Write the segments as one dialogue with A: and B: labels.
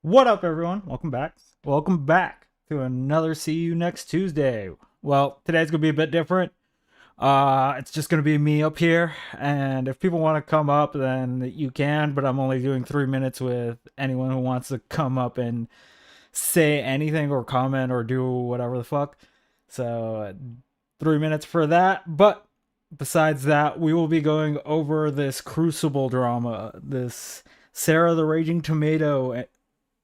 A: What up, everyone? Welcome back. Welcome back to another See You Next Tuesday. Well, today's gonna be a bit different. It's just gonna be me up here, and if people want to come up, then you can. But I'm only doing 3 minutes with anyone who wants to come up and say anything or comment or do whatever the fuck. So, 3 minutes for that. But besides that, we will be going over this Crucible drama, this Sarah the Raging Tomato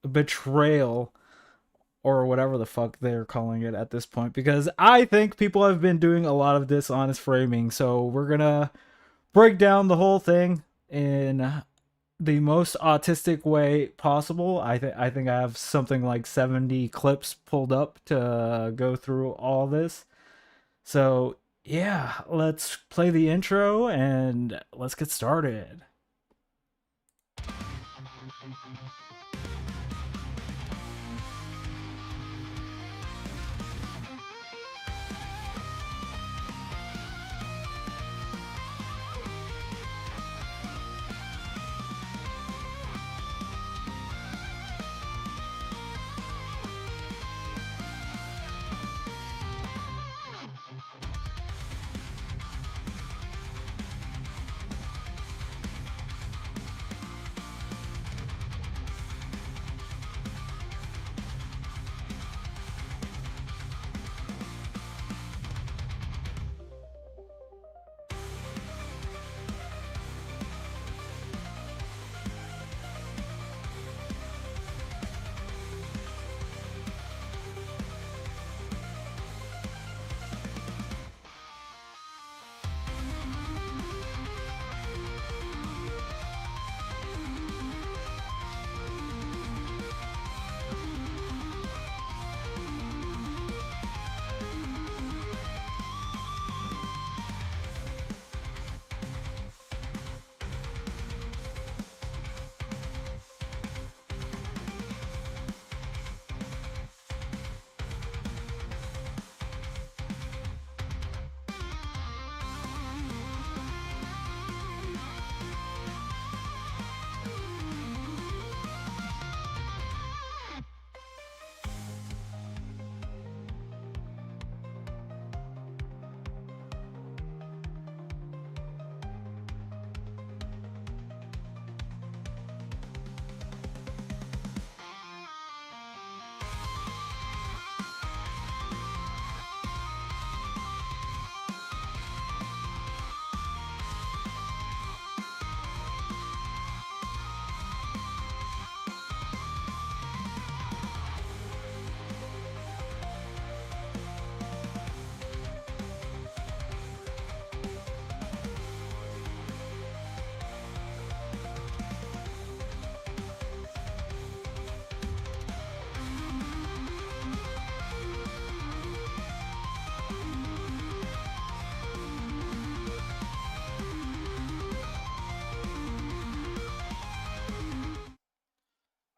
A: betrayal, or whatever the fuck they're calling it at this point, because I think people have been doing a lot of dishonest framing. So we're gonna break down the whole thing in the most autistic way possible. I think I have something like 70 clips pulled up to go through all this. So yeah, let's play the intro and let's get started.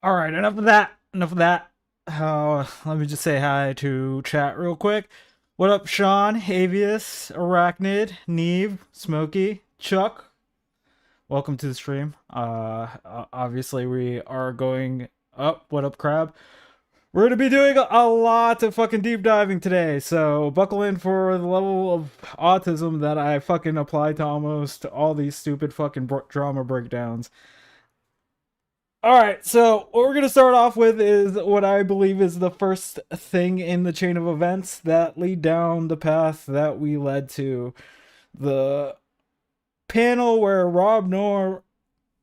A: All right, enough of that. Enough of that. Let me just say hi to chat real quick. What up, Sean, Avius, Arachnid, Neve, Smokey, Chuck? Welcome to the stream. Obviously we are going up. What up, Crab? We're gonna be doing a lot of fucking deep diving today, so buckle in for the level of autism that I fucking apply to almost all these stupid fucking drama breakdowns. Alright, so what we're going to start off with is what I believe is the first thing in the chain of events that lead down the path that we led to the panel where Rob Noor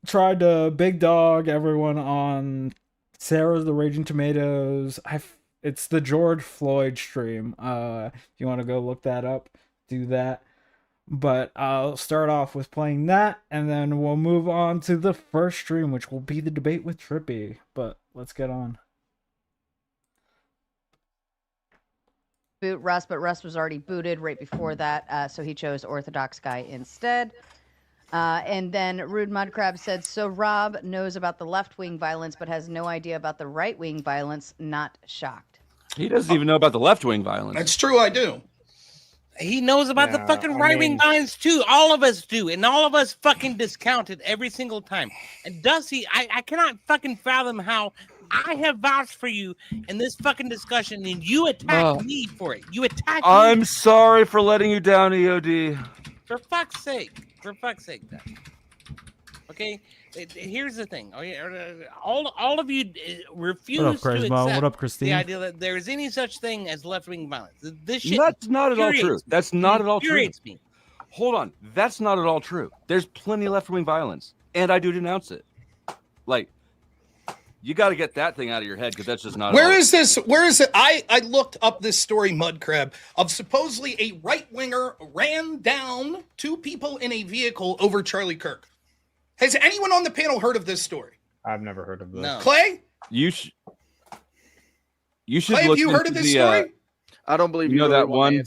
A: tried to big dog everyone on Sarah's the Raging Tomatoes. It's the George Floyd stream. If you want to go look that up, do that. But I'll start off with playing that, and then we'll move on to the first stream, which will be the debate with Trippy. But let's get on.
B: Boot Russ, but Russ was already booted right before that, so he chose Orthodox Guy instead. And then Rude Mudcrab said, so Rob knows about the left-wing violence, but has no idea about the right-wing violence. Not shocked.
C: He doesn't even know about the left-wing violence.
D: That's true, I do.
E: He knows about the fucking right-wing violence too. All of us do, and all of us fucking discount it every single time. And does he? I cannot fucking fathom how I have vouched for you in this fucking discussion, and you attacked me for it. You attacked me.
C: I'm sorry for letting you down, EOD.
E: For fuck's sake. For fuck's sake, then. Okay? Here's the thing. All of you refuse
A: What up,
E: to
A: Crazy
E: accept
A: What up, Christine?
E: the idea that there is any such thing as left-wing violence. This shit
C: That's not at all true. That's not at all true.
E: infuriates me.
C: Hold on. That's not at all true. There's plenty of left-wing violence, and I do denounce it. Like, you got to get that thing out of your head because that's just not.
D: Where is this? Where is it? I looked up this story, Mudcrab, of supposedly a right-winger ran down 2 people in a vehicle over Charlie Kirk. Has anyone on the panel heard of this story?
F: I've never heard of this.
E: No.
D: Clay?
C: You should
D: Clay, have
C: look
D: you heard of
C: into
D: this
C: the,
D: story?
G: I don't believe
C: you know
G: really
C: that
G: want
C: one-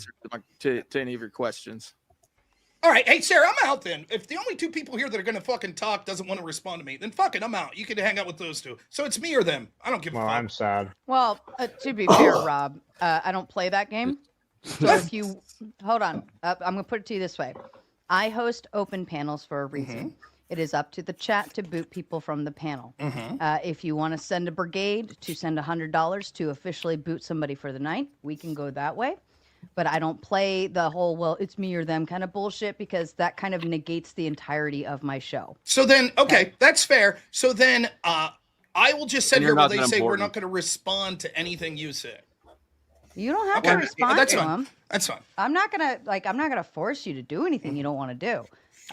G: to answer to any of your questions.
D: All right. Hey, Sarah, I'm out then. If the only 2 people here that are going to fucking talk doesn't want to respond to me, then fuck it, I'm out. You can hang out with those 2. So it's me or them. I don't give a
F: Well,
D: fuck.
F: I'm sad.
B: Well, to be fair, Rob, I don't play that game. So if you hold on, I'm gonna put it to you this way: I host open panels for a reason. It is up to the chat to boot people from the panel. If you want to send a brigade to send $100 to officially boot somebody for the night, we can go that way. But I don't play the whole, well, it's me or them kind of bullshit because that kind of negates the entirety of my show.
D: So then, okay, that's fair. So then I will just sit
C: And
D: here
C: you're
D: while
C: not
D: they
C: that
D: say we're
C: important.
D: not going to respond to anything you say.
B: You don't have
D: Okay,
B: to respond
D: that's
B: to
D: fine.
B: them.
D: That's fine.
B: I'm not gonna force you to do anything you don't want to do.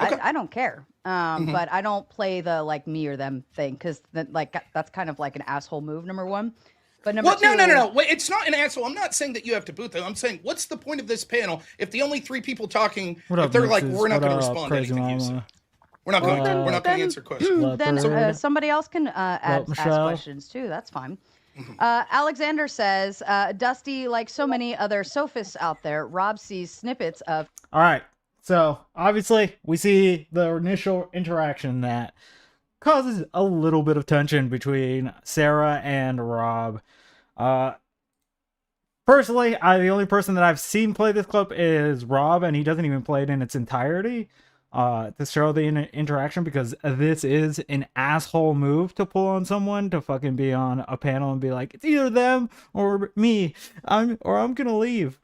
D: Okay.
B: I don't care. But I don't play the like me or them thing because that's kind of like an asshole move. Number one. But number two.
D: No. Wait, it's not an asshole. I'm not saying that you have to boot them. I'm saying, what's the point of this panel if the only 3 people talking,
A: What
D: if
A: up,
D: they're like,
A: Mixes?
D: we're not
A: What
D: going to
A: up,
D: respond to
A: Crazy
D: anything you say.
A: Mama?
D: We're not going to.
A: Well,
D: We're not going to answer questions.
B: Then
A: Leopard.
B: somebody else can ask
A: Michelle?
B: questions too. That's fine. Alexander says, Dusty, like so many other sophists out there, Rob sees snippets of.
A: All right. So obviously we see the initial interaction that causes a little bit of tension between Sarah and Rob. Personally, the only person that I've seen play this clip is Rob, and he doesn't even play it in its entirety to show the interaction because this is an asshole move to pull on someone to fucking be on a panel and be like, it's either them or me. I'm gonna leave.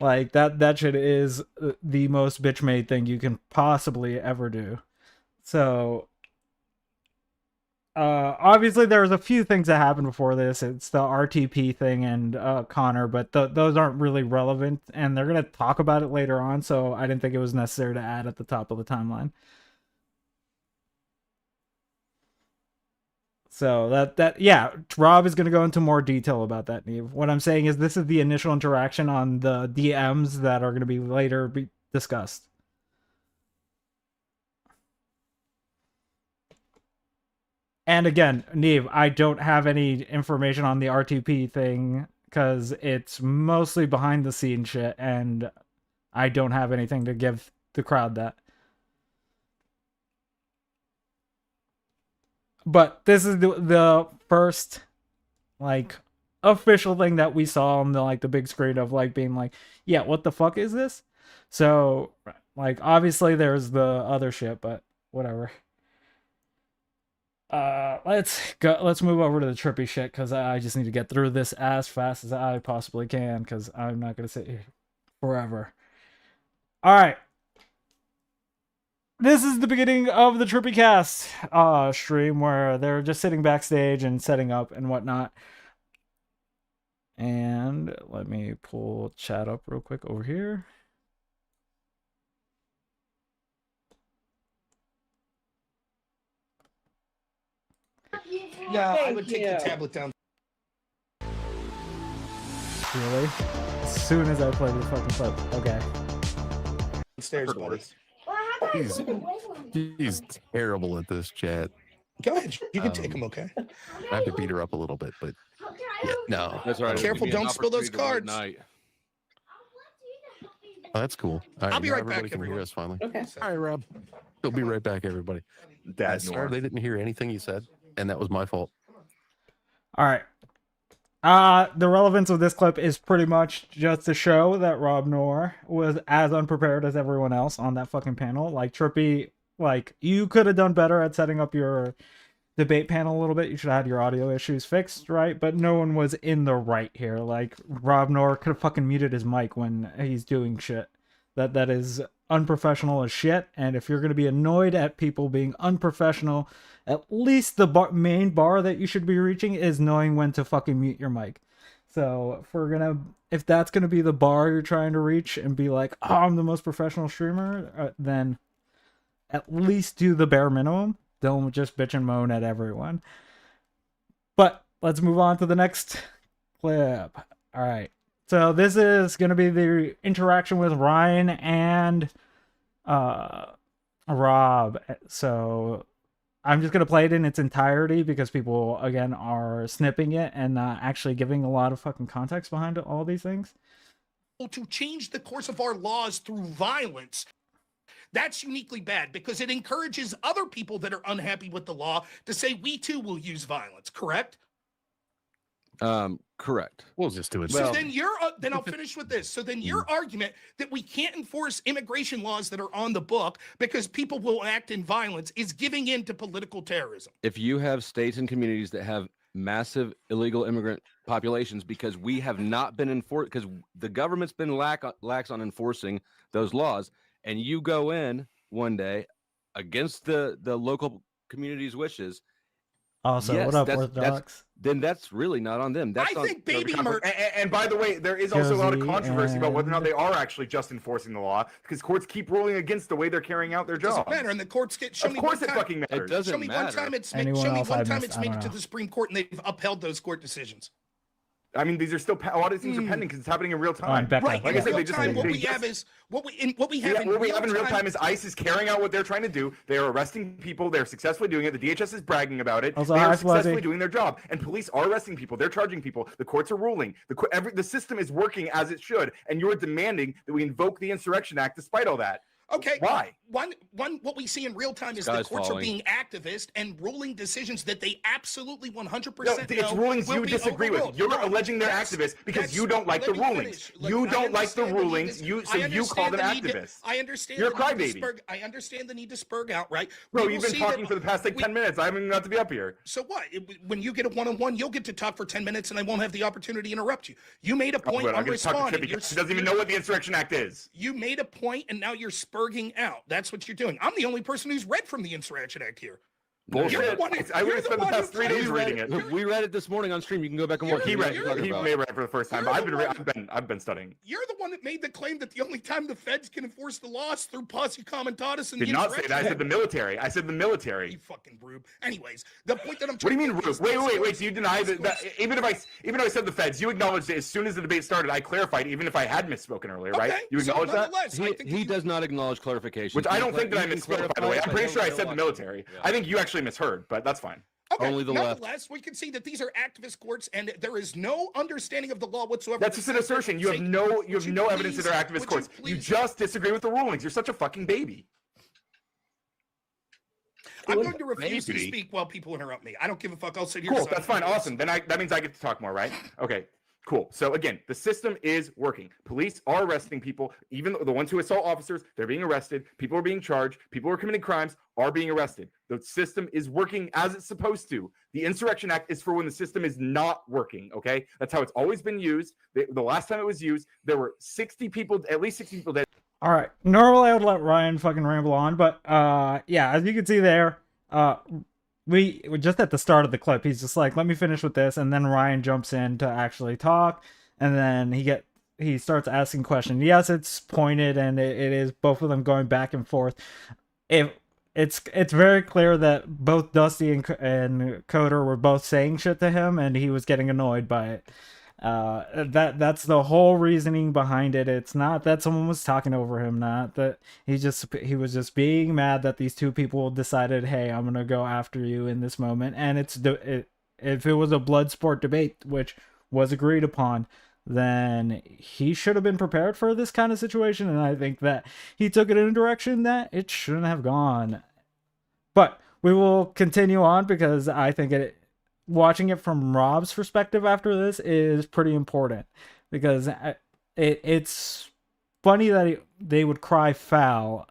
A: Like that shit is the most bitch made thing you can possibly ever do. So obviously there was a few things that happened before this. It's the RTP thing and Connor, but those aren't really relevant, and they're gonna talk about it later on. So I didn't think it was necessary to add at the top of the timeline. So yeah, Rob is gonna go into more detail about that, Neve. What I'm saying is this is the initial interaction on the DMs that are gonna be later discussed. And again, Neve, I don't have any information on the RTP thing because it's mostly behind the scenes shit, and I don't have anything to give the crowd that. But this is the first, like, official thing that we saw on the big screen of being like, yeah, what the fuck is this? So, obviously there's the other shit, but whatever. Let's move over to the trippy shit because I just need to get through this as fast as I possibly can because I'm not gonna sit here forever. All right, this is the beginning of the Trippy Cast stream where they're just sitting backstage and setting up and whatnot. And let me pull chat up real quick over here.
D: Yeah, I would take the tablet down.
A: Really? As soon as I play the fucking clip. Okay.
D: Downstairs, buddy.
H: He's terrible at this chat.
D: Go ahead. You can take them, okay?
H: I have to beat her up a little bit, but yeah, no.
C: That's right.
D: Careful, don't spill those cards.
H: Oh, that's cool. All right,
D: I'll be
H: now
D: right back,
H: everybody can hear
D: everyone.
H: us finally.
D: Okay.
H: All right, Rob. We'll be right back, everybody. Sorry they didn't hear anything you said, and that was my fault.
A: All right. The relevance of this clip is pretty much just to show that Rob Noor was as unprepared as everyone else on that fucking panel. Trippy, you could have done better at setting up your debate panel a little bit, you should have had your audio issues fixed, right? But no one was in the right here. Like, Rob Nor could have fucking muted his mic when he's doing shit. That is unprofessional as shit. And if you're going to be annoyed at people being unprofessional, at least the main bar that you should be reaching is knowing when to fucking mute your mic. So if that's gonna be the bar you're trying to reach and be like, oh, I'm the most professional streamer, then at least do the bare minimum. Don't just bitch and moan at everyone. But let's move on to the next clip. All right. So this is gonna be the interaction with Ryan and Rob. So I'm just going to play it in its entirety because people, again, are snipping it and not actually giving a lot of fucking context behind all these things.
D: To change the course of our laws through violence, that's uniquely bad because it encourages other people that are unhappy with the law to say we too will use violence, correct?
C: Correct.
H: We'll just do it.
D: So then I'll finish with this. So then your argument that we can't enforce immigration laws that are on the book because people will act in violence is giving in to political terrorism.
C: If you have states and communities that have massive illegal immigrant populations because we have not been enforced, because the government's been lax on enforcing those laws, and you go in one day against the local community's wishes.
A: Also,
C: yes,
A: what up, Orthodox?
C: Then that's really not on them. That's
D: I think baby murder.
F: And by the way, there is also a lot of
A: Josie
F: controversy about whether or not
A: and-
F: they are actually just enforcing the law, because courts keep ruling against the way they're carrying out their job.
D: Doesn't matter, and the courts get. Show
F: Of
D: me
F: course,
D: one
F: it
D: time.
F: fucking matters.
C: It doesn't
D: Show me
C: matter.
D: one time it's made.
A: Anyone
D: Show me
A: else
D: one
A: I
D: time
A: missed?
D: it's
A: I
D: made
A: don't
D: it to
A: know.
D: the Supreme Court and they've upheld those court decisions.
F: I mean, these are still a lot of these things are pending because it's happening in real time.
A: Becca.
D: Right.
F: Like
D: in
F: I said,
D: real
F: they just
D: time, what
F: they
D: we
F: just-
D: have is what we have
F: Yeah, what we have in real
D: time
F: time is ICE is carrying out what they're trying to do. They are arresting people. They're successfully doing it. The DHS is bragging about it.
A: Also,
F: they
A: hi,
F: are successfully
A: Fuzzy.
F: doing their job. And police are arresting people. They're charging people. The courts are ruling. The system is working as it should. And you're demanding that we invoke the Insurrection Act despite all that.
D: Okay.
F: Why?
D: One, what we see in real time is
C: Sky's
D: the courts
C: falling.
D: are being activist and ruling decisions that they absolutely 100%
F: No,
D: know
F: it's rulings
D: will
F: you
D: be
F: disagree
D: overruled.
F: with. You're
D: No,
F: alleging they're
D: that's-
F: activists because
D: that's-
F: you don't like the
D: let me
F: rulings.
D: finish. Look,
F: You
D: I
F: don't like the
D: understand need
F: rulings.
D: to-
F: You
D: I
F: so you
D: understand
F: call them
D: the need to-
F: activists.
D: I understand.
F: You're a
D: the need to
F: crybaby.
D: spurg- I understand the need to spurg out, right?
F: Bro,
D: We
F: you've
D: will
F: been
D: see
F: talking
D: that
F: for the past like
D: we-
F: 10 minutes. I haven't even got to be up here.
D: So what? When you get a one-on-one, you'll get to talk for 10 minutes, and I won't have the opportunity to interrupt you. You made a point.
F: But I'm
D: I'm
F: going to talk to
D: responding.
F: Chip because he doesn't even know what the Insurrection Act is.
D: You made a point, and now you're spurging out. That's what you're doing. I'm the only person who's read from the Insurrection Act here.
F: Bullshit.
D: You're the one who-
F: I
D: you're
F: would have
D: the
F: spent the
D: one
F: past
D: who
F: 3 days
D: claimed-
F: reading it.
C: We read it this morning on stream. You can go back and watch.
F: He
C: it.
F: read.
C: What you're
F: He
C: talking
F: may
C: about.
F: have read for the first time,
D: You're
F: but
D: the
F: I've been studying.
D: You're the one that made the claim that the only time the feds can enforce the laws through posse comitatus and
F: Did
D: the
F: not say
D: insurrection.
F: that. I said the military. I said the military.
D: You fucking rube. Anyways, the point that I'm
F: What do
D: trying
F: you mean,
D: to make
F: Ruth?
D: is
F: Wait.
D: this
F: Do you deny
D: course-
F: that even if I said the feds, you acknowledged it as soon as the debate started. I clarified, even if I had misspoken earlier, right?
D: Okay,
F: You
D: so
F: acknowledge that?
D: nonetheless, I think
C: He
D: you-
C: does not acknowledge clarification.
F: Which I don't think that I
C: You can
F: misspoke, by the
C: clarify,
F: way. I'm
C: but
F: pretty sure I
C: he'll
F: said the
C: watch it.
F: military.
C: Yeah.
F: I think you actually misheard, but that's fine.
D: Okay,
C: Only the left.
D: nonetheless, we can see that these are activist courts, and there is no understanding of the law whatsoever.
F: That's just an assertion. You have no evidence that they're activist courts. You just disagree with the rulings. You're such a fucking baby.
D: I'm going to refuse to
F: Maybe.
D: speak while people interrupt me. I don't give a fuck. I'll sit here.
F: Cool.
D: silent.
F: That's fine. Awesome. Then that means I get to talk more, right? Okay. Cool. So again, the system is working. Police are arresting people, even the ones who assault officers. They're being arrested. People are being charged. People who are committing crimes are being arrested. The system is working as it's supposed to. The Insurrection Act is for when the system is not working. Okay, that's how it's always been used. The last time it was used, there were at least 60 people dead.
A: All right. Normally I would let Ryan fucking ramble on, but yeah, as you can see there, we just at the start of the clip, he's just like, let me finish with this, and then Ryan jumps in to actually talk, and then he starts asking questions. Yes, it's pointed, and it is both of them going back and forth. It's very clear that both Dusty and Coder were both saying shit to him, and he was getting annoyed by it. That's the whole reasoning behind it. It's not that someone was talking over him, not that he was just being mad that these two people decided, hey, I'm gonna go after you in this moment. And if it was a blood sport debate, which was agreed upon, then he should have been prepared for this kind of situation, and I think that he took it in a direction that it shouldn't have gone. But we will continue on because I think watching it from Rob's perspective after this is pretty important, because it's funny that they would cry foul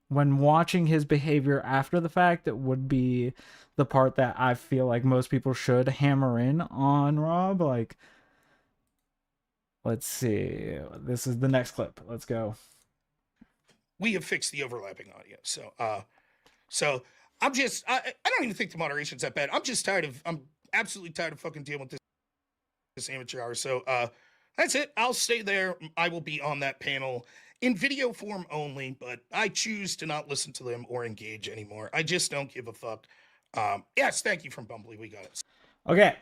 A: when watching his behavior after the fact, that would be the part that I feel like most people should hammer in on Rob. Like, let's see. This is the next clip. Let's go.
D: We have fixed the overlapping audio. So I'm just, I don't even think the moderation's that bad. I'm absolutely tired of fucking dealing with this amateur hour. So that's it. I'll stay there. I will be on that panel in video form only, but I choose to not listen to them or engage anymore. I just don't give a fuck. Yes, thank you from Bumbly. We got it.
A: Okay.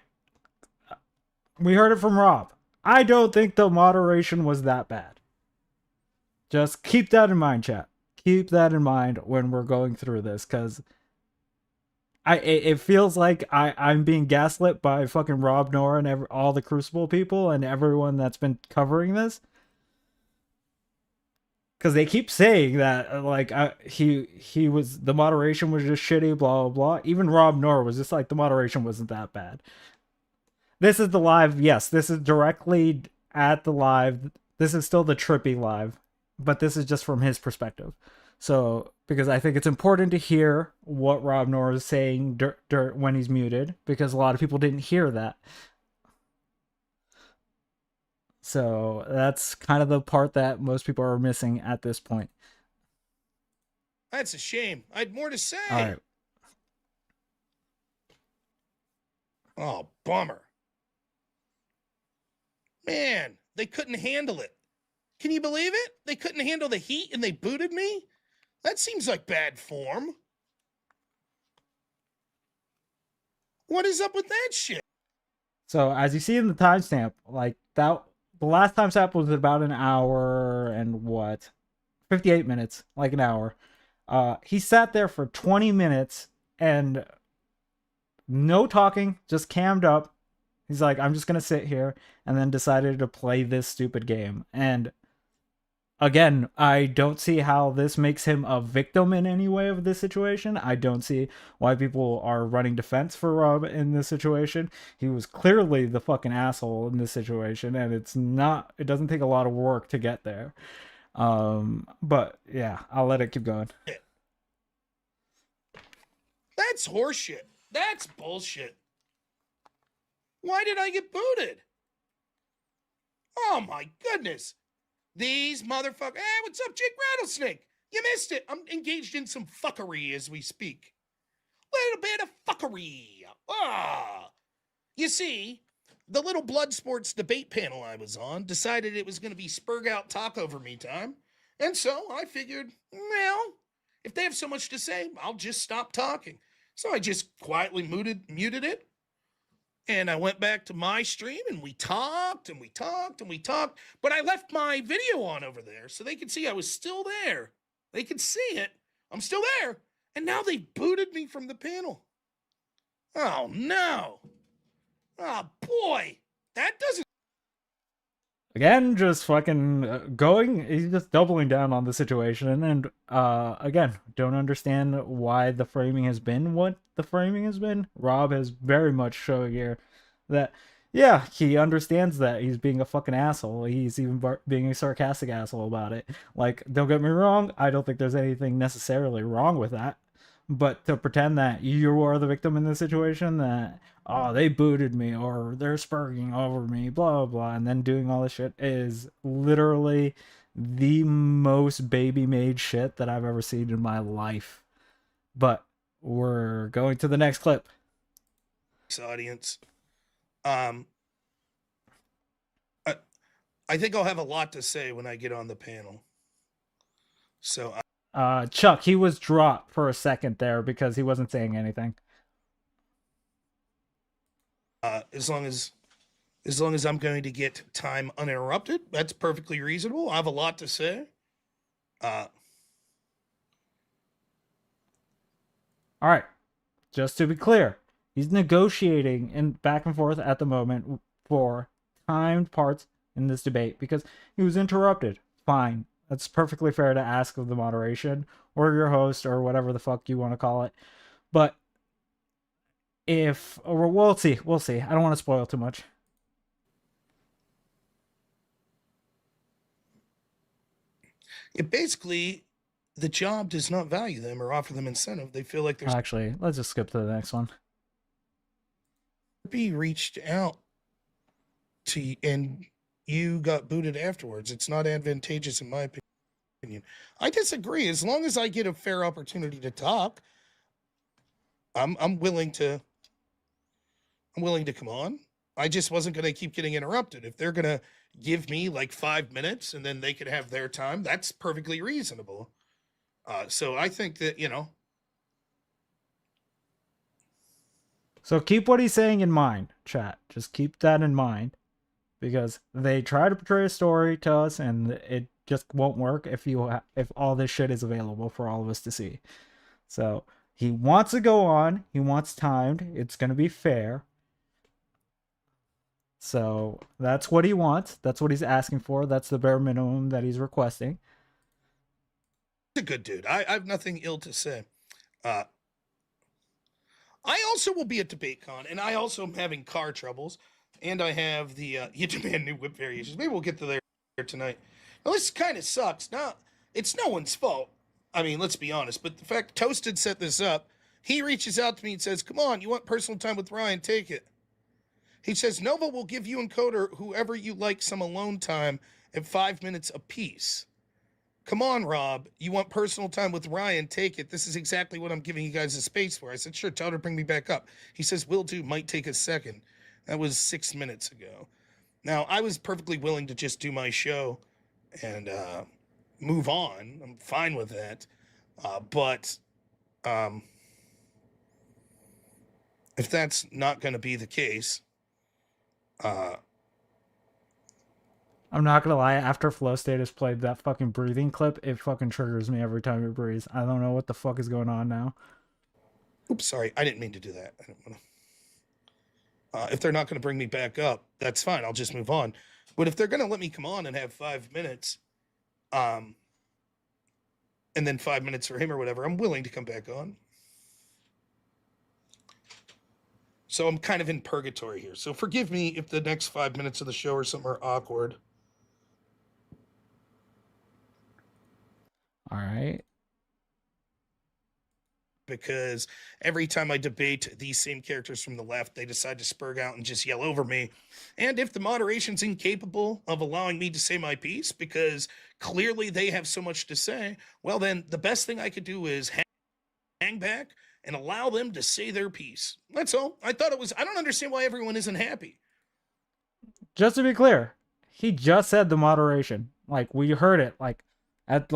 A: We heard it from Rob. I don't think the moderation was that bad. Just keep that in mind, chat. Keep that in mind when we're going through this, because it feels like I'm being gaslit by fucking Rob Nora and all the Crucible people and everyone that's been covering this. Because they keep saying that, like, he was, the moderation was just shitty, blah, blah, blah. Even Rob Nora was just like, the moderation wasn't that bad. This is the live, yes, this is directly at the live. This is still the Trippy live, but this is just from his perspective. So, because I think it's important to hear what Rob Nora is saying when he's muted, because a lot of people didn't hear that. So that's kind of the part that most people are missing at this point.
D: That's a shame. I had more to say.
A: All right.
D: Oh, bummer. Man, they couldn't handle it. Can you believe it? They couldn't handle the heat and they booted me? That seems like bad form. What is up with that shit?
A: So as you see in the timestamp, like that, the last timestamp was about an hour and 58 minutes, like an hour. He sat there for 20 minutes and no talking, just cammed up. He's like, I'm just going to sit here, and then decided to play this stupid game. And again, I don't see how this makes him a victim in any way of this situation. I don't see why people are running defense for Rob in this situation. He was clearly the fucking asshole in this situation, and it doesn't take a lot of work to get there. But yeah, I'll let it keep going.
D: That's horseshit. That's bullshit. Why did I get booted? Oh my goodness. These motherfuckers. Hey, what's up, Jake Rattlesnake? You missed it. I'm engaged in some fuckery as we speak. Little bit of fuckery. You see, the little blood sports debate panel I was on decided it was going to be Spurg out talk over me time. And so I figured, well, if they have so much to say, I'll just stop talking. So I just quietly muted it. And I went back to my stream and we talked and we talked and we talked. But I left my video on over there so they could see I was still there. They could see it. I'm still there. And now they booted me from the panel. Oh, no. Oh, boy. That doesn't.
A: Again, just fucking going, he's just doubling down on the situation. And again, don't understand why the framing has been what the framing has been. Rob has very much shown here that, yeah, he understands that he's being a fucking asshole. He's even being a sarcastic asshole about it. Like, don't get me wrong, I don't think there's anything necessarily wrong with that. But to pretend that you are the victim in this situation, that, oh, they booted me, or they're spurging over me, blah, blah, blah, and then doing all this shit is literally the most baby-made shit that I've ever seen in my life. But we're going to the next clip.
D: Audience. I think I'll have a lot to say when I get on the panel. So
A: Chuck, he was dropped for a second there because he wasn't saying anything.
D: As long as I'm going to get time uninterrupted, that's perfectly reasonable. I have a lot to say.
A: All right. Just to be clear, he's negotiating and back and forth at the moment for timed parts in this debate because he was interrupted. Fine. That's perfectly fair to ask of the moderation or your host or whatever the fuck you want to call it. But we'll see. I don't want to spoil too much.
D: It basically, the job does not value them or offer them incentive. They feel like there's
A: Actually, let's just skip to the next one.
D: be reached out to you and you got booted afterwards. It's not advantageous in my opinion. I disagree. As long as I get a fair opportunity to talk, I'm willing to come on. I just wasn't going to keep getting interrupted. If they're going to give me like 5 minutes and then they could have their time, that's perfectly reasonable. So I think that,
A: So keep what he's saying in mind, chat. Just keep that in mind, because they try to portray a story to us, and it just won't work if if all this shit is available for all of us to see. So he wants to go on. He wants timed. It's going to be fair. So that's what he wants. That's what he's asking for. That's the bare minimum that he's requesting.
D: he's a good dude. I have nothing ill to say. I also will be at DebateCon, and I also am having car troubles, and I have the you demand new whip variations. Maybe we'll get to there tonight. Now, this kind of sucks. Now, it's no one's fault. I mean, let's be honest. But the fact Toasted set this up, he reaches out to me and says, "Come on, you want personal time with Ryan? Take it." He says, "Nova will give you and Coder, whoever you like, some alone time at 5 minutes apiece." Come on, Rob. You want personal time with Ryan? Take it. This is exactly what I'm giving you guys a space for. I said, sure, tell her to bring me back up. He says, will do, might take a second. That was 6 minutes ago. Now, I was perfectly willing to just do my show and move on. I'm fine with that. But if that's not going to be the case,
A: I'm not gonna lie, after Flow Status played that fucking breathing clip, it fucking triggers me every time he breathes. I don't know what the fuck is going on now.
D: oops, sorry, I didn't mean to do that. I didn't want to. If they're not going to bring me back up, that's fine. I'll just move on. But if they're going to let me come on and have 5 minutes, and then 5 minutes for him or whatever, I'm willing to come back on. So I'm kind of in purgatory here. So forgive me if the next 5 minutes of the show or something are awkward.
A: All right.
D: Because every time I debate these same characters from the left, they decide to spurg out and just yell over me. And if the moderation's incapable of allowing me to say my piece, because clearly they have so much to say, well, then the best thing I could do is hang back and allow them to say their piece. That's all. I don't understand why everyone isn't happy.
A: Just to be clear, he just said the moderation. Like, we heard it, at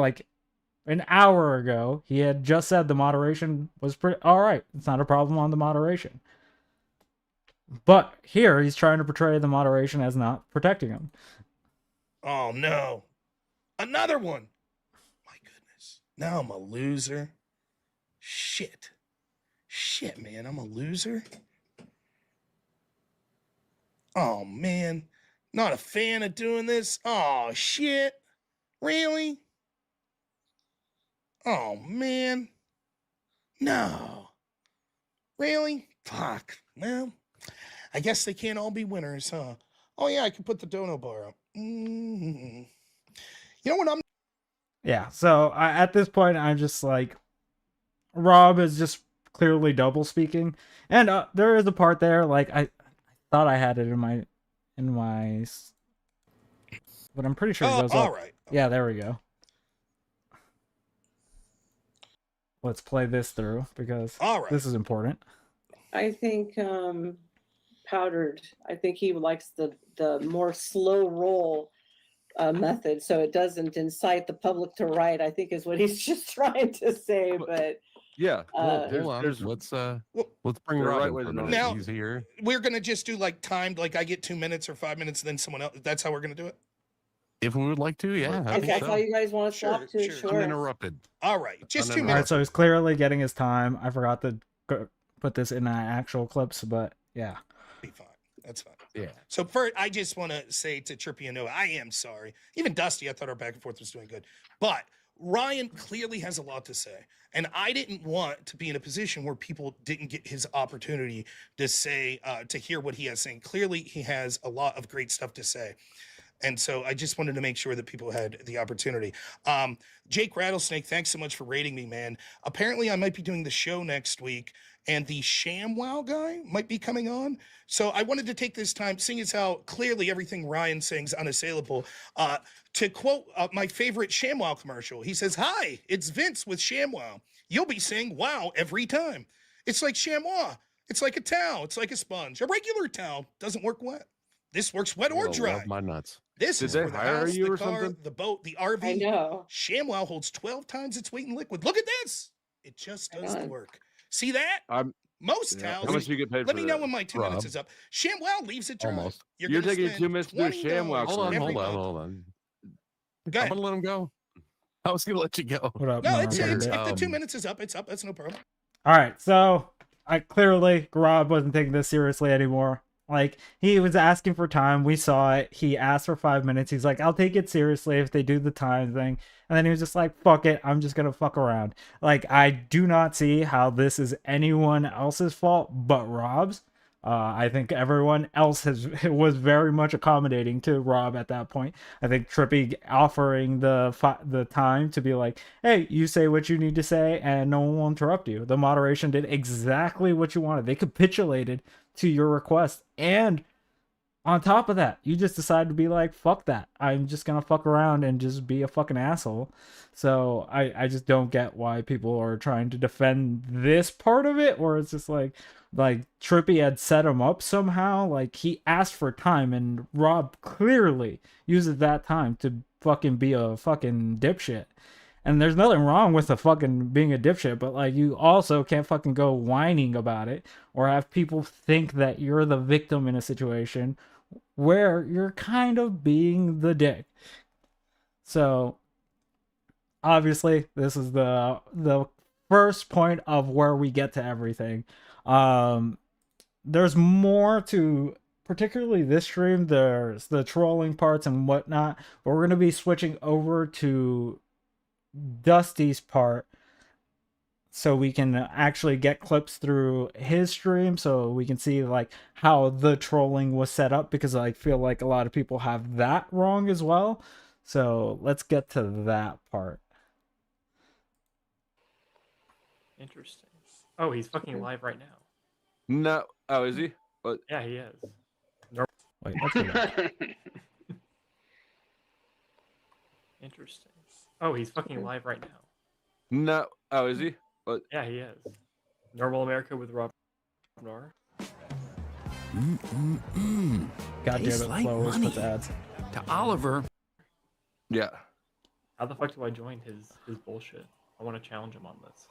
A: an hour ago. He had just said the moderation was pretty all right. It's not a problem on the moderation. But here he's trying to portray the moderation as not protecting him.
D: Oh no. Another one. My goodness. Now I'm a loser. Shit, man, I'm a loser. Oh man. Not a fan of doing this. Oh shit. Really? Oh, man. No. Really? Fuck. Well, I guess they can't all be winners, huh? Oh, yeah, I can put the dono bar up. Mm-hmm. You know what I'm...
A: Yeah, so at this point, I'm just like... Rob is just clearly double speaking. And there is a part there, like, I thought I had it in my... But I'm pretty sure it goes
D: all
A: up.
D: right.
A: Yeah, there we go. Let's play this through, because
D: all right.
A: This is important.
I: I think Powdered, I think he likes the more slow roll method, so it doesn't incite the public to riot, I think is what he's just trying to say. But
C: yeah,
H: hold on. Let's bring Rob in for a minute.
D: Now,
H: he's here.
D: We're gonna just do like timed, like I get 2 minutes or 5 minutes, then someone else. That's how we're gonna do it.
H: If we would like to, yeah.
I: Okay, that's how you guys want to swap to. Sure.
H: Uninterrupted.
D: All right, just 2
A: All right,
D: minutes.
A: so he's clearly getting his time. I forgot to put this in actual clips, but yeah.
D: Be fine. That's fine.
H: Yeah.
D: So first, I just want to say to Trippy and Noah, I am sorry. Even Dusty, I thought our back and forth was doing good. But Ryan clearly has a lot to say. And I didn't want to be in a position where people didn't get his opportunity to say, to hear what he has saying. Clearly, he has a lot of great stuff to say. And so I just wanted to make sure that people had the opportunity. Jake Rattlesnake, thanks so much for rating me, man. Apparently, I might be doing the show next week, and the ShamWow guy might be coming on. So I wanted to take this time, seeing as how clearly everything Ryan's saying is unassailable, to quote my favorite ShamWow commercial. He says, "Hi, it's Vince with ShamWow. You'll be saying wow every time. It's like ShamWow. It's like a towel. It's like a sponge. A regular towel doesn't work wet. This works wet or
H: Well,
D: dry.
H: love my nuts.
D: This
C: Did
D: is
C: they
D: for the
C: hire
D: house,
C: you
D: the
C: or
D: car,
C: something?
D: the boat, the
I: I
D: RV.
I: know.
D: ShamWow holds 12 times its weight in liquid. Look at this. It just does the
I: on.
D: work. See that?
C: I'm
D: Most
C: yeah.
D: towels.
C: How much do you get paid
D: Let
C: for
D: me know
C: that?
D: when my 2 minutes
H: Rob?
D: is up. ShamWow leaves it dry.
H: Almost.
D: You're
C: You're
D: gonna
C: taking
D: spend
C: 2 minutes to do a
D: $20
C: ShamWow
H: Hold on,
D: every
H: hold on,
D: month.
H: hold on.
D: Go
H: I'm
D: ahead.
H: gonna let him go. I was gonna let you go.
A: What up?
D: No,
A: Mark?
D: it's
H: Mark.
D: if the 2
H: Um,
D: minutes is up, it's up. That's no problem.
A: All right, so I clearly Rob wasn't taking this seriously anymore. Like, he was asking for time. We saw it. He asked for 5 minutes. He's like, I'll take it seriously if they do the time thing. And then he was just like, fuck it. I'm just going to fuck around. Like, I do not see how this is anyone else's fault but Rob's. I think everyone else was very much accommodating to Rob at that point. I think Trippy offering the time to be like, hey, you say what you need to say and no one will interrupt you. The moderation did exactly what you wanted. They capitulated to your request, and on top of that, you just decided to be like, fuck that. I'm just gonna fuck around and just be a fucking asshole. So I just don't get why people are trying to defend this part of it, or it's just like Trippy had set him up somehow. Like, he asked for time and Rob clearly uses that time to fucking be a fucking dipshit. And there's nothing wrong with the fucking being a dipshit, but like, you also can't fucking go whining about it or have people think that you're the victim in a situation where you're kind of being the dick. So obviously this is the first point of where we get to everything. There's more to particularly this stream. There's the trolling parts and whatnot, but we're going to be switching over to Dusty's part so we can actually get clips through his stream so we can see like how the trolling was set up, because I feel like a lot of people have that wrong as well. So let's get to that part.
J: Interesting. Oh, he's fucking live right now.
C: No. Oh, is he? But
J: Yeah, he is.
A: Wait, let's go back.
J: Interesting. Oh, he's fucking live right now.
C: no. Oh, is he? But
J: Yeah, he is. Normal America with Rob Nor.
A: God damn
K: Tastes
A: it,
K: like
A: Flo always puts
K: money.
A: ads.
K: To Oliver.
C: yeah.
J: How the fuck do I join his bullshit? I want to challenge him on this.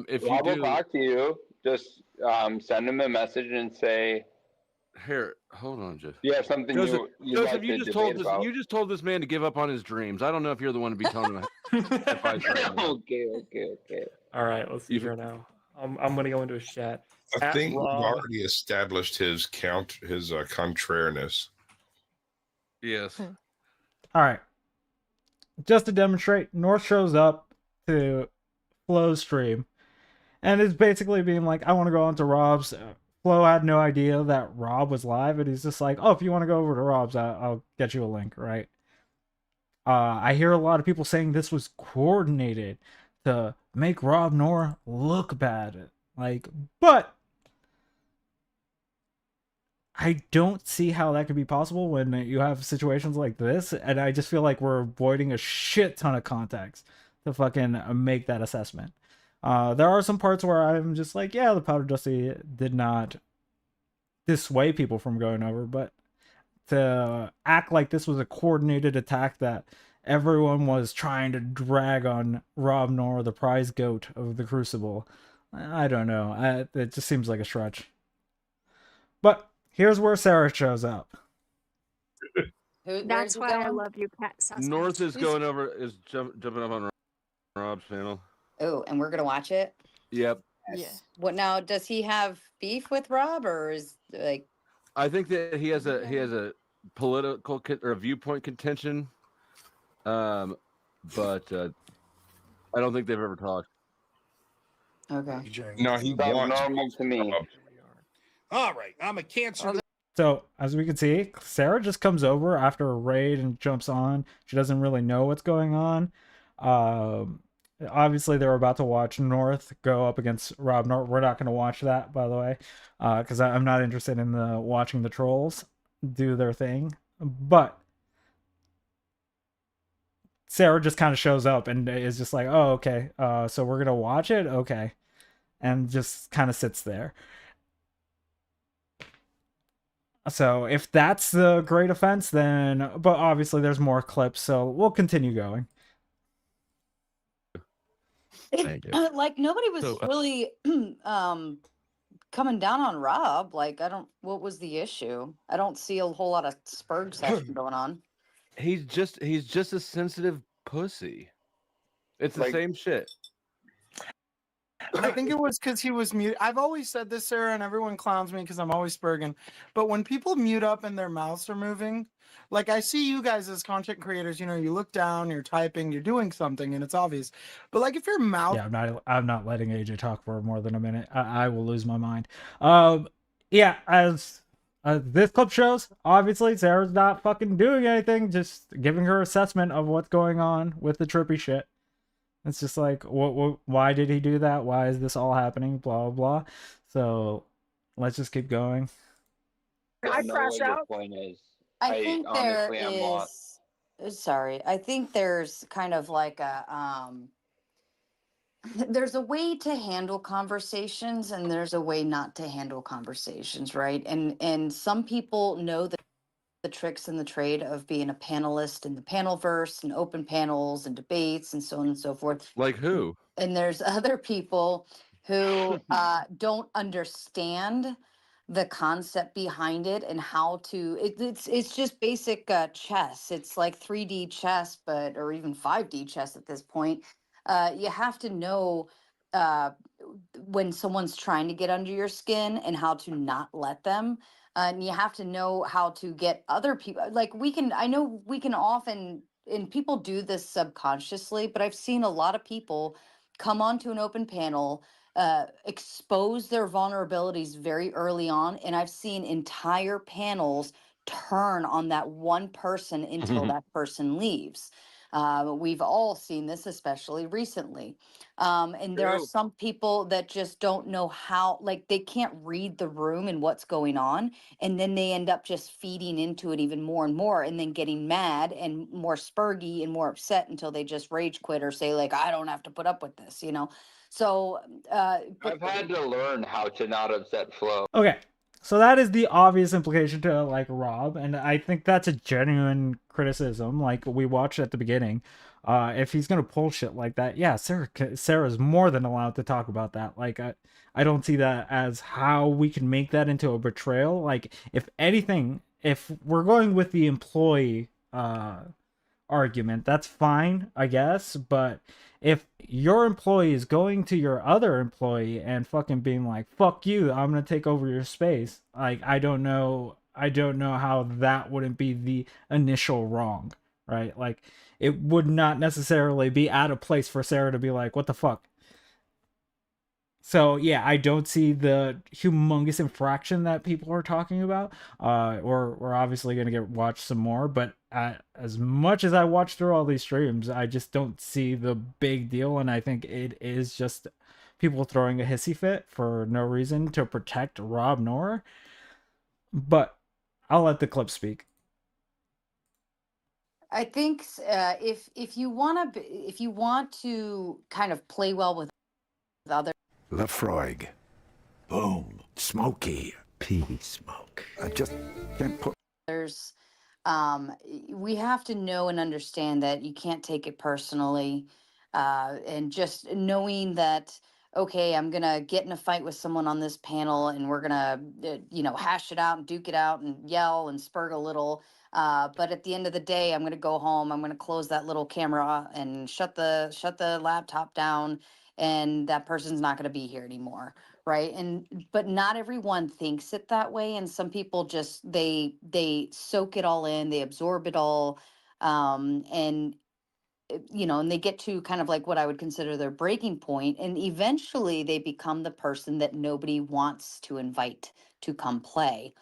C: If you
L: Rob will
C: do
L: talk to you. Just send him a message and say,
C: here, hold on, Jeff.
L: you have something
C: Joseph,
L: you'd
C: Joseph,
L: like
C: you
L: to
C: just told
L: debate
C: this.
L: about.
C: You just told this man to give up on his dreams. I don't know if you're the one to be telling him advice right now.
L: Okay.
J: All right, let's see here now. I'm gonna go into his chat.
M: I
J: At
M: think we've
J: Rob-
M: already established his contrariness.
C: Yes.
A: All right. Just to demonstrate, North shows up to Flo's stream and is basically being like, I want to go on to Rob's. Flo had no idea that Rob was live, and he's just like, oh, if you want to go over to Rob's, I'll get you a link, right? I hear a lot of people saying this was coordinated to make Rob Nor look bad. Like, but I don't see how that could be possible when you have situations like this, and I just feel like we're avoiding a shit ton of context to fucking make that assessment. There are some parts where I'm just like, yeah, the Powder Dusty did not dissuade people from going over, but to act like this was a coordinated attack that everyone was trying to drag on Rob Nor, the prize goat of the Crucible, I don't know. It just seems like a stretch. But here's where Sarah shows up.
N: That's why I love you, Pat.
C: North is going over, is jumping up on Rob's panel.
B: Oh, and we're gonna watch it.
C: Yep.
B: Yeah. What now? Does he have beef with Rob, or is like?
C: I think that he has a political or a viewpoint contention, but I don't think they've ever talked.
B: Okay.
M: No, he
L: Sounds
M: wants
L: normal to me.
D: All right, I'm a cancer.
A: So as we can see, Sarah just comes over after a raid and jumps on. She doesn't really know what's going on. Um, Obviously they're about to watch North go up against Rob North. We're not going to watch that, by the way, because I'm not interested in the watching the trolls do their thing. But Sarah just kind of shows up and is just like, "Oh, okay. So we're gonna watch it, okay," and just kind of sits there. So if that's the great offense, then but obviously there's more clips, so we'll continue going.
H: Thank you.
B: Like nobody was
H: So,
B: really coming down on Rob. Like what was the issue? I don't see a whole lot of Spurg session going on.
C: He's just a sensitive pussy. It's the
K: Like-
C: same shit.
K: I think it was because he was mute. I've always said this, Sarah, and everyone clowns me because I'm always spurging. But when people mute up and their mouths are moving, like I see you guys as content creators, you know, you look down, you're typing, you're doing something, and it's obvious. But like if your mouth,
A: Yeah, I'm not letting AJ talk for more than a minute. I will lose my mind. Yeah, as this clip shows, obviously Sarah's not fucking doing anything, just giving her assessment of what's going on with the trippy shit. It's just like, why did he do that? Why is this all happening? Blah, blah, blah. So let's just keep going.
L: I know what your point is.
B: I think there
L: honestly am lost.
B: is. Sorry, I think there's kind of like a there's a way to handle conversations and there's a way not to handle conversations, right? And some people know the tricks in the trade of being a panelist in the panelverse and open panels and debates and so on and so forth.
C: Like who?
B: And there's other people who don't understand the concept behind it and how to it's just basic chess. It's like 3D chess, but or even 5D chess at this point. You have to know uh, when someone's trying to get under your skin and how to not let them. And you have to know how to get other people. Like I know we can often, and people do this subconsciously, but I've seen a lot of people come onto an open panel, expose their vulnerabilities very early on. And I've seen entire panels turn on that one person until that person leaves. We've all seen this, especially recently. And there are
L: True.
B: some people that just don't know how, like, they can't read the room and what's going on. And then they end up just feeding into it even more and more, and then getting mad and more spurgy and more upset until they just rage quit or say, like, I don't have to put up with this, you know? So,
L: I've had to learn how to not upset Flo.
A: Okay, so that is the obvious implication to like Rob, and I think that's a genuine criticism. Like we watched at the beginning, if he's gonna pull shit like that, yeah, Sarah's more than allowed to talk about that. Like I don't see that as how we can make that into a betrayal. Like if anything, if we're going with the employee argument, that's fine, I guess. But if your employee is going to your other employee and fucking being like, fuck you, I'm gonna take over your space, like I don't know how that wouldn't be the initial wrong, right? Like it would not necessarily be out of place for Sarah to be like, what the fuck. So yeah, I don't see the humongous infraction that people are talking about. Or we're obviously gonna get watch some more, but as much as I watch through all these streams, I just don't see the big deal, and I think it is just people throwing a hissy fit for no reason to protect Rob Noor. But I'll let the clip speak.
B: I think if you want to kind of play well with other
N: Lafroig. Boom. Smoky. Pea smoke. I just can't put.
B: others, we have to know and understand that you can't take it personally, and just knowing that, okay, I'm gonna get in a fight with someone on this panel and we're gonna hash it out and duke it out and yell and spurg a little, but at the end of the day I'm gonna go home, I'm gonna close that little camera and shut the laptop down, and that person's not gonna be here anymore, right? And but not everyone thinks it that way, and some people just they soak it all in, they absorb it all, and you know, and they get to kind of like what I would consider their breaking point, and eventually they become the person that nobody wants to invite to come play.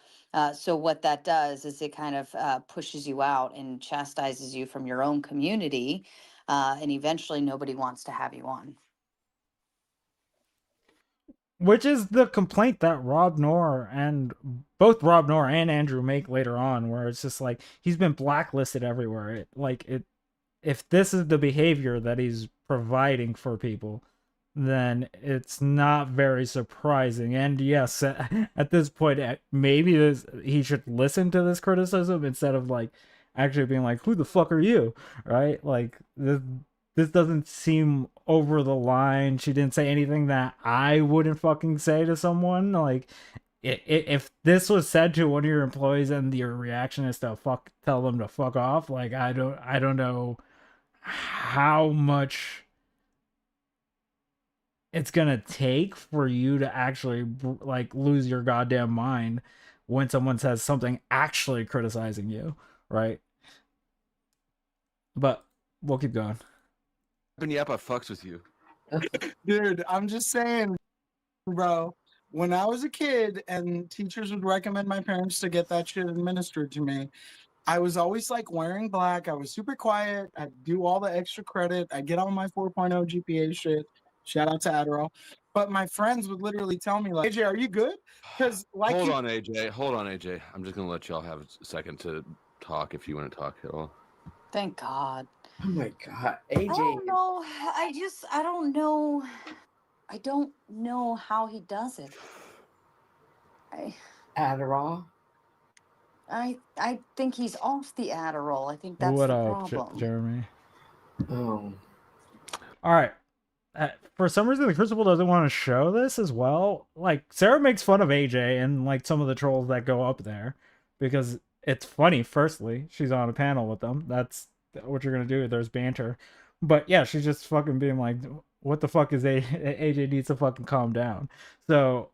B: So what that does is it kind of pushes you out and chastises you from your own community, and eventually nobody wants to have you on.
A: Which is the complaint that Rob Noor and both Rob Noor and Andrew make later on, where it's just like he's been blacklisted everywhere. If this is the behavior that he's providing for people, then it's not very surprising. And yes, at this point, maybe he should listen to this criticism instead of like actually being like, "Who the fuck are you?" Right? Like this doesn't seem over the line. She didn't say anything that I wouldn't fucking say to someone. Like, if this was said to one of your employees and your reaction is to tell them to fuck off, like I don't know how much it's gonna take for you to actually like lose your goddamn mind when someone says something actually criticizing you, right? But we'll keep going.
C: Yep, I fucks with you.
K: Dude, I'm just saying, bro. When I was a kid and teachers would recommend my parents to get that shit administered to me, I was always like wearing black. I was super quiet. I'd do all the extra credit. I'd get on my 4.0 GPA shit. Shout out to Adderall. But my friends would literally tell me, like, AJ, are you good? Because like
C: Hold on, AJ. I'm just gonna let y'all have a second to talk if you want to talk at all.
B: Thank God.
O: Oh my God,
B: I
O: AJ.
B: don't know. I don't know. I don't know how he does it.
O: Adderall.
B: I think he's off the Adderall. I think that's
A: What
B: the
A: up,
B: problem.
A: Jeremy?
O: Oh.
A: All right. For some reason, the Crucible doesn't want to show this as well. Like, Sarah makes fun of AJ and like some of the trolls that go up there because it's funny. Firstly, she's on a panel with them. That's what you're gonna do. There's banter, but yeah, she's just fucking being like, "What the fuck is AJ needs to fucking calm down." So,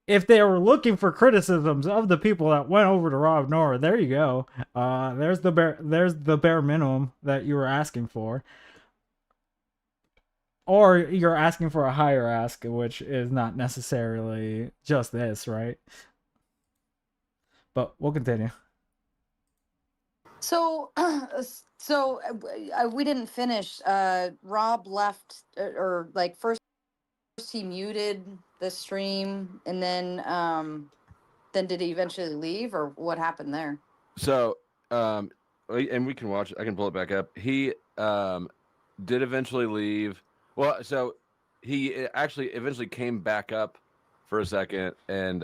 A: if they were looking for criticisms of the people that went over to Rob Noor, there you go. There's the bare minimum that you were asking for. Or you're asking for a higher ask, which is not necessarily just this, right? But we'll continue.
B: So, we didn't finish. Rob left, or like first he muted the stream, and then did he eventually leave, or what happened there?
C: So, and we can watch. I can pull it back up. He did eventually leave. Well, so he actually eventually came back up for a second, and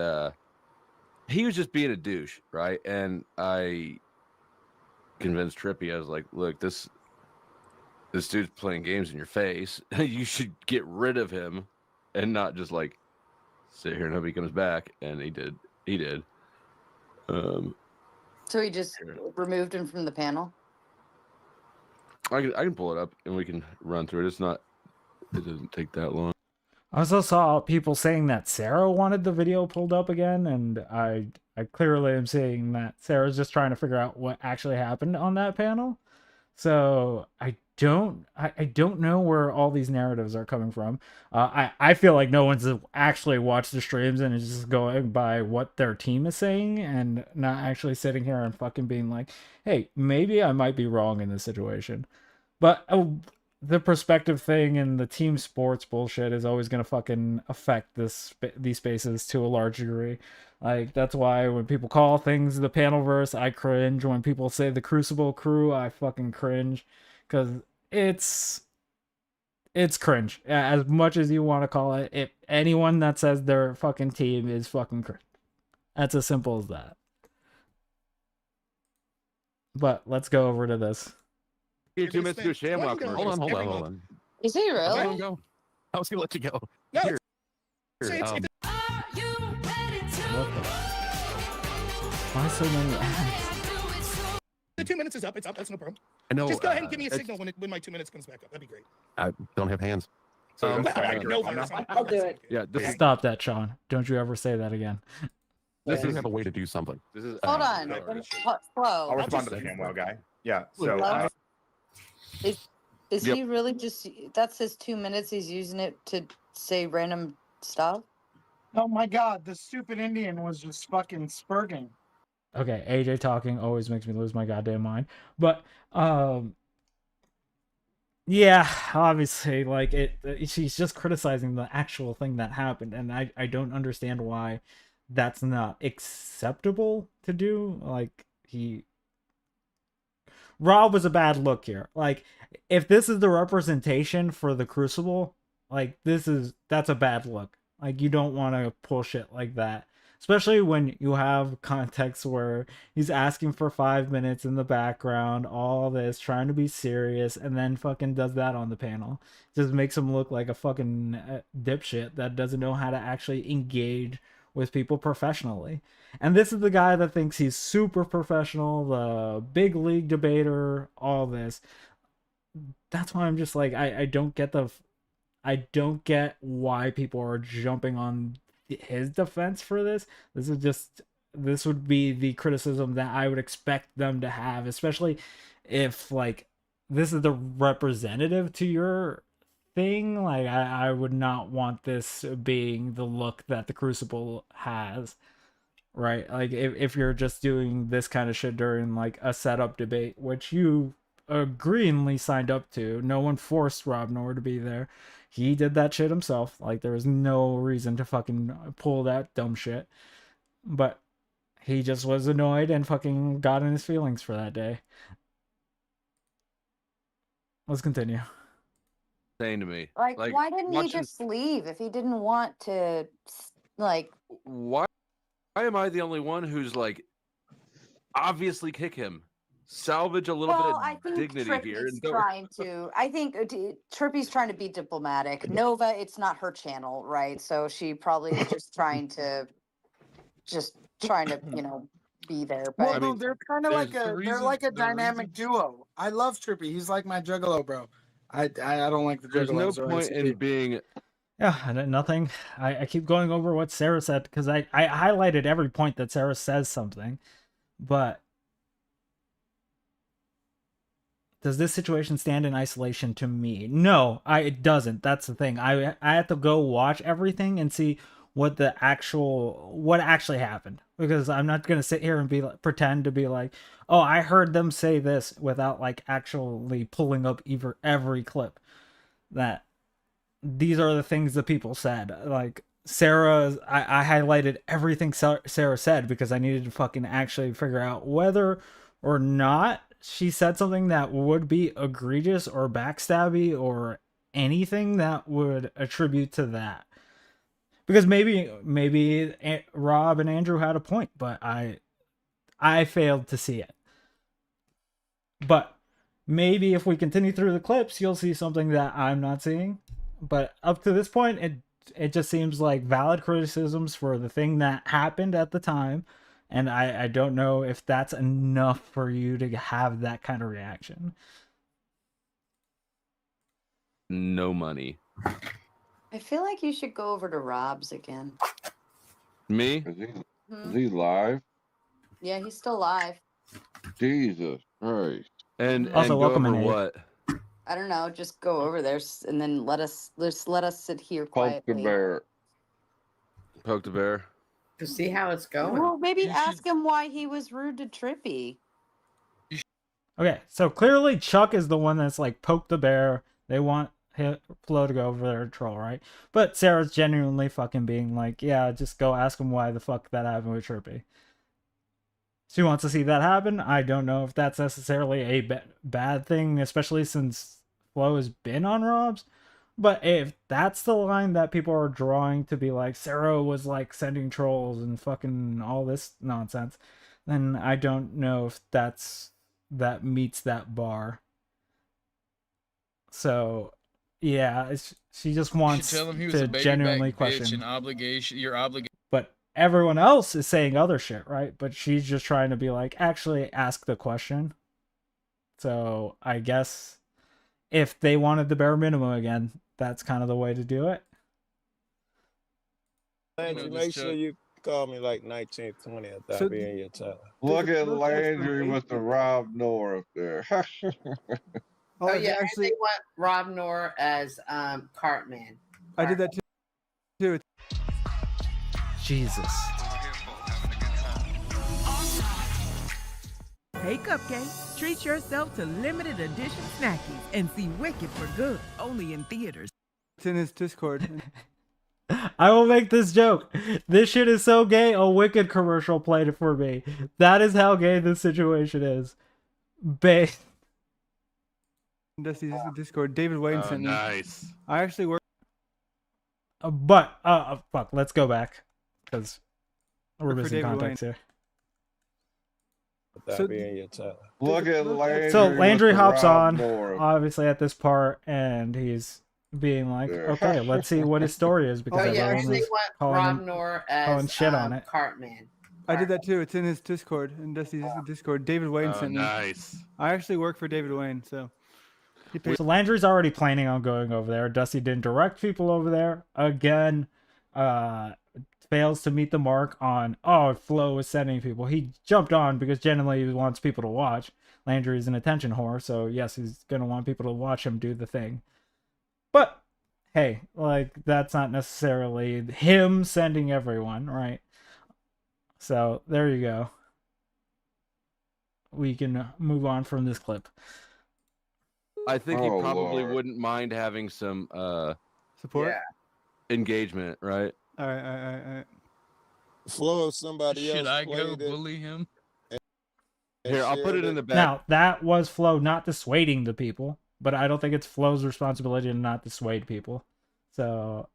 C: he was just being a douche, right? And I convinced Trippy. I was like, "Look, this dude's playing games in your face. You should get rid of him, and not just like sit here and hope he comes back." And he did. He did.
B: So he just removed him from the panel.
C: I can pull it up and we can run through it. It doesn't take that long.
A: I also saw people saying that Sarah wanted the video pulled up again, and I clearly am saying that Sarah's just trying to figure out what actually happened on that panel. So I don't know where all these narratives are coming from. I feel like no one's actually watched the streams and is just going by what their team is saying and not actually sitting here and fucking being like, hey, maybe I might be wrong in this situation. But the perspective thing and the team sports bullshit is always going to fucking affect these spaces to a large degree. Like, that's why when people call things the Panelverse, I cringe. When people say the Crucible crew, I fucking cringe. Because it's cringe. As much as you want to call it, anyone that says their fucking team is fucking cringe. That's as simple as that. But let's go over to this.
C: Here, 2 minutes to do a ShamWow commercial.
H: Hold on.
B: Is he really?
H: Let him go. I was gonna let you go.
D: No,
H: Here.
A: Why so many ads?
D: The 2 minutes is up. It's up. That's no problem.
H: I know.
D: Just go ahead and give me a signal when my 2 minutes comes back up. That'd be great.
H: I don't have hands.
D: I'll do it.
C: Yeah,
A: Stop that, Sean. Don't you ever say that again.
H: This is have a way to do something.
C: This is
B: Hold on. Flo.
F: I'll respond to the ShamWow guy. Yeah. So
B: Is
C: Yep.
B: he really just? That's his 2 minutes. He's using it to say random stuff.
K: Oh my god, the stupid Indian was just fucking spurging.
A: Okay, AJ talking always makes me lose my goddamn mind. But yeah, obviously, like she's just criticizing the actual thing that happened, and I don't understand why that's not acceptable to do. Like Rob was a bad look here. Like, if this is the representation for the Crucible, like that's a bad look. Like, you don't want to pull shit like that, especially when you have context where he's asking for 5 minutes in the background, all this, trying to be serious, and then fucking does that on the panel. Just makes him look like a fucking dipshit that doesn't know how to actually engage with people professionally. And this is the guy that thinks he's super professional, the big league debater, all this. That's why I'm just like, I don't get why people are jumping on his defense for this. This would be the criticism that I would expect them to have, especially if like this is the representative to your thing. Like, I would not want this being the look that the Crucible has, right? Like, if you're just doing this kind of shit during like a setup debate, which you agreeingly signed up to. No one forced Rob Noor to be there. He did that shit himself. Like, there was no reason to fucking pull that dumb shit. But he just was annoyed and fucking got in his feelings for that day. Let's continue.
C: Saying to me,
B: Like why didn't he
C: watching-
B: just leave if he didn't want to? Like,
C: why am I the only one who's like, obviously kick him, salvage a little
B: well,
C: bit
B: I
C: of
B: think
C: dignity here,
B: Trippy's
C: and don't.
B: trying to. I think Trippy's trying to be diplomatic. Nova, it's not her channel, right? So she probably is just trying to, be there. But
K: Well, no, they're kind of like they're like a dynamic duo. I love Trippy. He's like my juggalo, bro. I don't like the
C: There's no
K: juggalos or
C: point in
K: NCT.
C: being.
A: Yeah, nothing. I keep going over what Sarah said because I highlighted every point that Sarah says something. But does this situation stand in isolation to me? No, it doesn't. That's the thing. I have to go watch everything and see what actually happened, because I'm not gonna sit here and pretend to be like, oh, I heard them say this, without like actually pulling up every clip. That these are the things that people said. Like Sarah, I highlighted everything Sarah said because I needed to fucking actually figure out whether or not she said something that would be egregious or backstabby or anything that would attribute to that. Because maybe Rob and Andrew had a point, but I failed to see it. But maybe if we continue through the clips, you'll see something that I'm not seeing. But up to this point, it just seems like valid criticisms for the thing that happened at the time. And I don't know if that's enough for you to have that kind of reaction.
C: No money.
B: I feel like you should go over to Rob's again.
C: Me?
B: Is
L: he live?
B: Yeah, he's still live.
L: Jesus Christ.
C: And
A: Also,
C: go
A: welcome
C: over
A: in, Abe.
C: what?
B: I don't know. Just go over there and then let us sit here quietly.
C: Poke the bear.
O: To see how it's going.
B: Well, maybe ask him why he was rude to Trippy.
A: Okay, so clearly Chuck is the one that's like poke the bear. They want Flo to go over there to troll, right? But Sarah's genuinely fucking being like, yeah, just go ask him why the fuck that happened with Trippy. She wants to see that happen. I don't know if that's necessarily a bad thing, especially since Flo has been on Rob's. But if that's the line that people are drawing to be like, Sarah was like sending trolls and fucking all this nonsense, then I don't know if that meets that bar. So, yeah, she just wants
P: tell him he was
A: to
P: a baby
A: genuinely
P: back bitch
A: question.
P: and obligation. You're obligated.
A: But everyone else is saying other shit, right? But she's just trying to be like, actually ask the question. So I guess if they wanted the bare minimum again, that's kind of the way to do it.
Q: Landry, make sure you call me like 1920 if that be in your time.
L: Look at Landry with the Rob Noor up there.
O: Oh, yeah, actually, they want Rob Noor as Cartman.
P: I did that too.
A: Jesus.
R: Hey, Cupcake, treat yourself to limited edition snackies and see Wicked for Good, only in theaters.
P: It's in his Discord.
A: I will make this joke. This shit is so gay, a Wicked commercial played it for me. That is how gay this situation is.
P: Dusty's Discord. David Wayne sent me.
H: Nice.
P: I actually work.
A: Fuck, let's go back. Because we're
P: For
A: missing
P: David
A: context here.
Q: That
P: So-
Q: be in your chat.
M: Look at Landry.
A: So Landry
M: with the
A: hops
M: Rob
A: on,
M: Moore.
A: obviously, at this part, and he's being like, okay, let's see what his story is, because
O: Oh, yeah,
A: everyone
O: they
A: was
O: want
A: calling
O: Rob
A: him,
O: Noor
A: calling
O: as
A: shit on it.
O: Cartman.
P: I did that too. It's in his Discord. In Dusty's Discord. David Wayne
H: Oh,
P: sent me.
H: nice.
P: I actually work for David Wayne, so. He pays.
A: So Landry's already planning on going over there. Dusty didn't direct people over there. Again, fails to meet the mark on, Flo is sending people. He jumped on because generally he wants people to watch. Landry's an attention whore, so yes, he's going to want people to watch him do the thing. But, hey, like, that's not necessarily him sending everyone, right? So, there you go. We can move on from this clip.
C: I think he
M: Oh,
C: probably
M: Lord.
C: wouldn't mind having some
P: Support?
C: engagement, right?
P: All right.
Q: Flo, somebody else
S: Should I go
Q: played it
S: bully him?
Q: and
C: Here, I'll put
Q: shared
C: it in the back.
A: Now, that was Flo not dissuading the people, but I don't think it's Flo's responsibility to not dissuade people. So,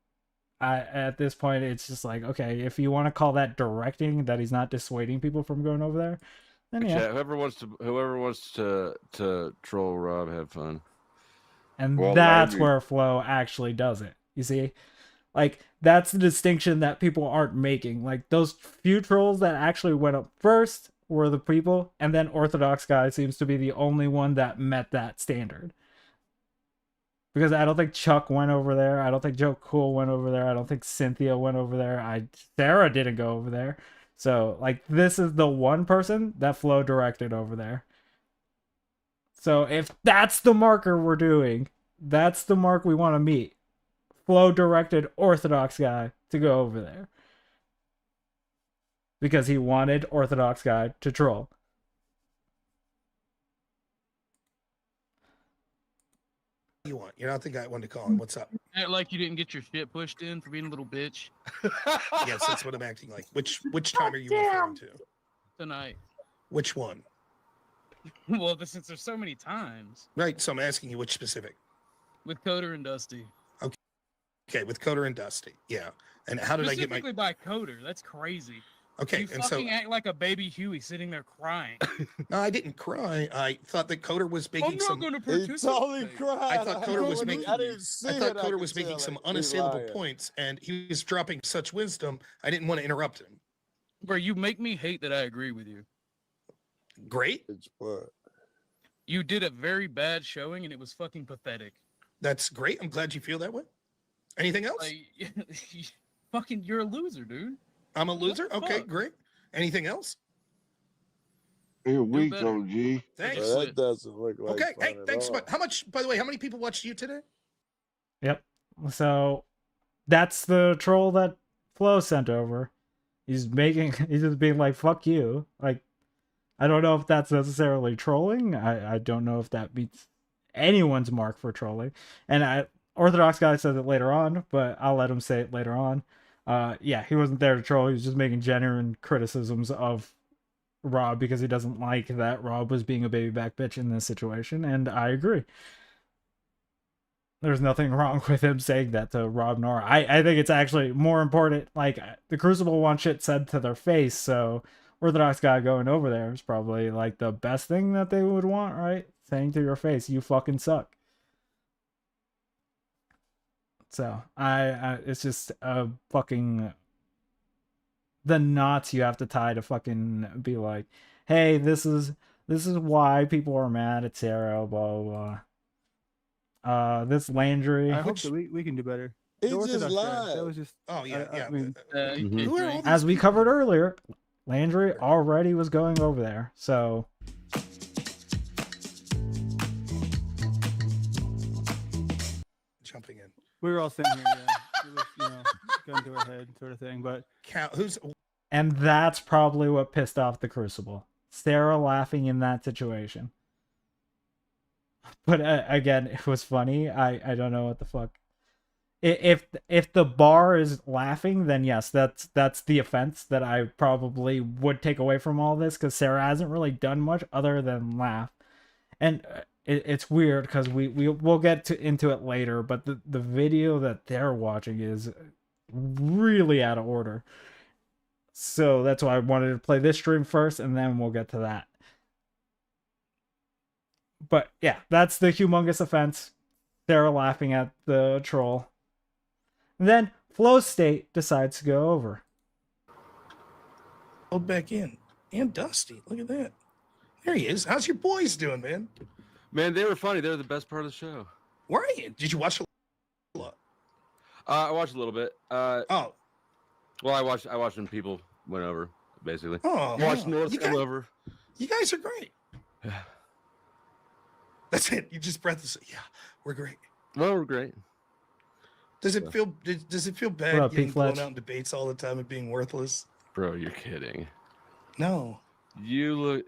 A: at this point, it's just like, okay, if you want to call that directing, that he's not dissuading people from going over there, then yeah.
C: Chat, whoever wants to troll Rob, have fun.
A: And
M: Well,
A: that's
M: Landry-
A: where Flo actually does it. You see? Like, that's the distinction that people aren't making. Like, those few trolls that actually went up first were the people, and then Orthodox Guy seems to be the only one that met that standard. Because I don't think Chuck went over there. I don't think Joe Cool went over there. I don't think Cynthia went over there. Sarah didn't go over there. So, like, this is the one person that Flo directed over there. So, if that's the marker we're doing, that's the mark we want to meet. Flo directed Orthodox Guy to go over there. Because he wanted Orthodox Guy to troll.
D: You want? You're not the guy I wanted to call him. What's up?
S: Act like you didn't get your shit pushed in for being a little bitch
D: Yes, that's what I'm acting like. Which time are you referring to?
S: tonight.
D: Which one?
S: Well, since there's so many times
D: Right. So I'm asking you which specific.
S: with Coder and Dusty.
D: Okay, with Coder and Dusty. Yeah. And how did I get my?
S: Specifically by Coder. That's crazy.
D: Okay,
S: You
D: and so
S: fucking act like a baby Huey sitting there crying.
D: no, I didn't cry. I thought that Coder was making
S: I'm not
D: some.
S: going to
Q: He
S: participate.
Q: totally cried.
D: I thought Coder was
Q: didn't-
D: making.
Q: I didn't see
D: I thought
Q: it. I
D: Coder
Q: could
D: was making
Q: tell
D: some
Q: it. He's
D: unassailable
Q: lying.
D: points, and he was dropping such wisdom. I didn't want to interrupt him.
S: Bro, you make me hate that I agree with you.
D: Great.
Q: It's what?
S: You did a very bad showing and it was fucking pathetic.
D: That's great. I'm glad you feel that way. Anything else?
S: Like, fucking, you're a loser, dude.
D: I'm a loser.
S: the
D: Okay,
S: fuck?
D: great. Anything else?
M: Here we
S: better.
M: go, G.
D: Thanks.
S: Just-
Q: That doesn't look like
D: Okay.
Q: fun
D: Hey,
Q: at
D: thanks so
Q: all.
D: much. How much? By the way, how many people watched you today?
A: Yep. So, that's the troll that Flo sent over. He's just being like, fuck you. Like, I don't know if that's necessarily trolling. I don't know if that meets anyone's mark for trolling. And Orthodox Guy says it later on, but I'll let him say it later on. Yeah, he wasn't there to troll. He was just making genuine criticisms of Rob because he doesn't like that Rob was being a baby back bitch in this situation. And I agree. There's nothing wrong with him saying that to Rob Noor. I think it's actually more important. Like, the Crucible wants shit said to their face, so Orthodox Guy going over there is probably like the best thing that they would want, right? Saying to your face, you fucking suck. So it's just a fucking the knots you have to tie to fucking be like, hey, this is why people are mad at Sarah, blah blah blah. This Landry.
P: I hope that we can do better.
Q: He
P: The
Q: just
P: Orthodox guy,
Q: lied.
P: that was just.
D: Oh yeah,
P: I
D: yeah.
P: mean,
D: Who are all these
A: As we
D: people?
A: covered earlier, Landry already was going over there, so
P: We were all sitting here, yeah. It was, gun to our head sort of thing. But
A: And that's probably what pissed off the Crucible. Sarah laughing in that situation. But again, it was funny. I don't know what the fuck. If the bar is laughing, then yes, that's the offense that I probably would take away from all this, because Sarah hasn't really done much other than laugh. And it's weird because we'll get into it later, but the video that they're watching is really out of order. So that's why I wanted to play this stream first, and then we'll get to that. But yeah, that's the humongous offense. Sarah laughing at the troll. And then Flow State decides to go over.
D: Hold back in. And Dusty. Look at that. There he is. How's your boys doing, man?
C: Man, they were funny. They were the best part of the show.
D: Where are you? Did you watch a lot?
C: I watched a little bit.
D: Oh.
C: Well, I watched when people went over, basically.
D: Oh,
C: watched
D: wow.
C: North come over.
D: You guys are great. That's it. You just breath say, yeah, we're great.
C: Well, we're great.
D: Does it feel bad
A: What up,
D: getting
A: Pete
D: blown
A: Fletch?
D: out in debates all the time and being worthless?
C: Bro, you're kidding.
D: No.
C: Yeah,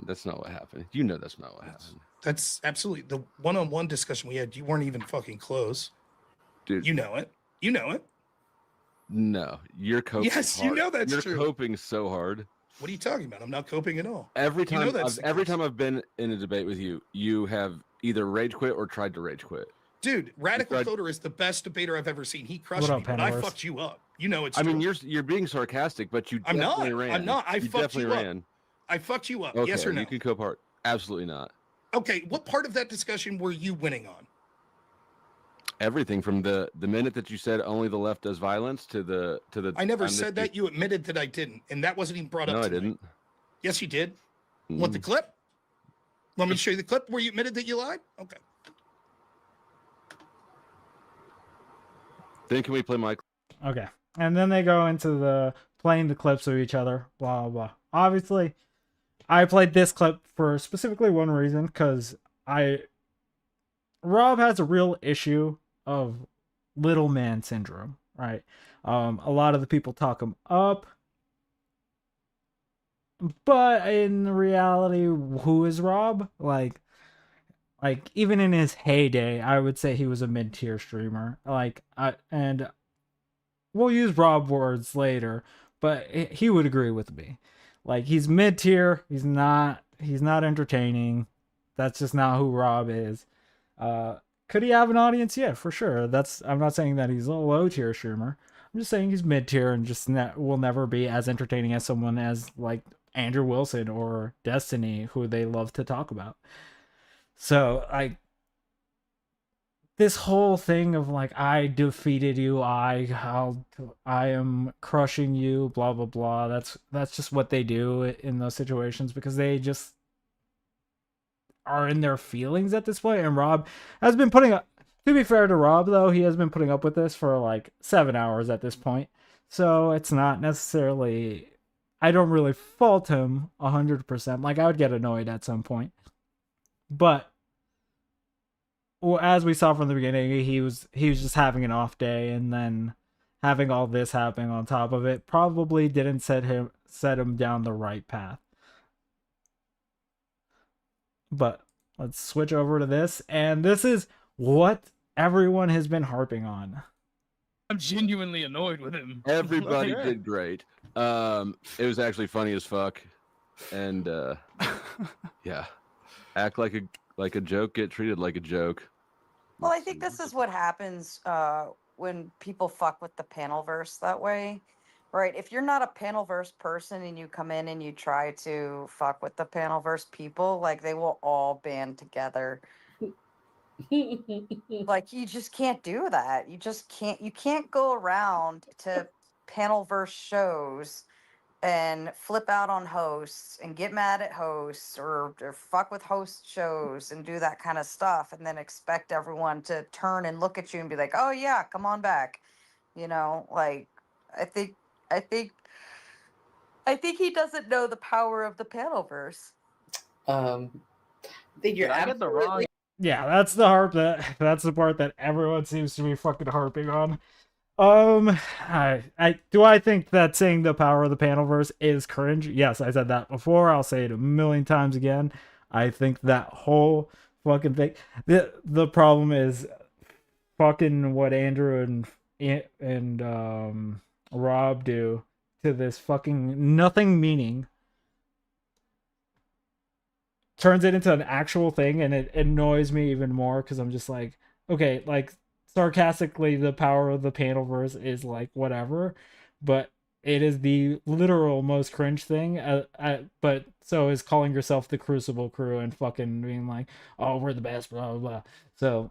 C: that's not what happened. You know that's not what happened.
D: That's absolutely the one-on-one discussion we had. You weren't even fucking close.
C: Dude.
D: You know it. You know it.
C: No, you're coping.
D: Yes, you
C: hard.
D: know that's
C: you're
D: true.
C: Coping so hard.
D: What are you talking about? I'm not coping at all.
C: Every
D: You
C: time,
D: know that's the
C: every
D: case.
C: time I've been in a debate with you, you have either rage quit or tried to rage quit.
D: Dude, Radical
C: tried-
D: Coder is the best debater I've ever seen. He crushed
A: What up,
D: me, but I
A: Penrose?
D: fucked you up. You know it's
C: I
D: true.
C: mean, you're being sarcastic, but you
D: I'm not.
C: definitely ran.
D: I'm not. I
C: you
D: fucked you
C: definitely
D: up.
C: ran.
D: I fucked you up.
C: Okay,
D: Yes or no?
C: You can co-part. Absolutely not.
D: Okay, what part of that discussion were you winning on?
C: Everything from the minute that you said only the left does violence to the
D: I never
C: time
D: said that. You admitted that I didn't, and that wasn't even brought up.
C: No, I
D: tonight.
C: didn't.
D: Yes, you did. Want the clip? Want me to show you the clip where you admitted that you lied? Okay.
C: Then can we play my?
A: Okay. And then they go into the playing the clips of each other, blah, blah, blah. Obviously, I played this clip for specifically one reason, because Rob has a real issue of little man syndrome, right? A lot of the people talk him up, but in reality, who is Rob? Like even in his heyday, I would say he was a mid-tier streamer. And we'll use Rob words later, but he would agree with me. Like, he's mid-tier. He's not entertaining. That's just not who Rob is. Could he have an audience? Yeah, for sure. I'm not saying that he's a low-tier streamer. I'm just saying he's mid-tier and just will never be as entertaining as someone as like Andrew Wilson or Destiny, who they love to talk about. So this whole thing of like, I defeated you, I am crushing you, blah blah blah. That's just what they do in those situations, because they just are in their feelings at this point. And Rob has been putting up. To be fair to Rob, though, he has been putting up with this for like 7 hours at this point. So it's not necessarily. I don't really fault him 100%. Like, I would get annoyed at some point. But as we saw from the beginning, he was just having an off day, and then having all this happening on top of it probably didn't set him down the right path. But let's switch over to this, and this is what everyone has been harping on.
S: I'm genuinely annoyed with him.
C: Everybody did great. It was actually funny as fuck, and yeah, act like a joke, get treated like a joke.
T: Well, I think this is what happens when people fuck with the panelverse that way, right? If you're not a panelverse person and you come in and you try to fuck with the panelverse people, like, they will all band together. Like, you just can't do that. You can't go around to panelverse shows and flip out on hosts and get mad at hosts or fuck with host shows and do that kind of stuff, and then expect everyone to turn and look at you and be like, oh yeah, come on back. Like, I think he doesn't know the power of the panelverse.
O: I think you're
G: Did I get the wrong
A: Yeah, that's that's the part that everyone seems to be fucking harping on. I think that saying the power of the panelverse is cringe. Yes, I said that before. I'll say it a million times again. I think that whole fucking thing. The problem is fucking what Andrew and Rob do to this fucking nothing meaning turns it into an actual thing, and it annoys me even more because I'm just like, okay, like sarcastically, the power of the panelverse is like whatever, but it is the literal most cringe thing. But so is calling yourself the Crucible crew and fucking being like, oh, we're the best, blah blah blah. So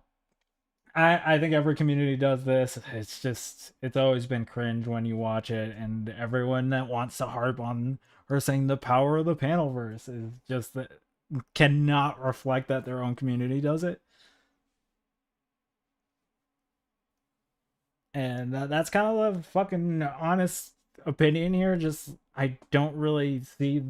A: I think every community does this. It's just it's always been cringe when you watch it, and everyone that wants to harp on her saying the power of the panelverse is just that cannot reflect that their own community does it. And that's kind of the fucking honest opinion here. Just I don't really see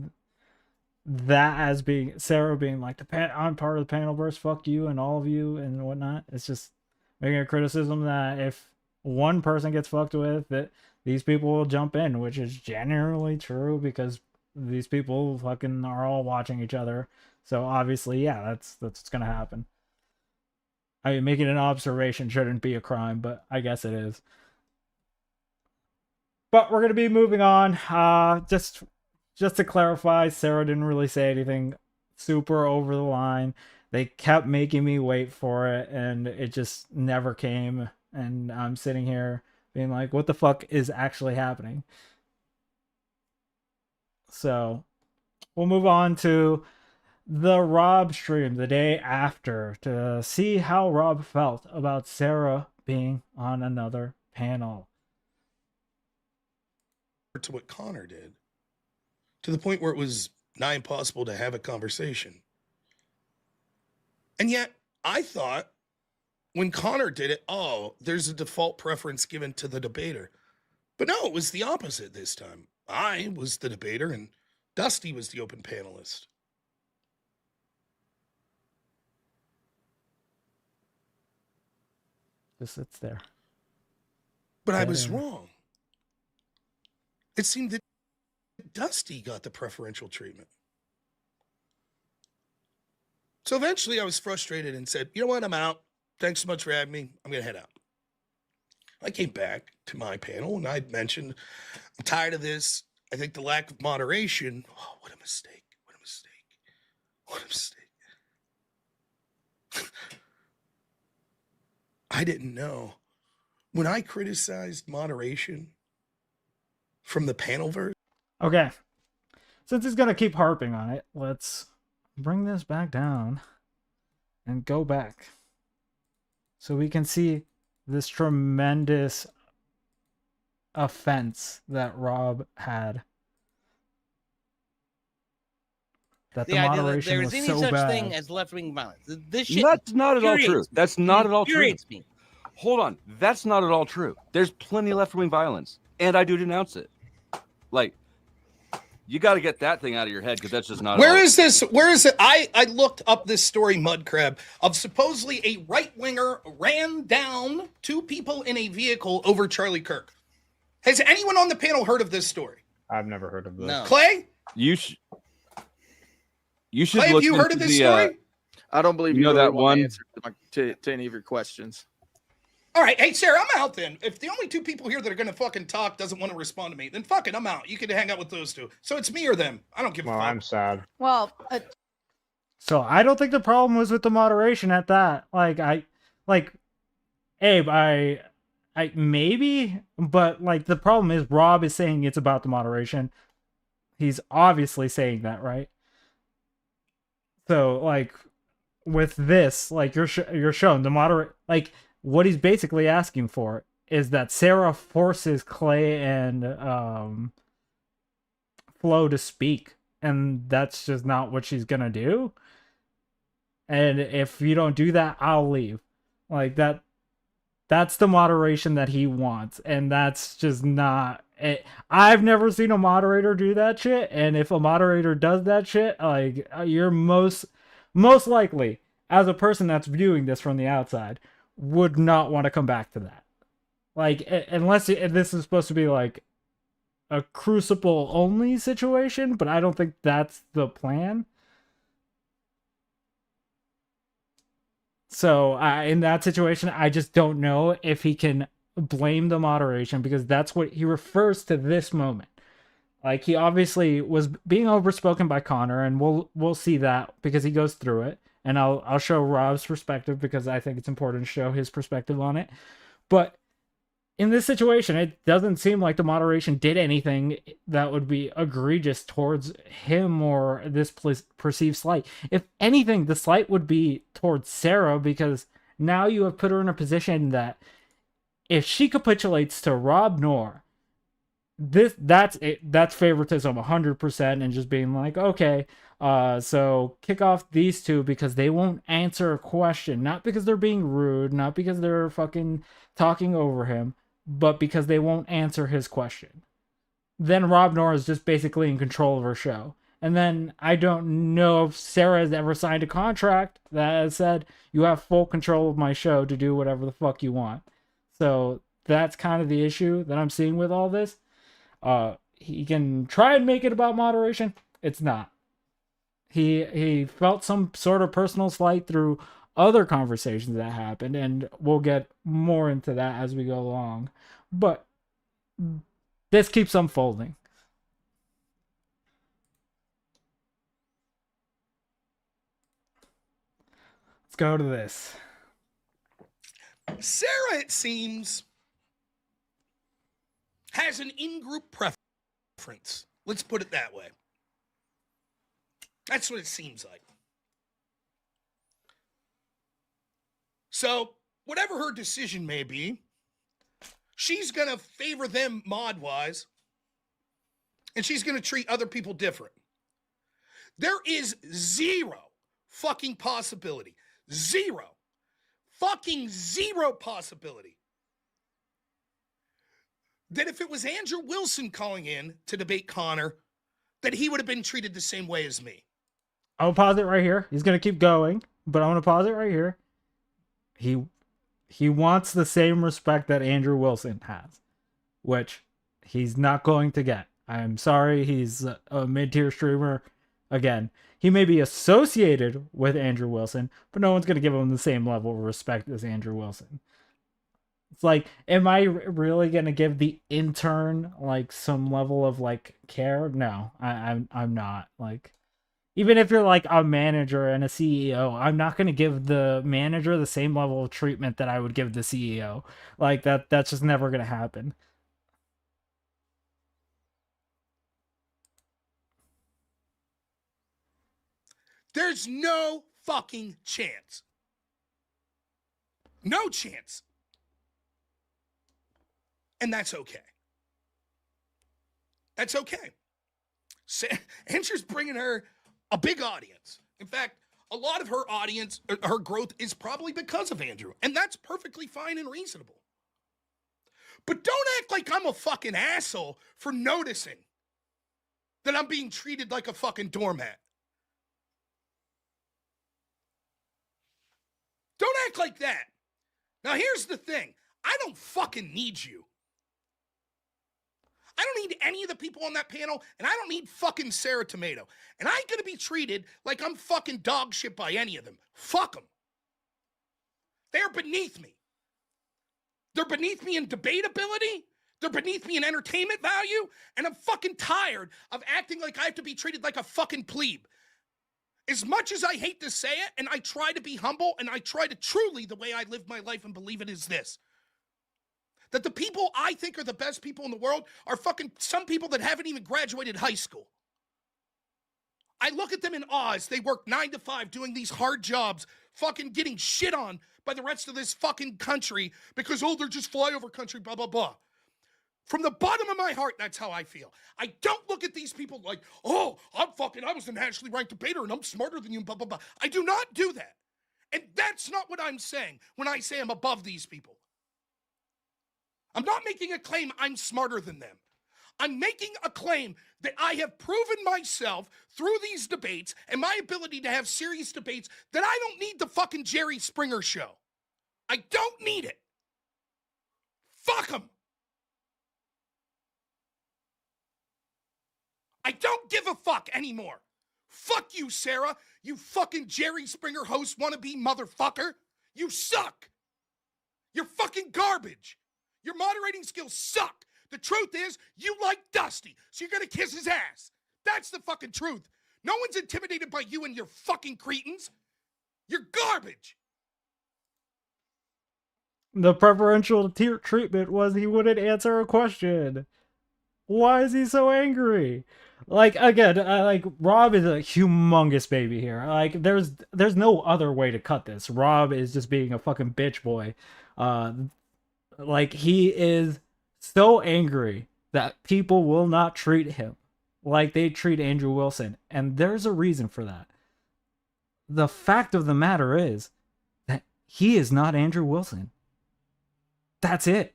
A: that as being Sarah being like I'm part of the panelverse, fuck you and all of you and whatnot. It's just making a criticism that if one person gets fucked with, that these people will jump in, which is generally true because these people fucking are all watching each other. So obviously, yeah, that's what's gonna happen. I mean, making an observation shouldn't be a crime, but I guess it is. But we're gonna be moving on. Just to clarify, Sarah didn't really say anything super over the line. They kept making me wait for it, and it just never came. And I'm sitting here being like, what the fuck is actually happening? So we'll move on to the Rob stream the day after to see how Rob felt about Sarah being on another panel.
D: To what Connor did, to the point where it was nigh impossible to have a conversation. And yet, I thought when Connor did it, oh, there's a default preference given to the debater. But no, it was the opposite this time. I was the debater and Dusty was the open panelist.
A: Just sits there.
D: But I was wrong. It seemed that Dusty got the preferential treatment. So eventually I was frustrated and said, you know what, I'm out. Thanks so much for having me. I'm going to head out. I came back to my panel and I'd mentioned, I'm tired of this. I think the lack of moderation, oh, what a mistake. What a mistake. What a mistake. I didn't know. When I criticized moderation from the panelverse.
A: Okay. Since he's going to keep harping on it, let's bring this back down and go back so we can see this tremendous offense that Rob had. That the moderation was
E: there's
A: so
E: any such
A: bad.
E: thing as left-wing violence. This shit
C: That's not at all true. That's not at all true.
E: infuriates me.
C: Hold on. That's not at all true. There's plenty of left-wing violence, and I do denounce it. Like, you got to get that thing out of your head because that's just not.
D: Where is this? Where is it? I looked up this story, Mudcrab, of supposedly a right-winger ran down two people in a vehicle over Charlie Kirk. Has anyone on the panel heard of this story?
J: I've never heard of this.
O: No.
D: Clay?
C: You should.
D: Clay, have you heard of this story?
G: I don't believe
C: you know
G: really
C: that
G: want
C: one
G: answer to any of your questions.
D: All right, hey Sarah, I'm out then. If the only two people here that are gonna fucking talk doesn't want to respond to me, then fuck it, I'm out. You can hang out with those two. So it's me or them. I don't give a fuck.
J: I'm sad.
B: Well,
A: So I don't think the problem was with the moderation at that. Abe, I maybe, but like the problem is Rob is saying it's about the moderation. He's obviously saying that, right? So like with this, like you're shown the moderate, like what he's basically asking for is that Sarah forces Clay and Flo to speak, and that's just not what she's gonna do. And if you don't do that, I'll leave. Like that's the moderation that he wants, and that's just not it. I've never seen a moderator do that shit, and if a moderator does that shit, like you're most likely as a person that's viewing this from the outside, would not want to come back to that. Like, unless this is supposed to be like a Crucible only situation, but I don't think that's the plan. So in that situation, I just don't know if he can blame the moderation, because that's what he refers to this moment. Like, he obviously was being overspoken by Connor, and we'll see that because he goes through it, and I'll show Rob's perspective because I think it's important to show his perspective on it. But in this situation, it doesn't seem like the moderation did anything that would be egregious towards him or this perceived slight. If anything, the slight would be towards Sarah, because now you have put her in a position that if she capitulates to Rob Noor, that's favoritism 100%, and just being like, okay, so kick off these two because they won't answer a question, not because they're being rude, not because they're fucking talking over him, but because they won't answer his question. Then Rob Noor is just basically in control of her show. And then I don't know if Sarah has ever signed a contract that has said, you have full control of my show to do whatever the fuck you want. So that's kind of the issue that I'm seeing with all this. He can try and make it about moderation. It's not. He felt some sort of personal slight through other conversations that happened, and we'll get more into that as we go along. But this keeps unfolding. Let's go to this.
D: Sarah, it seems, has an in-group preference. Let's put it that way. That's what it seems like. So, whatever her decision may be, she's going to favor them mod-wise, and she's going to treat other people different. There is zero fucking possibility. Zero. Fucking zero possibility that if it was Andrew Wilson calling in to debate Connor, that he would have been treated the same way as me.
A: I'll pause it right here. He's going to keep going, but I want to pause it right here. He wants the same respect that Andrew Wilson has, which he's not going to get. I'm sorry, he's a mid-tier streamer. Again, he may be associated with Andrew Wilson, but no one's going to give him the same level of respect as Andrew Wilson. It's like, am I really going to give the intern like some level of like care? No, I'm not. Like, even if you're like a manager and a CEO, I'm not going to give the manager the same level of treatment that I would give the CEO. Like, that's just never going to happen.
D: There's no fucking chance. No chance. And that's okay. That's okay. Andrew's bringing her a big audience. In fact, a lot of her audience, her growth is probably because of Andrew. And that's perfectly fine and reasonable. But don't act like I'm a fucking asshole for noticing that I'm being treated like a fucking doormat. Don't act like that. Now, here's the thing. I don't fucking need you. I don't need any of the people on that panel, and I don't need fucking Sarah Tomato. And I ain't gonna be treated like I'm fucking dog shit by any of them. Fuck them. They're beneath me. They're beneath me in debatability. They're beneath me in entertainment value. And I'm fucking tired of acting like I have to be treated like a fucking plebe. As much as I hate to say it, and I try to be humble, and I try to truly, the way I live my life and believe it, is this. That the people I think are the best people in the world are fucking some people that haven't even graduated high school. I look at them in awe as they work 9 to 5 doing these hard jobs, fucking getting shit on by the rest of this fucking country because, oh, they're just flyover country, blah, blah, blah. From the bottom of my heart, that's how I feel. I don't look at these people like, oh, I was a nationally ranked debater and I'm smarter than you, blah, blah, blah. I do not do that. And that's not what I'm saying when I say I'm above these people. I'm not making a claim I'm smarter than them. I'm making a claim that I have proven myself through these debates and my ability to have serious debates that I don't need the fucking Jerry Springer show. I don't need it. Fuck him. I don't give a fuck anymore. Fuck you, Sarah. You fucking Jerry Springer host wannabe motherfucker. You suck. You're fucking garbage. Your moderating skills suck. The truth is, you like Dusty, so you're gonna kiss his ass. That's the fucking truth. No one's intimidated by you and your fucking cretins. You're garbage.
A: The preferential treatment was he wouldn't answer a question. Why is he so angry? Like, again, like, Rob is a humongous baby here. Like, there's no other way to cut this. Rob is just being a fucking bitch boy. Like, he is so angry that people will not treat him like they treat Andrew Wilson. And there's a reason for that. The fact of the matter is that he is not Andrew Wilson. That's it.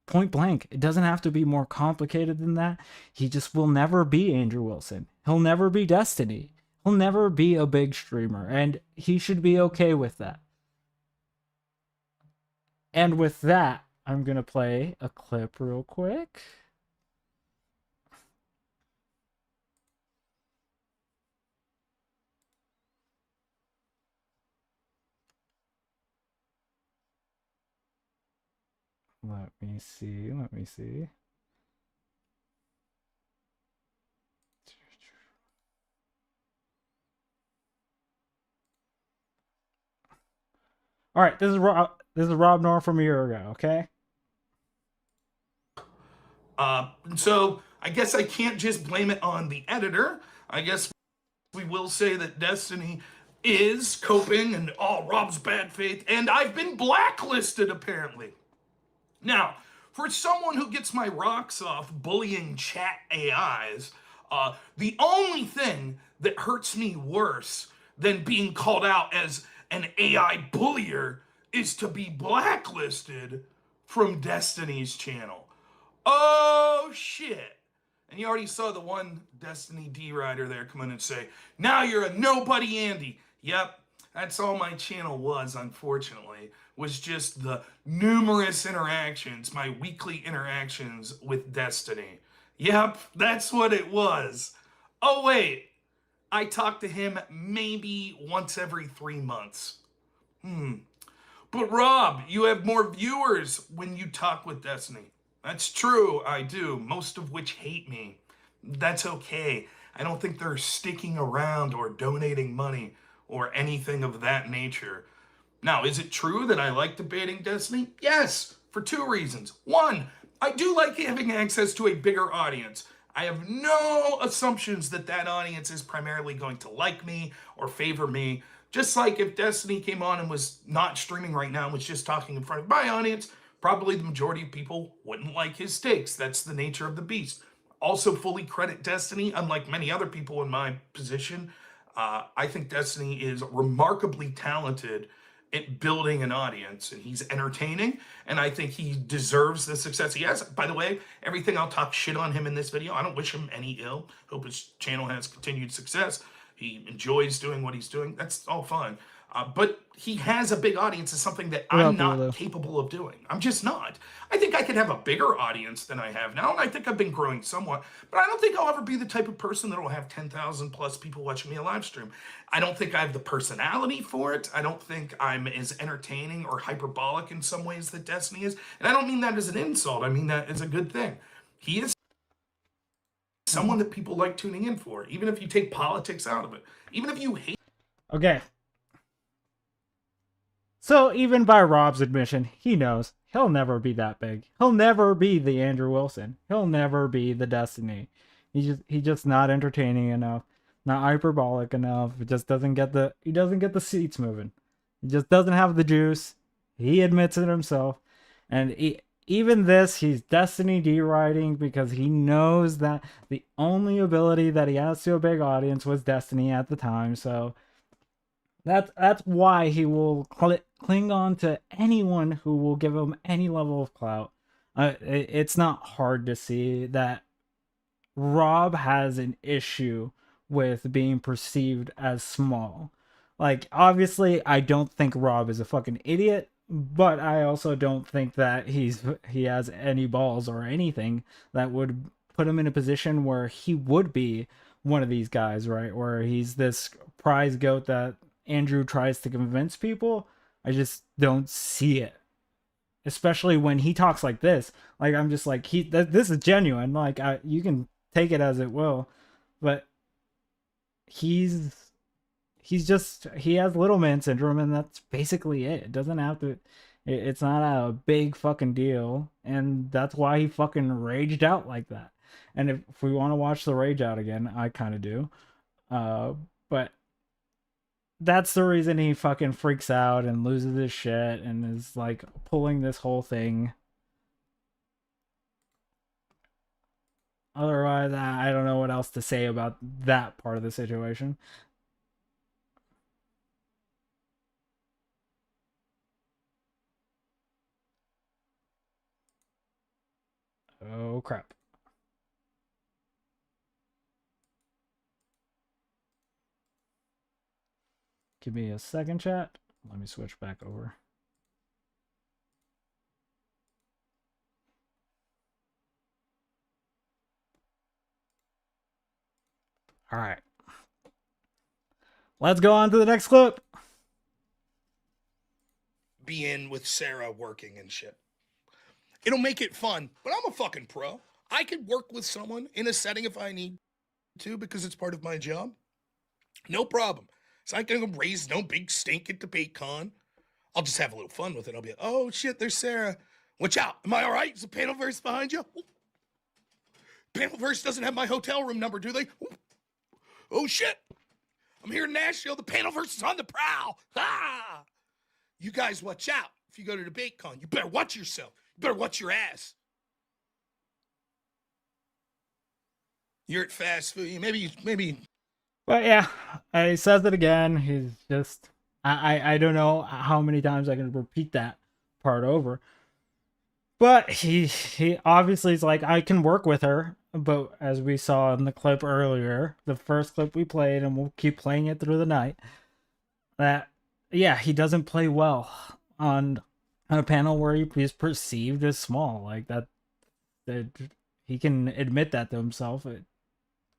A: Point blank. It doesn't have to be more complicated than that. He just will never be Andrew Wilson. He'll never be Destiny. He'll never be a big streamer. And he should be okay with that. And with that, I'm going to play a clip real quick. Let me see. All right, this is Rob Nor from a year ago, okay?
D: So I guess I can't just blame it on the editor. I guess we will say that Destiny is coping and Rob's bad faith, and I've been blacklisted apparently. Now, for someone who gets my rocks off bullying chat AIs, the only thing that hurts me worse than being called out as an AI bullier is to be blacklisted from Destiny's channel. Oh, shit. And you already saw the one Destiny D-Rider there come in and say, now you're a nobody Andy. Yep, that's all my channel was, unfortunately, was just the numerous interactions, my weekly interactions with Destiny. Yep, that's what it was. Oh, wait. I talk to him maybe once every 3 months. But Rob, you have more viewers when you talk with Destiny. That's true, I do, most of which hate me. That's okay. I don't think they're sticking around or donating money or anything of that nature. Now, is it true that I like debating Destiny? Yes, for 2 reasons. 1, I do like having access to a bigger audience. I have no assumptions that that audience is primarily going to like me or favor me. Just like if Destiny came on and was not streaming right now and was just talking in front of my audience, probably the majority of people wouldn't like his takes. That's the nature of the beast. Also fully credit Destiny, unlike many other people in my position. I think Destiny is remarkably talented at building an audience, and he's entertaining, and I think he deserves the success he has. By the way, everything I'll talk shit on him in this video, I don't wish him any ill. Hope his channel has continued success. He enjoys doing what he's doing. That's all fine. But he has a big audience. Is something that I'm not capable of doing. I'm just not. I think I could have a bigger audience than I have now, and I think I've been growing somewhat, but I don't think I'll ever be the type of person that will have 10,000 plus people watching me a live stream. I don't think I have the personality for it. I don't think I'm as entertaining or hyperbolic in some ways that Destiny is, and I don't mean that as an insult. I mean that as a good thing. He is someone that people like tuning in for, even if you take politics out of it, even if you hate.
A: Okay. So even by Rob's admission, he knows he'll never be that big. He'll never be the Andrew Wilson. He'll never be the Destiny. He's just not entertaining enough, not hyperbolic enough. It just doesn't get the seats moving. He just doesn't have the juice. He admits it himself. And even this, he's Destiny D-writing because he knows that the only ability that he has to a big audience was Destiny at the time. So that's why he will cling on to anyone who will give him any level of clout. It's not hard to see that Rob has an issue with being perceived as small. Like, obviously, I don't think Rob is a fucking idiot, but I also don't think that he has any balls or anything that would put him in a position where he would be one of these guys, right? Where he's this prize goat that Andrew tries to convince people. I just don't see it. Especially when he talks like this. Like, I'm just like, this is genuine. Like, you can take it as it will, but he has little man syndrome, and that's basically it. It doesn't have to, it's not a big fucking deal, and that's why he fucking raged out like that. And if we want to watch the rage out again, I kind of do, but that's the reason he fucking freaks out and loses his shit and is like pulling this whole thing. Otherwise, I don't know what else to say about that part of the situation. Oh, crap. Give me a second, chat. Let me switch back over. All right. Let's go on to the next clip.
D: Be in with Sarah working and shit. It'll make it fun, but I'm a fucking pro. I could work with someone in a setting if I need to because it's part of my job. No problem. It's not going to raise no big stink at DebateCon. I'll just have a little fun with it. I'll be like, oh shit, there's Sarah. Watch out. Am I all right? Is the Panelverse behind you? Panelverse doesn't have my hotel room number, do they? Oh shit. I'm here in Nashville. The Panelverse is on the prowl. Ah! You guys watch out. If you go to DebateCon, you better watch yourself. You better watch your ass. You're at fast food. Maybe.
A: But yeah, he says it again. He's just, I don't know how many times I can repeat that part over. But he obviously is like, I can work with her. But as we saw in the clip earlier, the first clip we played, and we'll keep playing it through the night, that, yeah, he doesn't play well on a panel where he is perceived as small. Like that he can admit that to himself.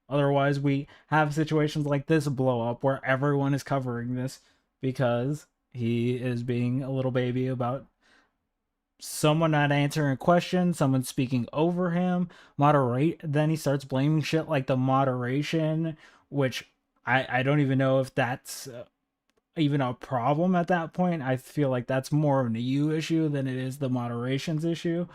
A: Otherwise, we have situations like this blow up where everyone is covering this because he is being a little baby about someone not answering a question, someone speaking over him, then he starts blaming shit like the moderation, which I don't even know if that's even a problem at that point. I feel like that's more of an you issue than it is the moderation's issue.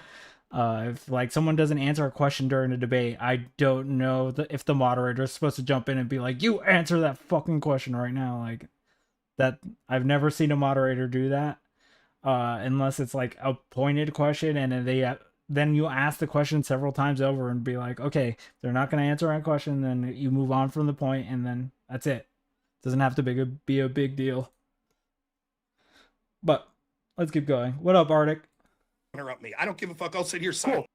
A: If like someone doesn't answer a question during a debate, I don't know if the moderator is supposed to jump in and be like, you answer that fucking question right now. Like that, I've never seen a moderator do that. Unless it's like a pointed question and then you ask the question several times over and be like, okay, they're not going to answer that question, then you move on from the point and then that's it. Doesn't have to be a big deal. But let's keep going. What up, Arctic?
D: Interrupt me. I don't give a fuck. I'll sit here.
F: Cool.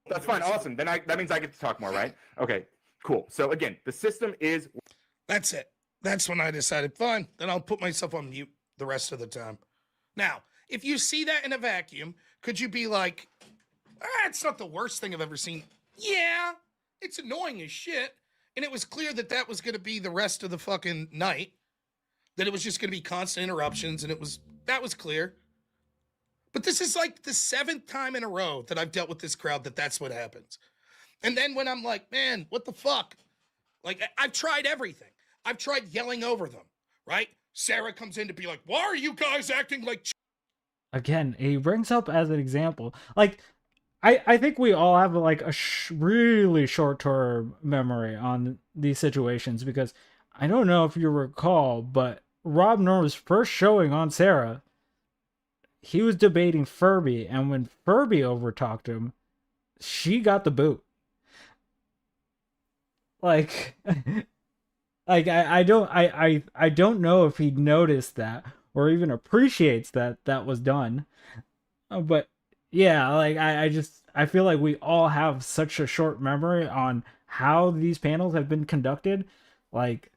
F: That's fine. Awesome. Then that means I get to talk more, right? Okay, cool. So again, the system is...
D: That's it. That's when I decided, fine, then I'll put myself on mute the rest of the time. Now, if you see that in a vacuum, could you be like, it's not the worst thing I've ever seen? Yeah, it's annoying as shit. And it was clear that that was going to be the rest of the fucking night. That it was just going to be constant interruptions, and that was clear. But this is like the 7th time in a row that I've dealt with this crowd that's what happens. And then when I'm like, man, what the fuck? Like, I've tried everything. I've tried yelling over them, right? Sarah comes in to be like, why are you guys acting like...
A: Again, he brings up as an example, like, I think we all have like a really short-term memory on these situations, because I don't know if you recall, but Rob Norman's first showing on Sarah, he was debating Furby, and when Furby overtalked him, she got the boot. Like, I don't know if he noticed that or even appreciates that was done. But yeah, like I just I feel like we all have such a short memory on how these panels have been conducted. Like,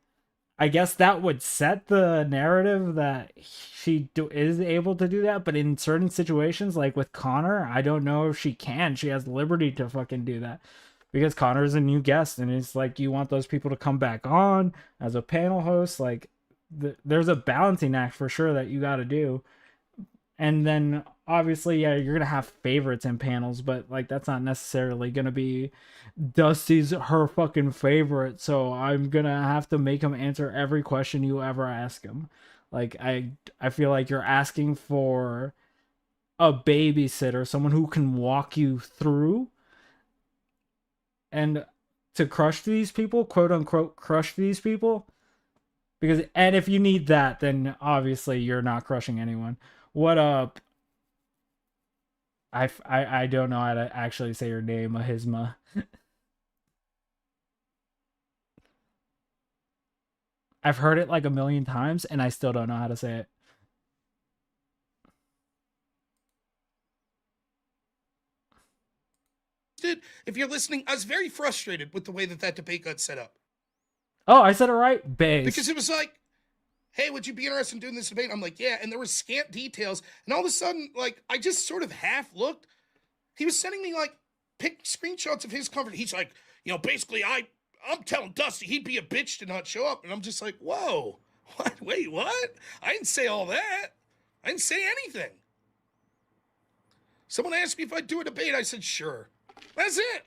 A: I guess that would set the narrative that is able to do that, but in certain situations, like with Connor, I don't know if she can. She has liberty to fucking do that because Connor's a new guest, and it's like you want those people to come back on as a panel host. Like, there's a balancing act for sure that you got to do. And then obviously, yeah, you're gonna have favorites in panels, but like that's not necessarily gonna be Dusty's her fucking favorite. So I'm gonna have to make him answer every question you ever ask him. Like I feel like you're asking for a babysitter, someone who can walk you through, and to crush these people, quote unquote, crush these people. Because and if you need that, then obviously you're not crushing anyone. What up? I don't know how to actually say your name, Ahisma. I've heard it like a million times, and I still don't know how to say it.
D: If you're listening, I was very frustrated with the way that debate got set up.
A: Oh, I said it right? Base.
D: Because it was like, hey, would you be interested in doing this debate? I'm like, yeah. And there were scant details. And all of a sudden, like, I just sort of half looked. He was sending me, like, screenshots of his conversation. He's like, basically, I'm telling Dusty he'd be a bitch to not show up. And I'm just like, whoa. What? Wait, what? I didn't say all that. I didn't say anything. Someone asked me if I'd do a debate. I said, sure. That's it.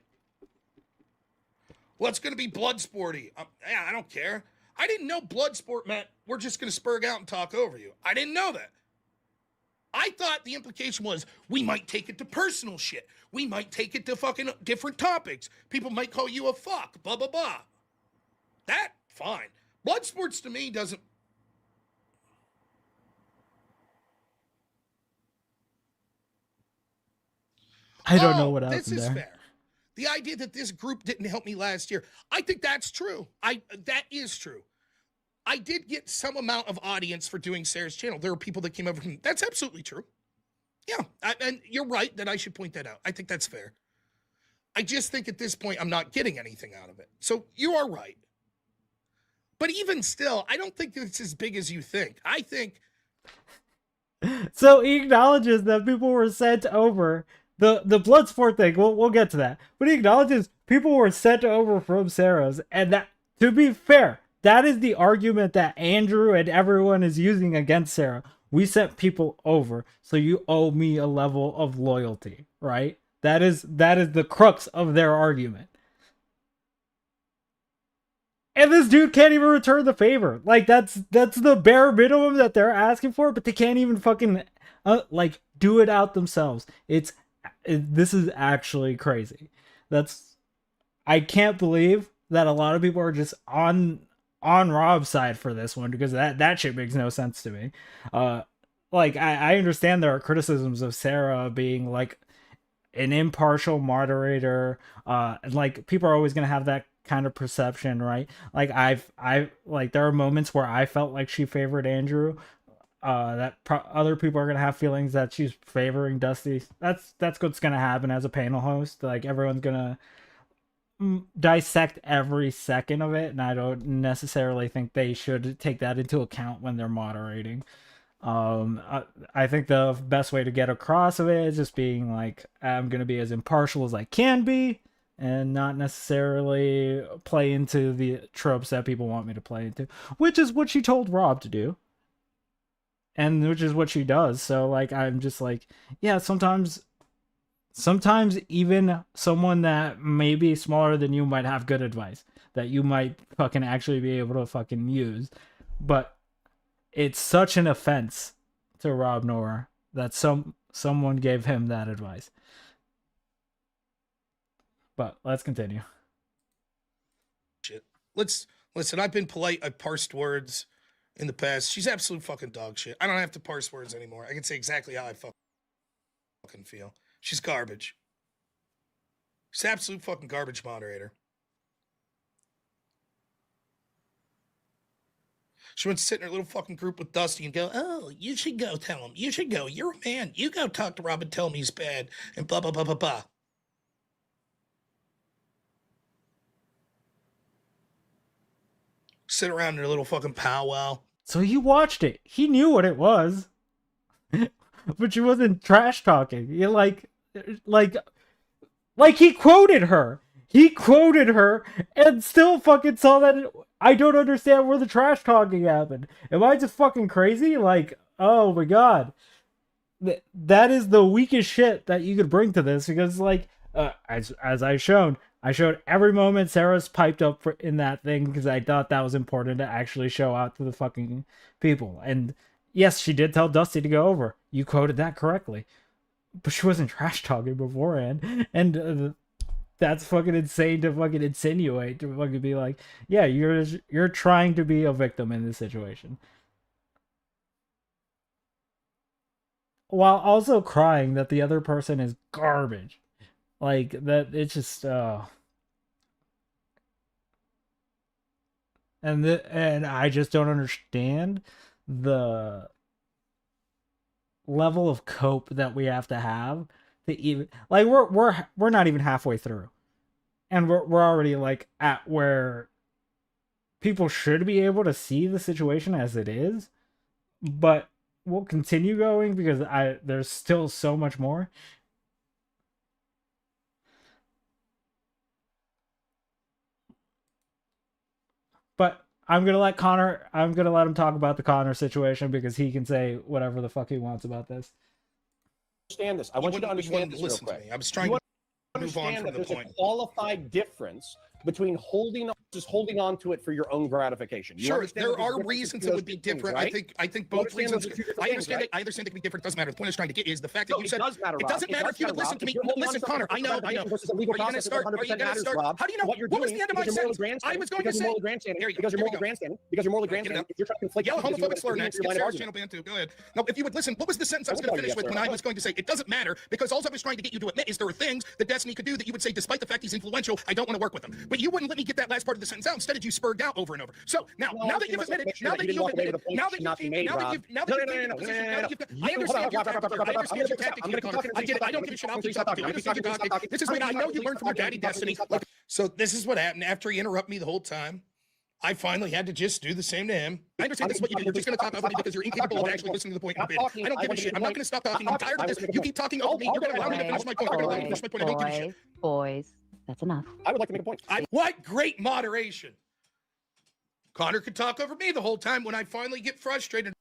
D: Well, it's going to be blood sporty. Yeah, I don't care. I didn't know blood sport meant we're just going to spurg out and talk over you. I didn't know that. I thought the implication was we might take it to personal shit. We might take it to fucking different topics. People might call you a fuck, blah, blah, blah. That, fine. Blood sports to me doesn't...
A: I don't know what else
D: this is fair. The idea that this group didn't help me last year, I think that's true. That is true. I did get some amount of audience for doing Sarah's channel. There were people that came over from... That's absolutely true. Yeah, and you're right that I should point that out. I think that's fair. I just think at this point, I'm not getting anything out of it. So you are right. But even still, I don't think it's as big as you think. I think...
A: So he acknowledges that people were sent over... The blood sport thing, we'll get to that. But he acknowledges people were sent over from Sarah's, and that, to be fair, that is the argument that Andrew and everyone is using against Sarah. We sent people over, so you owe me a level of loyalty, right? That is the crux of their argument. And this dude can't even return the favor. Like, that's the bare minimum that they're asking for, but they can't even fucking do it out themselves. This is actually crazy. I can't believe that a lot of people are just on Rob's side for this one, because that shit makes no sense to me. I understand there are criticisms of Sarah being like an impartial moderator, and like people are always gonna have that kind of perception, right? Like there are moments where I felt like she favored Andrew. Other people are gonna have feelings that she's favoring Dusty. That's what's gonna happen as a panel host. Like, everyone's gonna dissect every second of it, and I don't necessarily think they should take that into account when they're moderating. I think the best way to get across of it is just being like, I'm gonna be as impartial as I can be, and not necessarily play into the tropes that people want me to play into, which is what she told Rob to do. And which is what she does. So, like, I'm just like, yeah, sometimes even someone that may be smaller than you might have good advice that you might fucking actually be able to fucking use. But it's such an offense to Rob Noah that someone gave him that advice. But let's continue.
D: Shit. Listen, I've been polite. I've parsed words in the past. She's absolute fucking dog shit. I don't have to parse words anymore. I can say exactly how I fucking feel. She's garbage. She's absolute fucking garbage moderator. She wants to sit in her little fucking group with Dusty and go, oh, you should go tell him. You should go. You're a man. You go talk to Rob and tell him he's bad and blah, blah, blah, blah, blah. sit around in their little fucking powwow.
A: So he watched it. He knew what it was. But she wasn't trash talking. You like he quoted her. He quoted her and still fucking saw that. I don't understand where the trash talking happened. Am I just fucking crazy? Like, oh my god. That is the weakest shit that you could bring to this, because like, as I showed every moment Sarah's piped up in that thing, because I thought that was important to actually show out to the fucking people. And yes, she did tell Dusty to go over. You quoted that correctly. But she wasn't trash talking beforehand. And that's fucking insane to fucking insinuate, to fucking be like, yeah, you're trying to be a victim in this situation. While also crying that the other person is garbage. Like, that, it's just, and I just don't understand the level of cope that we have to have to even, like, we're not even halfway through, and we're already like at where people should be able to see the situation as it is, but we'll continue going because there's still so much more. But I'm gonna let him talk about the Connor situation, because he can say whatever the fuck he wants about this.
U: Understand this. I want you to understand this real quick.
D: I was trying to move on from
U: that
D: the
U: there's
D: point.
U: a qualified difference between holding on to it for your own gratification.
D: Sure, there are reasons it would be different.
U: Right?
D: I think both reasons. I understand it. I understand it can be different. It doesn't matter. The point I was trying to get is the fact that you said
U: it does matter.
D: it doesn't matter if you would listen to me. Listen, Connor. I know. Are you going to start? How do you know? What was the end of my sentence? I was going to say.
U: Because you're morally grandstanding. If you're trying to conflate,
D: yell homophobic slur next. Get Sarah's channel banned too. Go ahead. No, if you would listen, what was the sentence I was going to finish with when I was going to say it doesn't matter, because all I was trying to get you to admit is there are things that Destiny could do that you would say, despite the fact he's influential, I don't want to work with him. But you wouldn't let me get that last part of the sentence out. Instead, you spurred out over and over. So now that you've admitted, I don't give a shit. I'll keep talking. This is when I know you learned from your daddy, Destiny. So this is what happened after he interrupted me the whole time. I finally had to just do the same to him. I understand this is what you do. You're just going to talk over me because you're incapable of actually listening to the point you've been. I don't give a shit. I'm not going to stop talking. I'm tired of this. You keep talking over me. You're going to allow me to finish my point. You're going to allow me to finish my point. I don't give a shit.
B: Boys, that's enough.
U: I would like to make a point.
D: What great moderation. Connor could talk over me the whole time. When I finally get frustrated.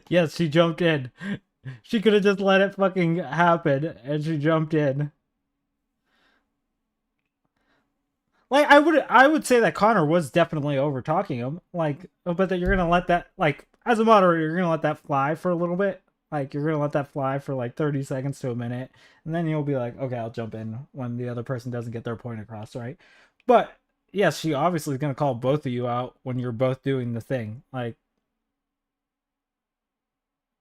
A: Yes, she jumped in. She could have just let it fucking happen, and she jumped in. Like, I would say that Connor was definitely over talking him. Like, but that you're gonna let that, like, as a moderator, you're gonna let that fly for a little bit. Like, you're gonna let that fly for like 30 seconds to a minute, and then you'll be like, okay, I'll jump in when the other person doesn't get their point across, right? But yes, she obviously is gonna call both of you out when you're both doing the thing. Like,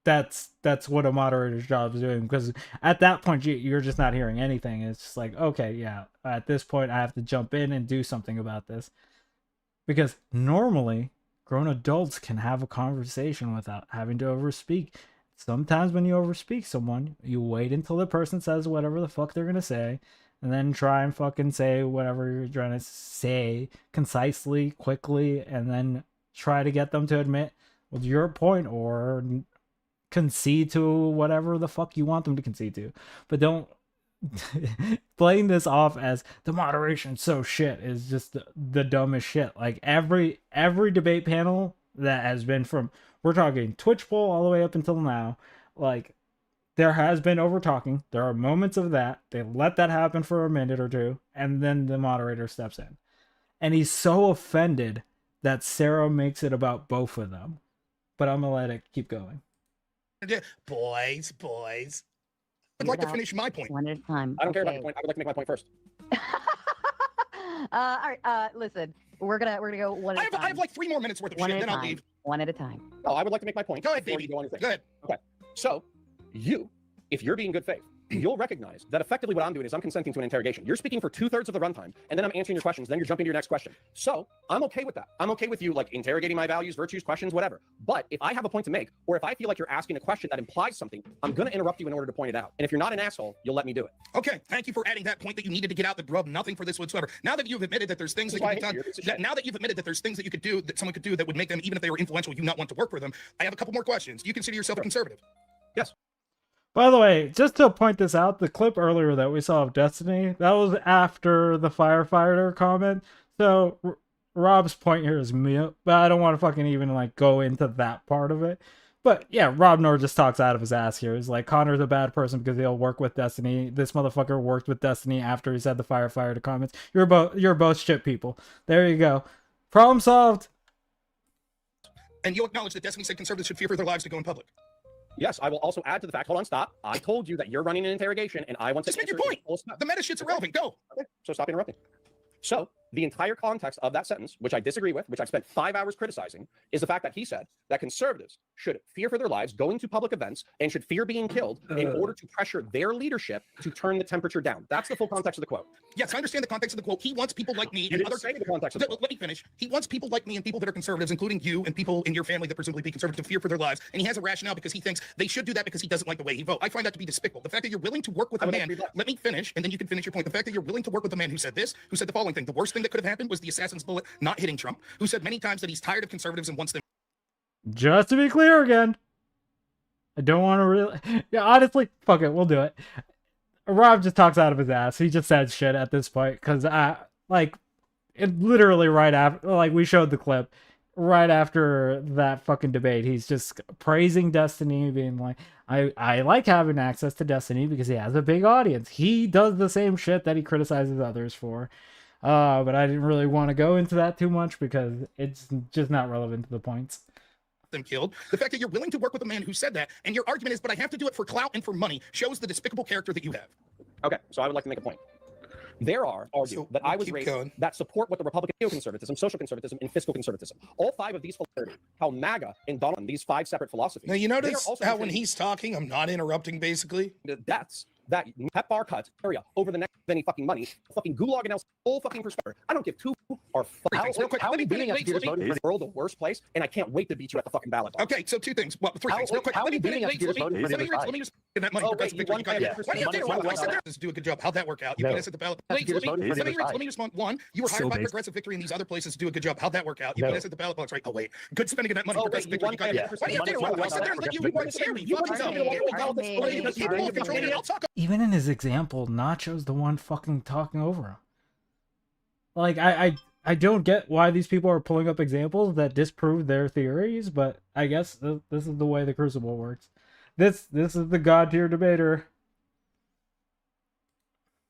A: that's what a moderator's job is doing, because at that point you're just not hearing anything. It's just like, okay, yeah, at this point I have to jump in and do something about this, because normally grown adults can have a conversation without having to overspeak. Sometimes when you overspeak someone, you wait until the person says whatever the fuck they're gonna say, and then try and fucking say whatever you're trying to say concisely, quickly, and then try to get them to admit with your point or concede to whatever the fuck you want them to concede to. But don't playing this off as the moderation so shit is just the dumbest shit. Like, every debate panel that has been from, we're talking Twitch poll all the way up until now, like, there has been over talking. There are moments of that. They let that happen for a minute or two, and then the moderator steps in. And he's so offended that Sarah makes it about both of them. But I'm gonna let it keep going.
D: Boys. I'd like to finish my point.
B: One at a time.
U: I don't care about your point. I would like to make my point first.
B: All right. Listen, we're gonna go one at a time.
D: I have like 3 more minutes worth of shit, then I'll leave.
B: One at a time.
U: Oh, I would like to make my point.
D: Go ahead, baby.
U: Go
D: ahead.
U: Okay. So, if you're being good faith, you'll recognize that effectively what I'm doing is I'm consenting to an interrogation. You're speaking for 2/3 of the runtime, and then I'm answering your questions. Then you're jumping to your next question. So I'm okay with that. I'm okay with you like interrogating my values, virtues, questions, whatever. But if I have a point to make, or if I feel like you're asking a question that implies something, I'm going to interrupt you in order to point it out. And if you're not an asshole, you'll let me do it.
D: Okay, thank you for adding that point that you needed to get out that rub nothing for this whatsoever. Now that you've admitted that there's things that you could done, now that you've admitted that there's things that you could do, that someone could do that would make them, even if they were influential, you not want to work for them, I have a couple more questions. Do you consider yourself a conservative?
U: Yes.
A: By the way, just to point this out, the clip earlier that we saw of Destiny, that was after the firefighter comment. So Rob's point here is mute, but I don't want to fucking even like go into that part of it. But yeah, Rob Nor just talks out of his ass here. He's like, Connor's a bad person because he'll work with Destiny. This motherfucker worked with Destiny after he said the firefighter comments. You're both shit people. There you go. Problem solved.
D: And you'll acknowledge that Destiny said conservatives should fear for their lives to go in public.
U: Yes, I will also add to the fact. Hold on, stop. I told you that you're running an interrogation, and I want to
D: just make your point. The meta shit's irrelevant. Go.
U: Okay, so stop interrupting. So the entire context of that sentence, which I disagree with, which I spent 5 hours criticizing, is the fact that he said that conservatives should fear for their lives going to public events and should fear being killed in order to pressure their leadership to turn the temperature down. That's the full context of the quote.
D: Yes, I understand the context of the quote. He wants people like me
U: You
D: and
U: didn't
D: other.
U: say the context of the quote.
D: Let me finish. He wants people like me and people that are conservatives, including you and people in your family that presumably be conservative, to fear for their lives. And he has a rationale because he thinks they should do that because he doesn't like the way he vote. I find that to be despicable. The fact that you're willing to work with a man. Let me finish, and then you can finish your point. The fact that you're willing to work with a man who said this, who said the following thing: the worst thing that could have happened was the assassin's bullet not hitting Trump. Who said many times that he's tired of conservatives and wants them.
A: Just to be clear again, I don't want to really. Yeah, honestly, fuck it, we'll do it. Rob just talks out of his ass. He just said shit at this point because it literally right after, like we showed the clip, right after that fucking debate, he's just praising Destiny, being like, I like having access to Destiny because he has a big audience. He does the same shit that he criticizes others for. But I didn't really want to go into that too much because it's just not relevant to the points.
D: Them killed. The fact that you're willing to work with a man who said that, and your argument is, but I have to do it for clout and for money, shows the despicable character that you have.
U: Okay, so I would like to make a point. There are arguments that I was raised that support what the Republican neoconservatism, social conservatism, and fiscal conservatism. All 5 of these philosophies, how MAGA and Donald, these 5 separate philosophies.
D: Now you notice how when he's talking, I'm not interrupting basically.
U: That's that PEPFAR cuts area over the next any fucking money, fucking gulag and else whole fucking perspective. I don't give 2 or fucking things. Real quick, let me beating us to the world the worst place, and I can't wait to beat you at the fucking ballot box.
D: Okay, so 2 things. Well, 3 things. Real quick, let me just get that money. Progressive victory. I said there do a good job. How'd that work out? You beat us at the ballot. Let me respond. 1, you were hired by Progressive Victory and these other places to do a good job. How'd that work out? You beat us at the ballot box, right? Oh wait, good spending of that money. Progressive Victory. I said there like you weren't scary. You
A: Even in his example, Nacho's the one fucking talking over him. Like, I don't get why these people are pulling up examples that disprove their theories, but I guess this is the way the Crucible works. This is the god tier debater.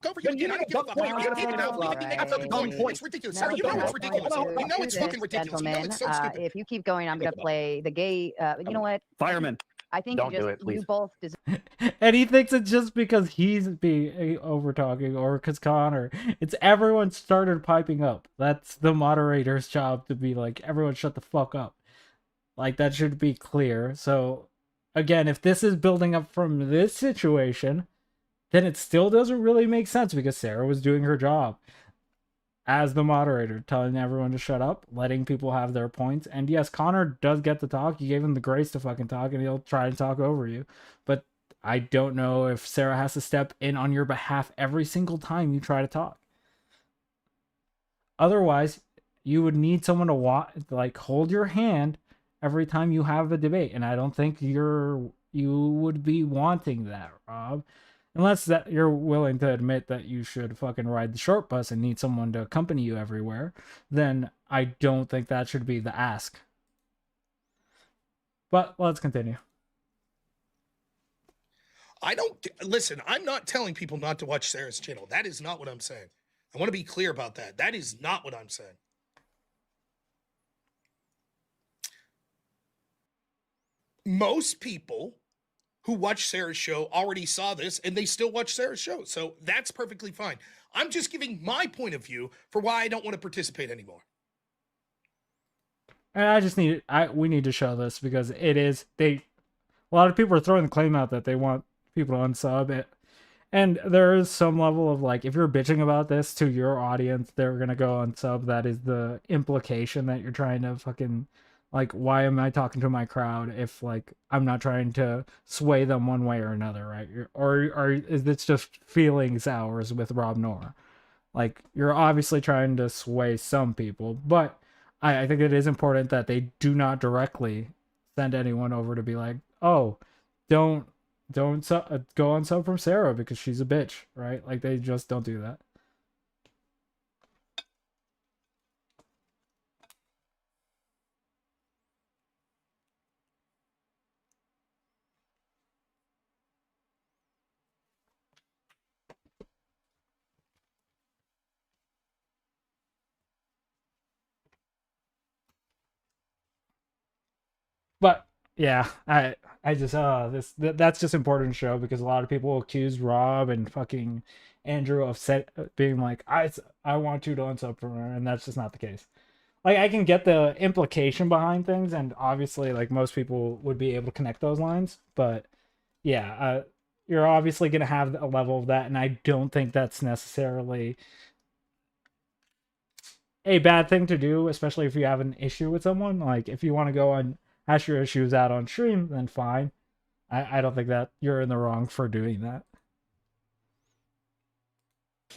D: Go for your I don't give a fuck. It's ridiculous. Sorry, you know it's ridiculous. You know it's fucking ridiculous. You know it's so stupid.
B: If you keep going, I'm gonna play the gay. You know what?
I: Fireman.
B: I think you both deserve.
A: And he thinks it's just because he's being over talking or because Connor. It's everyone started piping up. That's the moderator's job to be like, everyone shut the fuck up. Like, that should be clear. So, again, if this is building up from this situation, then it still doesn't really make sense because Sarah was doing her job as the moderator, telling everyone to shut up, letting people have their points. And yes, Connor does get to talk. You gave him the grace to fucking talk, and he'll try to talk over you. But I don't know if Sarah has to step in on your behalf every single time you try to talk. Otherwise, you would need someone to hold your hand every time you have a debate, and I don't think you would be wanting that, Rob. Unless that you're willing to admit that you should fucking ride the short bus and need someone to accompany you everywhere, then I don't think that should be the ask. But let's continue.
D: Listen, I'm not telling people not to watch Sarah's channel. That is not what I'm saying. I want to be clear about that. That is not what I'm saying. Most people who watch Sarah's show already saw this and they still watch Sarah's show. So that's perfectly fine. I'm just giving my point of view for why I don't want to participate anymore.
A: And we need to show this because a lot of people are throwing the claim out that they want people to unsub it. And there is some level of like, if you're bitching about this to your audience, they're gonna go on sub. That is the implication that you're trying to fucking like. Why am I talking to my crowd if like I'm not trying to sway them one way or another, right? Or is this just feelings hours with Rob Noor? Like you're obviously trying to sway some people, but I think it is important that they do not directly send anyone over to be like, oh, don't go on sub from Sarah because she's a bitch, right? Like they just don't do that. But yeah, I just that's just important to show because a lot of people accuse Rob and fucking Andrew of being like I want you to unsub from her, and that's just not the case. Like I can get the implication behind things, and obviously like most people would be able to connect those lines, but yeah, you're obviously gonna have a level of that, and I don't think that's necessarily a bad thing to do, especially if you have an issue with someone. Like if you want to go and hash your issues out on stream, then fine. I don't think that you're in the wrong for doing that.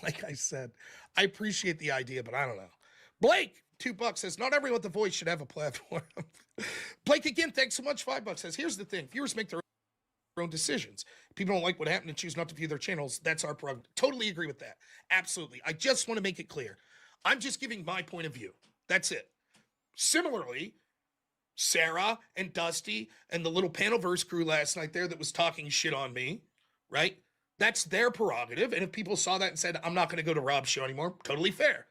D: Like I said, I appreciate the idea, but I don't know. Blake, $2 says, not everyone with the voice should have a platform. Blake, again, thanks so much. $5 says, here's the thing. Viewers make their own decisions. People don't like what happened and choose not to view their channels. That's our problem. Totally agree with that. Absolutely. I just want to make it clear. I'm just giving my point of view. That's it. Similarly, Sarah and Dusty and the little Panelverse crew last night there that was talking shit on me, right? That's their prerogative. And if people saw that and said, I'm not going to go to Rob's show anymore, totally fair.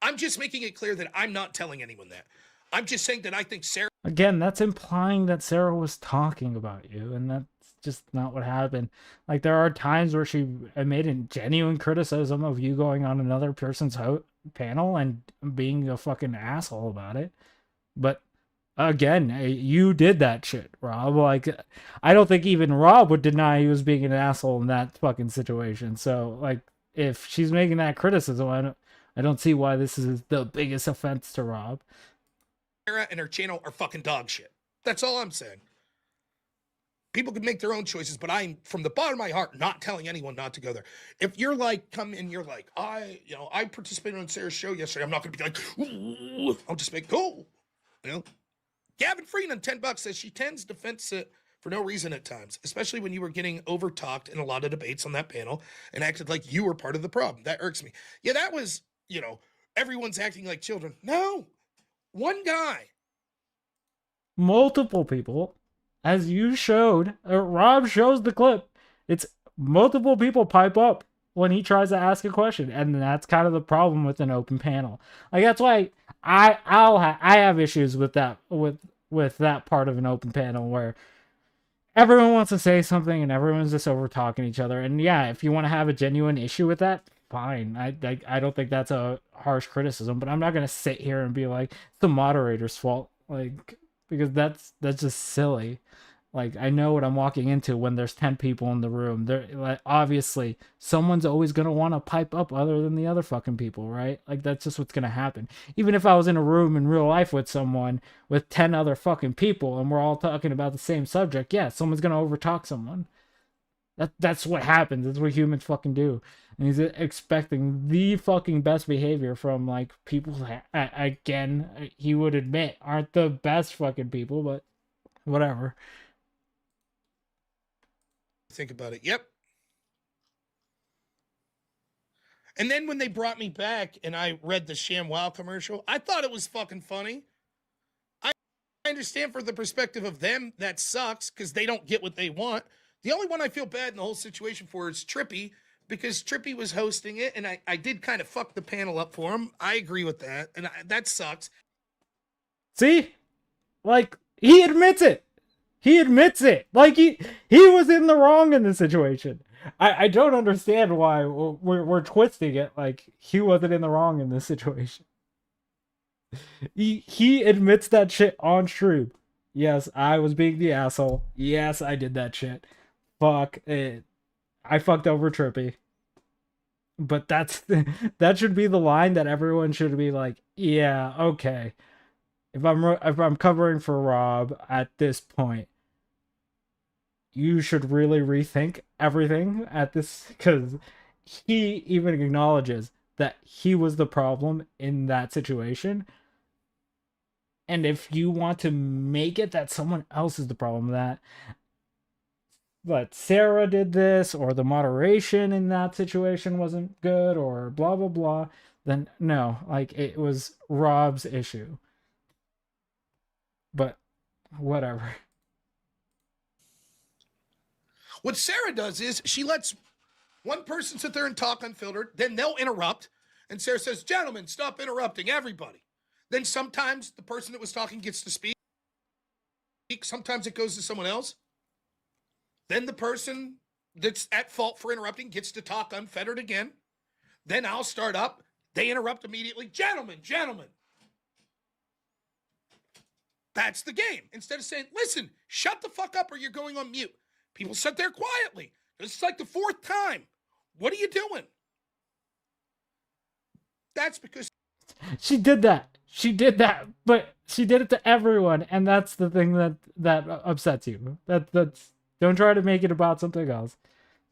D: I'm just making it clear that I'm not telling anyone that. I'm just saying that I think Sarah...
A: Again, that's implying that Sarah was talking about you, and that's just not what happened. Like, there are times where she made a genuine criticism of you going on another person's panel and being a fucking asshole about it. But again, you did that shit, Rob. Like, I don't think even Rob would deny he was being an asshole in that fucking situation. So, like, if she's making that criticism, I don't see why this is the biggest offense to Rob.
D: Sarah and her channel are fucking dog shit. That's all I'm saying. People can make their own choices, but I'm, from the bottom of my heart, not telling anyone not to go there. If you're like, come in, you're like, I participated on Sarah's show yesterday. I'm not going to be like, ooh. I'll just make, cool. You know? Gavin Freeman, $10 says she tends to fence it for no reason at times, especially when you were getting over-talked in a lot of debates on that panel and acted like you were part of the problem. That irks me. Yeah, that was, everyone's acting like children. No, one guy.
A: Multiple people, as you showed, Rob shows the clip. It's multiple people pipe up when he tries to ask a question, and that's kind of the problem with an open panel. Like that's why I have issues with that with that part of an open panel where everyone wants to say something and everyone's just over talking each other. And yeah, if you want to have a genuine issue with that, fine. I don't think that's a harsh criticism, but I'm not gonna sit here and be like it's the moderator's fault, like because that's just silly. Like I know what I'm walking into when there's 10 people in the room. There, like, obviously, someone's always gonna want to pipe up other than the other fucking people, right? Like that's just what's gonna happen. Even if I was in a room in real life with someone with 10 other fucking people and we're all talking about the same subject, yeah, someone's gonna overtalk someone. That's what happens. That's what humans fucking do. And he's expecting the fucking best behavior from like people that, again, he would admit aren't the best fucking people, but whatever.
D: Think about it. Yep. And then when they brought me back and I read the ShamWow commercial, I thought it was fucking funny. I understand from the perspective of them, that sucks because they don't get what they want. The only one I feel bad in the whole situation for is Trippy, because Trippy was hosting it, and I did kind of fuck the panel up for him. I agree with that, and that sucks.
A: See? Like, he admits it. He admits it. Like, he was in the wrong in this situation. I don't understand why we're twisting it like he wasn't in the wrong in this situation. He admits that shit on stream. Yes, I was being the asshole. Yes, I did that shit. Fuck it. I fucked over Trippy. But that should be the line that everyone should be like, yeah, okay. If I'm covering for Rob at this point, you should really rethink everything at this, because he even acknowledges that he was the problem in that situation. And if you want to make it that someone else is the problem, that Sarah did this, or the moderation in that situation wasn't good, or blah blah blah, then no, like, it was Rob's issue. But whatever.
D: What Sarah does is she lets one person sit there and talk unfiltered, then they'll interrupt, and Sarah says, "Gentlemen, stop interrupting everybody." Then sometimes the person that was talking gets to speak. Sometimes it goes to someone else. Then the person that's at fault for interrupting gets to talk unfettered again. Then I'll start up. They interrupt immediately. Gentlemen. That's the game. Instead of saying, listen, shut the fuck up or you're going on mute. People sit there quietly. This is like the fourth time. What are you doing? That's because
A: She did that, but she did it to everyone, and that's the thing that upsets you. That's don't try to make it about something else.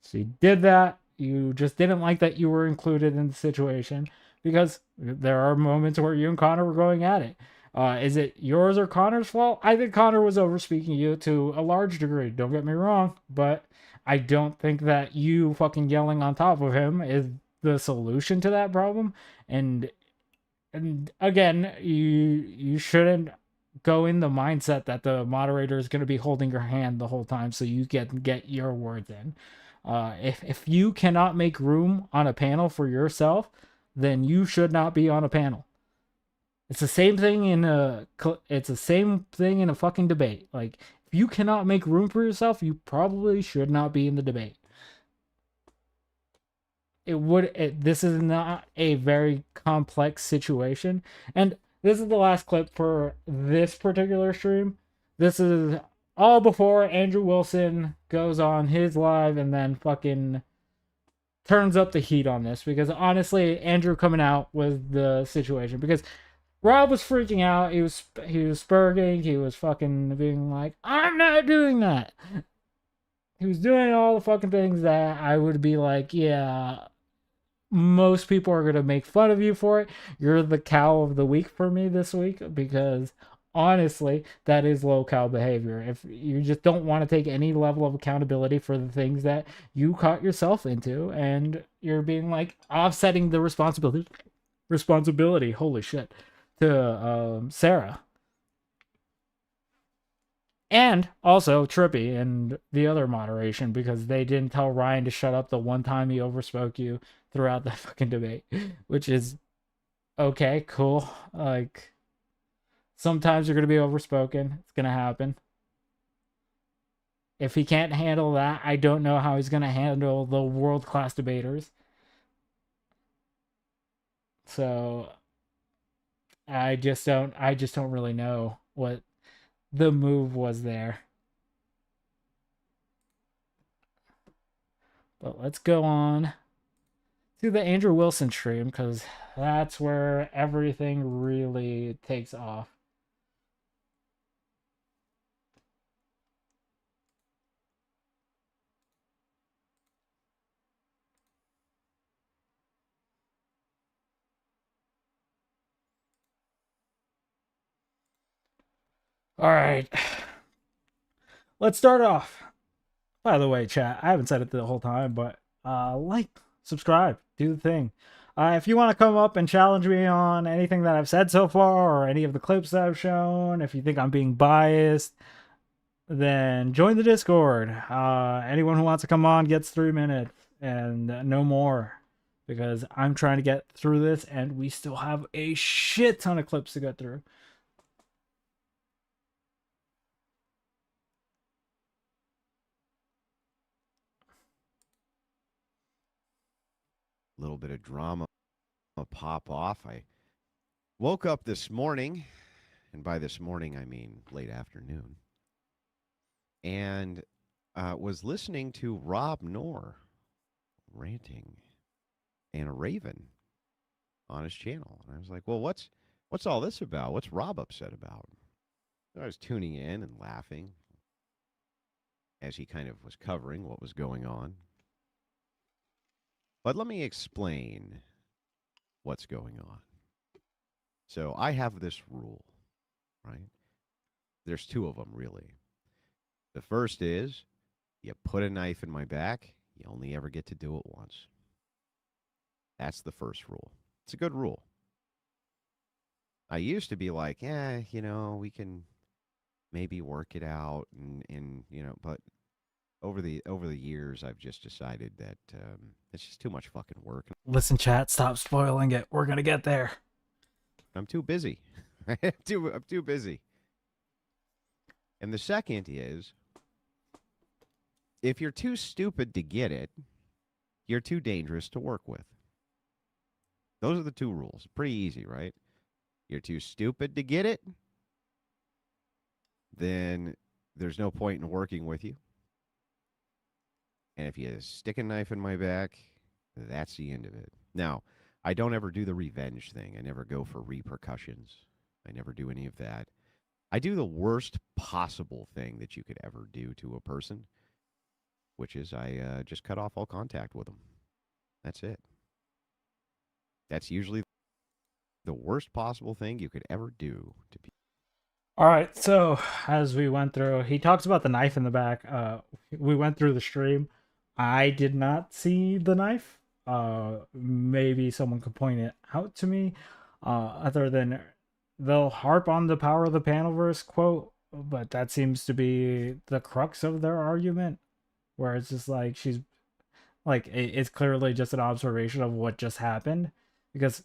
A: She did that. You just didn't like that you were included in the situation, because there are moments where you and Connor were going at it. Is it yours or Connor's fault? I think Connor was overspeaking you to a large degree. Don't get me wrong, but I don't think that you fucking yelling on top of him is the solution to that problem. And again, you shouldn't go in the mindset that the moderator is going to be holding your hand the whole time so you get your words in. If you cannot make room on a panel for yourself, then you should not be on a panel. It's the same thing in a fucking debate. Like, if you cannot make room for yourself, you probably should not be in the debate. This is not a very complex situation. And this is the last clip for this particular stream. This is all before Andrew Wilson goes on his live and then fucking turns up the heat on this, because honestly, Andrew coming out was the situation, because Rob was freaking out. He was spurging. He was fucking being like, I'm not doing that. He was doing all the fucking things that I would be like, yeah, most people are going to make fun of you for it. You're the cow of the week for me this week, because honestly, that is low cow behavior. If you just don't want to take any level of accountability for the things that you caught yourself into, and you're being like offsetting the responsibility, holy shit, to Sarah. And also Trippy and the other moderation, because they didn't tell Ryan to shut up the one time he overspoke you throughout the fucking debate, which is okay, cool. Like, sometimes you're going to be overspoken. It's going to happen. If he can't handle that, I don't know how he's going to handle the world-class debaters. So I just don't really know what the move was there. But let's go on to the Andrew Wilson stream, because that's where everything really takes off. All right. Let's start off. By the way, chat, I haven't said it the whole time, but like, subscribe, do the thing. If you want to come up and challenge me on anything that I've said so far, or any of the clips that I've shown, if you think I'm being biased, then join the Discord. Anyone who wants to come on gets 3 minutes and no more, because I'm trying to get through this and we still have a shit ton of clips to get through.
I: Little bit of drama pop off. I woke up this morning, and by this morning I mean late afternoon, and was listening to Rob Knorr ranting and a raven on his channel. And I was like, well, what's all this about? What's Rob upset about? So I was tuning in and laughing as he kind of was covering what was going on. But let me explain what's going on. So I have this rule, right? There's two of them, really. The first is you put a knife in my back, you only ever get to do it once. That's the first rule. It's a good rule. I used to be like, we can maybe work it out, and but over the years, I've just decided that it's just too much fucking work.
A: Listen, chat, stop spoiling it. We're gonna get there.
I: I'm too busy. I'm too busy. And the second is, if you're too stupid to get it, you're too dangerous to work with. Those are the two rules. Pretty easy, right? You're too stupid to get it, then there's no point in working with you. And if you stick a knife in my back, that's the end of it. Now, I don't ever do the revenge thing. I never go for repercussions. I never do any of that. I do the worst possible thing that you could ever do to a person, which is I just cut off all contact with them. That's it. That's usually the worst possible thing you could ever do to people.
A: All right, so as we went through, he talks about the knife in the back. We went through the stream. I did not see the knife. Maybe someone could point it out to me. Other than they'll harp on the power of the panelverse quote, but that seems to be the crux of their argument, where it's just like she's like it's clearly just an observation of what just happened, because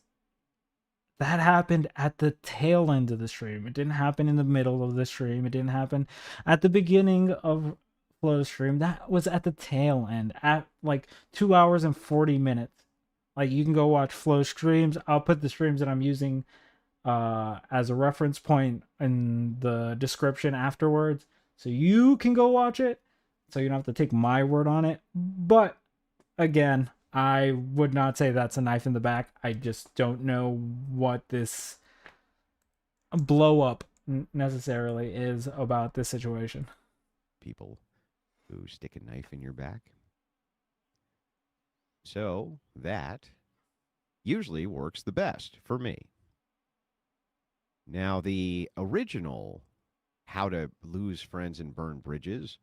A: that happened at the tail end of the stream. It didn't happen in the middle of the stream. It didn't happen at the beginning of Flow's stream. That was at the tail end, at like 2 hours and 40 minutes. Like, you can go watch Flow streams. I'll put the streams that I'm using as a reference point in the description afterwards, so you can go watch it, so you don't have to take my word on it. But again, I would not say that's a knife in the back. I just don't know what this blow up necessarily is about this situation.
I: People who stick a knife in your back. So that usually works the best for me. Now, the original How to Lose Friends and Burn Bridges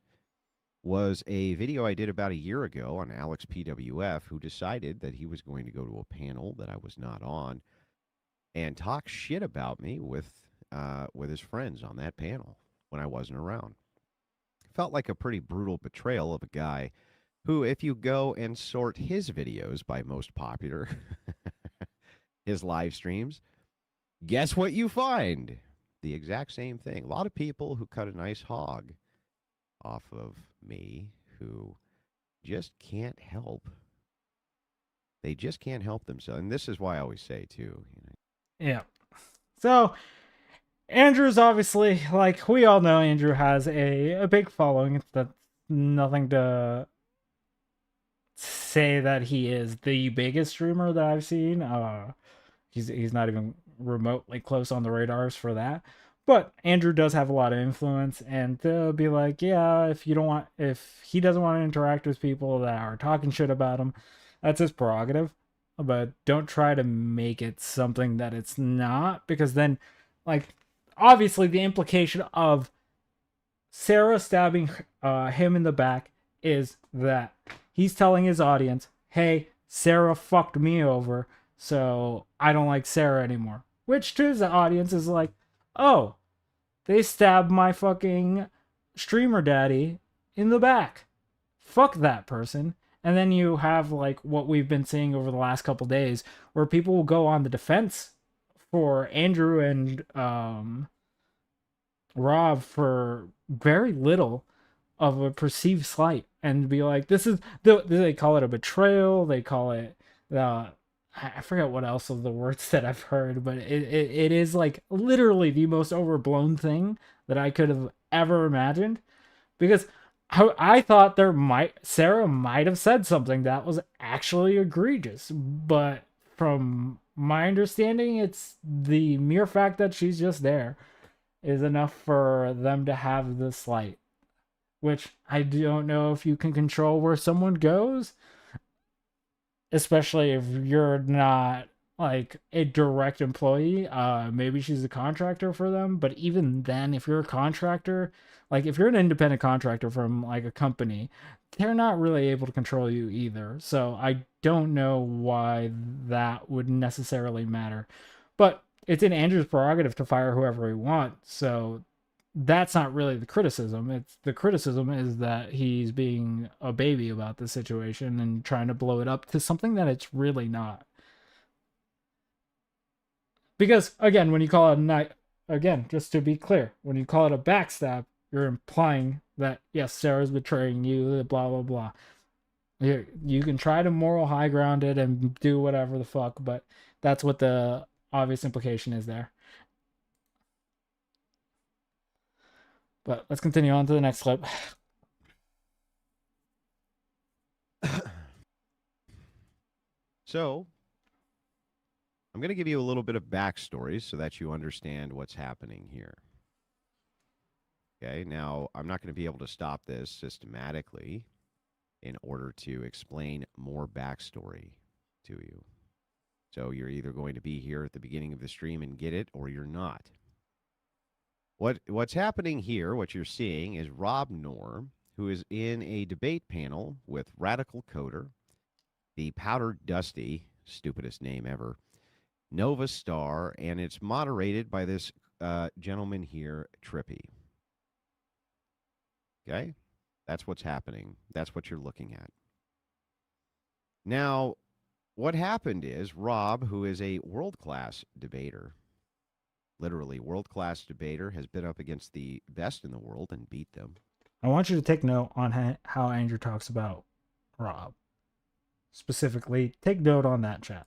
I: was a video I did about a year ago on Alex PWF, who decided that he was going to go to a panel that I was not on and talk shit about me with his friends on that panel when I wasn't around. Felt like a pretty brutal betrayal of a guy who, if you go and sort his videos by most popular, his live streams, guess what you find? The exact same thing. A lot of people who cut a nice hog off of me who just can't help. They just can't help themselves. And this is why I always say, too.
A: Yeah. So, Andrew's obviously, like, we all know Andrew has a big following. That's nothing to say that he is the biggest streamer that I've seen. He's not even remotely close on the radars for that. But Andrew does have a lot of influence, and they'll be like, yeah, if he doesn't want to interact with people that are talking shit about him, that's his prerogative. But don't try to make it something that it's not, because then, like, obviously the implication of Sarah stabbing him in the back is that he's telling his audience, hey, Sarah fucked me over, so I don't like Sarah anymore. Which to his audience is like, oh, they stabbed my fucking streamer daddy in the back. Fuck that person. And then you have, like, what we've been seeing over the last couple days, where people will go on the defense for Andrew and Rob for very little of a perceived slight, and be like, this is, they call it a betrayal, they call it, I forget what else of the words that I've heard, but it is, like, literally the most overblown thing that I could have ever imagined. Because I thought Sarah might have said something that was actually egregious, but from my understanding, it's the mere fact that she's just there is enough for them to have the slight, which I don't know if you can control where someone goes, especially if you're not like a direct employee. Maybe she's a contractor for them, but even then, if you're a contractor, like if you're an independent contractor from like a company, they're not really able to control you either. So I don't know why that would necessarily matter, but it's in Andrew's prerogative to fire whoever he wants. So that's not really the criticism. It's the criticism is that he's being a baby about the situation and trying to blow it up to something that it's really not. Because again, when you call it a night, again, just to be clear, when you call it a backstab, you're implying that yes, Sarah's betraying you, blah blah blah. You can try to moral high ground it and do whatever the fuck, but that's what the obvious implication is there. But let's continue on to the next clip.
I: So, I'm going to give you a little bit of backstory so that you understand what's happening here. Okay, now I'm not going to be able to stop this systematically in order to explain more backstory to you. So you're either going to be here at the beginning of the stream and get it, or you're not. What's happening here, what you're seeing, is Rob Knorr, who is in a debate panel with Radical Coder, the Powdered Dusty, stupidest name ever, Nova Star, and it's moderated by this gentleman here, Trippy. Okay? That's what's happening. That's what you're looking at. Now, what happened is Rob, who is a world-class debater, literally world-class debater, has been up against the best in the world and beat them.
A: I want you to take note on how Andrew talks about Rob. Specifically, take note on that, chat.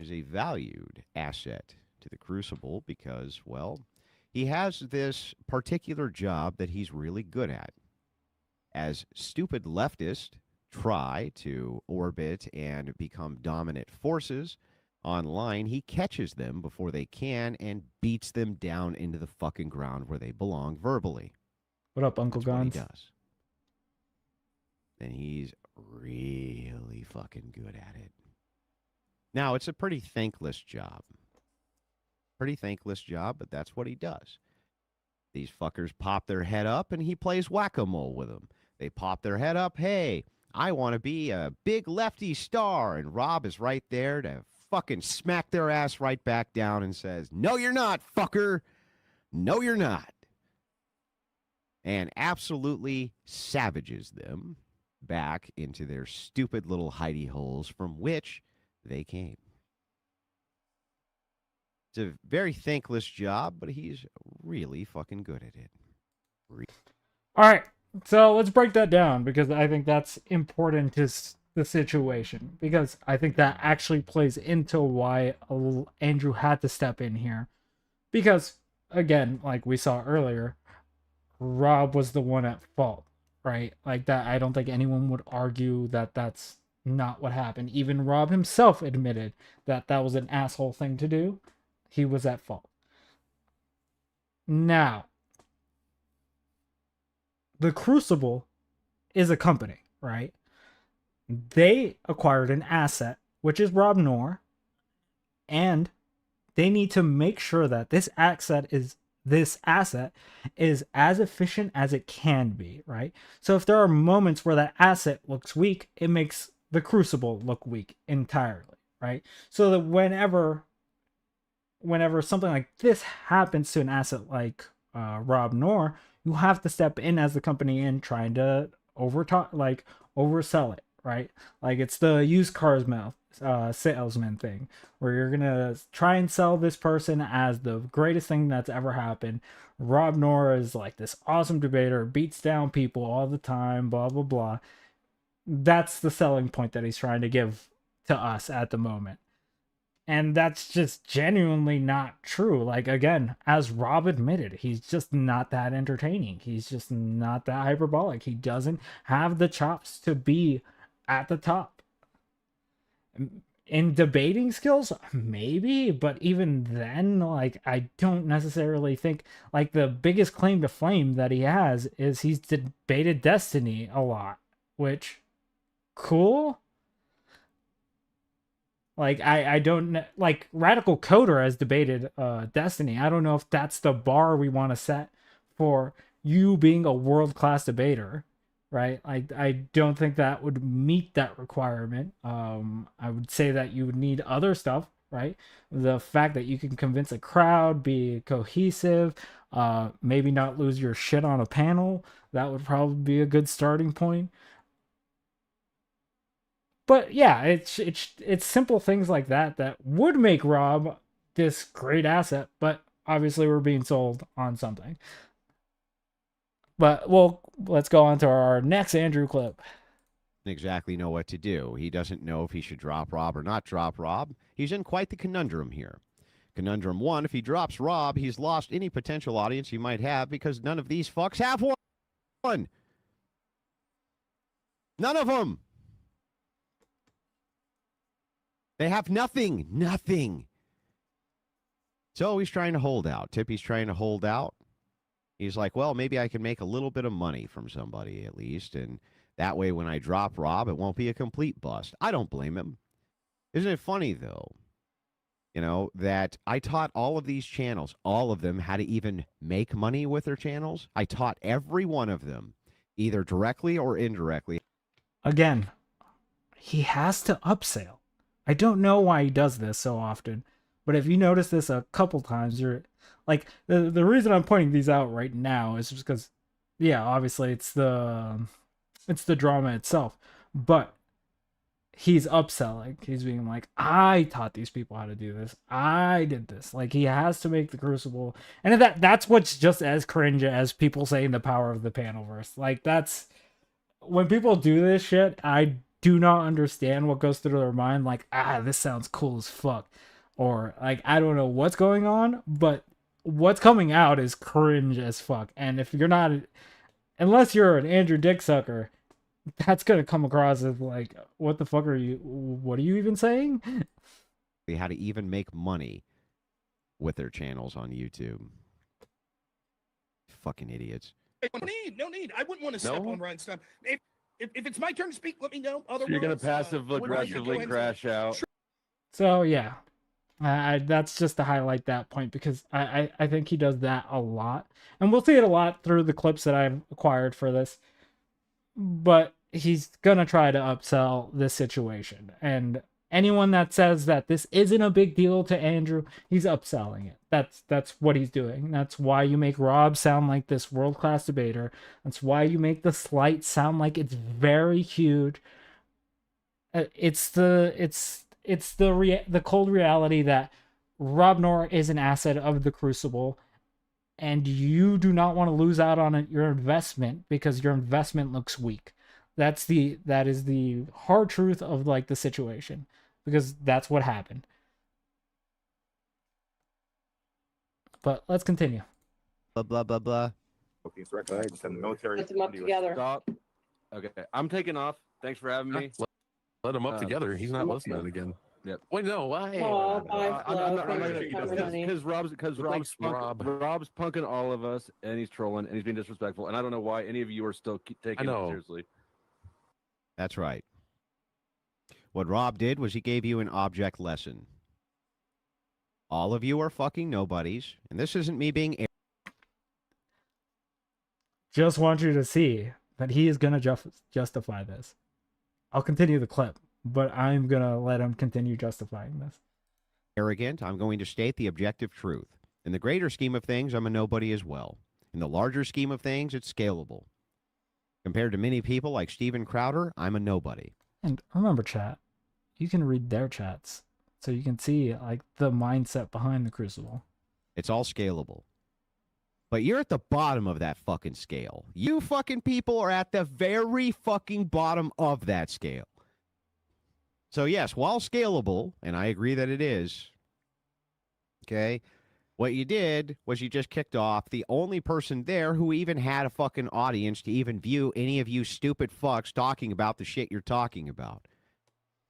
I: Is a valued asset to the Crucible because, well, he has this particular job that he's really good at. As stupid leftists try to orbit and become dominant forces online, he catches them before they can and beats them down into the fucking ground where they belong verbally.
A: What up, Uncle
I: That's what he
A: Gons?
I: does. And he's really fucking good at it. Now, it's a pretty thankless job. Pretty thankless job, but that's what he does. These fuckers pop their head up and he plays whack-a-mole with them. They pop their head up, hey, I want to be a big lefty star. And Rob is right there to fucking smack their ass right back down and says, no, you're not, fucker. No, you're not. And absolutely savages them back into their stupid little hidey holes from which they came. It's a very thankless job, but he's really fucking good at it.
A: All right, so let's break that down because I think that's important to the situation, because I think that actually plays into why Andrew had to step in here. Because, again, like we saw earlier, Rob was the one at fault, right? Like that, I don't think anyone would argue that that's not what happened. Even Rob himself admitted that that was an asshole thing to do. He was at fault. Now, the Crucible is a company, right? They acquired an asset, which is Rob Knorr, and they need to make sure that this asset is as efficient as it can be, right? So if there are moments where that asset looks weak, it makes the Crucible look weak entirely, right? So that whenever something like this happens to an asset like Rob Knorr, you have to step in as the company and trying to oversell it, right? Like it's the used cars salesman thing, where you're gonna try and sell this person as the greatest thing that's ever happened. Rob Knorr is like this awesome debater, beats down people all the time, blah blah blah. That's the selling point that he's trying to give to us at the moment. And that's just genuinely not true. Like, again, as Rob admitted, he's just not that entertaining. He's just not that hyperbolic. He doesn't have the chops to be at the top. In debating skills, maybe, but even then, like, I don't necessarily think, like, the biggest claim to fame that he has is he's debated Destiny a lot, which, cool. Like, I don't, like, Radical Coder has debated Destiny. I don't know if that's the bar we want to set for you being a world-class debater, right? I don't think that would meet that requirement. I would say that you would need other stuff, right? The fact that you can convince a crowd, be cohesive, maybe not lose your shit on a panel, that would probably be a good starting point. But yeah, it's simple things like that that would make Rob this great asset, but obviously we're being sold on something. But well, let's go on to our next Andrew clip.
I: Exactly know what to do. He doesn't know if he should drop Rob or not drop Rob. He's in quite the conundrum here. Conundrum one, if he drops Rob, he's lost any potential audience he might have because none of these fucks have one. None of them. They have nothing. So he's trying to hold out. Tippy's trying to hold out. He's like, well, maybe I can make a little bit of money from somebody at least. And that way, when I drop Rob, it won't be a complete bust. I don't blame him. Isn't it funny, though, you know, that I taught all of these channels, all of them, how to even make money with their channels? I taught every one of them, either directly or indirectly.
A: Again, he has to upsell. I don't know why he does this so often, but if you notice this a couple times, you're like, the reason I'm pointing these out right now is just because, yeah, obviously it's the drama itself, but he's upselling. He's being like, I taught these people how to do this. I did this. Like, he has to make the Crucible, and that's what's just as cringe as people saying the power of the Panelverse. Like, that's when people do this shit, I do not understand what goes through their mind. Like, this sounds cool as fuck. Or, like, I don't know what's going on, but what's coming out is cringe as fuck. And if you're not, unless you're an Andrew Dick sucker, that's going to come across as like, what the fuck are you even saying?
I: How to even make money with their channels on YouTube. Fucking idiots.
D: No need. I wouldn't want to step on Ryan's time. If it's my turn to speak, let me know. Otherwise,
C: You're going to passive aggressively crash out.
A: So, yeah. That's just to highlight that point because I think he does that a lot. And we'll see it a lot through the clips that I've acquired for this. But he's going to try to upsell this situation. And anyone that says that this isn't a big deal to Andrew, he's upselling it. That's what he's doing. That's why you make Rob sound like this world-class debater. That's why you make the slight sound like it's very huge. It's the cold reality that Rob Noor is an asset of the Crucible, and you do not want to lose out on your investment because your investment looks weak. That is the hard truth of like the situation, because that's what happened. But let's continue.
I: Blah blah blah blah.
F: Okay, so the military.
O: Put them up together.
C: Stop. Okay, I'm taking off. Thanks for having me.
H: Let him up together. He's not listening again.
C: Yep.
H: Wait, no, why?
C: Because Rob's punking all of us, and he's trolling, and he's being disrespectful, and I don't know why any of you are still taking it seriously.
I: That's right. What Rob did was he gave you an object lesson. All of you are fucking nobodies, and this isn't me being.
A: Just want you to see that he is gonna justify this. I'll continue the clip, but I'm going to let him continue justifying this.
I: Arrogant, I'm going to state the objective truth. In the greater scheme of things, I'm a nobody as well. In the larger scheme of things, it's scalable. Compared to many people like Steven Crowder, I'm a nobody.
A: And remember, chat, you can read their chats, so you can see like the mindset behind the Crucible.
I: It's all scalable. But you're at the bottom of that fucking scale. You fucking people are at the very fucking bottom of that scale. So yes, while scalable, and I agree that it is, okay, what you did was you just kicked off the only person there who even had a fucking audience to even view any of you stupid fucks talking about the shit you're talking about.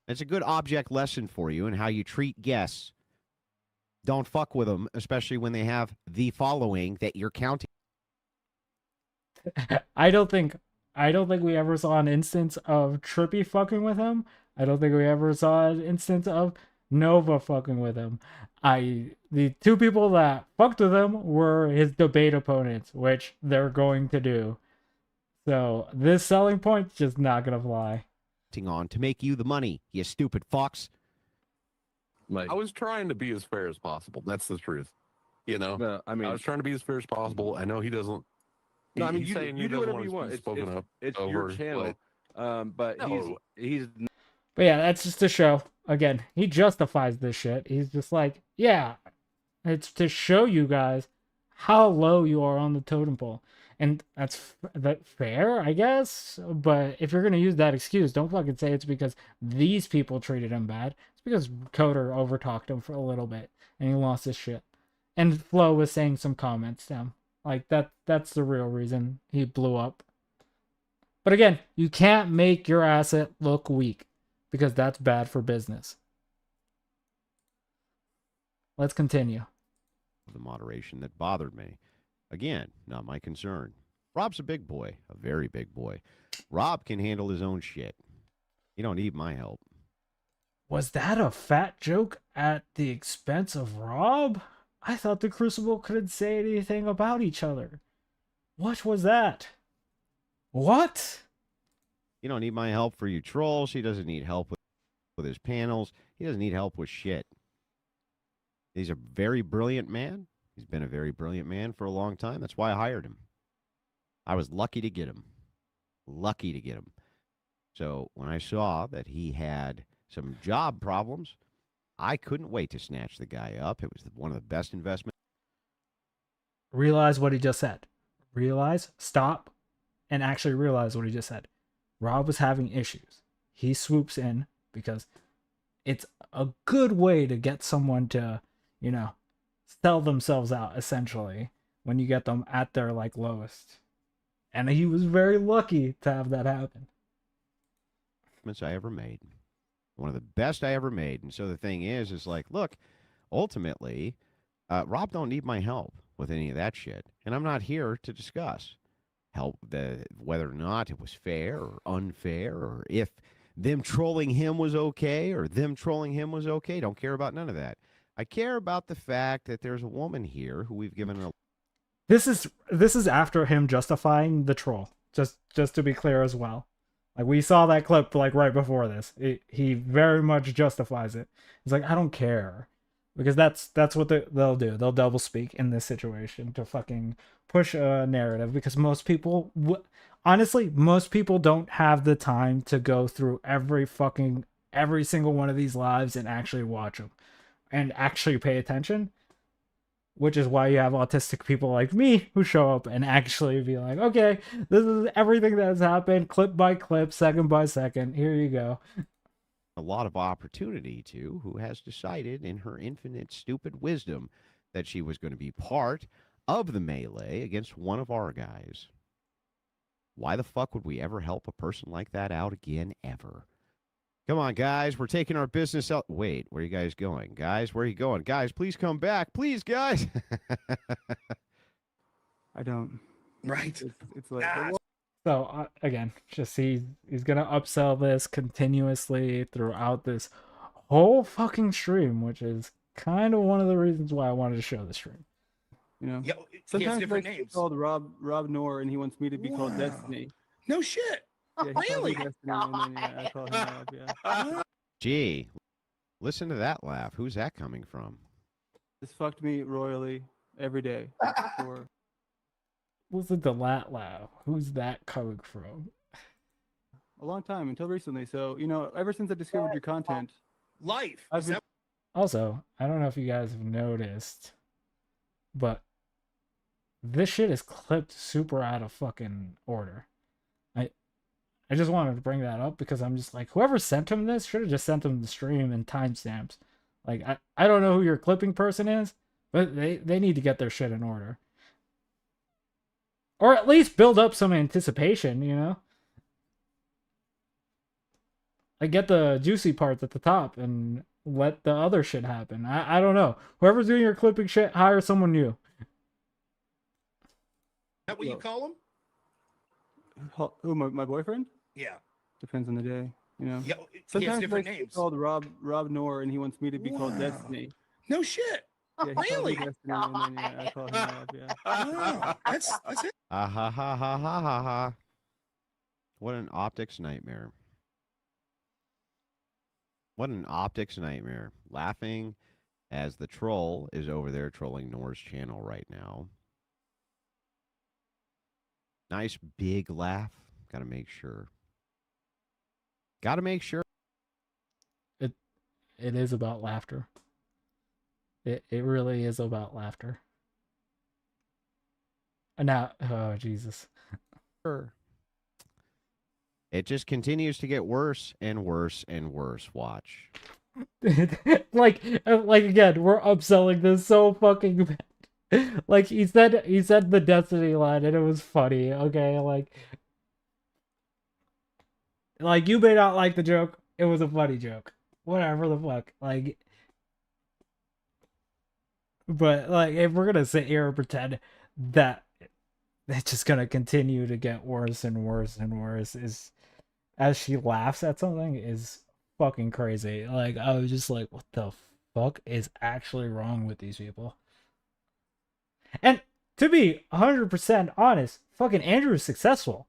I: It's a good object lesson for you in how you treat guests. Don't fuck with them, especially when they have the following that you're counting.
A: I don't think we ever saw an instance of Trippy fucking with him. I don't think we ever saw an instance of Nova fucking with him. The two people that fucked with him were his debate opponents, which they're going to do. So this selling point's just not gonna fly.
I: On to make you the money, you stupid fucks.
H: I was trying to be as fair as possible. That's the truth. You know,
C: No, I mean,
H: I was trying to be as fair as possible. I know he doesn't.
C: No, I mean,
H: he's
C: you,
H: saying
C: you
H: he
C: do
H: doesn't
C: whatever you
H: want
C: want.
H: to be spoken up
C: It's
H: over,
C: your channel. But
H: No.
C: he's
A: But yeah, that's just to show. Again, he justifies this shit. He's just like, yeah, it's to show you guys how low you are on the totem pole. And that's that fair, I guess. But if you're gonna use that excuse, don't fucking say it's because these people treated him bad. It's because Coder overtalked him for a little bit and he lost his shit. And Flo was saying some comments to him. Like that's the real reason he blew up. But again, you can't make your asset look weak because that's bad for business. Let's continue.
I: The moderation that bothered me. Again, not my concern. Rob's a big boy, a very big boy. Rob can handle his own shit. You don't need my help.
A: Was that a fat joke at the expense of Rob? I thought the Crucible couldn't say anything about each other. What was that? What?
I: You don't need my help for you trolls. He doesn't need help with his panels. He doesn't need help with shit. He's a very brilliant man. He's been a very brilliant man for a long time. That's why I hired him. I was lucky to get him. Lucky to get him. So when I saw that he had some job problems, I couldn't wait to snatch the guy up. It was one of the best investments.
A: Realize what he just said. Realize, stop, and actually realize what he just said. Rob was having issues. He swoops in because it's a good way to get someone to, you know, sell themselves out, essentially, when you get them at their, like, lowest. And he was very lucky to have that happen.
I: I ever made. One of the best I ever made. And so the thing is like, look, ultimately, Rob don't need my help with any of that shit. And I'm not here to discuss whether or not it was fair or unfair, or if them trolling him was okay or them trolling him was okay. Don't care about none of that. I care about the fact that there's a woman here who we've given a...
A: This is after him justifying the troll. Just to be clear as well. Like, we saw that clip like right before this. He very much justifies it. He's like, I don't care, because that's what they'll do. They'll double speak in this situation to fucking push a narrative, because most people, honestly, most people don't have the time to go through every single one of these lives and actually watch them and actually pay attention. Which is why you have autistic people like me who show up and actually be like, okay, this is everything that has happened, clip by clip, second by second. Here you go.
I: A lot of opportunity to, who has decided in her infinite stupid wisdom that she was going to be part of the melee against one of our guys. Why the fuck would we ever help a person like that out again, ever? Come on, guys. We're taking our business out. Wait, where are you guys going? Guys, where are you going? Guys, please come back. Please, guys.
P: I don't.
D: Right.
P: It's like...
A: So, again, just he's going to upsell this continuously throughout this whole fucking stream, which is kind of one of the reasons why I wanted to show the stream.
P: You know,
D: Yeah, he has
P: sometimes
D: different
P: he's
D: names.
P: called Rob Noor, and he wants me to be called
D: Wow.
P: Destiny.
D: No shit.
P: Yeah, he calls me
D: Really?
P: Destiny, and then I call him Rob. Yeah,
I: Gee, listen to that laugh. Who's that coming from?
P: this fucked me royally every day. For
A: Listen to that laugh. Who's that coming from?
P: a long time, until recently. So, you know, ever since I discovered your content,
D: Life.
P: I've been,
A: Also, I don't know if you guys have noticed, but this shit is clipped super out of fucking order. I just wanted to bring that up because I'm just like, whoever sent him this should have just sent him the stream and timestamps. Like, I don't know who your clipping person is, but they need to get their shit in order. Or at least build up some anticipation, you know? Like, get the juicy parts at the top and let the other shit happen. I don't know. Whoever's doing your clipping shit, hire someone new.
D: Is that what you call him?
P: Who, my boyfriend?
D: Yeah.
P: Depends on the day, you know.
D: Yeah, he has
P: Sometimes
D: different
P: he's
D: names.
P: called Rob Nor, and he wants me to be called
D: Wow.
P: Destiny.
D: No shit.
P: Yeah, he calls me
D: Really?
P: Destiny, and then I call him Rob. Yeah.
D: Wow, that's it.
I: Ah ha ha ha ha ha ha. What an optics nightmare. What an optics nightmare. Laughing as the troll is over there trolling Nor's channel right now. Nice big laugh. Gotta make sure. Gotta make sure.
A: It is about laughter. It really is about laughter. And now, oh Jesus.
I: It just continues to get worse and worse and worse. Watch.
A: like again, we're upselling this so fucking bad. Like he said the Destiny line and it was funny. Okay, like you may not like the joke. It was a funny joke. Whatever the fuck. Like, but like if we're gonna sit here and pretend that it's just gonna continue to get worse and worse and worse is as she laughs at something is fucking crazy. Like I was just like, what the fuck is actually wrong with these people? And to be 100% honest, fucking Andrew is successful.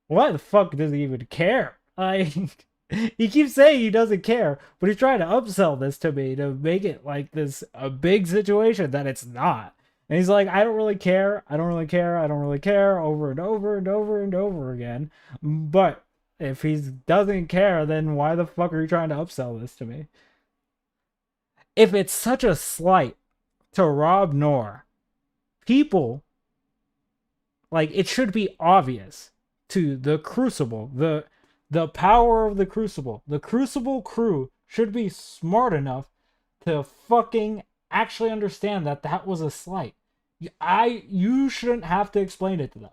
A: Why the fuck does he even care? He keeps saying he doesn't care, but he's trying to upsell this to me to make it like this a big situation that it's not. And he's like, I don't really care. I don't really care. I don't really care over and over and over and over again. But if he doesn't care, then why the fuck are you trying to upsell this to me? If it's such a slight to Rob Nor, people, like, it should be obvious to the Crucible, the power of the Crucible. The Crucible crew should be smart enough to fucking actually understand that that was a slight. You shouldn't have to explain it to them.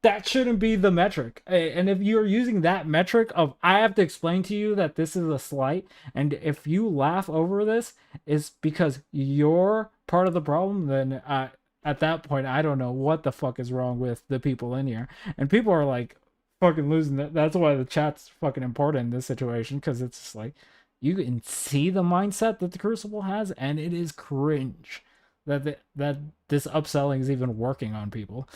A: That shouldn't be the metric. And if you're using that metric of I have to explain to you that this is a slight, and if you laugh over this is because you're part of the problem, then at that point I don't know what the fuck is wrong with the people in here. And people are like fucking losing it. That's why the chat's fucking important in this situation, because it's just like you can see the mindset that the Crucible has, and it is cringe that this upselling is even working on people.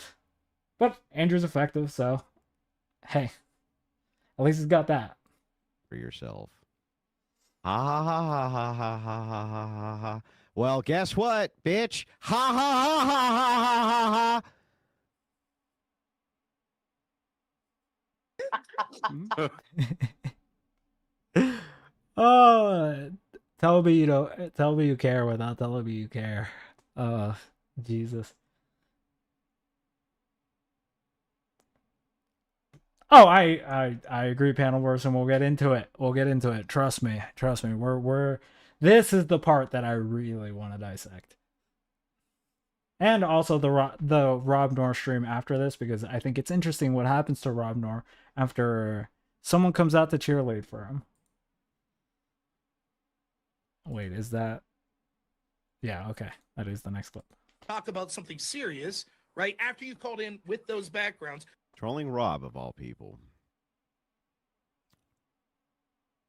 A: But Andrew's effective, so hey, at least he's got that.
I: For yourself. Ha ha ha ha ha ha ha ha ha ha. Well, guess what, bitch? Ha ha ha ha ha ha ha ha.
A: Oh, tell me you don't. Tell me you care without telling me you care. Jesus. Oh, I agree, Panelverse, and we'll get into it. We'll get into it. Trust me. We're this is the part that I really want to dissect. And also the Rob Nor stream after this, because I think it's interesting what happens to Rob Nor after someone comes out to cheerlead for him. Wait, is that? Yeah, okay. That is the next clip.
D: Talk about something serious, right? After you called in with those backgrounds.
I: Trolling Rob, of all people.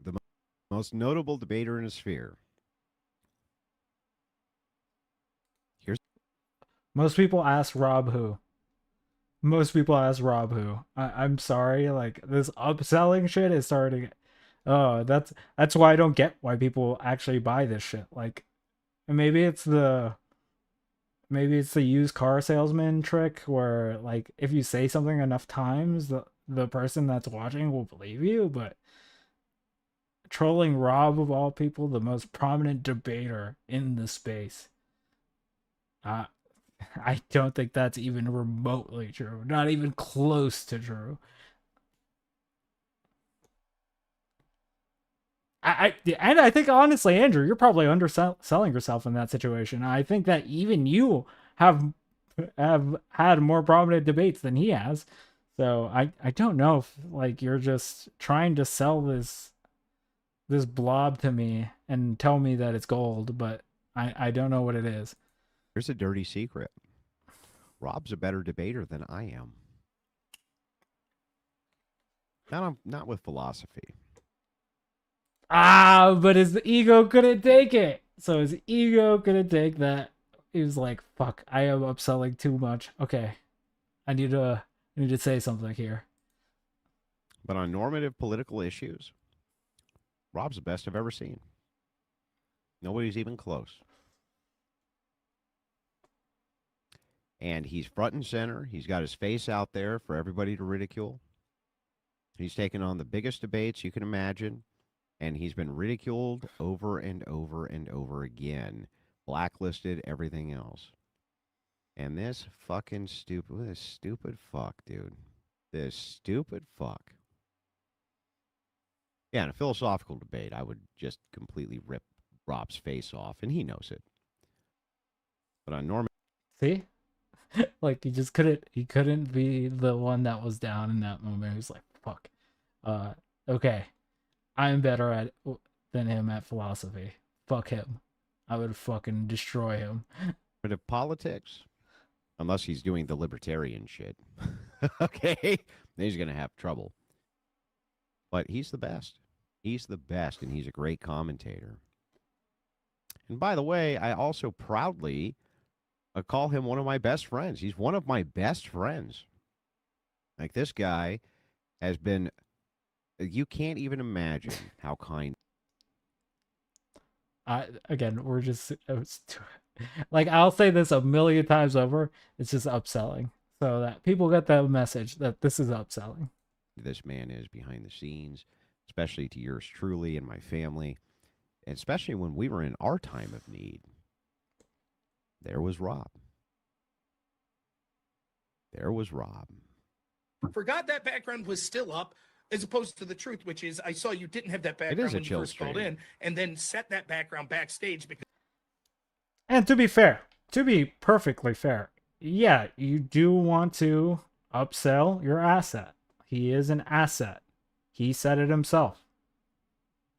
I: The most notable debater in a sphere.
A: Most people ask Rob who. I'm sorry, like this upselling shit is starting. Oh, that's why I don't get why people actually buy this shit. Like, maybe it's the used car salesman trick where, like, if you say something enough times, the person that's watching will believe you. But trolling Rob, of all people, the most prominent debater in the space. I don't think that's even remotely true. Not even close to true. And I think honestly, Andrew, you're probably underselling yourself in that situation. I think that even you have had more prominent debates than he has. So I don't know if like you're just trying to sell this blob to me and tell me that it's gold, but I don't know what it is.
I: Here's a dirty secret. Rob's a better debater than I am. Not with philosophy.
A: But his ego couldn't take it. So his ego couldn't take that. He was like, fuck, I am upselling too much. Okay. I need to say something here.
I: But on normative political issues, Rob's the best I've ever seen. Nobody's even close. And he's front and center. He's got his face out there for everybody to ridicule. He's taken on the biggest debates you can imagine. And he's been ridiculed over and over and over again. Blacklisted, everything else. And this stupid fuck, dude. This stupid fuck. Yeah, in a philosophical debate, I would just completely rip Rob's face off, and he knows it. But on normal...
A: See? Like, he couldn't be the one that was down in that moment. He was like, fuck. Okay. I'm better than him at philosophy. Fuck him. I would fucking destroy him.
I: But of politics, unless he's doing the libertarian shit, okay, then he's gonna have trouble. But he's the best. He's the best, and he's a great commentator. And by the way, I also proudly call him one of my best friends. He's one of my best friends. Like, this guy has been... You can't even imagine how kind.
A: Again, we're just like, I'll say this a million times over. It's just upselling, so that people get the message that this is upselling.
I: This man is behind the scenes, especially to yours truly and my family, and especially when we were in our time of need. There was Rob. There was Rob.
D: Forgot that background was still up. As opposed to the truth, which is I saw you didn't have that
I: It is
D: background
I: a
D: when you
I: chill
D: first called
I: stream.
D: in, and then set that background backstage because.
A: And to be fair, to be perfectly fair, yeah, you do want to upsell your asset. He is an asset. He said it himself.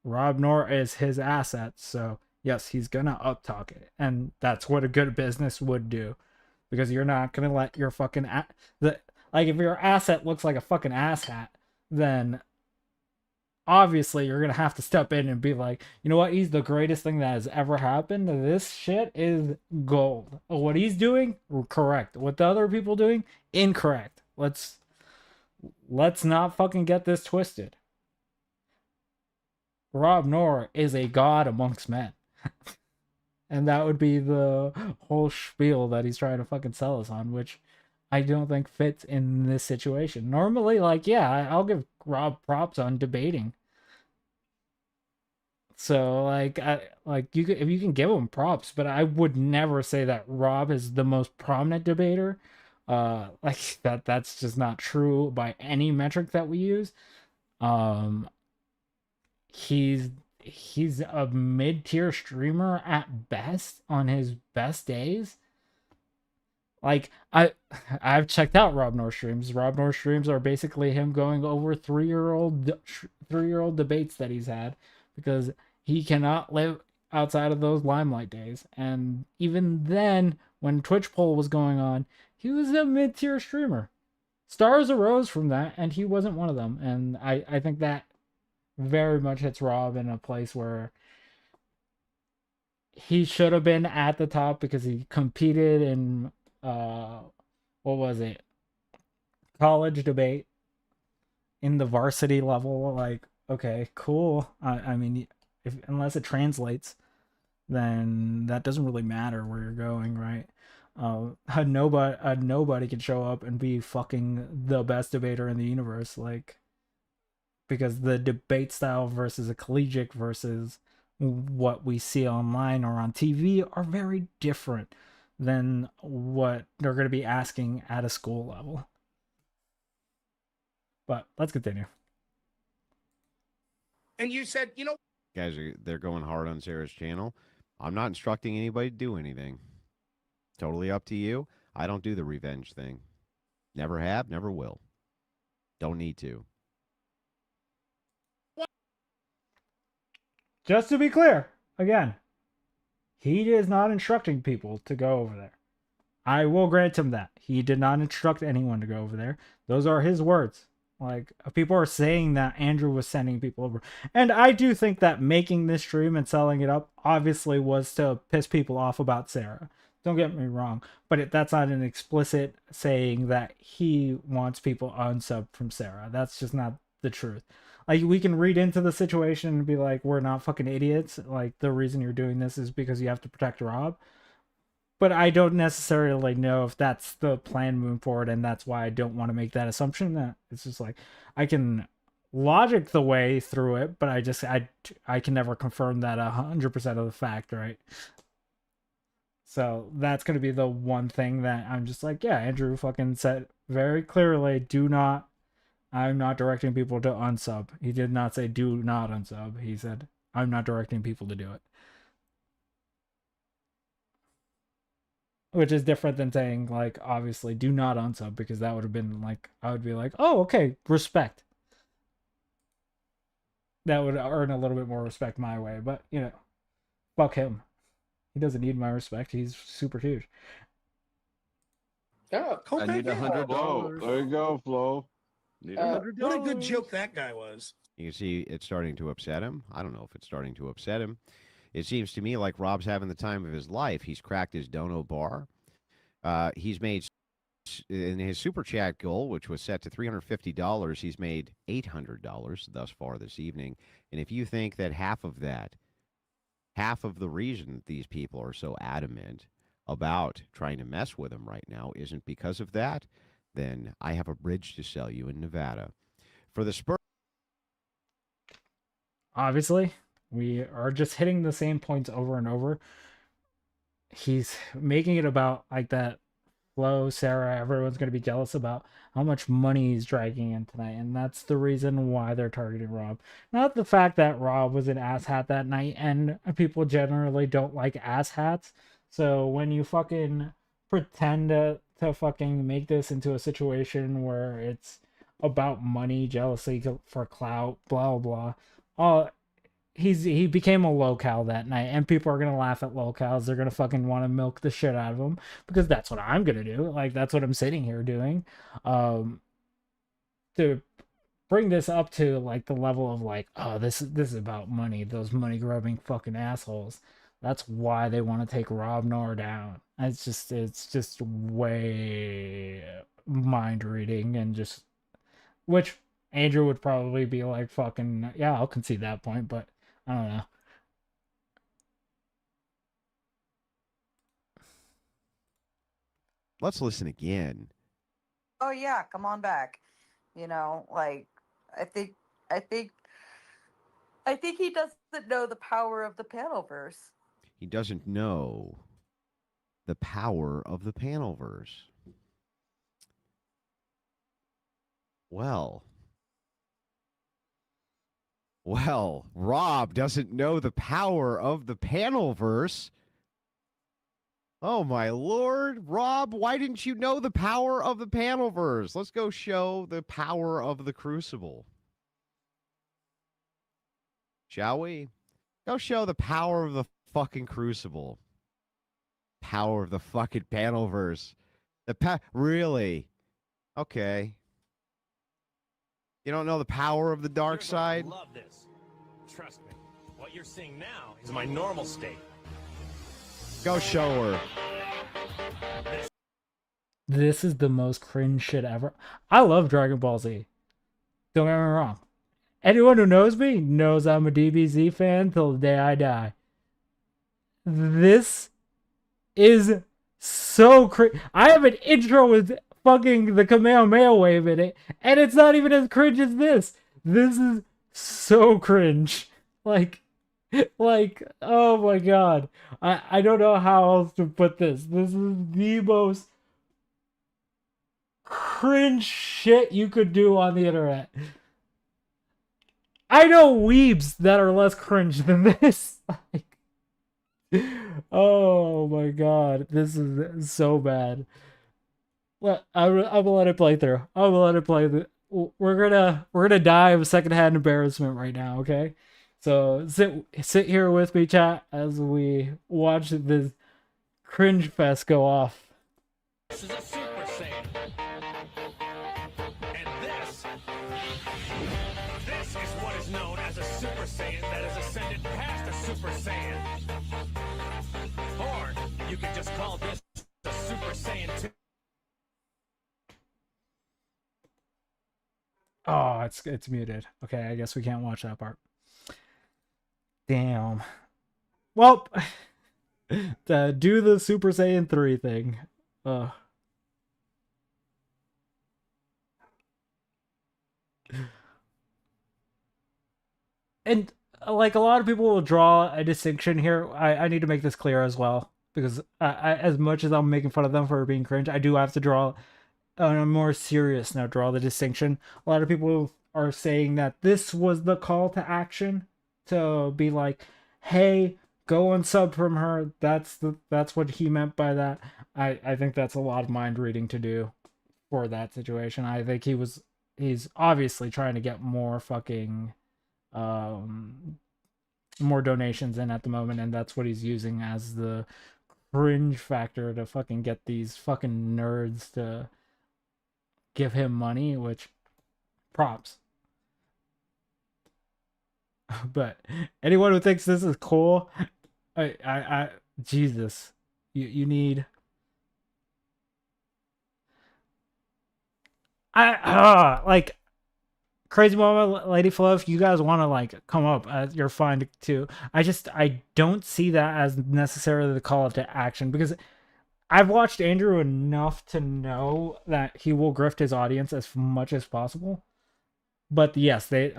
A: Rob Noor is his asset, so yes, he's gonna uptalk it, and that's what a good business would do, because you're not gonna let your fucking like, if your asset looks like a fucking asshat, then obviously you're gonna have to step in and be like, you know what, he's the greatest thing that has ever happened. This shit is gold. What he's doing, correct. What the other people doing, incorrect. Let's not fucking get this twisted. Rob Noor is a god amongst men. And that would be the whole spiel that he's trying to fucking sell us on, which I don't think fits in this situation. Normally, like, yeah, I'll give Rob props on debating. So, like, if you can give him props, but I would never say that Rob is the most prominent debater. Like, that's just not true by any metric that we use. He's a mid-tier streamer at best on his best days. Like, I've checked out Rob Noor streams. Rob Noor streams are basically him going over 3-year-old debates that he's had, because he cannot live outside of those limelight days. And even then, when Twitch poll was going on, he was a mid-tier streamer. Stars arose from that, and he wasn't one of them. And I think that very much hits Rob in a place where he should have been at the top, because he competed in what was it, college debate in the varsity level. Like, okay, cool. I mean, unless it translates, then that doesn't really matter where you're going, right? Nobody can show up and be fucking the best debater in the universe, like, because the debate style versus a collegiate versus what we see online or on TV are very different. than what they're going to be asking at a school level. But let's continue.
D: And you said, you know,
I: Guys, they're going hard on Sarah's channel. I'm not instructing anybody to do anything. Totally up to you. I don't do the revenge thing. Never have, never will. Don't need to.
A: Just to be clear, again, he is not instructing people to go over there. I will grant him that. He did not instruct anyone to go over there. Those are his words. Like, people are saying that Andrew was sending people over. And I do think that making this stream and selling it up obviously was to piss people off about Sarah. Don't get me wrong. But that's not an explicit saying that he wants people unsub from Sarah. That's just not the truth. Like, we can read into the situation and be like, we're not fucking idiots. Like, the reason you're doing this is because you have to protect Rob. But I don't necessarily know if that's the plan moving forward, and that's why I don't want to make that assumption. That it's just like, I can logic the way through it, but I can never confirm that 100% of the fact, right? So that's going to be the one thing that I'm just like, yeah, Andrew fucking said very clearly, I'm not directing people to unsub. He did not say do not unsub. He said, I'm not directing people to do it. Which is different than saying, like, obviously, do not unsub, because that would have been, like, I would be like, oh, okay, respect. That would earn a little bit more respect my way, but, you know, fuck him. He doesn't need my respect. He's super huge.
D: Yeah,
C: I need $100.
M: There you go, Flo.
D: What a good joke that guy was.
I: You can see it's starting to upset him. I don't know if it's starting to upset him. It seems to me like Rob's having the time of his life. He's cracked his dono bar. He's made, in his super chat goal, which was set to $350, he's made $800 thus far this evening. And if you think that half of the reason that these people are so adamant about trying to mess with him right now isn't because of that, then I have a bridge to sell you in Nevada. For the Spurs.
A: Obviously, we are just hitting the same points over and over. He's making it about, like, that Flo, Sarah, everyone's going to be jealous about how much money he's dragging in tonight. And that's the reason why they're targeting Rob. Not the fact that Rob was an asshat that night, and people generally don't like asshats. So when you fucking pretend to fucking make this into a situation where it's about money, jealousy for clout, blah, blah, he became a locale that night, and people are gonna laugh at locales. They're gonna fucking want to milk the shit out of him, because that's what I'm gonna do. Like, that's what I'm sitting here doing. To bring this up to, like, the level of, like, oh, this is about money, those money grubbing fucking assholes. That's why they want to take Rob Noor down. It's just way mind reading, and just, which Andrew would probably be like, fucking, yeah, I'll concede that point, but I don't know.
I: Let's listen again.
T: Oh yeah, come on back. You know, like, I think he doesn't know the power of the Panelverse.
I: He doesn't know the power of the Panelverse. Well, Rob doesn't know the power of the Panelverse. Oh, my Lord. Rob, why didn't you know the power of the Panelverse? Let's go show the power of the Crucible. Shall we? Go show the power of the fucking Crucible. Power of the fucking Panelverse. Really? Okay. You don't know the power of the dark side?
N: Love this. Trust me. What you're seeing now is my normal state.
I: Go show her.
A: This is the most cringe shit ever. I love Dragon Ball Z. Don't get me wrong. Anyone who knows me knows I'm a DBZ fan till the day I die. This is so cringe. I have an intro with fucking the Kamehameha wave in it, and it's not even as cringe as this. This is so cringe. Like, Like, oh my god. I don't know how else to put this. This is the most cringe shit you could do on the internet. I know weebs that are less cringe than this. Like, oh my god. This is so bad. Well, I'm gonna let it play through. I'm gonna let it play. We're gonna die of secondhand embarrassment right now. Okay, so sit here with me, chat, as we watch this cringe fest go off.
N: This is a Super Saiyan. And this is what is known as a Super Saiyan that has ascended past a Super Saiyan. Or you could just call this a Super Saiyan 2.
A: Oh, it's muted. Okay, I guess we can't watch that part. Damn. Well, do the Super Saiyan 3 thing. And like a lot of people will draw a distinction here. I need to make this clear as well, because as much as I'm making fun of them for being cringe, I do have to draw on a more serious note, draw the distinction. A lot of people are saying that this was the call to action to be like, hey, go unsub from her. That's what he meant by that. I think that's a lot of mind reading to do for that situation. I think he's obviously trying to get more fucking more donations in at the moment, and that's what he's using as the cringe factor to fucking get these fucking nerds to give him money, which props. But anyone who thinks this is cool, I Jesus, you need. Like Crazy Mama, Lady Flo, if you guys want to like come up, you're fine too. I don't see that as necessarily the call to action, because I've watched Andrew enough to know that he will grift his audience as much as possible. But yes, they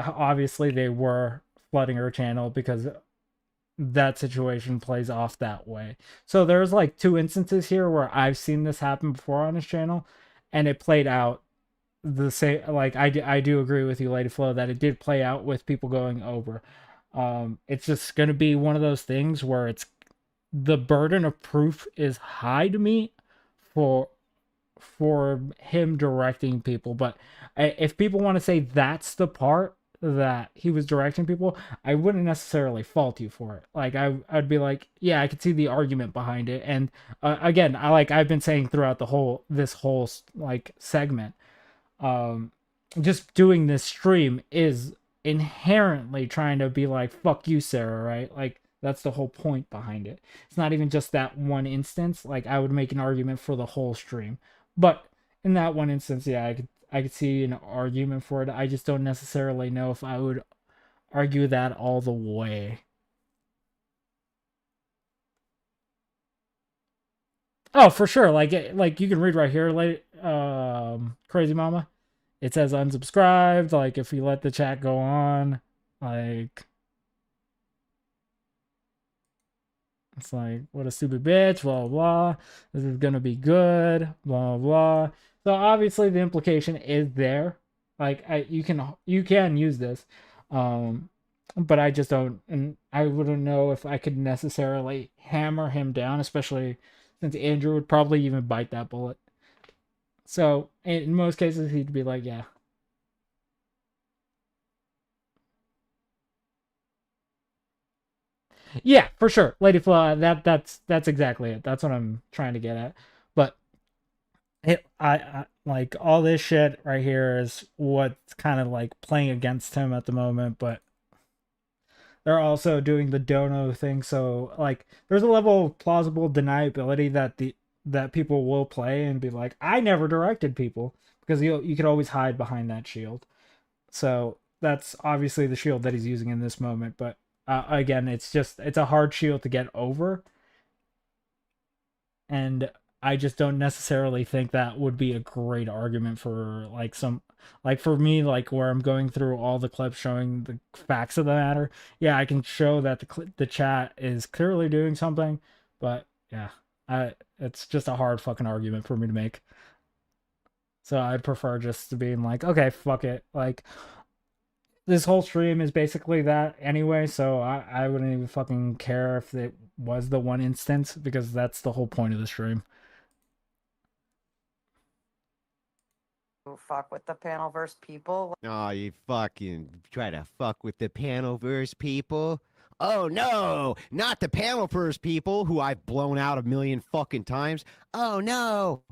A: were flooding her channel because that situation plays off that way. So there's like 2 instances here where I've seen this happen before on his channel, and it played out the same. Like I do agree with you, Lady Flo, that it did play out with people going over. It's just gonna be one of those things where it's the burden of proof is high to me for him directing people. But if people want to say that's the part that he was directing people, I wouldn't necessarily fault you for it. Like I'd be like, yeah, I could see the argument behind it. And again, I've been saying throughout this whole like segment, just doing this stream is inherently trying to be like, fuck you, Sarah, right? Like that's the whole point behind it. It's not even just that one instance. Like I would make an argument for the whole stream, but in that one instance, yeah, I could see an argument for it. I just don't necessarily know if I would argue that all the way. Oh, for sure. Like you can read right here, like Crazy Mama. It says unsubscribed. Like if you let the chat go on, like it's like, what a stupid bitch, blah blah. This is gonna be good, blah blah. So obviously the implication is there. Like you can use this, but I just don't, and I wouldn't know if I could necessarily hammer him down, especially since Andrew would probably even bite that bullet. So in most cases he'd be like, yeah. Yeah, for sure. Lady Flaw, that's exactly it. That's what I'm trying to get at. But I like all this shit right here is what's kind of like playing against him at the moment, but they're also doing the dono thing, so like there's a level of plausible deniability that people will play and be like, I never directed people, because you could always hide behind that shield. So that's obviously the shield that he's using in this moment, but again, it's a hard shield to get over, and I just don't necessarily think that would be a great argument for like some Like for me, like where I'm going through all the clips showing the facts of the matter, yeah, I can show that the chat is clearly doing something, but yeah, it's just a hard fucking argument for me to make. So I'd prefer just to being like, okay, fuck it. Like this whole stream is basically that anyway, so I wouldn't even fucking care if it was the one instance, because that's the whole point of the stream.
T: Fuck with the panelverse people.
I: Oh, you fucking try to fuck with the panelverse people? Oh no, not the panelverse people who I've blown out a million fucking times. Oh no,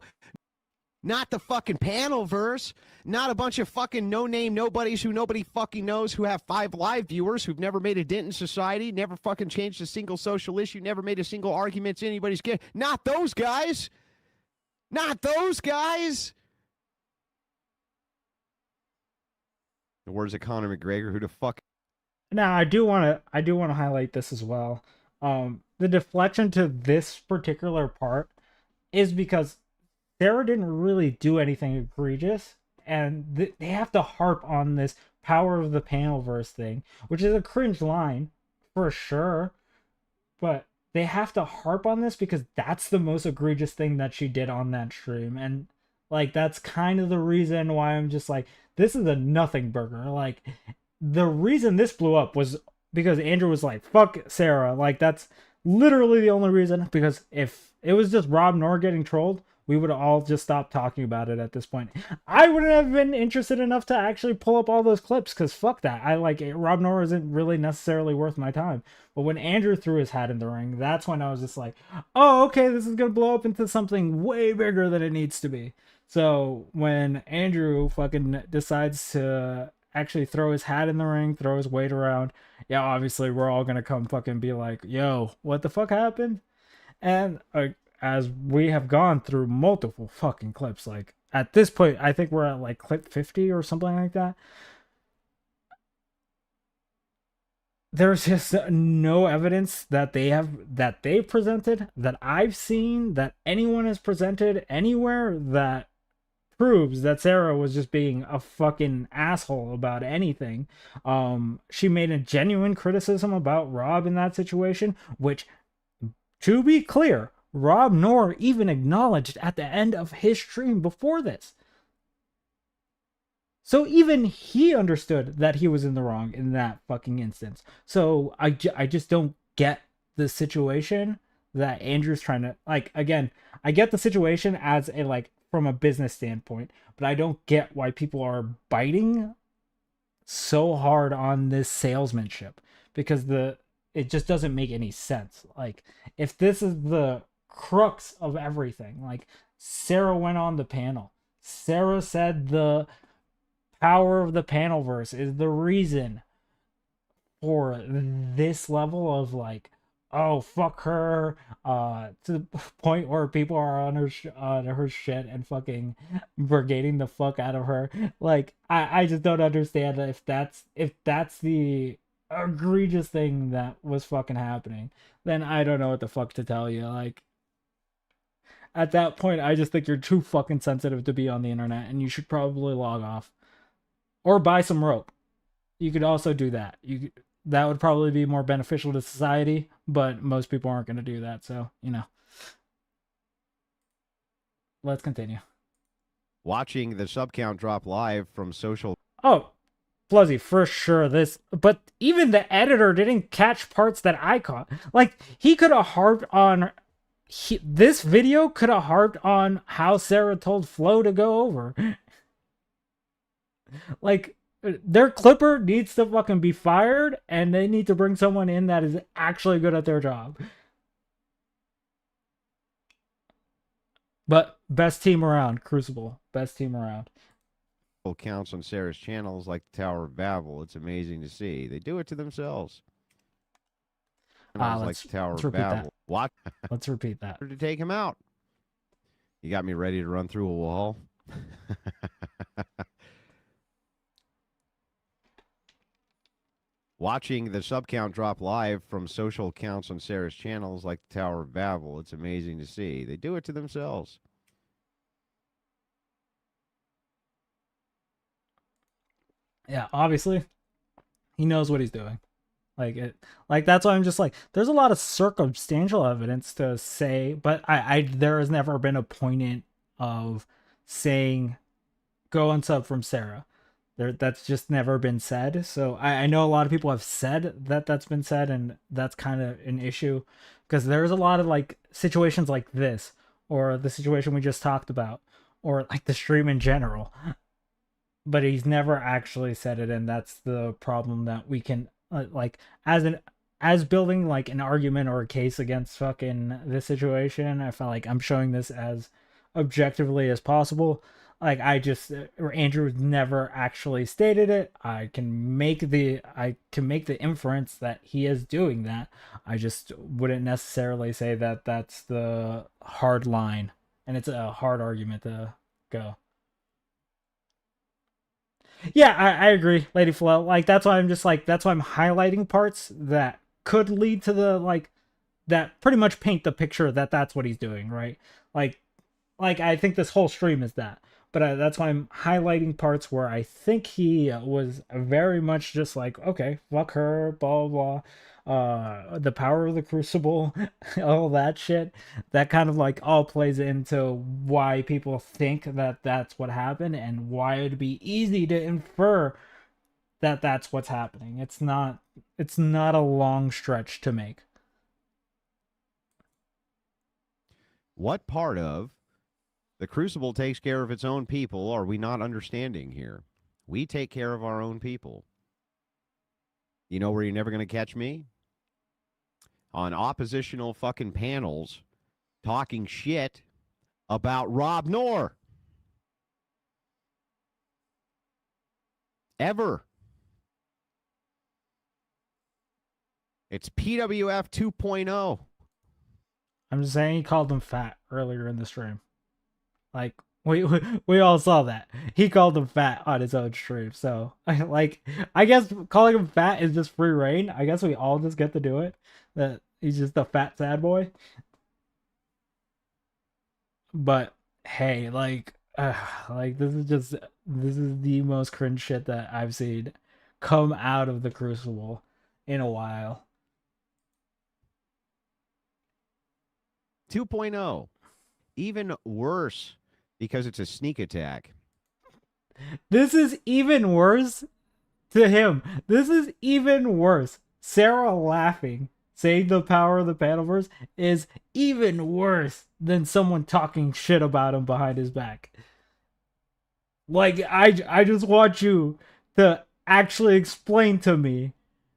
I: not the fucking panelverse. Not a bunch of fucking no-name nobodies who nobody fucking knows, who have 5 live viewers, who've never made a dent in society, never fucking changed a single social issue, never made a single argument to anybody's get. Not those guys. Not those guys. The words of Conor McGregor, who the fuck.
A: Now I do want to highlight this as well. The deflection to this particular part is because Sarah didn't really do anything egregious, and they have to harp on this power of the panelverse thing, which is a cringe line for sure, but they have to harp on this because that's the most egregious thing that she did on that stream, and like that's kind of the reason why I'm just like, this is a nothing burger. Like the reason this blew up was because Andrew was like, fuck Sarah. Like that's literally the only reason, because if it was just Rob Noor getting trolled, we would all just stop talking about it at this point. I wouldn't have been interested enough to actually pull up all those clips, because fuck that. I like it. Rob Noor isn't really necessarily worth my time. But when Andrew threw his hat in the ring, that's when I was just like, oh, okay, this is going to blow up into something way bigger than it needs to be. So when Andrew fucking decides to actually throw his hat in the ring, throw his weight around, yeah, obviously we're all going to come fucking be like, yo, what the fuck happened? And as we have gone through multiple fucking clips, like at this point, I think we're at like clip 50 or something like that. There's just no evidence that they've presented, that I've seen, that anyone has presented anywhere that proves that Sarah was just being a fucking asshole about anything. She made a genuine criticism about Rob in that situation, which, to be clear, Rob Noor even acknowledged at the end of his stream before this. So even he understood that he was in the wrong in that fucking instance. So I just don't get the situation that Andrew's trying to, like, again, I get the situation as a, like, from a business standpoint, but I don't get why people are biting so hard on this salesmanship, because it just doesn't make any sense. Like, if this is the crux of everything, like, Sarah went on the panel, Sarah said the power of the panelverse is the reason for this level of, like, oh, fuck her, to the point where people are on her shit and fucking brigading the fuck out of her. Like, I just don't understand if that's the egregious thing that was fucking happening. Then I don't know what the fuck to tell you. Like, at that point, I just think you're too fucking sensitive to be on the internet, and you should probably log off or buy some rope. You could also do that. That would probably be more beneficial to society, but most people aren't going to do that. So, you know, let's continue.
I: Watching the sub count drop live from social.
A: Oh, Fluzzy, for sure. But even the editor didn't catch parts that I caught. Like, he could have harped on, this video could have harped on how Sarah told Flo to go over. Like, their clipper needs to fucking be fired, and they need to bring someone in that is actually good at their job. But best team around, Crucible. Best team around.
I: Counts on Sarah's channels like the Tower of Babel. It's amazing to see. They do it to themselves. Like the Tower of Babel. What?
A: Let's repeat that.
I: To take him out. You got me ready to run through a wall. Watching the sub count drop live from social accounts on Sarah's channels like the Tower of Babel. It's amazing to see. They do it to themselves.
A: Yeah, obviously, he knows what he's doing. Like that's why I'm just like, there's a lot of circumstantial evidence to say, but I there has never been a point of saying go and sub from Sarah. That's just never been said. So I know a lot of people have said that that's been said, and that's kind of an issue because there's a lot of like situations like this, or the situation we just talked about, or like the stream in general. But he's never actually said it, and that's the problem that we can like as building like an argument or a case against fucking this situation. I felt like I'm showing this as objectively as possible. Like or Andrew never actually stated it. I can make the inference that he is doing that. I just wouldn't necessarily say that that's the hard line, and it's a hard argument to go. Yeah, I agree, Lady Flo. Like that's why I'm highlighting parts that could lead to the that pretty much paint the picture that that's what he's doing, right? Like I think this whole stream is that. But that's why I'm highlighting parts where I think he was very much just like, okay, fuck her, blah, blah, blah. The power of the Crucible, all that shit. That kind of like all plays into why people think that that's what happened and why it'd be easy to infer that that's what's happening. It's not a long stretch to make.
I: What part of the Crucible takes care of its own people are we not understanding here? We take care of our own people. You know where you're never going to catch me? On oppositional fucking panels talking shit about Rob Knorr. Ever. It's PWF 2.0.
A: I'm just saying he called him fat earlier in the stream. Like we all saw that he called him fat on his own stream. So I guess calling him fat is just free reign. I guess we all just get to do it. That he's just a fat sad boy. But hey, this is the most cringe shit that I've seen come out of the Crucible in a while.
I: 2.0. Even worse because it's a sneak attack.
A: This is even worse to him. This is even worse. Sarah laughing, saying the power of the Panelverse is even worse than someone talking shit about him behind his back. Like, I just want you to actually explain to me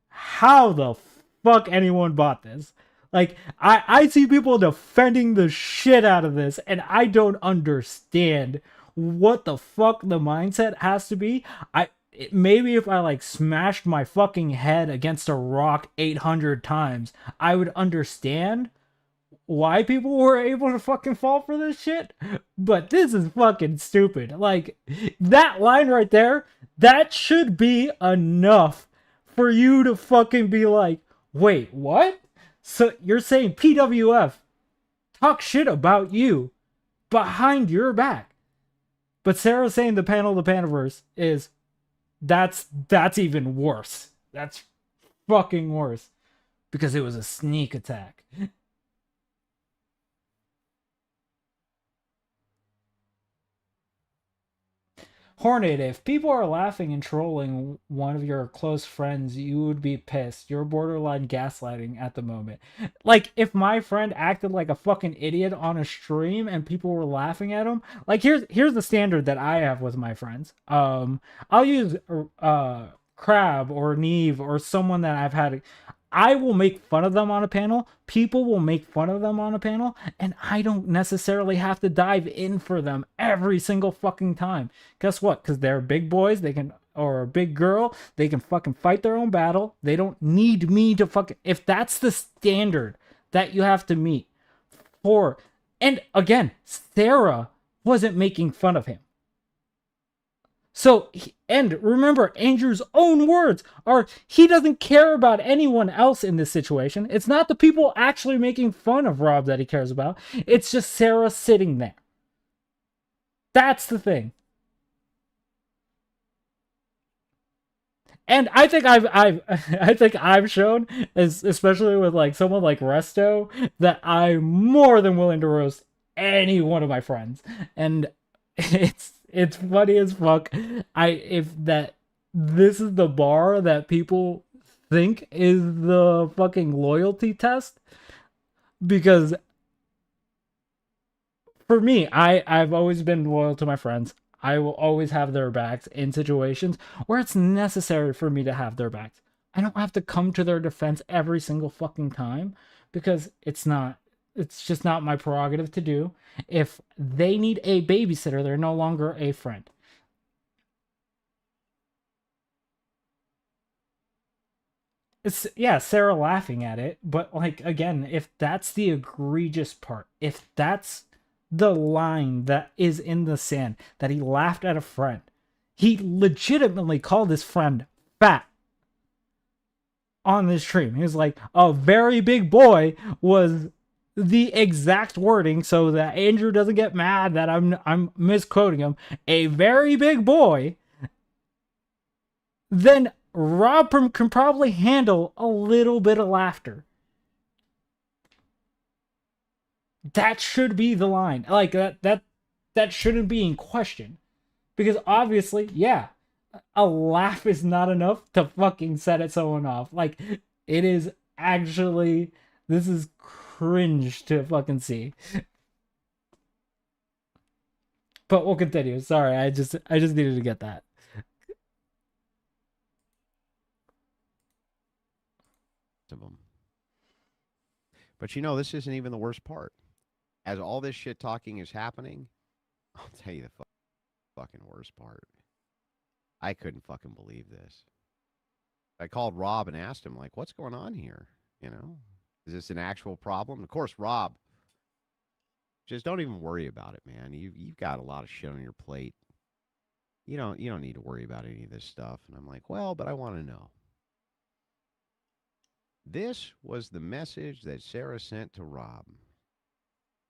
A: how the fuck anyone bought this. Like, I see people defending the shit out of this, and I don't understand what the fuck the mindset has to be. Maybe if I smashed my fucking head against a rock 800 times, I would understand why people were able to fucking fall for this shit. But this is fucking stupid. Like, that line right there, that should be enough for you to fucking be like, wait, what? So you're saying PWF talk shit about you behind your back, but Sarah's saying the Panelverse is that's even worse. That's fucking worse because it was a sneak attack. Hornet, if people are laughing and trolling one of your close friends, you would be pissed. You're borderline gaslighting at the moment. Like, if my friend acted like a fucking idiot on a stream and people were laughing at him, like, here's the standard that I have with my friends. I'll use Crab or Neve or someone that I've had. I will make fun of them on a panel. People will make fun of them on a panel, and I don't necessarily have to dive in for them every single fucking time. Guess what? Because they're big boys, or a big girl, they can fucking fight their own battle. They don't need me to fucking. If that's the standard that you have to meet and again, Sarah wasn't making fun of him. So, and remember, Andrew's own words are he doesn't care about anyone else in this situation. It's not the people actually making fun of Rob that he cares about. It's just Sarah sitting there. That's the thing. And I think I think I've shown, especially with like someone like Resto, that I'm more than willing to roast any one of my friends. And it's funny as fuck. If that this is the bar that people think is the fucking loyalty test, because for me, I've always been loyal to my friends. I will always have their backs in situations where it's necessary for me to have their backs. I don't have to come to their defense every single fucking time, because it's just not my prerogative to do. If they need a babysitter, they're no longer a friend. It's, yeah, Sarah laughing at it, but like, again, if that's the egregious part, if that's the line that is in the sand, that he laughed at a friend, he legitimately called his friend fat on this stream. He was like, a very big boy was the exact wording, so that Andrew doesn't get mad that I'm misquoting him. A very big boy. Then Rob can probably handle a little bit of laughter. That should be the line. Like that shouldn't be in question. Because obviously, yeah, a laugh is not enough to fucking set someone off. Like, it is actually, this is cringe to fucking see. But we'll continue. Sorry, I just needed to get that.
I: But you know, this isn't even the worst part. As all this shit talking is happening, I'll tell you the fucking worst part. I couldn't fucking believe this. I called Rob and asked him, like, what's going on here? You know, is this an actual problem? Of course, Rob, just don't even worry about it, man. You've got a lot of shit on your plate. You don't need to worry about any of this stuff. And I'm like, well, but I want to know. This was the message that Sarah sent to Rob.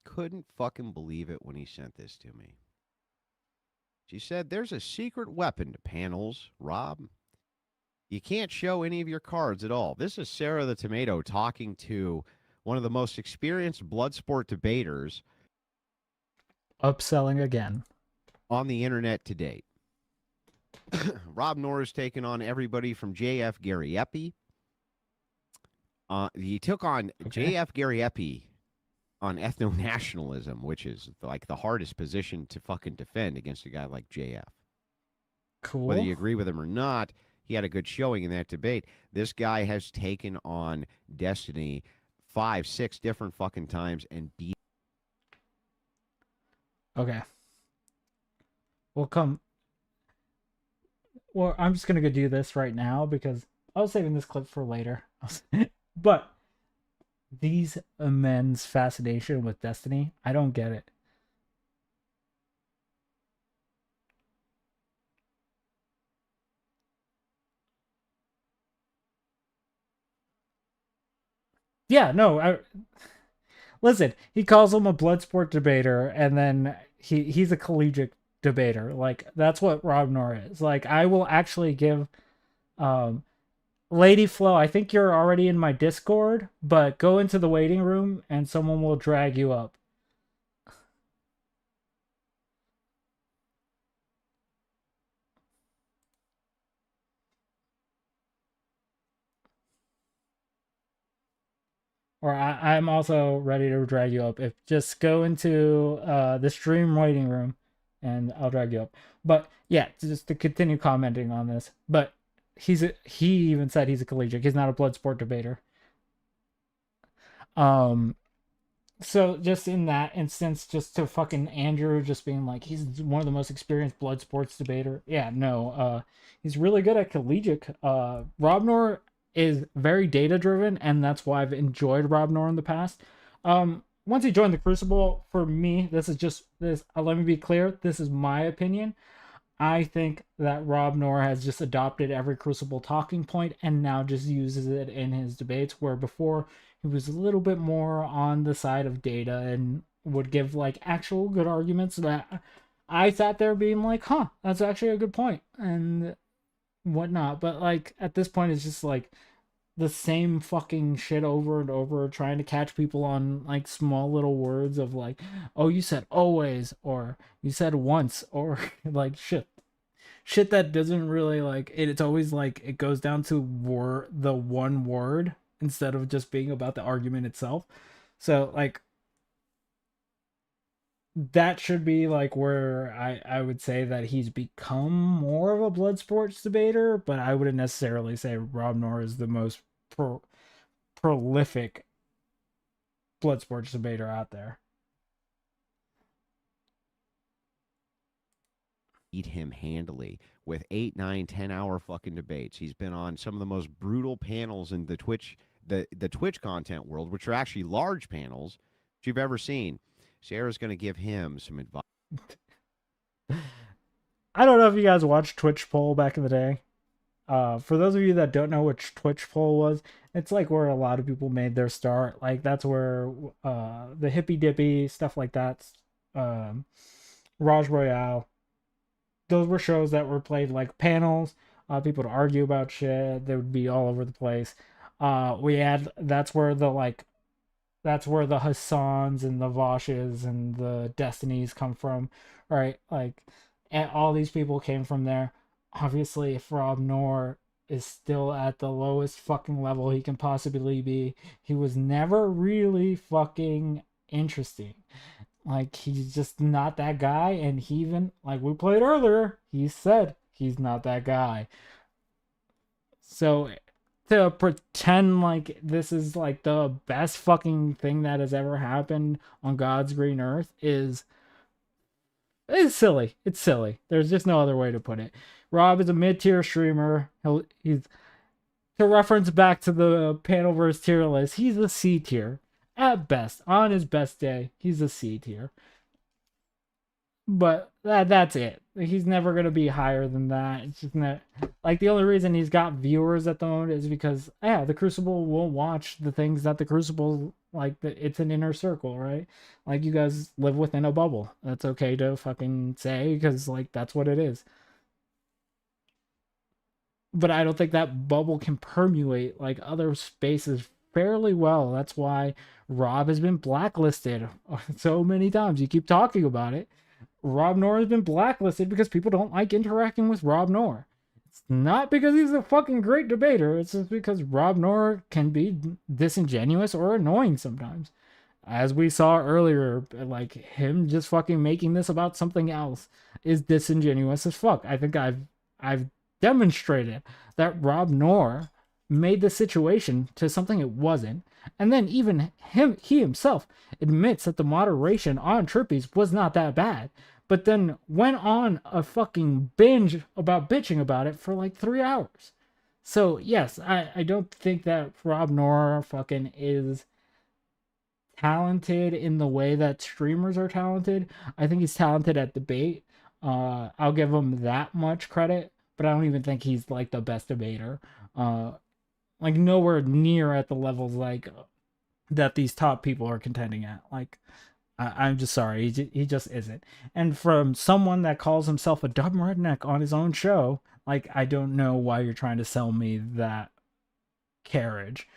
I: Couldn't fucking believe it when he sent this to me. She said, there's a secret weapon to panels, Rob. You can't show any of your cards at all. This is Sarah the Tomato talking to one of the most experienced Bloodsport debaters.
A: Upselling again.
I: On the internet to date. Rob Norris taken on everybody from JF Gary Epi. He took on JF Gary Epi on ethno-nationalism, which is like the hardest position to fucking defend against a guy like JF.
A: Cool.
I: Whether you agree with him or not, he had a good showing in that debate. This guy has taken on Destiny 5, 6 different fucking times and beat.
A: Okay. Well, I'm just going to go do this right now because I was saving this clip for later. But these men's fascination with Destiny, I don't get it. Yeah, no, listen, he calls him a Bloodsport debater, and then he's a collegiate debater. Like, that's what Rob Nor is. Like, I will actually give Lady Flo, I think you're already in my Discord, but go into the waiting room and someone will drag you up. Or I'm also ready to drag you up. If just go into the stream waiting room and I'll drag you up. But yeah, just to continue commenting on this. But he even said he's a collegiate. He's not a Bloodsport debater. So just in that instance, just to fucking Andrew just being like, he's one of the most experienced Bloodsports debater. Yeah, no, he's really good at collegiate. Rob Nor is very data driven, and that's why I've enjoyed Rob Nor in the past. Once he joined the Crucible, for me, this is just this. Let me be clear. This is my opinion. I think that Rob Nor has just adopted every Crucible talking point and now just uses it in his debates, where before he was a little bit more on the side of data and would give like actual good arguments that I sat there being like, huh, that's actually a good point. And whatnot. But like at this point, it's just like the same fucking shit over and over, trying to catch people on like small little words of like, oh, you said always, or you said once, or like shit that doesn't really like it. It's always like it goes down to the one word instead of just being about the argument itself. So like that should be like where I would say that he's become more of a blood sports debater, but I wouldn't necessarily say Rob Noor is the most prolific blood sports debater out there.
I: Beat him handily with 8, 9, 10-hour fucking debates. He's been on some of the most brutal panels in the Twitch content world, which are actually large panels that you've ever seen. Sarah's going to give him some advice.
A: I don't know if you guys watched Twitch poll back in the day. For those of you that don't know which Twitch poll was, it's like where a lot of people made their start. Like that's where the Hippy Dippy stuff like that, Raj Royale. Those were shows that were played like panels. People to argue about shit. They would be all over the place. That's where the Hassans and the Voshes and the Destinies come from, right? Like, and all these people came from there. Obviously, if Rob Noor is still at the lowest fucking level he can possibly be, he was never really fucking interesting. Like, he's just not that guy, and he even, like we played earlier, he said he's not that guy. So to pretend like this is like the best fucking thing that has ever happened on God's green earth is silly. It's silly. There's just no other way to put it. Rob is a mid-tier streamer. He's to reference back to the Panelverse tier list, he's a C tier. At best. On his best day, he's a C tier. But that's it. He's never going to be higher than that. It's just not like the only reason he's got viewers at the moment is because the Crucible will watch the things that the Crucible like. It's an inner circle, right? Like you guys live within a bubble. That's okay to fucking say because like that's what it is. But I don't think that bubble can permeate like other spaces fairly well. That's why Rob has been blacklisted so many times. You keep talking about it. Rob Noor has been blacklisted because people don't like interacting with Rob Noor. It's not because he's a fucking great debater. It's just because Rob Noor can be disingenuous or annoying sometimes. As we saw earlier, like him just fucking making this about something else is disingenuous as fuck. I think I've demonstrated that Rob Noor made the situation to something it wasn't. And then even he himself admits that the moderation on Trippies was not that bad. But then went on a fucking binge about bitching about it for like 3 hours. So yes, I don't think that Rob Noor fucking is talented in the way that streamers are talented. I think he's talented at debate. I'll give him that much credit, but I don't even think he's like the best debater. Like nowhere near at the levels like that these top people are contending at. Like I'm just sorry, he just isn't. And from someone that calls himself a dumb redneck on his own show, like I don't know why you're trying to sell me that carriage.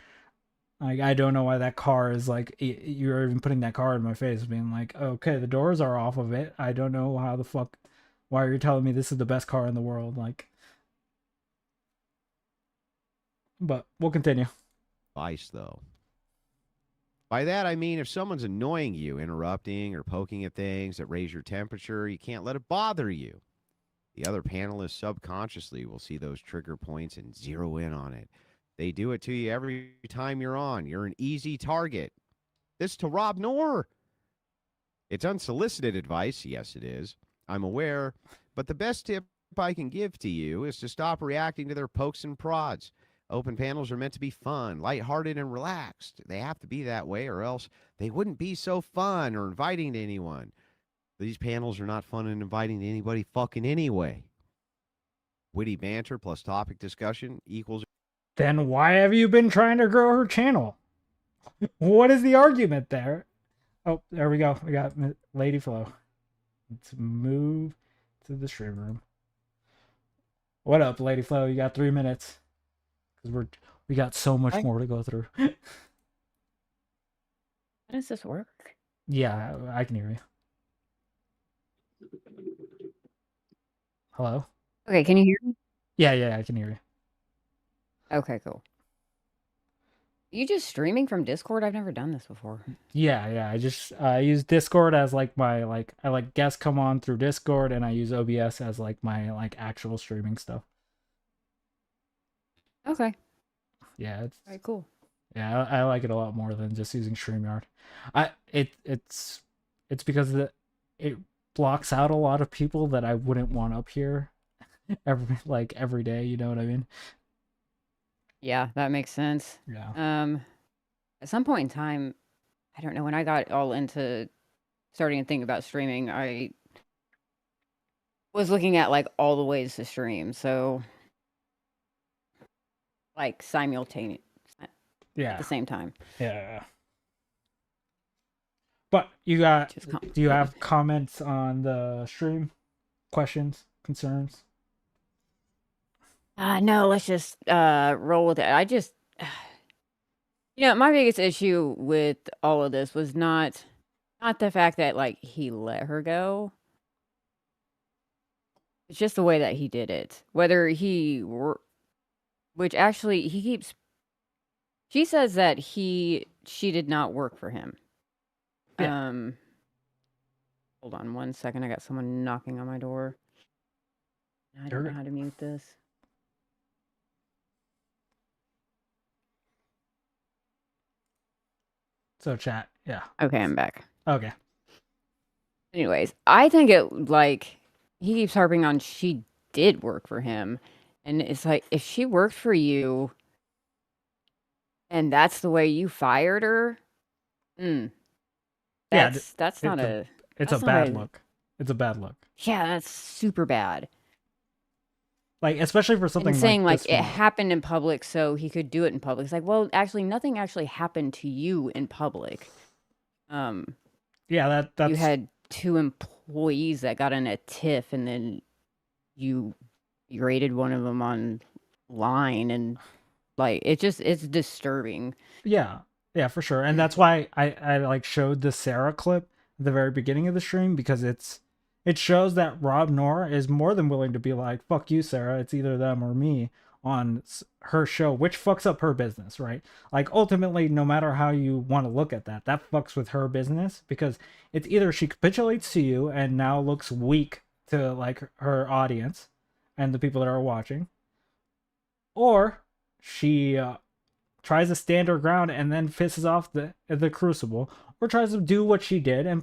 A: Like I don't know why that car is like you're even putting that car in my face, being like, okay, the doors are off of it. I don't know how the fuck why are you telling me this is the best car in the world, like. But we'll continue.
I: Advice, though. By that, I mean if someone's annoying you, interrupting or poking at things that raise your temperature, you can't let it bother you. The other panelists subconsciously will see those trigger points and zero in on it. They do it to you every time you're on. You're an easy target. This to Rob Noor. It's unsolicited advice. Yes, it is. I'm aware. But the best tip I can give to you is to stop reacting to their pokes and prods. Open panels are meant to be fun, lighthearted, and relaxed. They have to be that way, or else they wouldn't be so fun or inviting to anyone. These panels are not fun and inviting to anybody fucking anyway. Witty banter plus topic discussion equals...
A: Then why have you been trying to grow her channel? What is the argument there? Oh, there we go. We got Lady Flo. Let's move to the stream room. What up, Lady Flo? You got 3 minutes. Because we got so much
K: Hi.
A: more to go through.
K: How does this work?
A: Yeah, I can hear you. Hello?
K: Okay, can you hear me?
A: Yeah, I can hear you.
K: Okay, cool. You just streaming from Discord? I've never done this before.
A: Yeah. I use Discord as like my I like guests come on through Discord, and I use OBS as like my like actual streaming stuff.
K: Okay.
A: Yeah, it's
K: All right, cool.
A: yeah, I like it a lot more than just using StreamYard. It's because it blocks out a lot of people that I wouldn't want up here every day, you know what I mean?
K: Yeah, that makes sense.
A: Yeah.
K: At some point in time, I don't know, when I got all into starting to think about streaming, I was looking at like all the ways to stream. So like simultaneous at
A: Yeah.
K: the same time.
A: Yeah. But you got do you have comments on the stream? Questions, concerns?
K: No, let's just roll with it. I just my biggest issue with all of this was not the fact that like he let her go. It's just the way that he did it. Whether which actually he keeps she says that she did not work for him.
A: Yeah.
K: Hold on 1 second. I got someone knocking on my door. I don't know how to mute this.
A: So chat, yeah.
K: Okay, I'm back.
A: Okay.
K: Anyways, I think it like he keeps harping on she did work for him. And it's like, if she worked for you and that's the way you fired her, that's not a
A: it's
K: that's
A: a
K: not
A: bad look. It's a bad look.
K: Yeah, that's super bad.
A: Like, especially for something
K: And saying
A: like
K: like
A: this
K: it
A: one.
K: happened in public so he could do it in public. It's like, well, actually nothing actually happened to you in public.
A: Yeah, that's
K: You had 2 employees that got in a tiff, and then you rated one of them online, and like it's disturbing.
A: Yeah, for sure. And that's why I like showed the Sarah clip at the very beginning of the stream, because it shows that Rob Nora is more than willing to be like, fuck you, Sarah, it's either them or me on her show, which fucks up her business, right? Like, ultimately, no matter how you want to look at that fucks with her business, because it's either she capitulates to you and now looks weak to like her audience and the people that are watching, or she tries to stand her ground and then pisses off the Crucible, or tries to do what she did and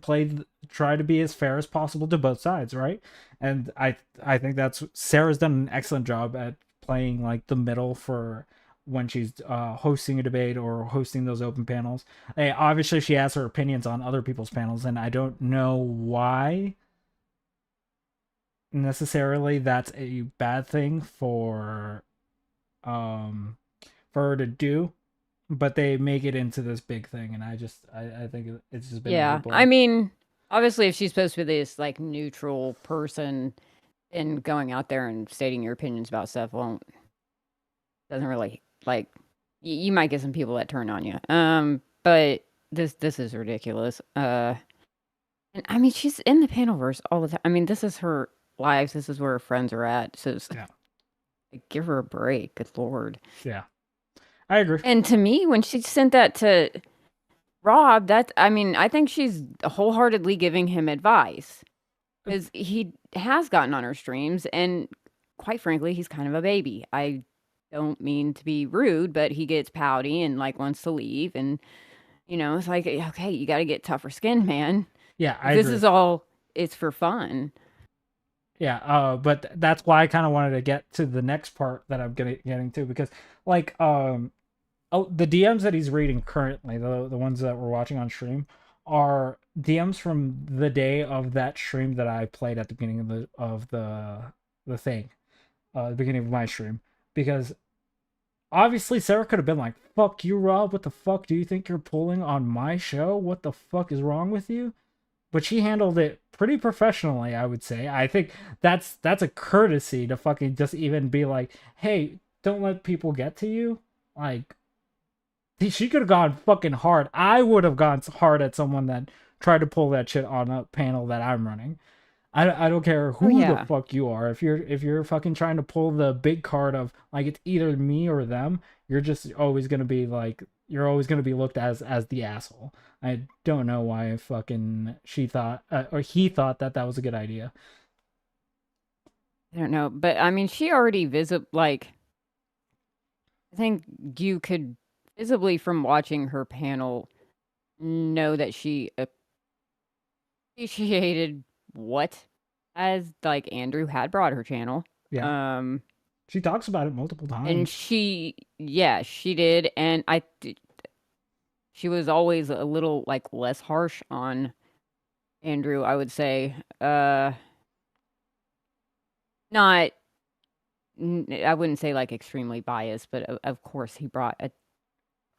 A: try to be as fair as possible to both sides, right? And I think that's Sarah's done an excellent job at playing like the middle for when she's hosting a debate or hosting those open panels. Obviously, she has her opinions on other people's panels, and I don't know why necessarily that's a bad thing for her to do, but they make it into this big thing, and I think it's just been overblown.
K: I mean, obviously, if she's supposed to be this like neutral person and going out there and stating your opinions about stuff, doesn't really like you might get some people that turn on you. But this is ridiculous. And I mean, she's in the panelverse all the time. I mean, this is her lives. This is where her friends are at. So give her a break. Good Lord.
A: Yeah. I agree.
K: And to me, when she sent that to Rob, I think she's wholeheartedly giving him advice, because he has gotten on her streams, and quite frankly, he's kind of a baby. I don't mean to be rude, but he gets pouty and like wants to leave, and it's like, okay, you got to get tougher skin, man.
A: Yeah,
K: this is all it's for fun.
A: Yeah, but that's why I kind of wanted to get to the next part that I'm getting to, because like the DMs that he's reading currently, the ones that we're watching on stream, are DMs from the day of that stream that I played at the beginning of the thing, the beginning of my stream, because obviously Sarah could have been like, "Fuck you, Rob. What the fuck do you think you're pulling on my show? What the fuck is wrong with you?" but she handled it pretty professionally, I would say. I think that's a courtesy to fucking just even be like, hey, don't let people get to you. Like, she could have gone fucking hard. I would have gone hard at someone that tried to pull that shit on a panel that I'm running. I don't care who the fuck you are. If you're fucking trying to pull the big card of like it's either me or them, you're just always gonna be like you're always gonna be looked as the asshole. I don't know why fucking she thought or he thought that was a good idea.
K: I don't know, but I mean, she already I think you could visibly from watching her panel know that she appreciated what as like Andrew had brought her channel.
A: Yeah. She talks about it multiple times.
K: And she did, and she was always a little like less harsh on Andrew, I would say. Not I wouldn't say like extremely biased, but of course he brought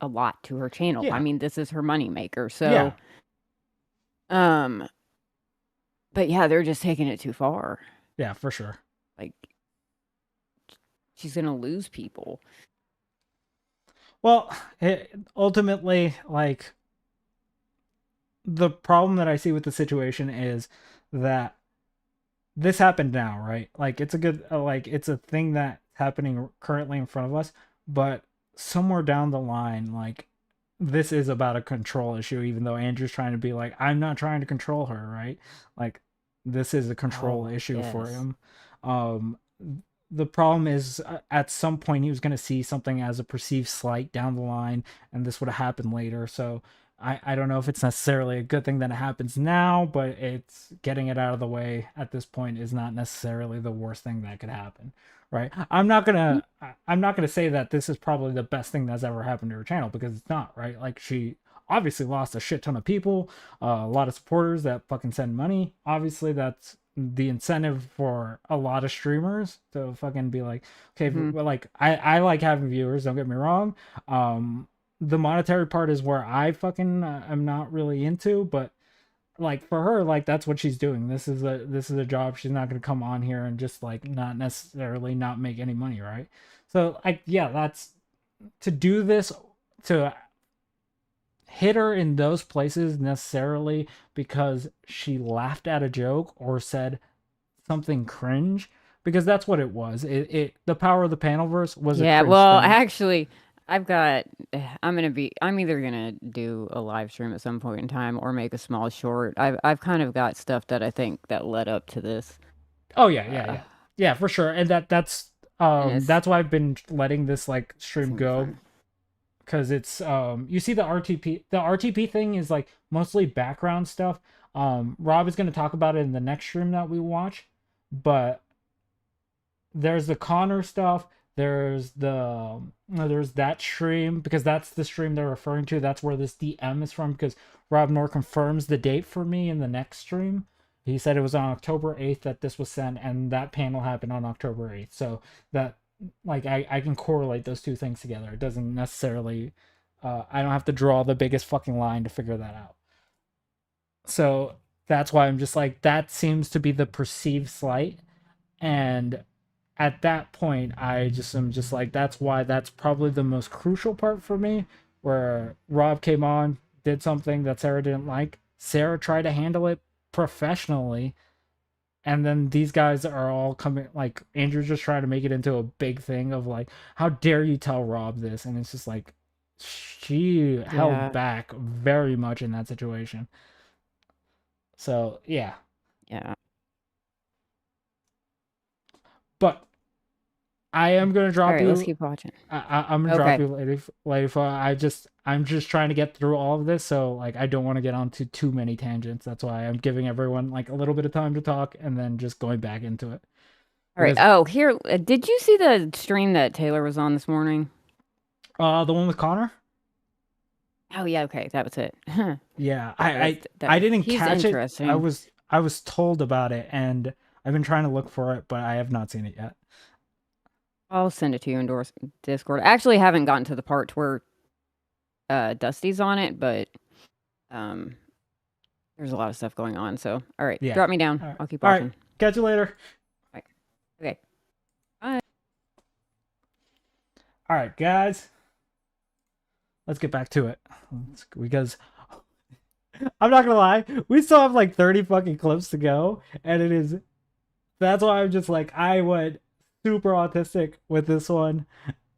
K: a lot to her channel.
A: Yeah.
K: I mean, this is her moneymaker. So but yeah, they're just taking it too far.
A: Yeah, for sure.
K: Like she's gonna lose people.
A: Well, ultimately, like, the problem that I see with the situation is that this happened now, right? Like, it's a good, like, it's a thing that's happening currently in front of us, but somewhere down the line, like, this is about a control issue, even though Andrew's trying to be like, I'm not trying to control her, right? Like, this is a control issue for him. The problem is at some point he was going to see something as a perceived slight down the line, and this would have happened later. So I don't know if it's necessarily a good thing that it happens now, but it's getting it out of the way at this point is not necessarily the worst thing that could happen, right? I'm not gonna say that this is probably the best thing that's ever happened to her channel, because it's not, right? Like, she obviously lost a shit ton of people, a lot of supporters that fucking send money. Obviously, that's the incentive for a lot of streamers to fucking be like, okay, well, like I like having viewers, don't get me wrong. The monetary part is where I fucking am not really into, but like for her, like that's what she's doing. This is a job. She's not going to come on here and just like not necessarily not make any money, right? So that's to do this, to hit her in those places necessarily because she laughed at a joke or said something cringe, because that's what it was. The power of the panelverse was a cringe
K: well
A: thing.
K: actually I'm either gonna do a live stream at some point in time or make a small short. I've kind of got stuff that I think that led up to this.
A: Oh yeah, for sure. And that's why I've been letting this like stream go, because it's you see the RTP thing is like mostly background stuff. Rob is going to talk about it in the next stream that we watch, but there's the Connor stuff, there's that stream, because that's the stream they're referring to. That's where this DM is from, because Rob Nor confirms the date for me in the next stream. He said it was on October 8th that this was sent, and that panel happened on October 8th. So that, like, I can correlate those two things together. It doesn't necessarily, I don't have to draw the biggest fucking line to figure that out. So that's why I'm just like, that seems to be the perceived slight. And at that point, I'm just like, that's why that's probably the most crucial part for me, where Rob came on, did something that Sarah didn't like. Sarah tried to handle it professionally, and then these guys are all coming, like, Andrew's just trying to make it into a big thing of like, how dare you tell Rob this? And it's just like, she held back very much in that situation. So yeah. But I am gonna drop
K: All right,
A: you.
K: let's keep watching.
A: I'm gonna drop you later. I'm just trying to get through all of this, so like I don't want to get onto too many tangents. That's why I'm giving everyone like a little bit of time to talk and then just going back into it.
K: All right. Oh, here. Did you see the stream that Taylor was on this morning?
A: The one with Connor?
K: Oh yeah. Okay, that was it.
A: Yeah, I didn't catch it.
K: interesting.
A: I was told about it, and I've been trying to look for it, but I have not seen it yet.
K: I'll send it to you in Discord. I actually haven't gotten to the part where Dusty's on it, but There's a lot of stuff going on. So, all right,
A: Yeah.
K: drop me down.
A: All right.
K: I'll keep
A: All right.
K: watching.
A: Catch you later.
K: Okay. Bye.
A: All right, guys. Let's get back to it. Because I'm not gonna lie, we still have like 30 fucking clips to go, and that's why I'm just like, I went super autistic with this one.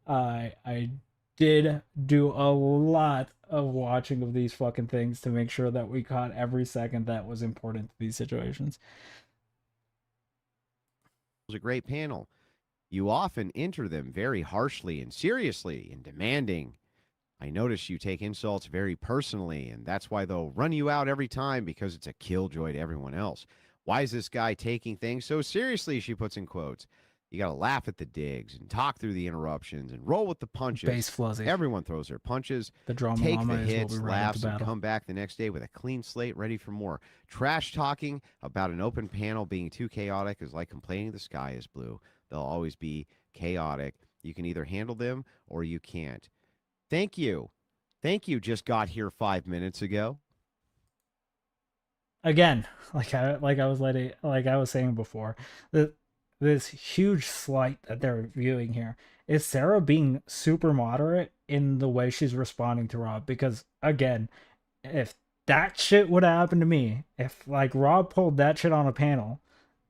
A: I did do a lot of watching of these fucking things to make sure that we caught every second that was important to these situations.
I: It was a great panel. You often enter them very harshly and seriously and demanding. I notice you take insults very personally, and that's why they'll run you out every time, because it's a killjoy to everyone else. Why is this guy taking things so seriously, she puts in quotes. You got to laugh at the digs and talk through the interruptions and roll with the punches.
A: Base Fluzzy.
I: Everyone throws their punches,
A: The drama
I: take
A: llama
I: the
A: is what
I: hits,
A: we ran
I: laughs,
A: into
I: and
A: battle.
I: come back the next day with a clean slate ready for more. Trash talking about an open panel being too chaotic is like complaining the sky is blue. They'll always be chaotic. You can either handle them or you can't. Thank you. Thank you. Just got here 5 minutes ago.
A: Again, like I was saying before, this huge slight that they're viewing here is Sarah being super moderate in the way she's responding to Rob. Because again, if that shit would have happened to me, if like Rob pulled that shit on a panel,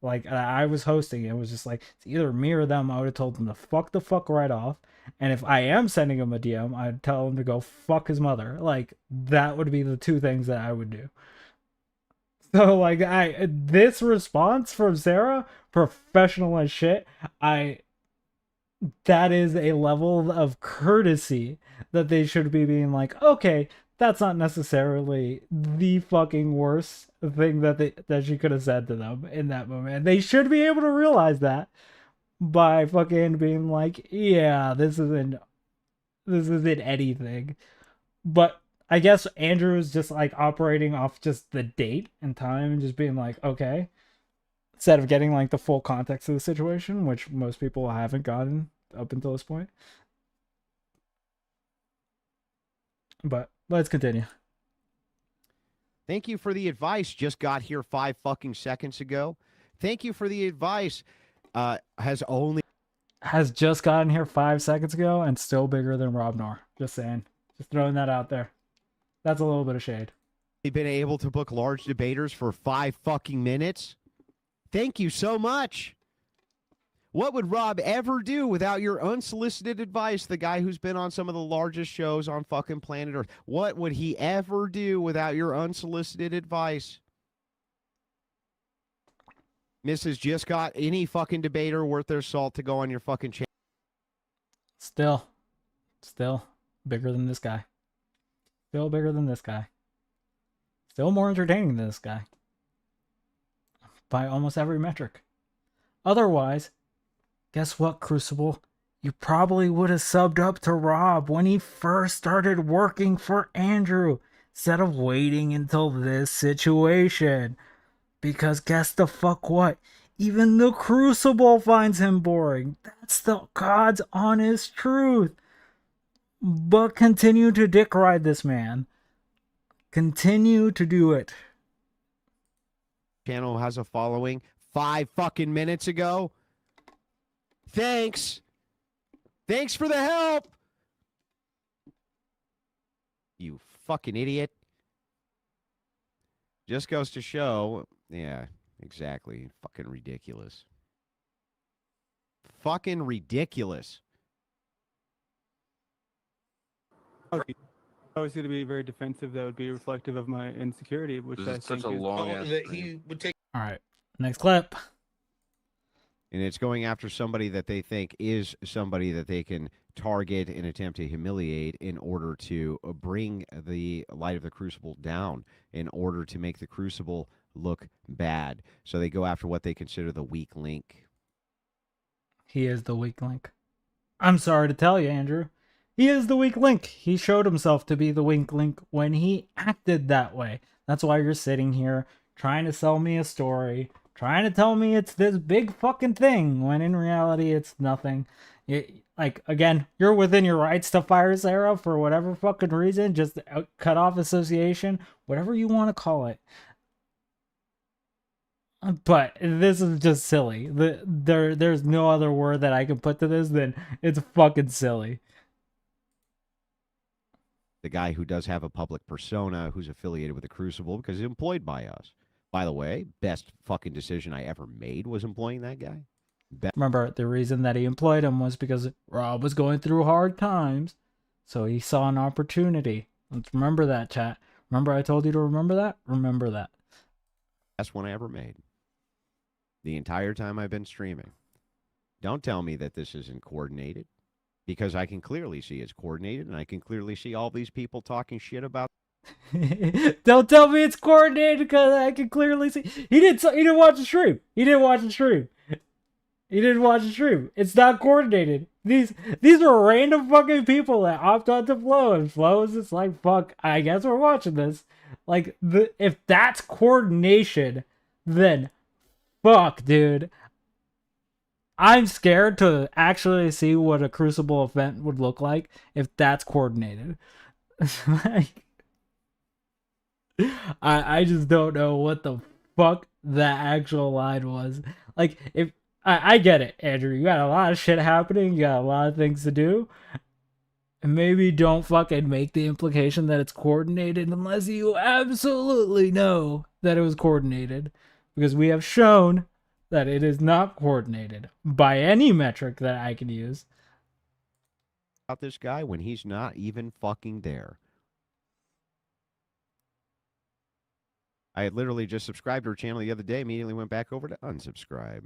A: like I was hosting, it was just like, it's either me or them. I would have told them to fuck the fuck right off. And if I am sending him a DM, I'd tell him to go fuck his mother. Like, that would be the two things that I would do. So like, this response from Sarah, professional as shit, that is a level of courtesy that they should be being like, okay, that's not necessarily the fucking worst thing that she could have said to them in that moment. And they should be able to realize that by fucking being like, yeah, this isn't anything. But I guess Andrew is just like operating off just the date and time and just being like, okay, instead of getting like the full context of the situation, which most people haven't gotten up until this point. But let's continue.
I: Thank you for the advice. Just got here 5 fucking seconds ago. Thank you for the advice.
A: Has just gotten here 5 seconds ago and still bigger than Rob Nor. Just saying. Just throwing that out there. That's a little bit of shade.
I: Been able to book large debaters for 5 fucking minutes. Thank you so much. What would Rob ever do without your unsolicited advice? The guy who's been on some of the largest shows on fucking planet Earth. What would he ever do without your unsolicited advice? Mrs. Just got any fucking debater worth their salt to go on your fucking channel.
A: Still bigger than this guy. Still bigger than this guy. Still more entertaining than this guy. By almost every metric. Otherwise, guess what, Crucible? You probably would have subbed up to Rob when he first started working for Andrew, instead of waiting until this situation. Because guess the fuck what? Even the Crucible finds him boring. That's the God's honest truth. But continue to dick ride this man. Continue to do it.
I: Channel has a following 5 fucking minutes ago. Thanks. Thanks for the help. You fucking idiot. Just goes to show. Yeah, exactly. Fucking ridiculous. Fucking ridiculous.
P: I was going to be very defensive. That would be reflective of my insecurity, which
C: This
P: I
C: is such
P: think
C: a
P: is
C: long ass
D: that he would take.
A: All right, next clip.
I: And it's going after somebody that they think is somebody that they can target and attempt to humiliate in order to bring the light of the Crucible down, in order to make the Crucible look bad. So they go after what they consider the weak link.
A: He is the weak link. I'm sorry to tell you, Andrew. He is the weak link. He showed himself to be the weak link when he acted that way. That's why you're sitting here trying to sell me a story, trying to tell me it's this big fucking thing, when in reality it's nothing. Like, again, you're within your rights to fire Sarah for whatever fucking reason, just cut off association, whatever you want to call it. But this is just silly. There's no other word that I can put to this than it's fucking silly.
I: The guy who does have a public persona who's affiliated with the Crucible because he's employed by us. By the way, best fucking decision I ever made was employing that guy.
A: Remember, the reason that he employed him was because Rob was going through hard times, so he saw an opportunity. Let's remember that, chat. Remember I told you to remember that? Remember that.
I: Best one I ever made. The entire time I've been streaming. Don't tell me that this isn't coordinated, because I can clearly see it's coordinated, and I can clearly see all these people talking shit about.
A: Don't tell me it's coordinated, because I can clearly see. He didn't watch the stream. He didn't watch the stream. He didn't watch the stream. It's not coordinated. These are random fucking people that opt onto Flow, and Flow is just like, fuck, I guess we're watching this. Like, if that's coordination, then fuck, dude. I'm scared to actually see what a Crucible event would look like if that's coordinated. Like, I just don't know what the fuck that actual line was. Like, if I get it, Andrew. You got a lot of shit happening. You got a lot of things to do. And maybe don't fucking make the implication that it's coordinated unless you absolutely know that it was coordinated. Because we have shown that it is not coordinated by any metric that I can use.
I: About this guy when he's not even fucking there. I had literally just subscribed to her channel the other day, immediately went back over to unsubscribe.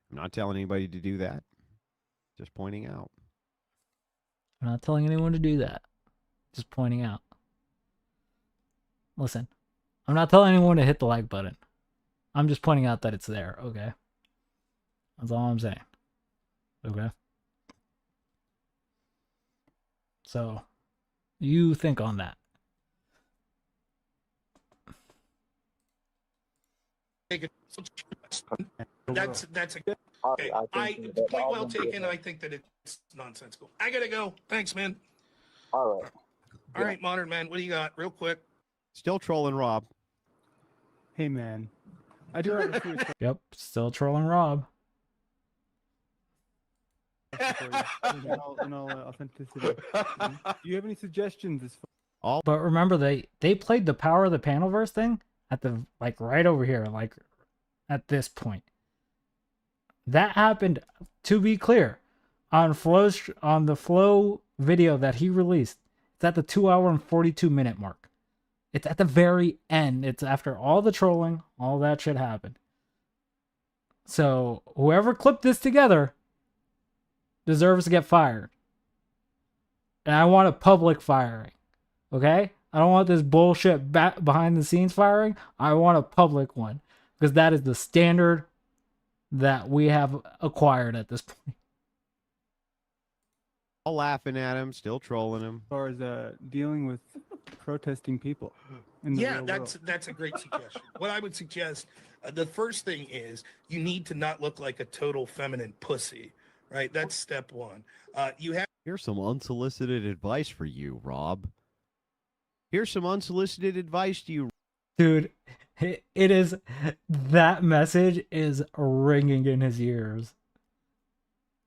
I: I'm not telling anybody to do that. Just pointing out.
A: I'm not telling anyone to do that. Just pointing out. Listen, I'm not telling anyone to hit the like button. I'm just pointing out that it's there, okay? That's all I'm saying. Okay? So, you think on that.
D: That's a okay. The point well taken. I think that it's nonsensical. I gotta go. Thanks, man.
M: All
D: right, Modern Man. What do you got, real quick?
I: Still trolling Rob.
P: Hey, man. I do have a serious
A: Yep, still trolling Rob.
P: question for you. In all authenticity. Do you have any suggestions as far
A: But remember, they played the Power of the Panelverse thing at the, like, right over here, like, at this point. That happened, to be clear, on the Flow video that he released. It's at the 2 hour and 42 minute mark. It's at the very end. It's after all the trolling, all that shit happened. So whoever clipped this together deserves to get fired. And I want a public firing. Okay? I don't want this bullshit behind the scenes firing. I want a public one. Because that is the standard that we have acquired at this point.
I: All laughing at him, still trolling him.
P: as far as dealing with protesting people? In the
D: Yeah,
P: real world?
D: that's a great suggestion. What I would suggest, the first thing is you need to not look like a total feminine pussy, right? That's step one. You have.
I: Here's some unsolicited advice for you, Rob. Here's some unsolicited advice to you.
A: Dude, it is, that message is ringing in his ears.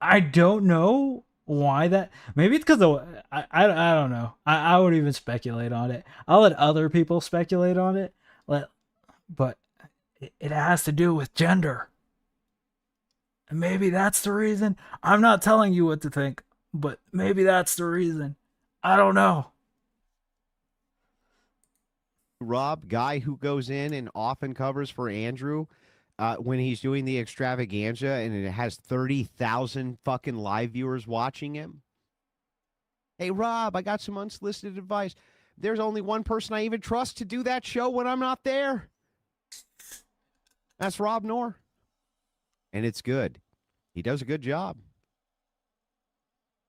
A: I don't know why that, maybe it's because of, I don't know. I wouldn't even speculate on it. I'll let other people speculate on it. But it has to do with gender. And maybe that's the reason. I'm not telling you what to think, but maybe that's the reason. I don't know.
I: Rob, guy who goes in and often covers for Andrew when he's doing the extravaganza and it has 30,000 fucking live viewers watching him. Hey, Rob, I got some unsolicited advice. There's only one person I even trust to do that show when I'm not there. That's Rob Knorr. And it's good. He does a good job.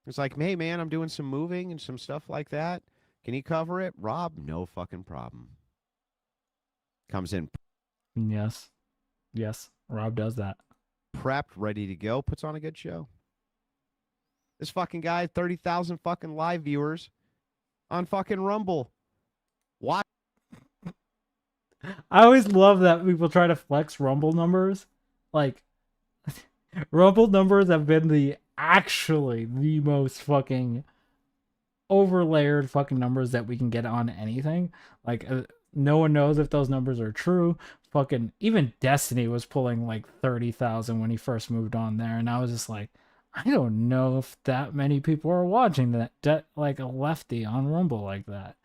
I: It's like, hey, man, I'm doing some moving and some stuff like that. Can you cover it? Rob, no fucking problem. Comes in.
A: Yes. Yes. Rob does that.
I: Prepped, ready to go, puts on a good show. This fucking guy, 30,000 fucking live viewers on fucking Rumble. Watch.
A: I always love that people try to flex Rumble numbers. Like, Rumble numbers have been the most fucking overlayered fucking numbers that we can get on anything. Like, no one knows if those numbers are true. Fucking even Destiny was pulling like 30,000 when he first moved on there, and I was just like, I don't know if that many people are watching that like a lefty on Rumble like that.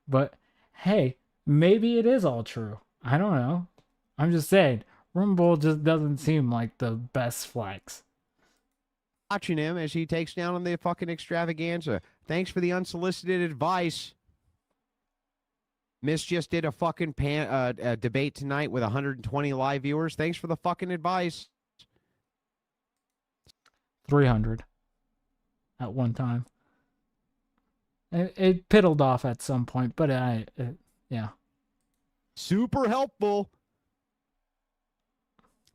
A: But hey, maybe it is all true. I don't know. I'm just saying, Rumble just doesn't seem like the best flex.
I: Watching him as he takes down on the fucking extravaganza. Thanks for the unsolicited advice. Miss just did a fucking debate tonight with 120 live viewers. Thanks for the fucking advice.
A: 300 at one time. It piddled off at some point, but yeah.
I: Super helpful.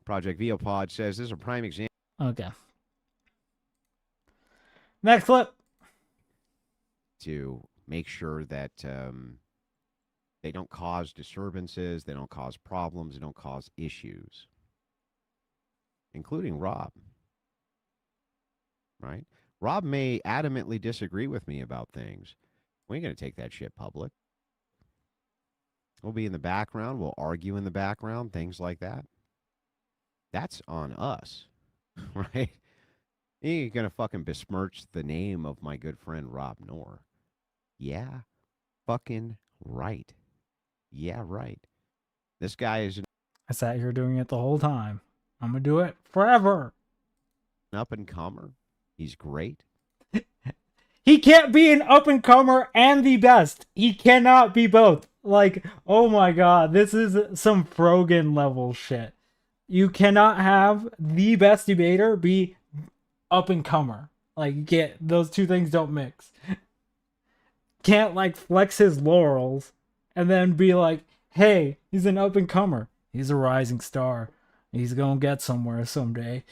I: Project Viopod says this is a prime example.
A: Okay. Next clip.
I: To make sure that they don't cause disturbances, they don't cause problems, they don't cause issues, including Rob. Right? Rob may adamantly disagree with me about things. We ain't going to take that shit public. We'll be in the background. We'll argue in the background, things like that. That's on us, right? You ain't going to fucking besmirch the name of my good friend Rob Knorr. Yeah, fucking right. Yeah, right. This guy is
A: I sat here doing it the whole time. I'm going to do it forever.
I: an up-and-comer. He's great.
A: He can't be an up-and-comer and the best. He cannot be both. Like, oh my god, this is some Frogan level shit. You cannot have the best debater be up-and-comer. Like, you can't, those two things don't mix. Can't, like, flex his laurels and then be like, hey, he's an up-and-comer. He's a rising star. He's gonna get somewhere someday.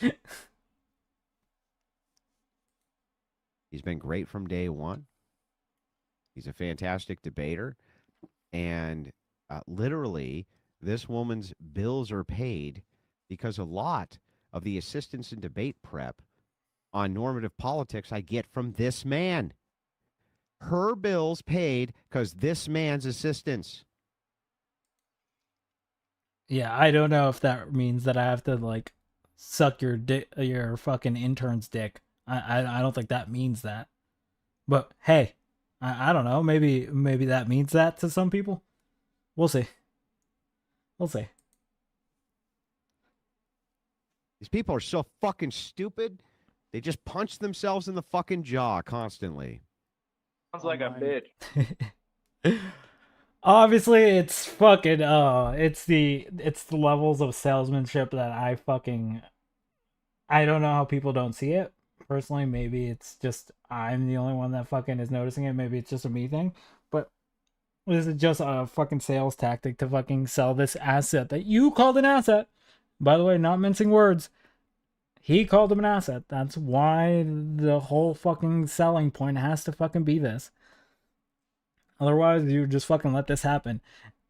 I: He's been great from day one. He's a fantastic debater. And literally, this woman's bills are paid because a lot of the assistance in debate prep on normative politics I get from this man. Her bills paid because this man's assistance.
A: Yeah, I don't know if that means that I have to, like, suck your fucking intern's dick. I don't think that means that. But hey, I don't know. Maybe that means that to some people. We'll see. We'll see.
I: These people are so fucking stupid. They just punch themselves in the fucking jaw constantly.
Q: Sounds like a bitch.
A: Obviously, it's fucking it's the levels of salesmanship that I don't know how people don't see it. Personally, maybe it's just I'm the only one that fucking is noticing it. Maybe it's just a me thing. But this is just a fucking sales tactic to fucking sell this asset that you called an asset. By the way, not mincing words. He called him an asset. That's why the whole fucking selling point has to fucking be this. Otherwise, you just fucking let this happen.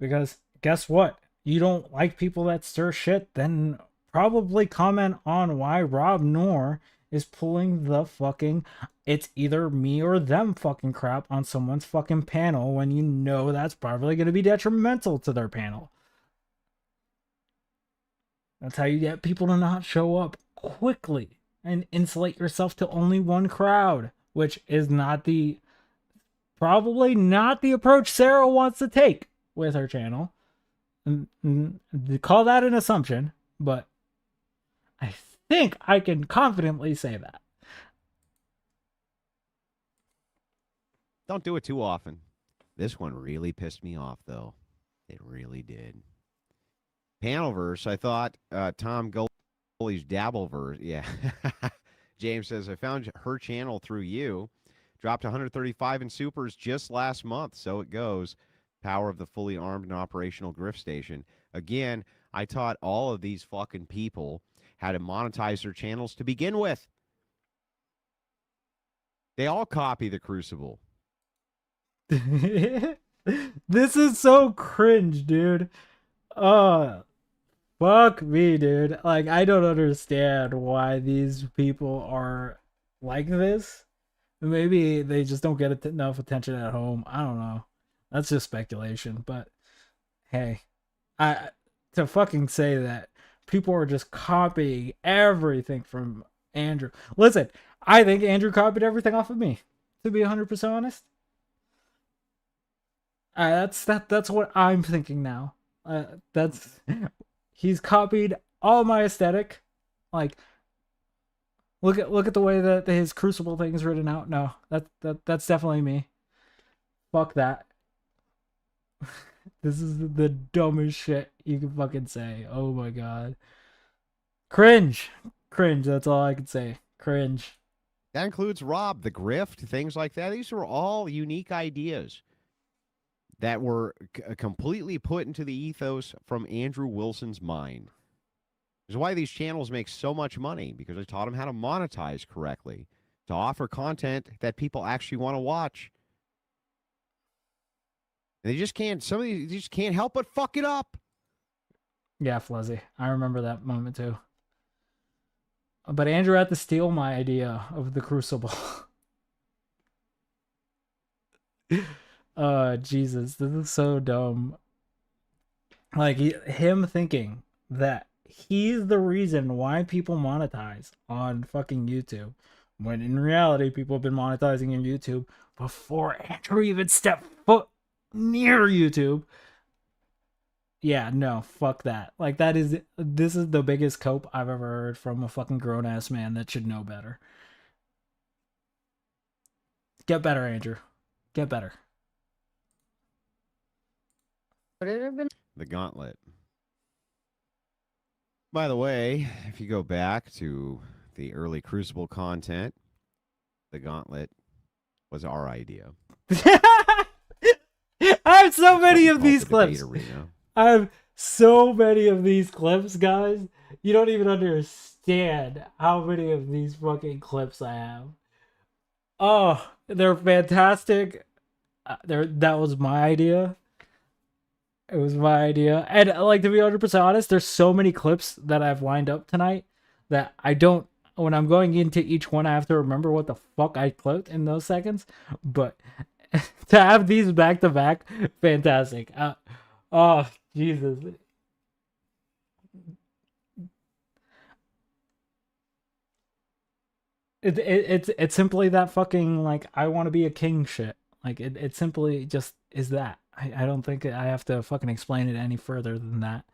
A: Because guess what? You don't like people that stir shit, then probably comment on why Rob Knorr is pulling the fucking it's either me or them fucking crap on someone's fucking panel when you know that's probably going to be detrimental to their panel. That's how you get people to not show up quickly and insulate yourself to only one crowd, which is probably not the approach Sarah wants to take with her channel. Call that an assumption, but I think I can confidently say that.
I: Don't do it too often. This one really pissed me off, though. It really did. Panelverse, I thought Tom Gully's Dabbleverse. Yeah. James says, I found her channel through you. Dropped 135 in supers just last month. So it goes. Power of the fully armed and operational grift station. Again, I taught all of these fucking people how to monetize their channels to begin with. They all copy the Crucible.
A: This is so cringe, dude. Fuck me, dude. Like, I don't understand why these people are like this. Maybe they just don't get enough attention at home. I don't know. That's just speculation. But hey, I to fucking say that people are just copying everything from Andrew. Listen, I think Andrew copied everything off of me. To be 100% honest, that's what I'm thinking now. That's he's copied all my aesthetic. Like, look at the way that his Crucible thing is written out. No, that's definitely me. Fuck that. This is the dumbest shit you can fucking say. Oh my god. Cringe. Cringe, that's all I can say. Cringe.
I: That includes Rob, the grift, things like that. These were all unique ideas that were completely put into the ethos from Andrew Wilson's mind. This is why these channels make so much money, because I taught them how to monetize correctly, to offer content that people actually want to watch. And they just can't, some of these just can't help but fuck it up.
A: Yeah, Fluzzy. I remember that moment too. But Andrew had to steal my idea of the Crucible. Jesus, this is so dumb. Like, him thinking that he's the reason why people monetize on fucking YouTube, when in reality people have been monetizing on YouTube before Andrew even stepped foot near YouTube. Yeah, no, fuck that. Like, this is the biggest cope I've ever heard from a fucking grown-ass man that should know better. Get better, Andrew. Get better.
B: Would it have been
I: The Gauntlet. By the way, if you go back to the early Crucible content, the Gauntlet was our idea.
A: I have so many of these clips. I have so many of these clips, guys. You don't even understand how many of these fucking clips I have. Oh, they're fantastic. That was my idea. It was my idea. And like, to be 100% honest, there's so many clips that I've lined up tonight that I don't, when I'm going into each one, I have to remember what the fuck I clipped in those seconds. But to have these back to back, fantastic. Oh, Jesus. It's simply that fucking, like, I want to be a king shit. Like, it simply just is that. I don't think I have to fucking explain it any further than that.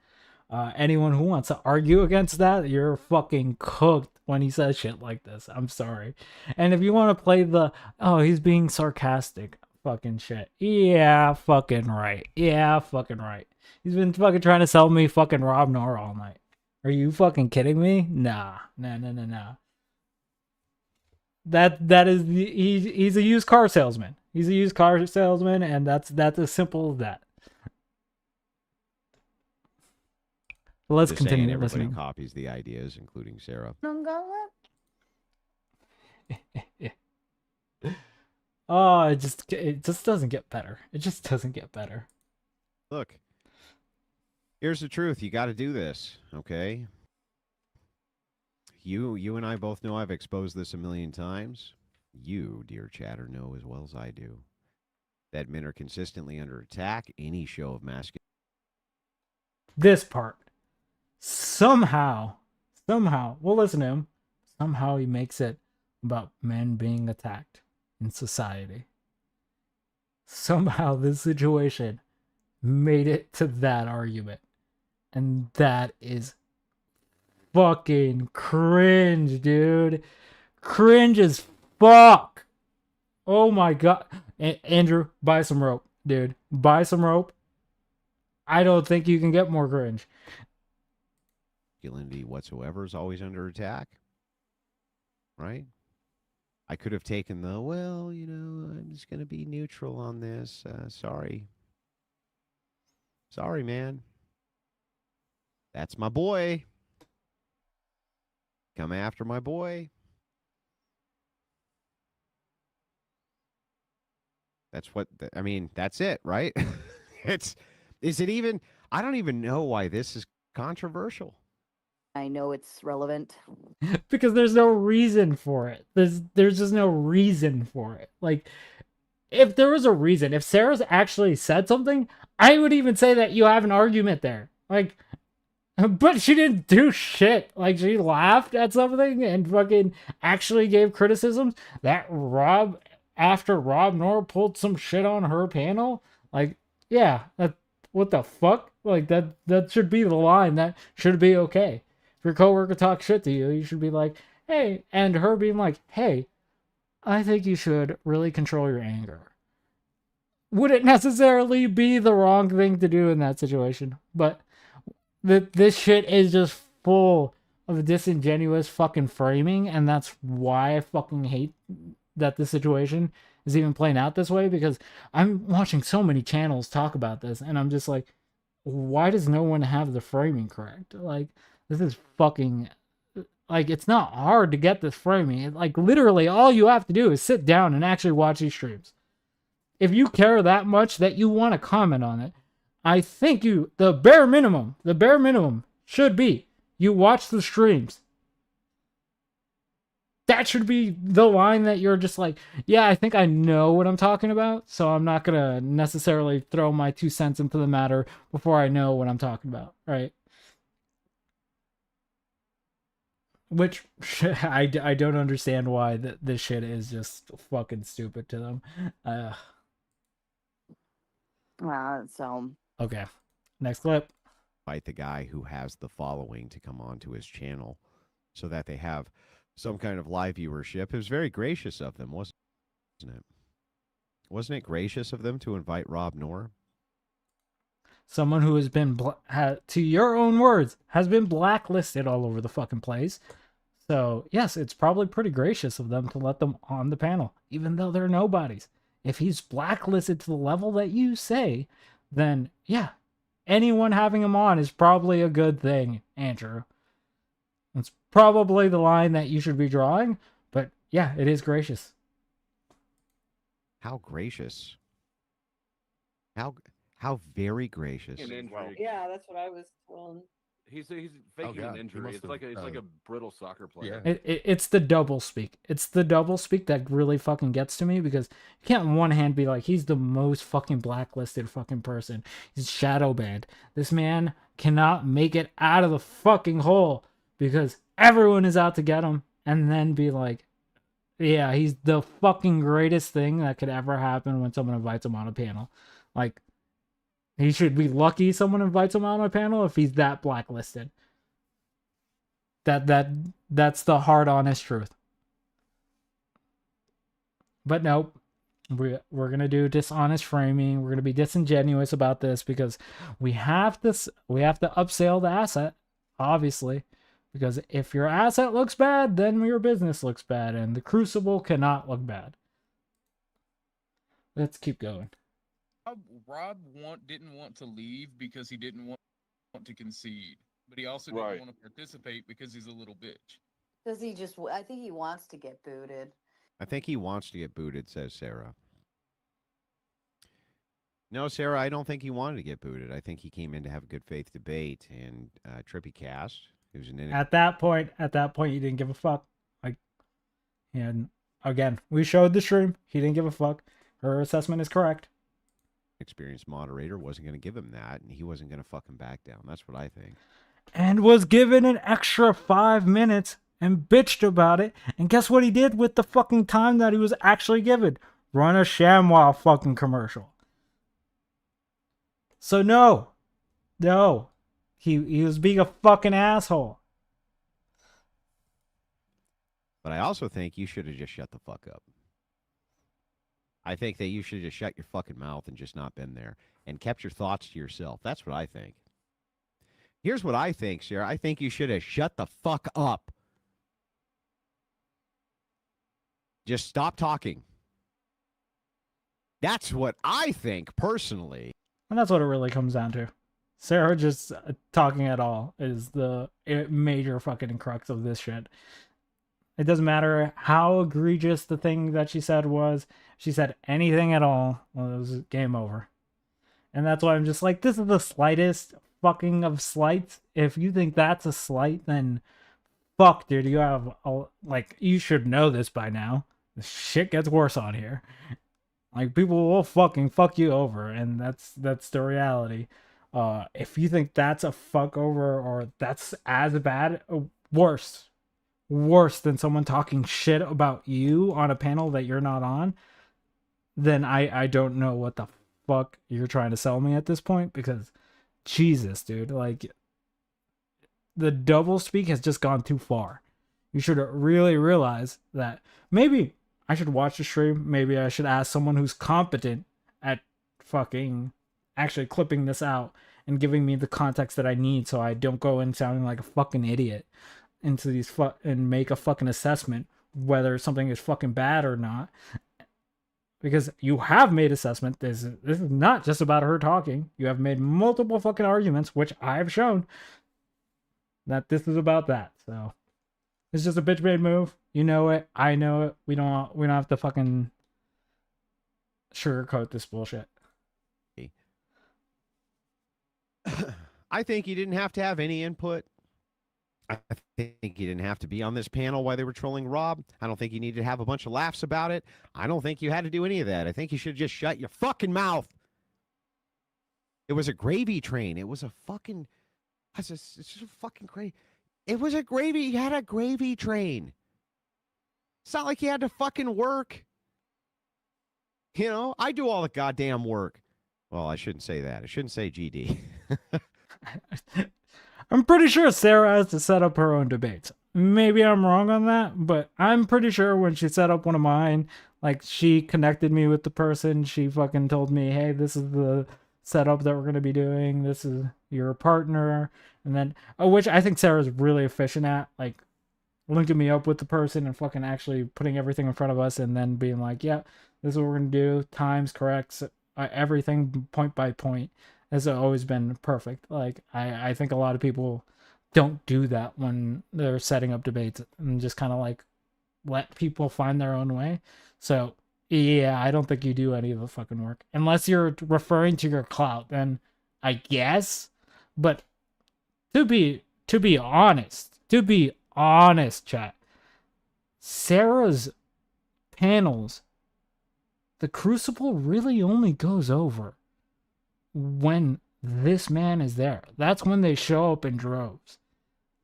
A: Anyone who wants to argue against that, you're fucking cooked when he says shit like this. I'm sorry. And if you want to play the, oh, he's being sarcastic fucking shit. Yeah, fucking right. Yeah, fucking right. He's been fucking trying to sell me fucking Rob Nor all night. Are you fucking kidding me? Nah. That is, he's a used car salesman. He's a used car salesman, and that's as simple as that. Let's
I: Just
A: continue.
I: saying, everybody
A: Listening.
I: copies the ideas, including Sarah.
A: Oh, it just doesn't get better. It just doesn't get better.
I: Look, here's the truth. You got to do this, okay? You and I both know I've exposed this a million times. You, dear chatter, know as well as I do that men are consistently under attack. Any show of masculinity.
A: This part. Somehow, we'll listen to him. Somehow he makes it about men being attacked in society. Somehow this situation made it to that argument. And that is fucking cringe, dude. Cringe as fuck. Oh my god. Andrew, buy some rope, dude. Buy some rope. I don't think you can get more cringe.
I: Masculinity whatsoever is always under attack, right? I could have taken the, well, I'm just going to be neutral on this. Sorry, man. That's my boy. Come after my boy. That's what, that's it, right? Is it even, I don't even know why this is controversial.
T: I know it's relevant.
A: Because there's no reason for it. There's just no reason for it. Like, if there was a reason, if Sarah's actually said something, I would even say that you have an argument there. Like, but she didn't do shit. Like, she laughed at something and fucking actually gave criticisms that after Rob Nor pulled some shit on her panel. Like, yeah, what the fuck? Like, that should be the line. That should be okay. If your coworker talks shit to you, you should be like, hey, and her being like, hey, I think you should really control your anger. Would it necessarily be the wrong thing to do in that situation? But this shit is just full of disingenuous fucking framing, and that's why I fucking hate that the situation is even playing out this way, because I'm watching so many channels talk about this, and I'm just like, why does no one have the framing correct? Like, this is fucking... Like, it's not hard to get this framing. Like, literally, all you have to do is sit down and actually watch these streams. If you care that much that you want to comment on it, I think the bare minimum should be you watch the streams. That should be the line that you're just like, yeah, I think I know what I'm talking about, so I'm not going to necessarily throw my 2 cents into the matter before I know what I'm talking about, right? Which, I don't understand why this shit is just fucking stupid to them.
T: So...
A: Okay, next clip.
I: Invite the guy who has the following to come onto his channel so that they have some kind of live viewership. It was very gracious of them, wasn't it? Wasn't it gracious of them to invite Rob Nor?
A: Someone who has been, to your own words, has been blacklisted all over the fucking place. So, yes, it's probably pretty gracious of them to let them on the panel, even though they're nobodies. If he's blacklisted to the level that you say, then, yeah, anyone having him on is probably a good thing, Andrew. It's probably the line that you should be drawing, but yeah, it is gracious.
I: How gracious? How very gracious.
O: Yeah, that's what I was told.
C: He's faking an injury. It's like a brittle soccer player.
A: It's the double speak. It's the double speak that really fucking gets to me, because you can't on one hand be like, he's the most fucking blacklisted fucking person. He's shadow banned. This man cannot make it out of the fucking hole because everyone is out to get him, and then be like, yeah, he's the fucking greatest thing that could ever happen when someone invites him on a panel. Like, he should be lucky someone invites him on a panel if he's that blacklisted. That's the hard, honest truth. But nope. We're gonna do dishonest framing. We're gonna be disingenuous about this because we have to upsell the asset, obviously. Because if your asset looks bad, then your business looks bad, and the Crucible cannot look bad. Let's keep going.
S: Rob didn't want to leave because he didn't want to concede, but he also didn't want to participate because he's a little bitch.
T: Does he just? I think he wants to get booted.
I: I think he wants to get booted, says Sarah. No, Sarah, I don't think he wanted to get booted. I think he came in to have a good faith debate, and Trippy Cast, who's an
A: At that point, you didn't give a fuck. Like, and again, we showed the stream. He didn't give a fuck. Her assessment is correct.
I: Experienced moderator wasn't going to give him that, and he wasn't going to fucking back down. That's what I think.
A: And was given an extra 5 minutes and bitched about it. And guess what he did with the fucking time that he was actually given? Run a ShamWow fucking commercial. So no. He was being a fucking asshole.
I: But I also think you should have just shut the fuck up. I think that you should have just shut your fucking mouth and just not been there and kept your thoughts to yourself. That's what I think. Here's what I think, Sarah. I think you should have shut the fuck up. Just stop talking. That's what I think, personally.
A: And that's what it really comes down to. Sarah just talking at all is the major fucking crux of this shit. It doesn't matter how egregious the thing that she said was. If she said anything at all, well, it was game over. And that's why I'm just like, this is the slightest fucking of slights. If you think that's a slight, then fuck, dude, you have like, you should know this by now. The shit gets worse on here. Like, people will fucking fuck you over, and that's the reality. If you think that's a fuck over or that's as bad, worse than someone talking shit about you on a panel that you're not on, then I don't know what the fuck you're trying to sell me at this point, because Jesus, dude, like, the double speak has just gone too far. You should really realize that maybe I should watch the stream. Maybe I should ask someone who's competent at fucking actually clipping this out and giving me the context that I need, so I don't go in sounding like a fucking idiot into these and make a fucking assessment whether something is fucking bad or not. Because you have made assessment. This is not just about her talking. You have made multiple fucking arguments, which I've shown that this is about that. So it's just a bitch made move. You know it. I know it. We don't have to fucking sugarcoat this bullshit.
I: I think you didn't have to have any input. I think you didn't have to be on this panel while they were trolling Rob. I don't think you needed to have a bunch of laughs about it. I don't think you had to do any of that. I think you should just shut your fucking mouth. It was a gravy train. It was a fucking... It's just a fucking crazy... It was a gravy... You had a gravy train. It's not like you had to fucking work. You know, I do all the goddamn work. Well, I shouldn't say that. I shouldn't say GD.
A: I'm pretty sure Sarah has to set up her own debates. Maybe I'm wrong on that, but I'm pretty sure when she set up one of mine, like, she connected me with the person. She fucking told me, hey, this is the setup that we're going to be doing. This is your partner. And then, which I think Sarah's really efficient at, like, linking me up with the person and fucking actually putting everything in front of us and then being like, yeah, this is what we're going to do. Times corrects everything point by point. Has always been perfect. Like, I think a lot of people don't do that when they're setting up debates and just kind of like let people find their own way. So yeah, I don't think you do any of the fucking work unless you're referring to your clout, then I guess. But to be honest, chat, Sarah's panels, the Crucible really only goes over when this man is there. That's when they show up in droves.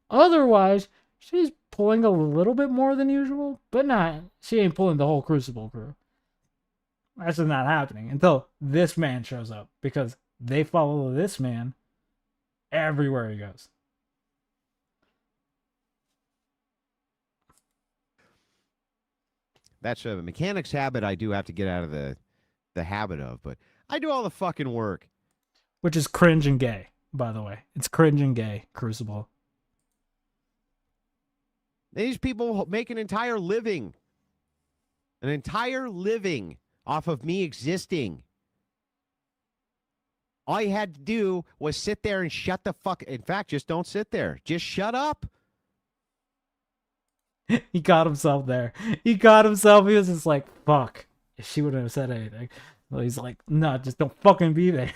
A: Otherwise, she's pulling a little bit more than usual, but she ain't pulling the whole Crucible crew. That's just not happening until this man shows up, because they follow this man everywhere he goes.
I: That's a mechanics habit I do have to get out of the habit of, but I do all the fucking work.
A: Which is cringe and gay, by the way. It's cringe and gay, Crucible.
I: These people make an entire living off of me existing. All you had to do was sit there and shut the fuck. In fact, just don't sit there. Just shut up.
A: He got himself there. He was just like, fuck. If she wouldn't have said anything. Well, he's like, no, just don't fucking be there.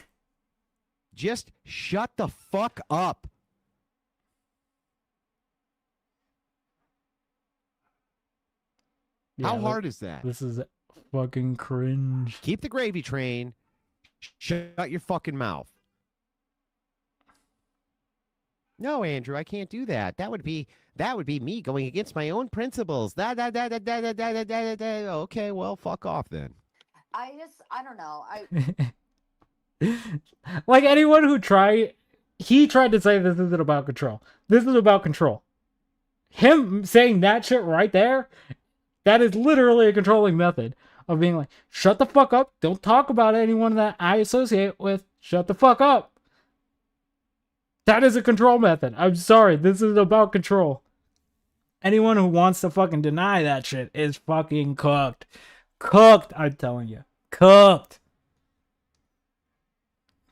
I: Just shut the fuck up.
A: Yeah,
I: how hard is that?
A: This is fucking cringe.
I: Keep the gravy train. Shut your fucking mouth. No, Andrew, I can't do that. That would be me going against my own principles. Okay, well, fuck off then.
T: I don't know.
A: Like, anyone who he tried to say this isn't about control. This is about control. Him saying that shit right there, that is literally a controlling method of being like, shut the fuck up. Don't talk about anyone that I associate with. Shut the fuck up. That is a control method. I'm sorry. This is about control. Anyone who wants to fucking deny that shit is fucking cooked. Cooked, I'm telling you. Cooked.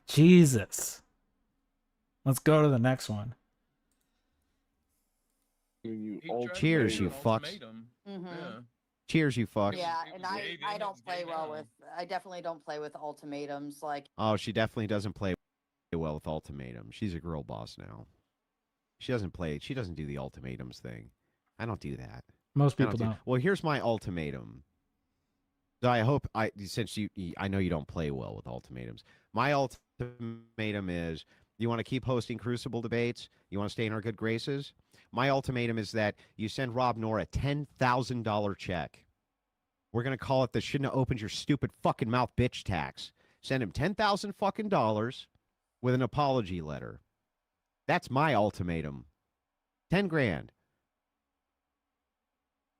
A: Jesus. Let's go to the next one.
I: Cheers, you fucks.
O: Mm-hmm.
I: Cheers, you fucks.
T: Yeah, and I don't play well with. I definitely don't play with ultimatums. Like,
I: Oh, she definitely doesn't play well with ultimatums. She's a girl boss now. She doesn't play. She doesn't do the ultimatums thing. I don't do that.
A: Most
I: I
A: people
I: do-
A: don't.
I: Well, here's my ultimatum. So I hope since I know you don't play well with ultimatums. My ultimatum is: you want to keep hosting Crucible debates? You want to stay in our good graces? My ultimatum is that you send Rob Noor a $10,000 check. We're gonna call it the shouldn't have opened your stupid fucking mouth bitch tax. Send him $10,000 fucking dollars with an apology letter. That's my ultimatum. 10 grand.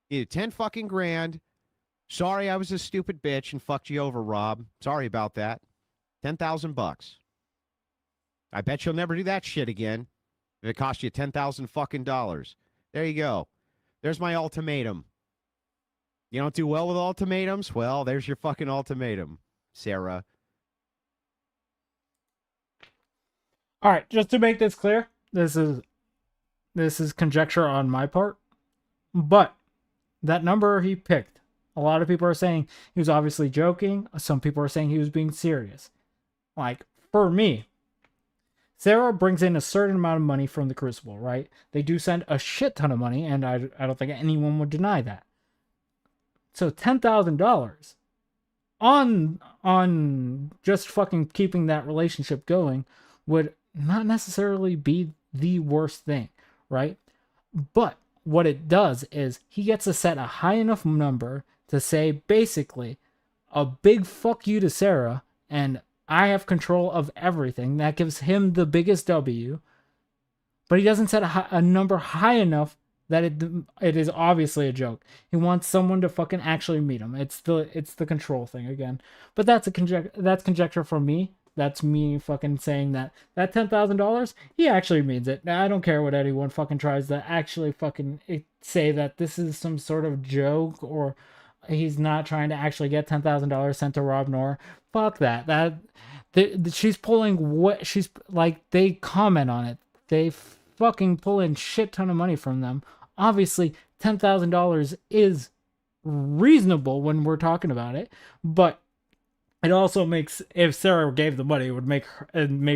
I: Either 10 fucking grand. Sorry I was a stupid bitch and fucked you over, Rob. Sorry about that. 10,000 bucks. I bet you'll never do that shit again. If it cost you 10,000 fucking dollars. There you go. There's my ultimatum. You don't do well with ultimatums? Well, there's your fucking ultimatum, Sarah.
A: All right, just to make this clear, this is conjecture on my part, but that number he picked, a lot of people are saying he was obviously joking. Some people are saying he was being serious. Like, for me, Sarah brings in a certain amount of money from the Crucible, right? They do send a shit ton of money, and I don't think anyone would deny that. So $10,000 on just fucking keeping that relationship going would not necessarily be the worst thing, right? But what it does is he gets to set a high enough number to say basically a big fuck you to Sarah, and I have control of everything. That gives him the biggest W. But he doesn't set a number high enough that it is obviously a joke. He wants someone to fucking actually meet him. It's the control thing again. But that's conjecture from me. That's me fucking saying that $10,000, he actually means it. Now, I don't care what anyone fucking tries to actually fucking say that this is some sort of joke or he's not trying to actually get $10,000 sent to Rob Noor. Fuck that. She's pulling what she's like. They comment on it. They fucking pull in shit ton of money from them. Obviously, $10,000 is reasonable when we're talking about it, but it also makes, if Sarah gave the money, it would make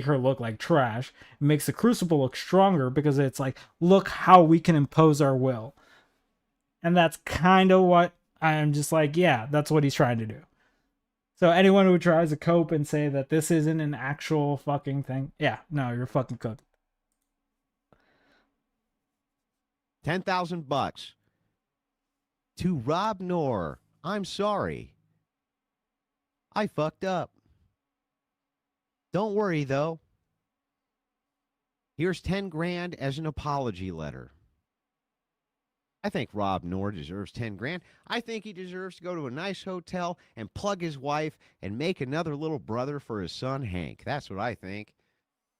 A: her look like trash. It makes the Crucible look stronger because it's like, look how we can impose our will. And that's kind of what I'm just like, yeah, that's what he's trying to do. So anyone who tries to cope and say that this isn't an actual fucking thing, yeah, no, you're fucking cooked.
I: 10,000 bucks to Rob Noor. I'm sorry. I fucked up. Don't worry though. Here's 10 grand as an apology letter. I think Rob Noor deserves 10 grand. I think he deserves to go to a nice hotel and plug his wife and make another little brother for his son Hank. That's what I think.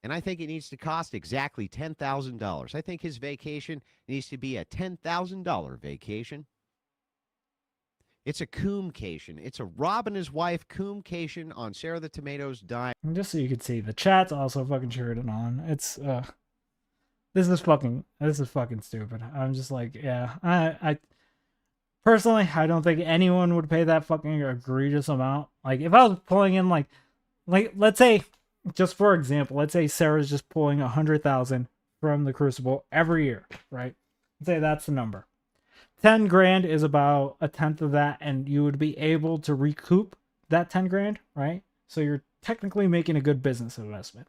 I: And I think it needs to cost exactly $10,000. I think his vacation needs to be a $10,000 vacation. It's a coomcation. It's a Rob and his wife coomcation on Sarah the Tomato's dime.
A: And just so you can see, the chat's also fucking cheering on. It's this is fucking stupid. I'm just like, yeah, I personally, I don't think anyone would pay that fucking egregious amount. Like, if I was pulling in like let's say, just for example, let's say Sarah's just pulling 100,000 from the Crucible every year, right? Let's say that's the number. 10 grand is about a tenth of that, and you would be able to recoup that 10 grand, right? So you're technically making a good business investment.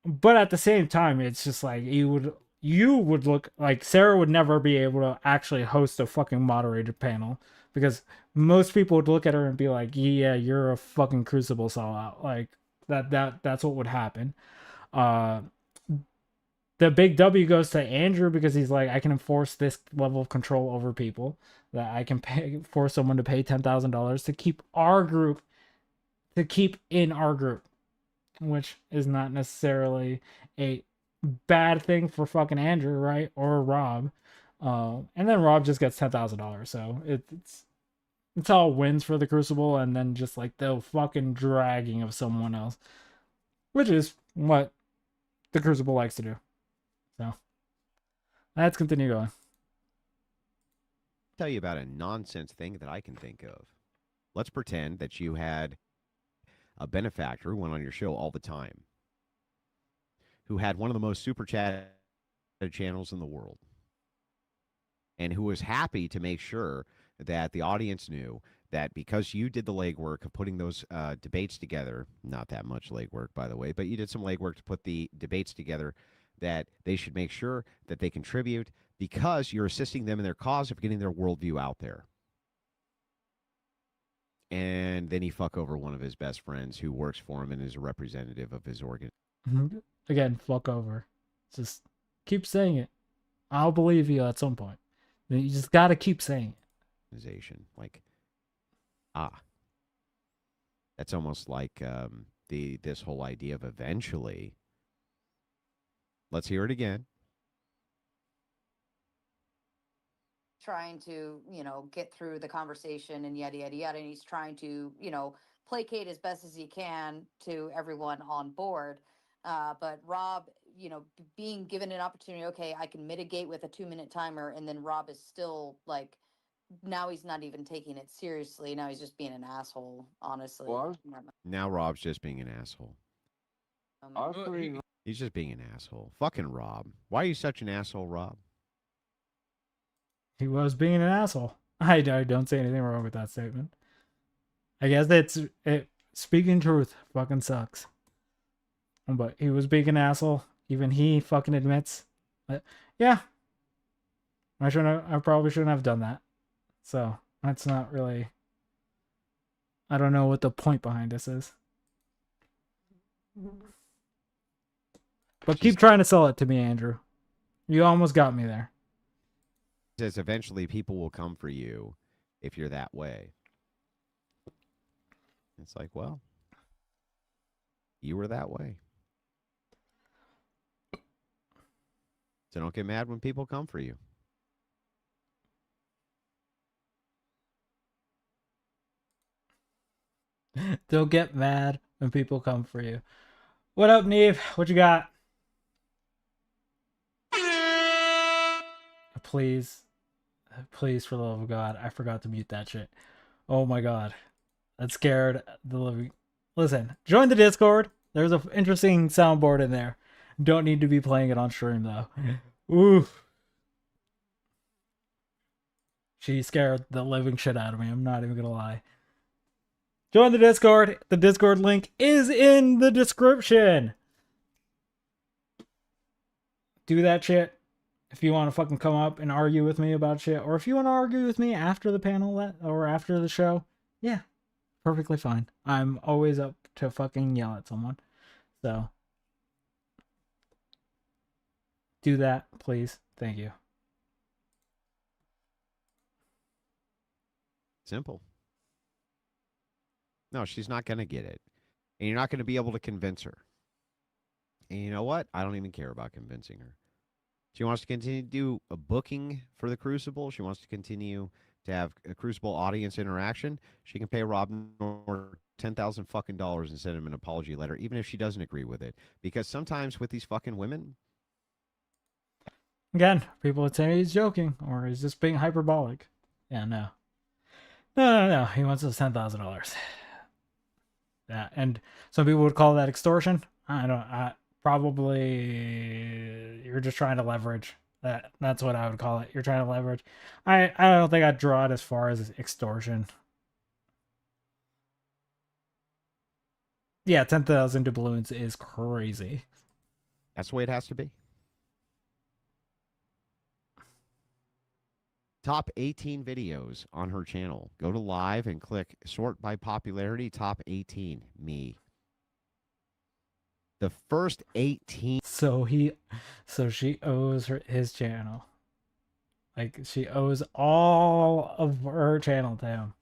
A: But at the same time, it's just like you would look like Sarah would never be able to actually host a fucking moderated panel, because most people would look at her and be like, yeah, you're a fucking Crucible sellout. Like that's what would happen. The big W goes to Andrew because he's like, I can enforce this level of control over people, that I can force someone to pay $10,000 to keep in our group, which is not necessarily a bad thing for fucking Andrew, right? Or Rob. And then Rob just gets $10,000. So it's all wins for the Crucible, and then just like the fucking dragging of someone else, which is what the Crucible likes to do. So let's continue going.
I: tell you about a nonsense thing that I can think of. Let's pretend that you had a benefactor who went on your show all the time, who had one of the most super chatted channels in the world, and who was happy to make sure that the audience knew that because you did the legwork of putting those debates together, not that much legwork, by the way, but you did some legwork to put the debates together, that they should make sure that they contribute because you're assisting them in their cause of getting their worldview out there. And then he fuck over one of his best friends who works for him and is a representative of his organ.
A: Again, fuck over. Just keep saying it. I'll believe you at some point. You just got to keep saying it.
I: Organization. Like, that's almost like this whole idea of eventually. Let's hear it again.
T: Trying to, get through the conversation and yada, yada, yada. And he's trying to, placate as best as he can to everyone on board. But Rob, being given an opportunity, okay, I can mitigate with a 2-minute timer. And then Rob is still like, now he's not even taking it seriously. Now he's just being an asshole, honestly.
I: Now Rob's just being an asshole. He's just being an asshole. Fucking Rob. Why are you such an asshole, Rob?
A: He was being an asshole. I don't see anything wrong with that statement. I guess speaking truth fucking sucks. But he was being an asshole. Even he fucking admits. But yeah. I probably shouldn't have done that. So that's not really. I don't know what the point behind this is. But keep trying to sell it to me, Andrew. You almost got me there.
I: Says eventually people will come for you if you're that way. It's like, well, you were that way. So don't get mad when people come for you.
A: Don't get mad when people come for you. What up, Neve? What you got? Please, for the love of God, I forgot to mute that shit. Oh my God. That scared the living. Listen, join the Discord. There's an interesting soundboard in there. Don't need to be playing it on stream, though. Oof. She scared the living shit out of me. I'm not even gonna lie. Join the Discord. The Discord link is in the description. Do that shit. If you want to fucking come up and argue with me about shit, or if you want to argue with me after the panel or after the show, yeah, perfectly fine. I'm always up to fucking yell at someone. So, do that, please. Thank you.
I: Simple. No, she's not going to get it. And you're not going to be able to convince her. And you know what? I don't even care about convincing her. She wants to continue to do a booking for the Crucible. She wants to continue to have a Crucible audience interaction. She can pay Rob Noor $10,000 fucking dollars and send him an apology letter, even if she doesn't agree with it. Because sometimes with these fucking women,
A: again, people would say he's joking or he's just being hyperbolic. Yeah, no. No. He wants us $10,000. Yeah, and some people would call that extortion. Probably you're just trying to leverage. That's what I would call it. You're trying to leverage. I don't think I'd draw it as far as extortion. Yeah, 10,000 doubloons is crazy.
I: that's the way it has to be. Top 18 videos on her channel. Go to live and click sort by popularity. Top 18. Me. The first 18.
A: So she owes his channel. Like, she owes all of her channel to him.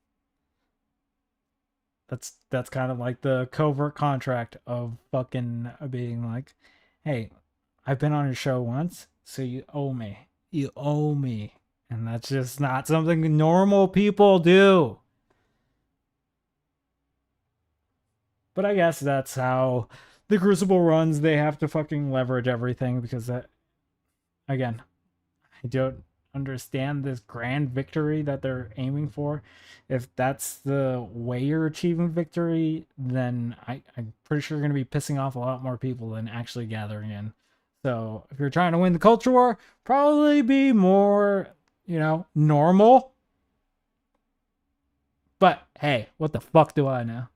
A: That's kind of like the covert contract of fucking being like, hey, I've been on your show once, so you owe me. You owe me. And that's just not something normal people do. But I guess that's how the Crucible runs. They have to fucking leverage everything because that, again, I understand this grand victory that they're aiming for. If that's the way you're achieving victory, then I'm pretty sure you're going to be pissing off a lot more people than actually gathering in. So if you're trying to win the culture war, probably be more, normal. But hey, what the fuck do I know?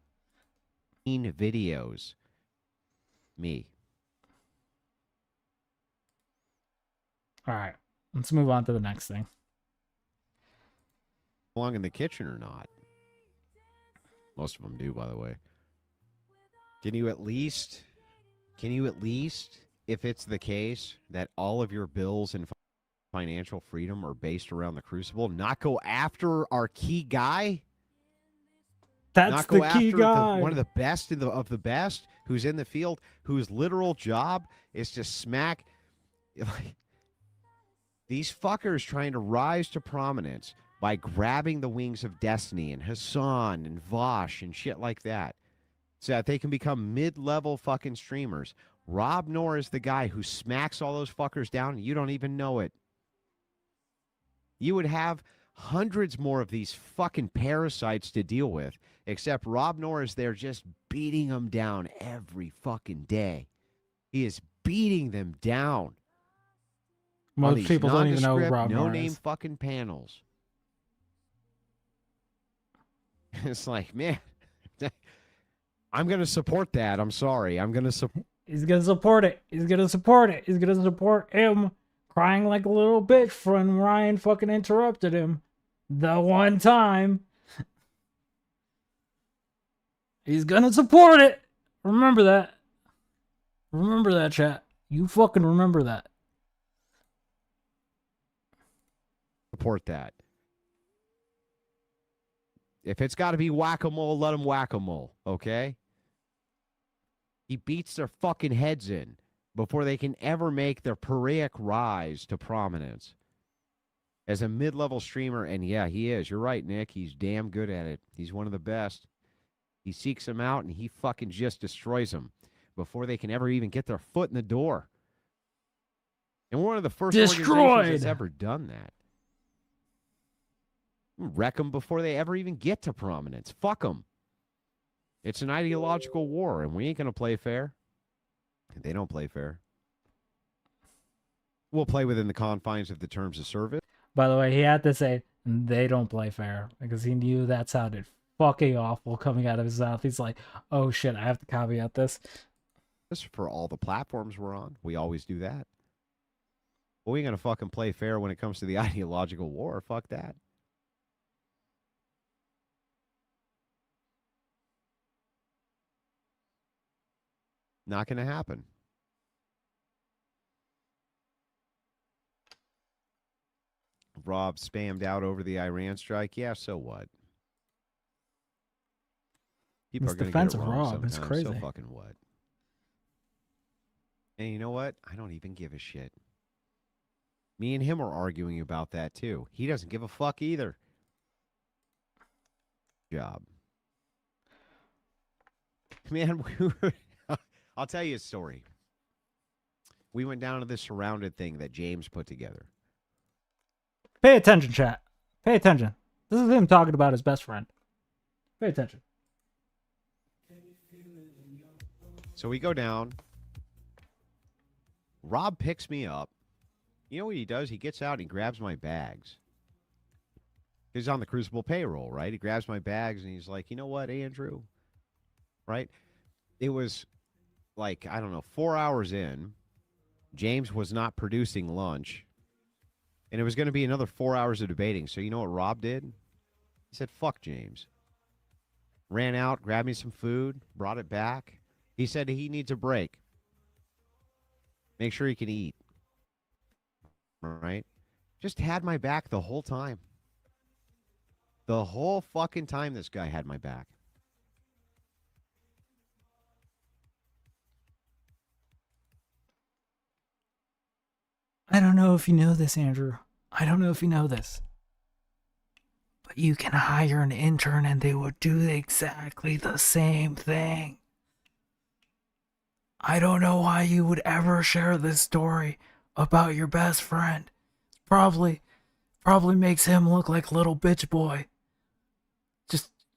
I: Videos. Me.
A: All right, let's move on to the next thing.
I: Belong in the kitchen or not? Most of them do, by the way. Can you at least, if it's the case that all of your bills and financial freedom are based around the Crucible, not go after our key guy?
A: That's
I: not
A: the
I: go
A: key
I: after
A: guy.
I: one of the best of the best, who's in the field, whose literal job is to smack. Like, these fuckers trying to rise to prominence by grabbing the wings of Destiny and Hassan and Vosh and shit like that, so that they can become mid-level fucking streamers. Rob Noor is the guy who smacks all those fuckers down, and you don't even know it. You would have hundreds more of these fucking parasites to deal with, except Rob Noor is there just beating them down every fucking day. He is beating them down.
A: Most people don't even know who Rob Noor
I: no-name
A: is.
I: fucking panels. It's like, man, I'm going to support that. I'm sorry. I'm going to support.
A: He's going to support it. He's going to support it. He's going to support him crying like a little bitch when Ryan fucking interrupted him the one time. He's going to support it. Remember that. Remember that, chat. You fucking remember that.
I: Support that. If it's got to be whack-a-mole, let him whack-a-mole, okay? He beats their fucking heads in before they can ever make their pariah rise to prominence. As a mid-level streamer, and yeah, he is. You're right, Nick. He's damn good at it. He's one of the best. He seeks them out, and he fucking just destroys them before they can ever even get their foot in the door. And we're one of the first organizations that's ever done that. Wreck them before they ever even get to prominence. Fuck them. It's an ideological war, and we ain't going to play fair. They don't play fair. We'll play within the confines of the terms of service.
A: By the way, he had to say they don't play fair because he knew that sounded fucking awful coming out of his mouth. He's like, oh shit, I have to caveat this.
I: This is for all the platforms we're on. We always do that. But we ain't going to fucking play fair when it comes to the ideological war. Fuck that. Not going to happen. Rob spammed out over the Iran strike. Yeah, so what? People
A: This
I: are going to
A: defense
I: get it
A: of
I: wrong
A: Rob, it's
I: sometimes. So
A: crazy.
I: fucking what? And you know what? I don't even give a shit. Me and him are arguing about that too. He doesn't give a fuck either. Job. Man, I'll tell you a story. We went down to this surrounded thing that James put together.
A: Pay attention, chat. Pay attention. This is him talking about his best friend. Pay attention.
I: So we go down. Rob picks me up. You know what he does? He gets out and he grabs my bags. He's on the Crucible payroll, right? He grabs my bags and he's like, you know what, Andrew? Right? It was like, I don't know, 4 hours in. James was not producing lunch. And it was going to be another 4 hours of debating. So you know what Rob did? He said, fuck James. Ran out, grabbed me some food, brought it back. He said he needs a break. Make sure he can eat. All right? Just had my back the whole time. The whole fucking time this guy had my back.
A: I don't know if you know this, Andrew. I don't know if you know this. But you can hire an intern and they will do exactly the same thing. I don't know why you would ever share this story about your best friend. Probably probably makes him look like a little bitch boy.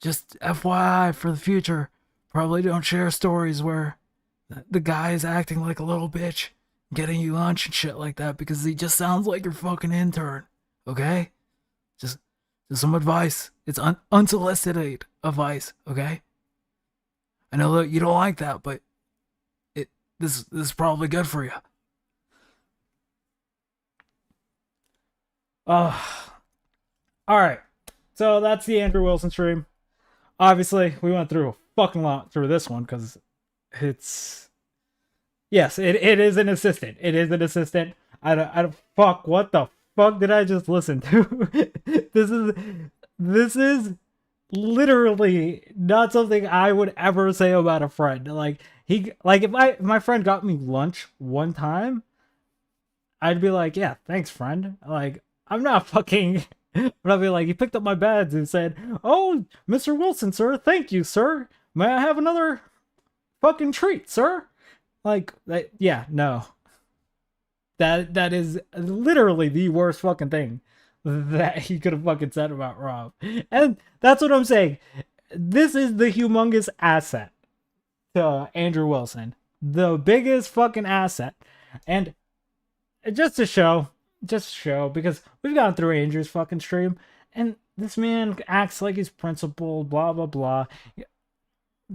A: Just FYI for the future, probably don't share stories where the guy is acting like a little bitch, getting you lunch and shit like that, because he just sounds like your fucking intern. Okay? Just some advice. It's unsolicited advice, okay? I know that you don't like that, but this is probably good for you. All right. So that's the Andrew Wilson stream. Obviously, we went through a fucking lot through this one because it's... Yes, it is an assistant. It is an assistant. I don't fuck, what the fuck did I just listen to? This is literally not something I would ever say about a friend. Like, if my friend got me lunch one time, I'd be like, yeah, thanks, friend. Like, I'm not fucking... But I'll be like, he picked up my badge and said, "Oh, Mr. Wilson, sir, thank you, sir. May I have another fucking treat, sir?" Like, yeah, no. That is literally the worst fucking thing that he could have fucking said about Rob. And that's what I'm saying. This is the humongous asset to Andrew Wilson. The biggest fucking asset. And just to show, because we've gone through Andrew's fucking stream, and this man acts like he's principled, blah blah blah.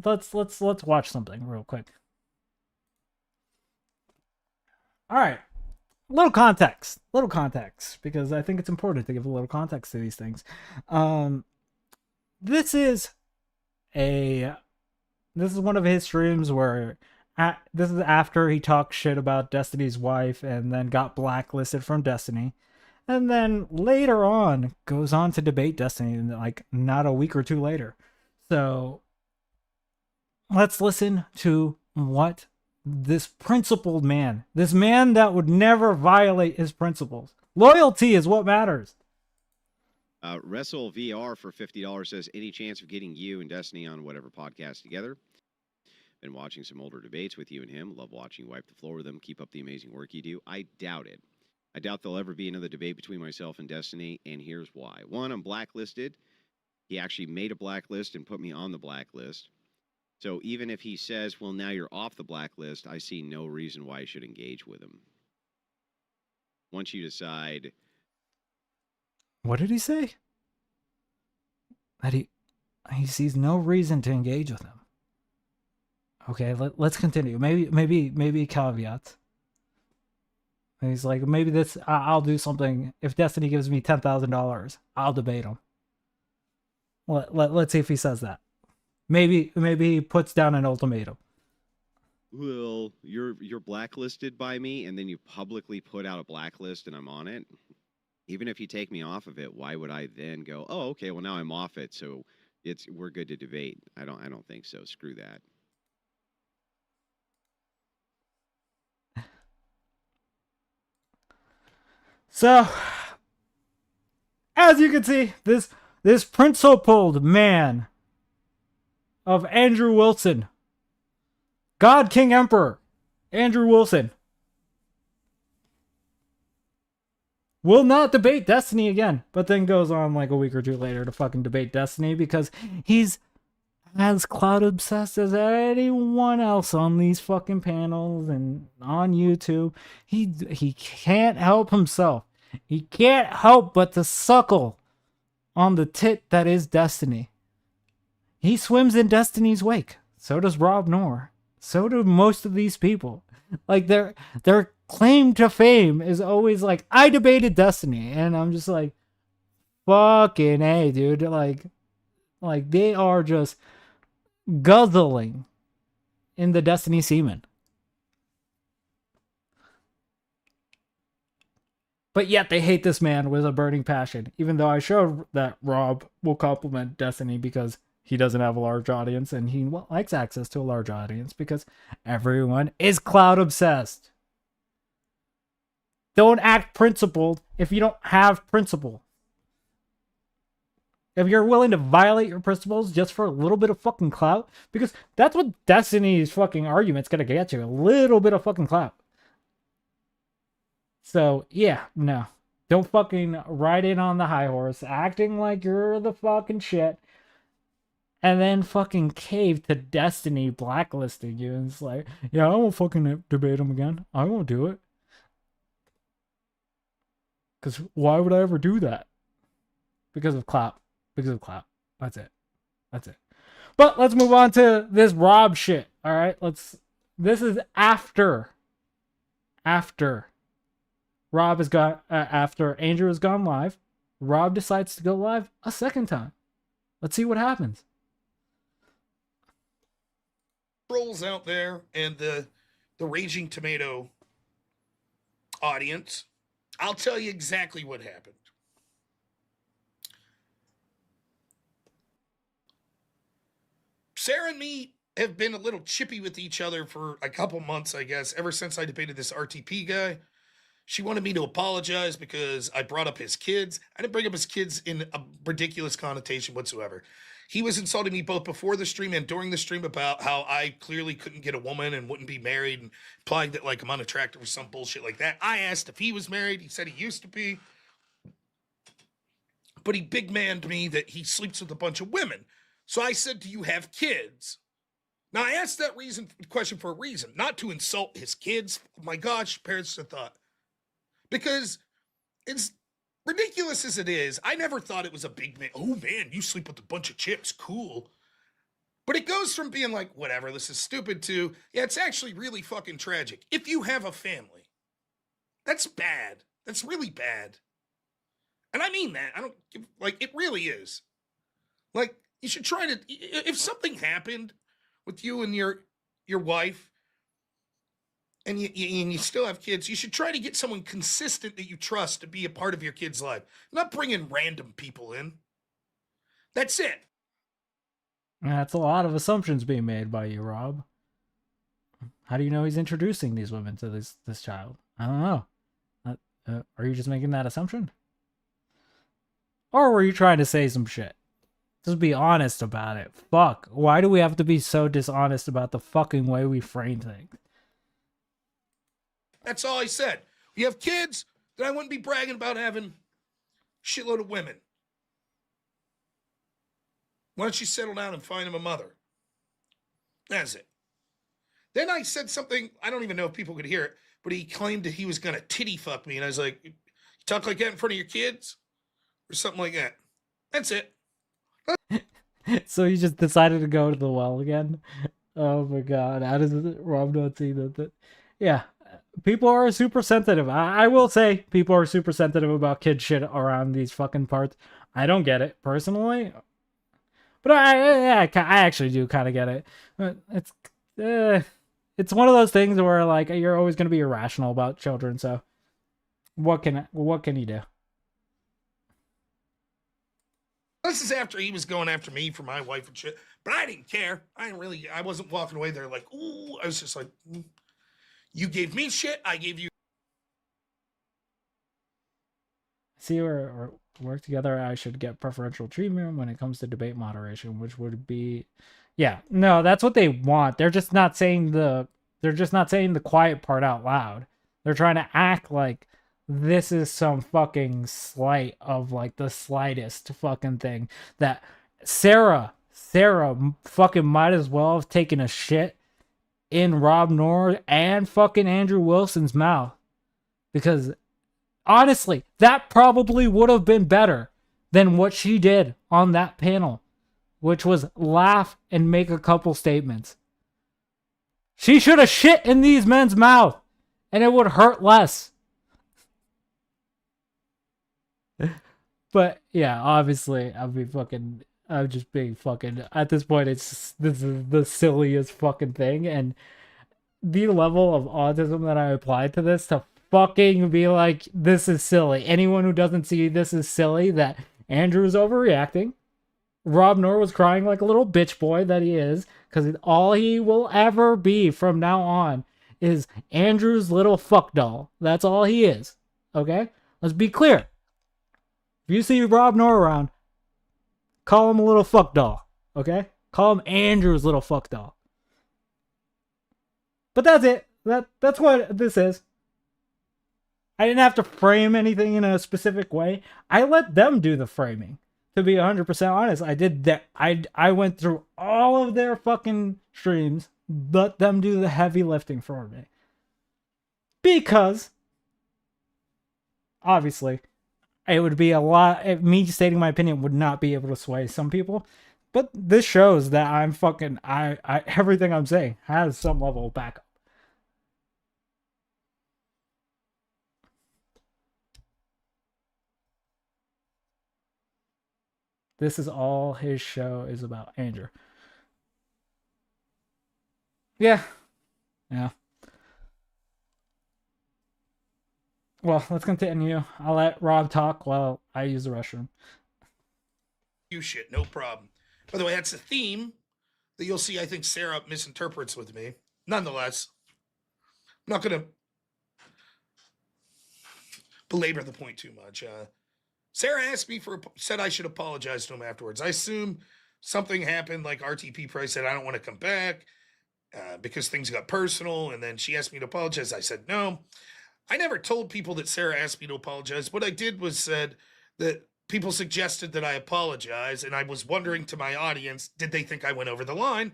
A: Let's watch something real quick. All right, little context, because I think it's important to give a little context to these things. This is one of his streams where this is after he talked shit about Destiny's wife and then got blacklisted from Destiny. And then later on goes on to debate Destiny, like not a week or two later. So let's listen to what this principled man, this man that would never violate his principles. Loyalty is what matters.
I: Wrestle VR for $50 says, any chance of getting you and Destiny on whatever podcast together? Been watching some older debates with you and him. Love watching you wipe the floor with them. Keep up the amazing work you do. I doubt it. I doubt there'll ever be another debate between myself and Destiny, and here's why. One, I'm blacklisted. He actually made a blacklist and put me on the blacklist. So even if he says, well, now you're off the blacklist, I see no reason why I should engage with him. Once you decide...
A: What did he say? That he sees no reason to engage with him. Okay, let's continue. Maybe caveats. And he's like, maybe this, I'll do something. If Destiny gives me $10,000, I'll debate him. Let's see if he says that. Maybe he puts down an ultimatum.
I: Well, you're blacklisted by me, and then you publicly put out a blacklist and I'm on it. Even if you take me off of it, why would I then go, oh, okay, well now I'm off it, so we're good to debate? I don't think so. Screw that.
A: So, as you can see, this principled man of Andrew Wilson, God King Emperor Andrew Wilson, will not debate Destiny again, but then goes on like a week or two later to fucking debate Destiny because he's as cloud obsessed as anyone else on these fucking panels and on YouTube. He can't help himself. He can't help but to suckle on the tit that is Destiny. He swims in Destiny's wake. So does Rob Noor. So do most of these people. Like their claim to fame is always like, I debated Destiny, and I'm just like, fucking A, dude. Like they are just guzzling in the Destiny semen. But yet they hate this man with a burning passion, even though I showed that Rob will compliment Destiny because he doesn't have a large audience and he likes access to a large audience because everyone is cloud obsessed. Don't act principled if you don't have principle. If you're willing to violate your principles just for a little bit of fucking clout, because that's what Destiny's fucking argument's gonna get you, a little bit of fucking clout. So, yeah, no. Don't fucking ride in on the high horse, acting like you're the fucking shit, and then fucking cave to Destiny blacklisting you. And it's like, yeah, I won't fucking debate him again. I won't do it. Because why would I ever do that? Because of clout. Because of clout. That's it. That's it. But let's move on to this Rob shit. All right, this is after Rob has got after Andrew has gone live. Rob decides to go live a second time. Let's see what happens.
D: Trolls out there and the Raging Tomato audience, I'll tell you exactly what happened. Sarah and me have been a little chippy with each other for a couple months, I guess, ever since I debated this RTP guy. She wanted me to apologize because I brought up his kids. I didn't bring up his kids in a ridiculous connotation whatsoever. He was insulting me both before the stream and during the stream about how I clearly couldn't get a woman and wouldn't be married, and implying that like I'm unattractive or some bullshit like that. I asked if he was married. He said he used to be. But he big manned me that he sleeps with a bunch of women. So I said, do you have kids? Now I asked that question for a reason, not to insult his kids. Oh my gosh, parents have thought. Because it's ridiculous as it is, I never thought it was a big man. Oh man, you sleep with a bunch of chicks, cool. But it goes from being like, whatever, this is stupid, to, yeah, it's actually really fucking tragic. If you have a family, that's bad. That's really bad. And I mean that. I don't give, like, it really is. Like, you should try to, if something happened with you and your wife, and you still have kids, you should try to get someone consistent that you trust to be a part of your kid's life. Not bringing random people in. That's it.
A: That's a lot of assumptions being made by you, Rob. How do you know he's introducing these women to this child? I don't know. Are you just making that assumption? Or were you trying to say some shit? Just be honest about it. Fuck. Why do we have to be so dishonest about the fucking way we frame things?
D: That's all I said. You have kids, then I wouldn't be bragging about having shitload of women. Why don't you settle down and find him a mother? That's it. Then I said something, I don't even know if people could hear it, but he claimed that he was going to titty fuck me. And I was like, you talk like that in front of your kids? Or something like that. That's it.
A: So you just decided to go to the well again? Oh my god. How does Rob not see that? Yeah. People are super sensitive. I will say people are super sensitive about kid shit around these fucking parts. I don't get it personally, but I actually do kind of get it. It's one of those things where like you're always going to be irrational about children. So what can you do?
D: This is after he was going after me for my wife and shit, but I didn't care. I wasn't walking away there like, ooh. I was just like, you gave me shit, I gave you.
A: See, or work together, I should get preferential treatment when it comes to debate moderation, which would be, yeah, no, that's what they want. They're just not saying the quiet part out loud. They're trying to act like this is some fucking slight of like the slightest fucking thing that Sarah fucking might as well have taken a shit in Rob Noor and fucking Andrew Wilson's mouth, because honestly, that probably would have been better than what she did on that panel, which was laugh and make a couple statements. She should have shit in these men's mouth and it would hurt less. But yeah, obviously I'm just being fucking, at this point, this is the silliest fucking thing, and the level of autism that I applied to this to fucking be like, this is silly. Anyone who doesn't see this is silly, that Andrew's overreacting. Rob Noor was crying like a little bitch boy that he is, because all he will ever be from now on is Andrew's little fuck doll. That's all he is. Okay? Let's be clear. If you see Rob Noor around, call him a little fuck doll, okay? Call him Andrew's little fuck doll. But that's it. That's what this is. I didn't have to frame anything in a specific way. I let them do the framing. To be 100% honest, I did that. I went through all of their fucking streams, let them do the heavy lifting for me. Because, obviously, it would be a lot. Me stating my opinion would not be able to sway some people. But this shows that I'm fucking. Everything I'm saying has some level of backup. This is all his show is about, Andrew. Yeah. Yeah. Well, let's continue. I'll let Rob talk while I use the restroom.
D: You shit, no problem. By the way, that's a theme that you'll see, I think Sarah misinterprets with me. Nonetheless, I'm not going to belabor the point too much. Sarah asked me said I should apologize to him afterwards. I assume something happened, like RTP Price said, I don't want to come back because things got personal. And then she asked me to apologize. I said, no. I never told people that Sarah asked me to apologize. What I did was said that people suggested that I apologize. And I was wondering to my audience, did they think I went over the line?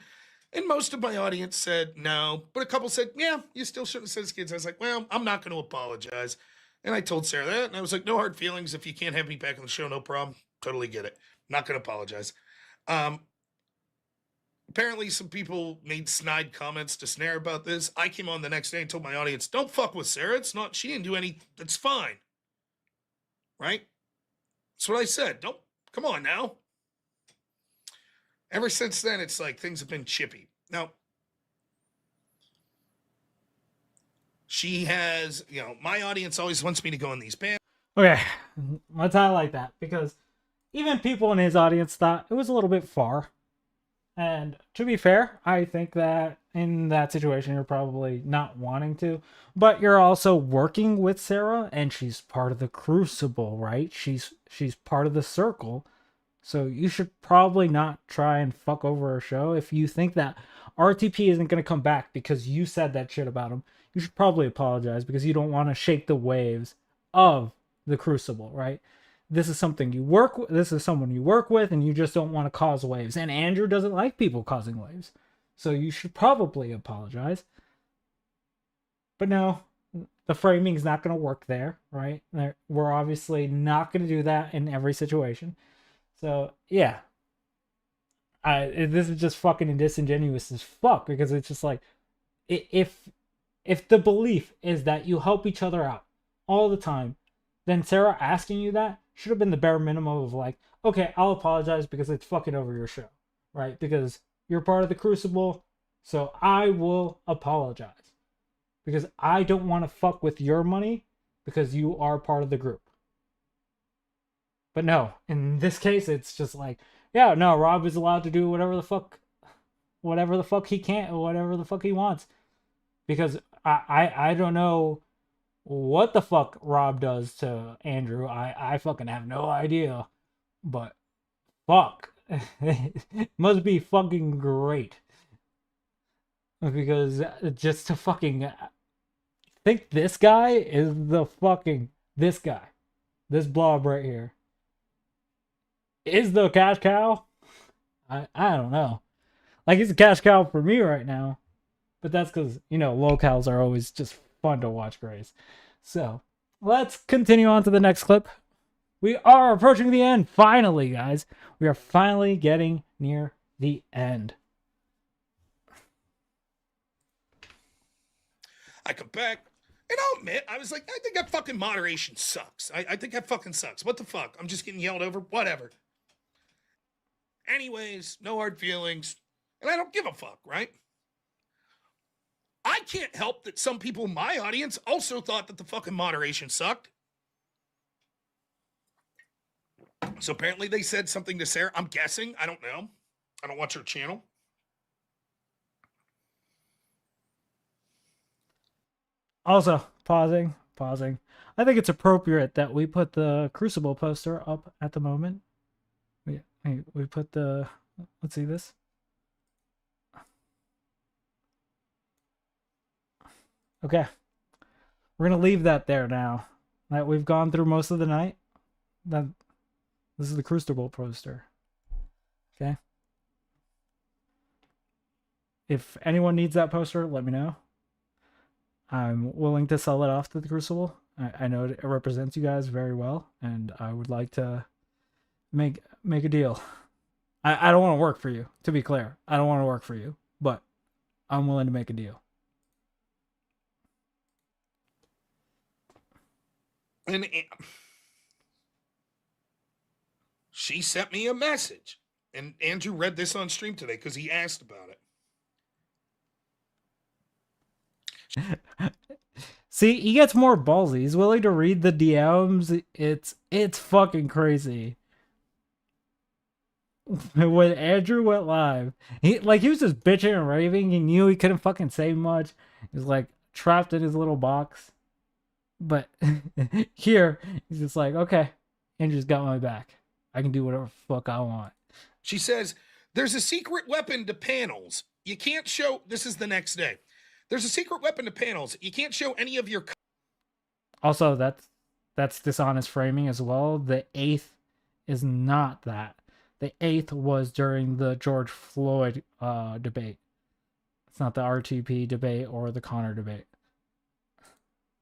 D: And most of my audience said no. But a couple said, yeah, you still shouldn't have said his kids. I was like, well, I'm not going to apologize. And I told Sarah that. And I was like, no hard feelings. If you can't have me back on the show, no problem. Totally get it. Not going to apologize. Apparently, some people made snide comments to Snare about this. I came on the next day and told my audience, don't fuck with Sarah. It's not, she didn't do any, it's fine. Right? That's what I said. Don't, come on now. Ever since then, it's like things have been chippy. Now, she has, my audience always wants me to go on these bands.
A: Okay, let's highlight that because even people in his audience thought it was a little bit far. And to be fair, I think that in that situation, you're probably not wanting to, but you're also working with Sarah and she's part of the Crucible, right? She's part of the circle. So you should probably not try and fuck over her show. If you think that RTP isn't going to come back because you said that shit about him, you should probably apologize because you don't want to shake the waves of the Crucible, right? This is something you work with. This is someone you work with, and you just don't want to cause waves. And Andrew doesn't like people causing waves, so you should probably apologize. But no, the framing is not going to work there, right? We're obviously not going to do that in every situation. So yeah, this is just fucking disingenuous as fuck because it's just like, if the belief is that you help each other out all the time, then Sarah asking you that should have been the bare minimum of like, okay, I'll apologize because it's fucking over your show, right? Because you're part of the Crucible, so I will apologize. Because I don't want to fuck with your money because you are part of the group. But no, in this case, it's just like, yeah, no, Rob is allowed to do whatever the fuck he can, whatever the fuck he wants. Because I don't know what the fuck Rob does to Andrew. I fucking have no idea. But fuck. It must be fucking great. Because just to fucking think this guy is the fucking this guy. This blob right here. Is the cash cow? I don't know. Like, he's a cash cow for me right now. But that's because, locals are always just fun to watch, Grace. So, let's continue on to the next clip. We are approaching the end. Finally, guys. We are finally getting near the end.
D: I come back, and I'll admit, I was like, I think that fucking moderation sucks. I think that fucking sucks. What the fuck? I'm just getting yelled over? Whatever. Anyways, no hard feelings. And I don't give a fuck, right? I can't help that some people in my audience also thought that the fucking moderation sucked. So apparently they said something to Sarah. I'm guessing. I don't know. I don't watch her channel.
A: Also, pausing. I think it's appropriate that we put the Crucible poster up at the moment. We put the, let's see this. Okay. We're going to leave that there now. that we've gone through most of the night. That this is the Crucible poster. Okay. If anyone needs that poster, let me know. I'm willing to sell it off to the Crucible. I know it represents you guys very well, and I would like to make a deal. I don't want to work for you, to be clear. I don't want to work for you, but I'm willing to make a deal.
D: And she sent me a message. And Andrew read this on stream today because he asked about it.
A: See, he gets more ballsy. He's willing to read the DMs. It's fucking crazy. When Andrew went live, he was just bitching and raving. He knew he couldn't fucking say much. He was like trapped in his little box. But here, he's just like, okay, Andrew's got my back. I can do whatever the fuck I want.
D: She says, there's a secret weapon to panels. You can't show, this is the next day. There's a secret weapon to panels. You can't show any of your...
A: Also, that's dishonest framing as well. The 8th is not that. The 8th was during the George Floyd debate. It's not the RTP debate or the Connor debate.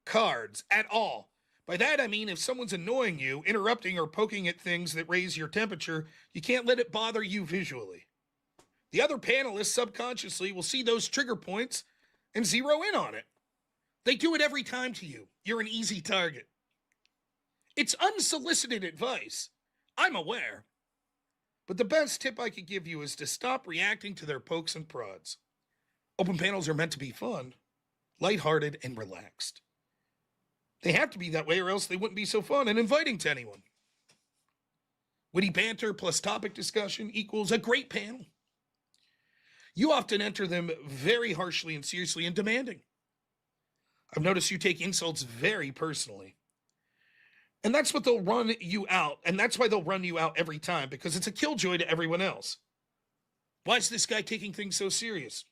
D: Cards at all. By that, I mean if someone's annoying you, interrupting or poking at things that raise your temperature, you can't let it bother you visually. The other panelists subconsciously will see those trigger points and zero in on it. They do it every time to you. You're an easy target. It's unsolicited advice. I'm aware. But the best tip I could give you is to stop reacting to their pokes and prods. Open panels are meant to be fun, lighthearted, and relaxed. They have to be that way or else they wouldn't be so fun and inviting to anyone. Witty banter plus topic discussion equals a great panel. You often enter them very harshly and seriously and demanding. I've noticed you take insults very personally. And that's what they'll run you out. And that's why they'll run you out every time, because it's a killjoy to everyone else. Why is this guy taking things so serious?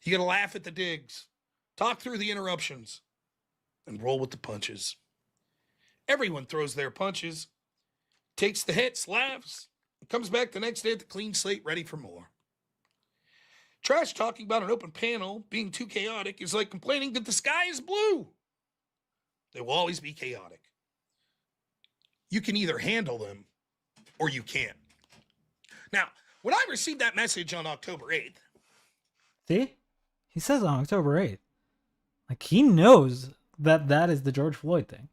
D: You gotta laugh at the digs, talk through the interruptions, and roll with the punches. Everyone throws their punches, takes the hits, laughs, and comes back the next day with a clean slate ready for more. Trash talking about an open panel being too chaotic is like complaining that the sky is blue. They will always be chaotic. You can either handle them or you can't. Now, when I received that message on October 8th.
A: See? He says on October 8th. Like, he knows that is the George Floyd thing.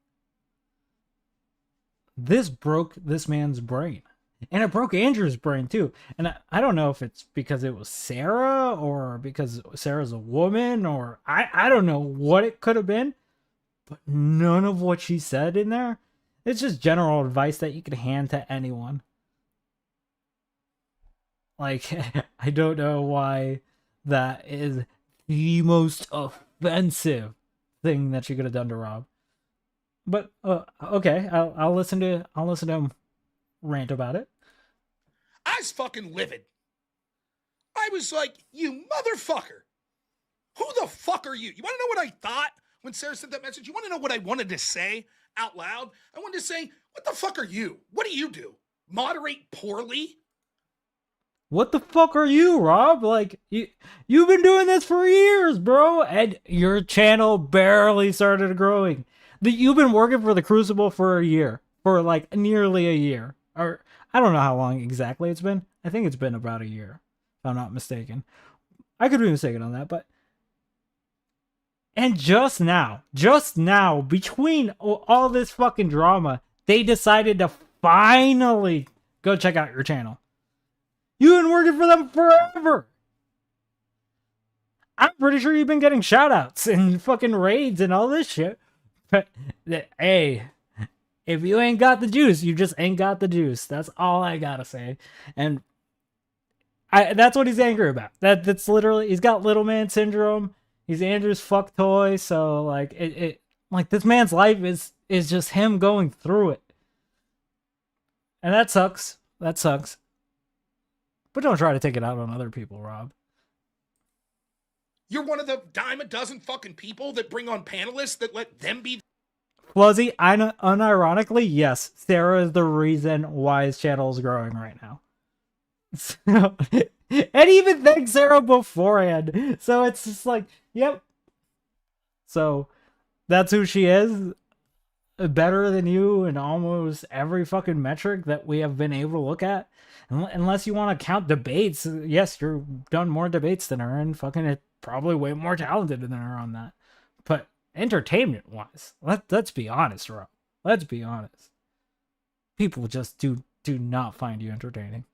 A: This broke this man's brain. And it broke Andrew's brain too. And I don't know if it's because it was Sarah or because Sarah's a woman or I don't know what it could have been. But none of what she said in there, it's just general advice that you could hand to anyone. Like, I don't know why that is the most offensive thing that she could have done to Rob. But okay, I'll listen to him rant about it.
D: I was fucking livid. I was like, you motherfucker. Who the fuck are you? You want to know what I thought when Sarah sent that message? You want to know what I wanted to say out loud? I wanted to say, what the fuck are you? What do you do? Moderate poorly?
A: What the fuck are you, Rob? Like, you've been doing this for years, bro. And your channel barely started growing. You've been working for the Crucible for a year. For like nearly a year. Or I don't know how long exactly it's been. I think it's been about a year, if I'm not mistaken. I could be mistaken on that, but... And just now, between all this fucking drama, they decided to finally go check out your channel. You've been working for them forever. I'm pretty sure you've been getting shoutouts and fucking raids and all this shit. But, hey, if you ain't got the juice, you just ain't got the juice. That's all I gotta say. And that's what he's angry about. That's literally, he's got little man syndrome. He's Andrew's fuck toy. So like like this man's life is just him going through it. And that sucks. That sucks. But don't try to take it out on other people, Rob.
D: You're one of the dime a dozen fucking people that bring on panelists that let them be.
A: Fluzzy, unironically, yes, Sarah is the reason why his channel is growing right now. So, and even thanks Sarah beforehand. So it's just like, yep. So that's who she is. Better than you in almost every fucking metric that we have been able to look at. Unless you want to count debates. Yes, you've done more debates than her and fucking probably way more talented than her on that. But entertainment wise, let's be honest, Rob. Let's be honest. People just do not find you entertaining.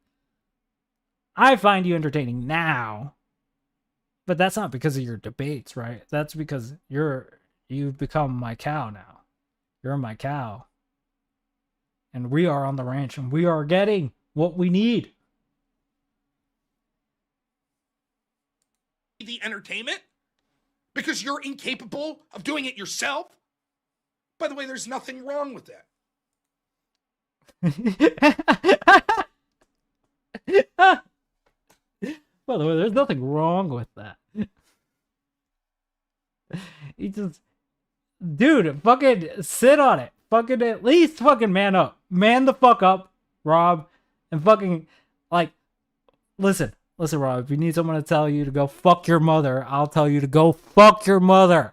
A: I find you entertaining now, but that's not because of your debates, right? That's because you've become my cow now. You're my cow. And we are on the ranch and we are getting what we need.
D: The entertainment because you're incapable of doing it yourself. By the way, there's nothing wrong with that.
A: By the way, there's nothing wrong with that. He just, dude, fucking sit on it. Fucking at least fucking man up. Man the fuck up, Rob. And fucking, like, listen, Rob, if you need someone to tell you to go fuck your mother, I'll tell you to go fuck your mother.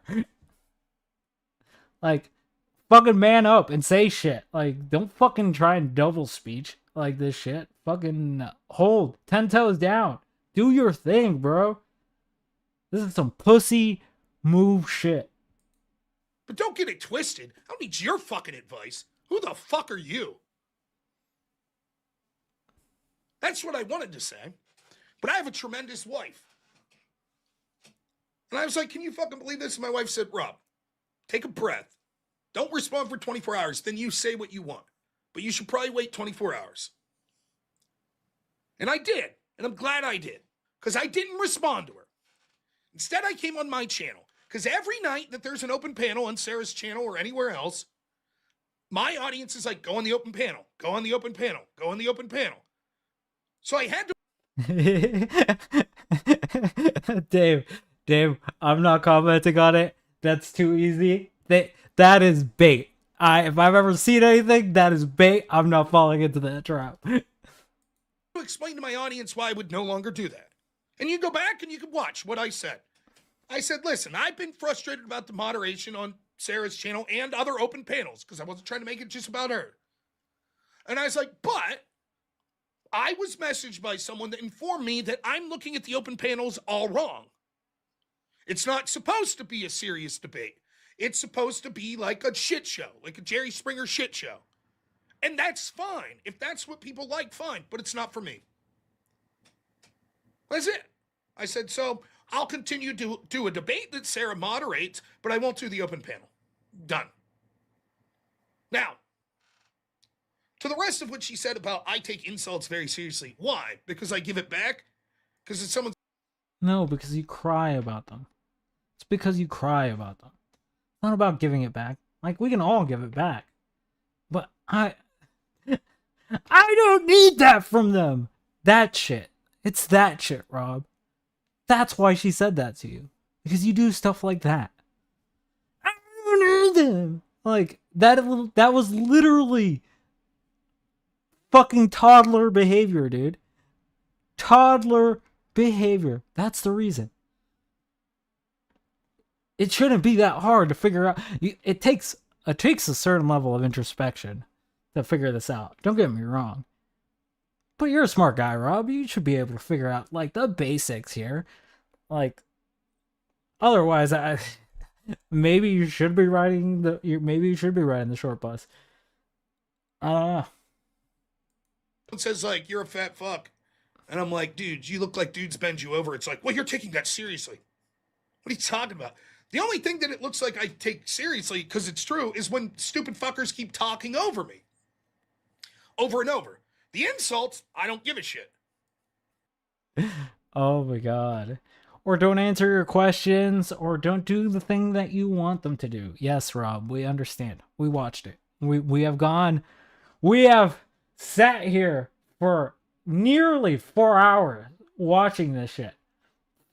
A: Like, fucking man up and say shit. Like, don't fucking try and double speech like this shit. Fucking hold 10 toes down. Do your thing, bro. This is some pussy move shit.
D: But don't get it twisted. I don't need your fucking advice. Who the fuck are you? That's what I wanted to say. But I have a tremendous wife. And I was like, can you fucking believe this? And my wife said, Rob, take a breath. Don't respond for 24 hours. Then you say what you want. But you should probably wait 24 hours. And I did. And I'm glad I did. Because I didn't respond to her. Instead, I came on my channel. Because every night that there's an open panel on Sarah's channel or anywhere else, my audience is like, go on the open panel. Go on the open panel. Go on the open panel. So I had
A: to... Dave, I'm not commenting on it. That's too easy. That is bait. If I've ever seen anything, that is bait. I'm not falling into that trap.
D: Explain to my audience why I would no longer do that. And you go back and you can watch what I said. I said, listen, I've been frustrated about the moderation on Sarah's channel and other open panels because I wasn't trying to make it just about her. And I was like, but I was messaged by someone that informed me that I'm looking at the open panels all wrong. It's not supposed to be a serious debate. It's supposed to be like a shit show, like a Jerry Springer shit show. And that's fine. If that's what people like, fine. But it's not for me. That's it. I said, so I'll continue to do a debate that Sarah moderates, but I won't do the open panel. Done. Now, to the rest of what she said about I take insults very seriously. Why? Because I give it back? Because it's someone's...
A: No, because you cry about them. It's because you cry about them. It's not about giving it back. Like, we can all give it back. But I don't need that from them. That shit. It's that shit, Rob. That's why she said that to you. Because you do stuff like that. I don't need them. Like, that was literally fucking toddler behavior, dude. Toddler behavior. That's the reason. It shouldn't be that hard to figure out. It takes a certain level of introspection to figure this out. Don't get me wrong. But you're a smart guy, Rob. You should be able to figure out, like, the basics here. Like, otherwise, maybe you should be riding the short bus. I don't know.
D: It says, like, you're a fat fuck. And I'm like, dude, you look like dudes bend you over. It's like, well, you're taking that seriously. What are you talking about? The only thing that it looks like I take seriously, because it's true, is when stupid fuckers keep talking over me. Over and over. The insults, I don't give a shit.
A: Oh my god. Or don't answer your questions, or don't do the thing that you want them to do. Yes, Rob, we understand. We watched it. We have sat here for nearly 4 hours watching this shit.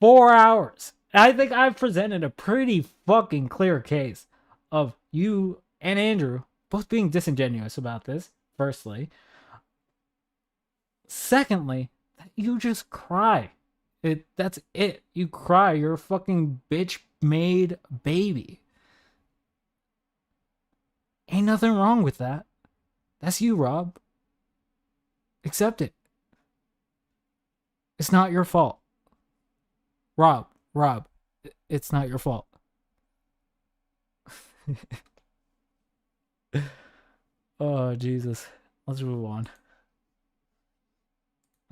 A: 4 hours. I think I've presented a pretty fucking clear case of you and Andrew both being disingenuous about this, firstly. Secondly, that you just cry. That's it. You cry. You're a fucking bitch-made baby. Ain't nothing wrong with that. That's you, Rob. Accept it. It's not your fault. Rob, it's not your fault. Oh, Jesus. Let's move on.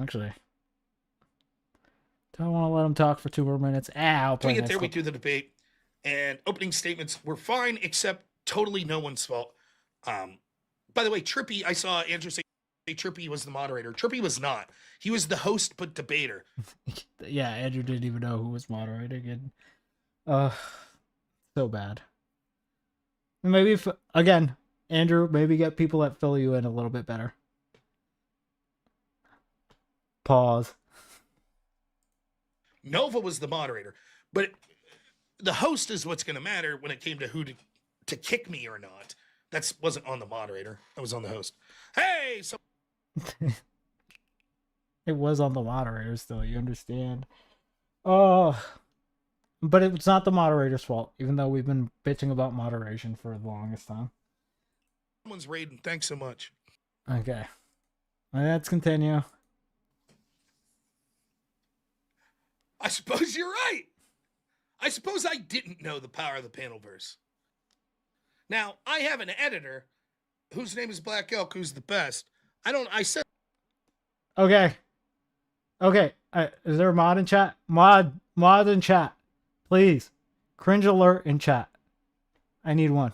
A: Actually, do I want to let him talk for 2 more minutes? I'll play
D: We get
A: next
D: there, we
A: clip.
D: do the debate, and opening statements were fine, except totally no one's fault. By the way, Trippy, I saw Andrew say Trippy was the moderator. Trippy was not. He was the host but debater.
A: Yeah, Andrew didn't even know who was moderating, and so bad. Maybe if, again, Andrew, maybe get people that fill you in a little bit better. Pause.
D: Nova was the moderator, but the host is what's going to matter when it came to who to kick me or not. That wasn't on the moderator. That was on the host. Hey, so
A: It was on the moderator still, you understand? Oh, but it's not the moderator's fault, even though we've been bitching about moderation for the longest time.
D: someone's raiding. Thanks so much.
A: Okay. Let's continue.
D: I suppose you're right. I suppose I didn't know the power of the Panelverse. Now, I have an editor whose name is Black Elk, who's the best. I said.
A: Okay. Okay. Is there a mod in chat? Mod in chat. Please. Cringe alert in chat. I need one.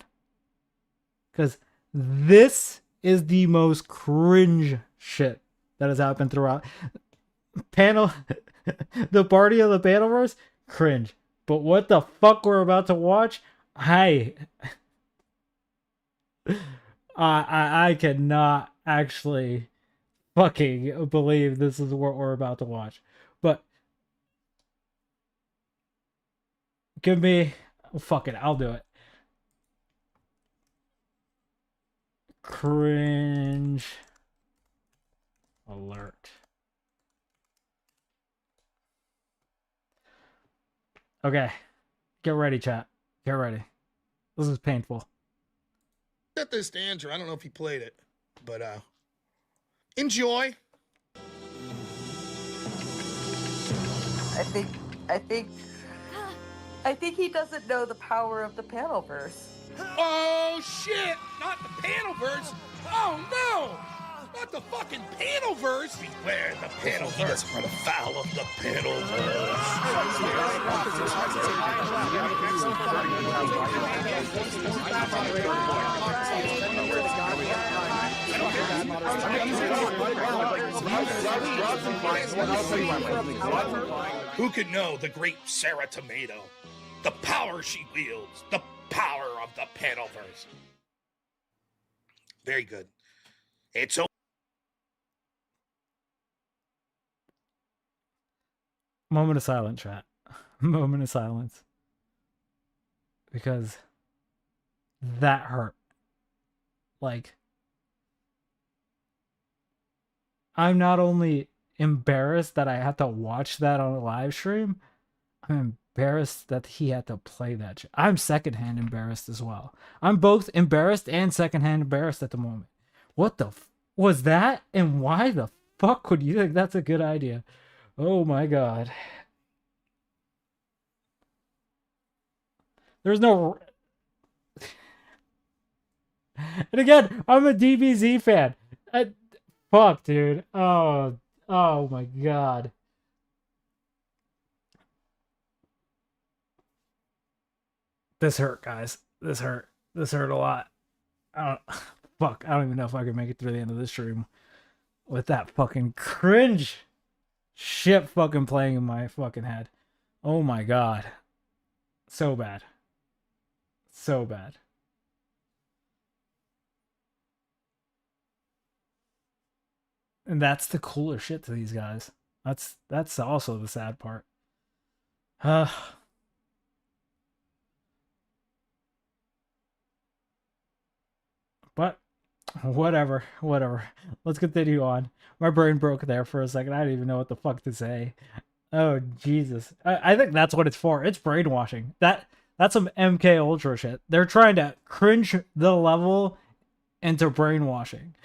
A: Because this is the most cringe shit that has happened throughout. The party of the Panelverse? Cringe. But what the fuck we're about to watch? I cannot actually fucking believe this is what we're about to watch. But give me, fuck it, I'll do it. Cringe alert. Okay, get ready, chat. Get ready. This is painful.
D: Set this to Andrew. I don't know if he played it, but enjoy.
T: I think he doesn't know the power of the Panelverse.
D: Oh shit! Not the Panelverse! Oh no! Not the fucking Panelverse! Beware the Panelverse! He doesn't run afoul of the Panelverse! Who could know the great Sarah Tomato? The power she wields, the power of the Panelverse. Very good. It's
A: Moment of silence, chat. Moment of silence. Because that hurt. Like, I'm not only embarrassed that I had to watch that on a live stream, I'm embarrassed that he had to play that shit. I'm secondhand embarrassed as well. I'm both embarrassed and secondhand embarrassed at the moment. What the was that? And why the fuck would you think that's a good idea? Oh my god. There's no... And again, I'm a DBZ fan. Fuck, dude. Oh my god. This hurt, guys. This hurt. This hurt a lot. Fuck, I don't even know if I can make it through the end of this stream with that fucking cringe shit fucking playing in my fucking head. Oh my god. So bad. So bad. And that's the cooler shit to these guys. That's also the sad part. But whatever. Let's continue on. My brain broke there for a second. I didn't even know what the fuck to say. Oh Jesus! I think that's what it's for. It's brainwashing. That's some MK Ultra shit. They're trying to cringe the level into brainwashing.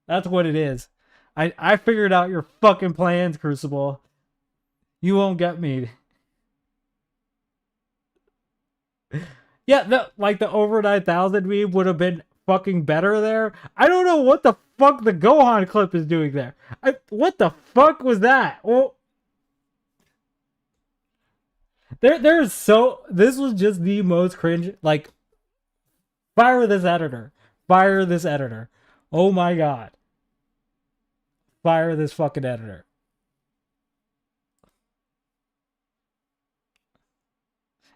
A: That's what it is. I figured out your fucking plans, Crucible. You won't get me. Yeah, the over 9,000 meme would have been fucking better there. I don't know what the fuck the Gohan clip is doing there. What the fuck was that? Well, there's so this was just the most cringe. Like, fire this editor. Fire this editor. Oh my god. Fire this fucking editor.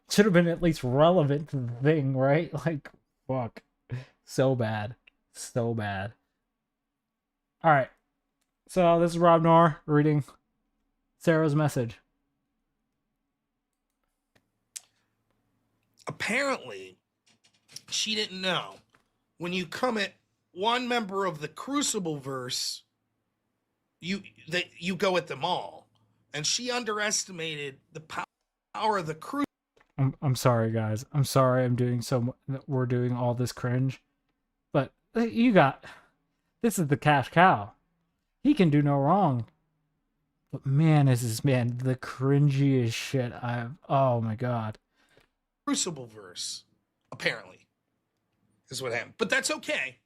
A: Should have been at least relevant to the thing, right? Like, fuck. So bad. So bad. Alright. So, this is Rob Noor reading Sarah's message.
D: Apparently, she didn't know. When you come at one member of the Crucible verse, you go at them all. And she underestimated the power of the Crucible.
A: I'm sorry, guys. I'm sorry I'm doing we're doing all this cringe. But this is the cash cow. He can do no wrong. But man, is this man the cringiest shit oh my god.
D: Crucible verse, apparently, is what happened. But that's okay,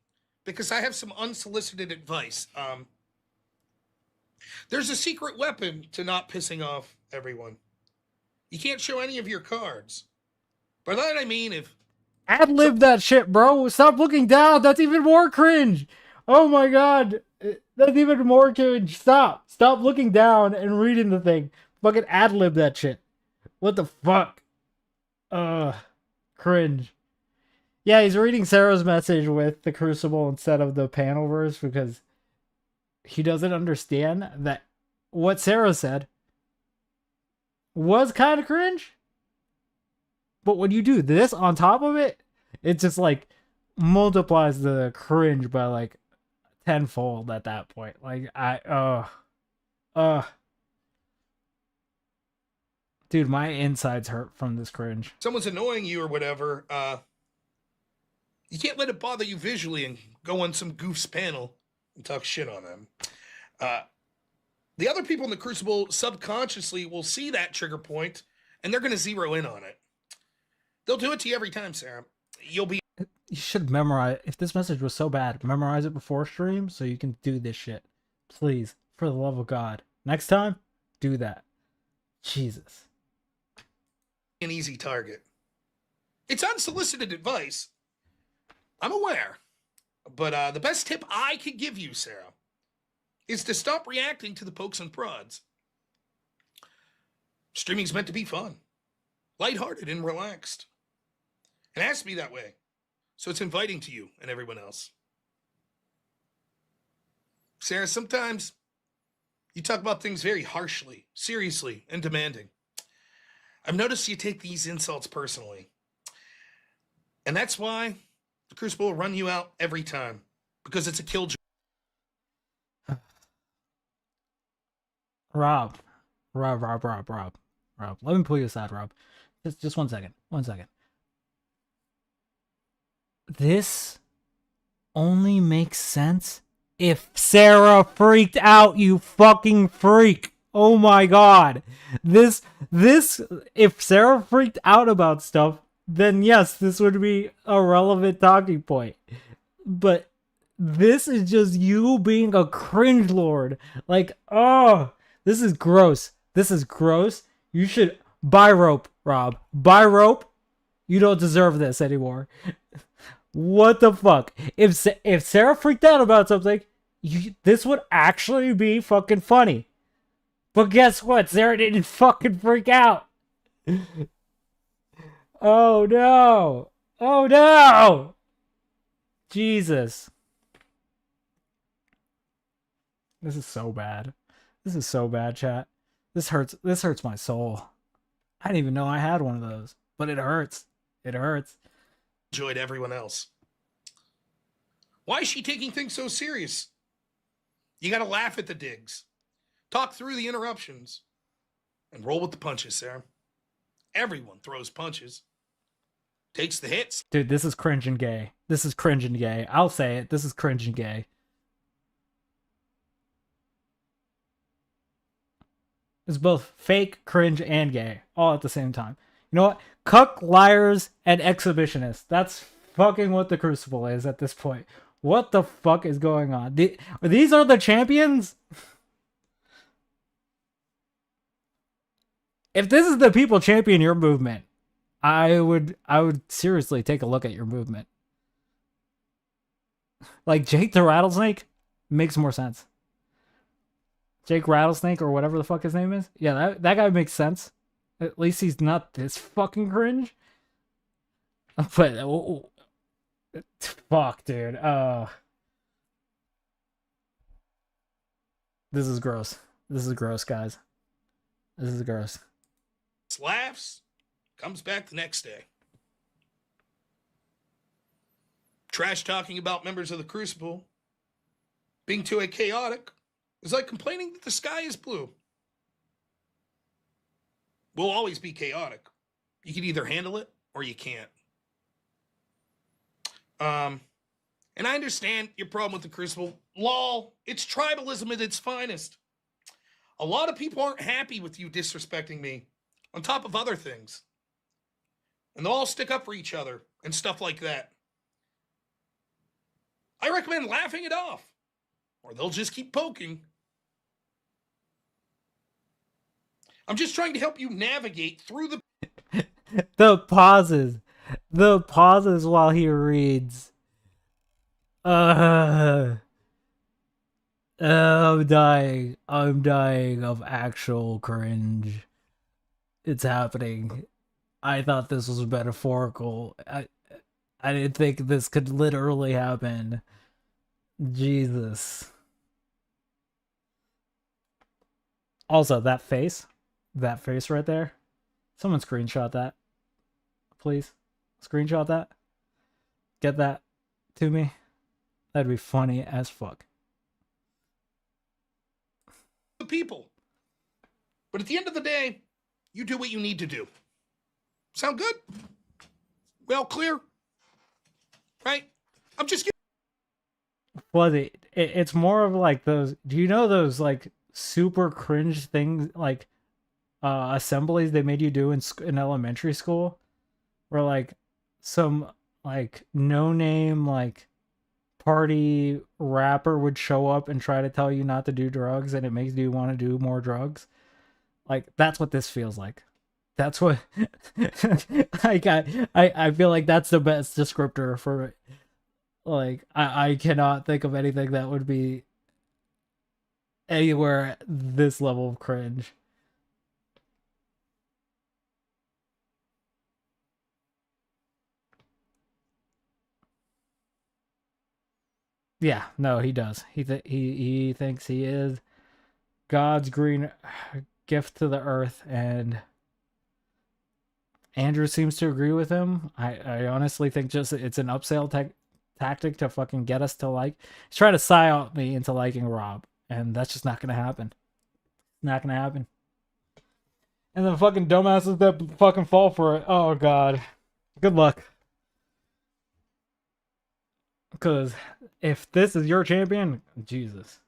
D: because I have some unsolicited advice. There's a secret weapon to not pissing off everyone. You can't show any of your cards. By that I mean if...
A: Ad-lib that shit, bro. Stop looking down. That's even more cringe. Oh my god. That's even more cringe. Stop looking down and reading the thing. Fucking ad-lib that shit. What the fuck? Cringe. Yeah, he's reading Sarah's message with the Crucible instead of the panel verse because he doesn't understand that what Sarah said was kind of cringe. But when you do this on top of it, it just like multiplies the cringe by like tenfold at that point. Like dude, my insides hurt from this cringe.
D: Someone's annoying you or whatever, you can't let it bother you visually and go on some goof's panel and talk shit on them. The other people in the Crucible subconsciously will see that trigger point and they're going to zero in on it. They'll do it to you every time, Sarah. You
A: should memorize. If this message was so bad, memorize it before stream so you can do this shit. Please, for the love of God. Next time, do that. Jesus.
D: An easy target. It's unsolicited advice. I'm aware. But the best tip I could give you, Sarah, is to stop reacting to the pokes and prods. Streaming's meant to be fun, lighthearted, and relaxed. It has to be that way, so it's inviting to you and everyone else. Sarah, sometimes you talk about things very harshly, seriously, and demanding. I've noticed you take these insults personally. And that's why the Crucible will run you out every time, because it's a killjoy.
A: Rob. Let me pull you aside, Rob. Just 1 second. 1 second. This only makes sense if Sarah freaked out, you fucking freak. Oh my god. This, if Sarah freaked out about stuff, then yes, this would be a relevant talking point. But this is just you being a cringe lord. Like, oh, this is gross. This is gross. You should buy rope, Rob. Buy rope. You don't deserve this anymore. What the fuck? If Sarah freaked out about something, this would actually be fucking funny. But guess what? Sarah didn't fucking freak out. Oh no. Oh no. Jesus. This is so bad. This is so bad, chat. This hurts my soul. I didn't even know I had one of those, but it hurts. It hurts.
D: Enjoyed everyone else. Why is she taking things so serious? You got to laugh at the digs, talk through the interruptions, and roll with the punches, Sarah. Everyone throws punches, takes the hits.
A: Dude, this is cringe and gay. This is cringe and gay. I'll say it. This is cringe and gay. It's both fake, cringe, and gay, all at the same time. You know what? Cuck, liars, and exhibitionists. That's fucking what the Crucible is at this point. What the fuck is going on? These are the champions? If this is the people champion your movement, I would seriously take a look at your movement. Like Jake the Rattlesnake makes more sense. Jake Rattlesnake or whatever the fuck his name is. Yeah, that guy makes sense. At least he's not this fucking cringe. But fuck, dude. This is gross. This is gross, guys. This is gross.
D: Laughs, comes back the next day. Trash talking about members of the Crucible being too chaotic is like complaining that the sky is blue. We'll always be chaotic. You can either handle it or you can't. And I understand your problem with the Crucible. Lol, it's tribalism at its finest. A lot of people aren't happy with you disrespecting me, on top of other things. And they'll all stick up for each other and stuff like that. I recommend laughing it off, or they'll just keep poking. I'm just trying to help you navigate through
A: The pauses while he reads. I'm dying of actual cringe. It's happening. I thought this was metaphorical. I didn't think this could literally happen. Jesus. Also, that face right there. Someone screenshot that. Please. Screenshot that. Get that to me. That'd be funny as fuck.
D: the people. But at the end of the day, you do what you need to do. Sound good? Well, clear? Right? I'm just
A: Well, it's more of like those. Do you know those like super cringe things, like assemblies they made you do in elementary school, where like some like no name like party rapper would show up and try to tell you not to do drugs, and it makes you want to do more drugs. Like that's what this feels like. That's what like I feel like that's the best descriptor for it. Like, I cannot think of anything that would be anywhere this level of cringe. Yeah, no, he does. He thinks he is God's green gift to the earth, and Andrew seems to agree with him. I honestly think just it's an upsell tactic to fucking get us to like. He's trying to psyop me into liking Rob, and that's just not gonna happen. Not gonna happen. And the fucking dumbasses that fucking fall for it. Oh god, good luck. Because if this is your champion, Jesus.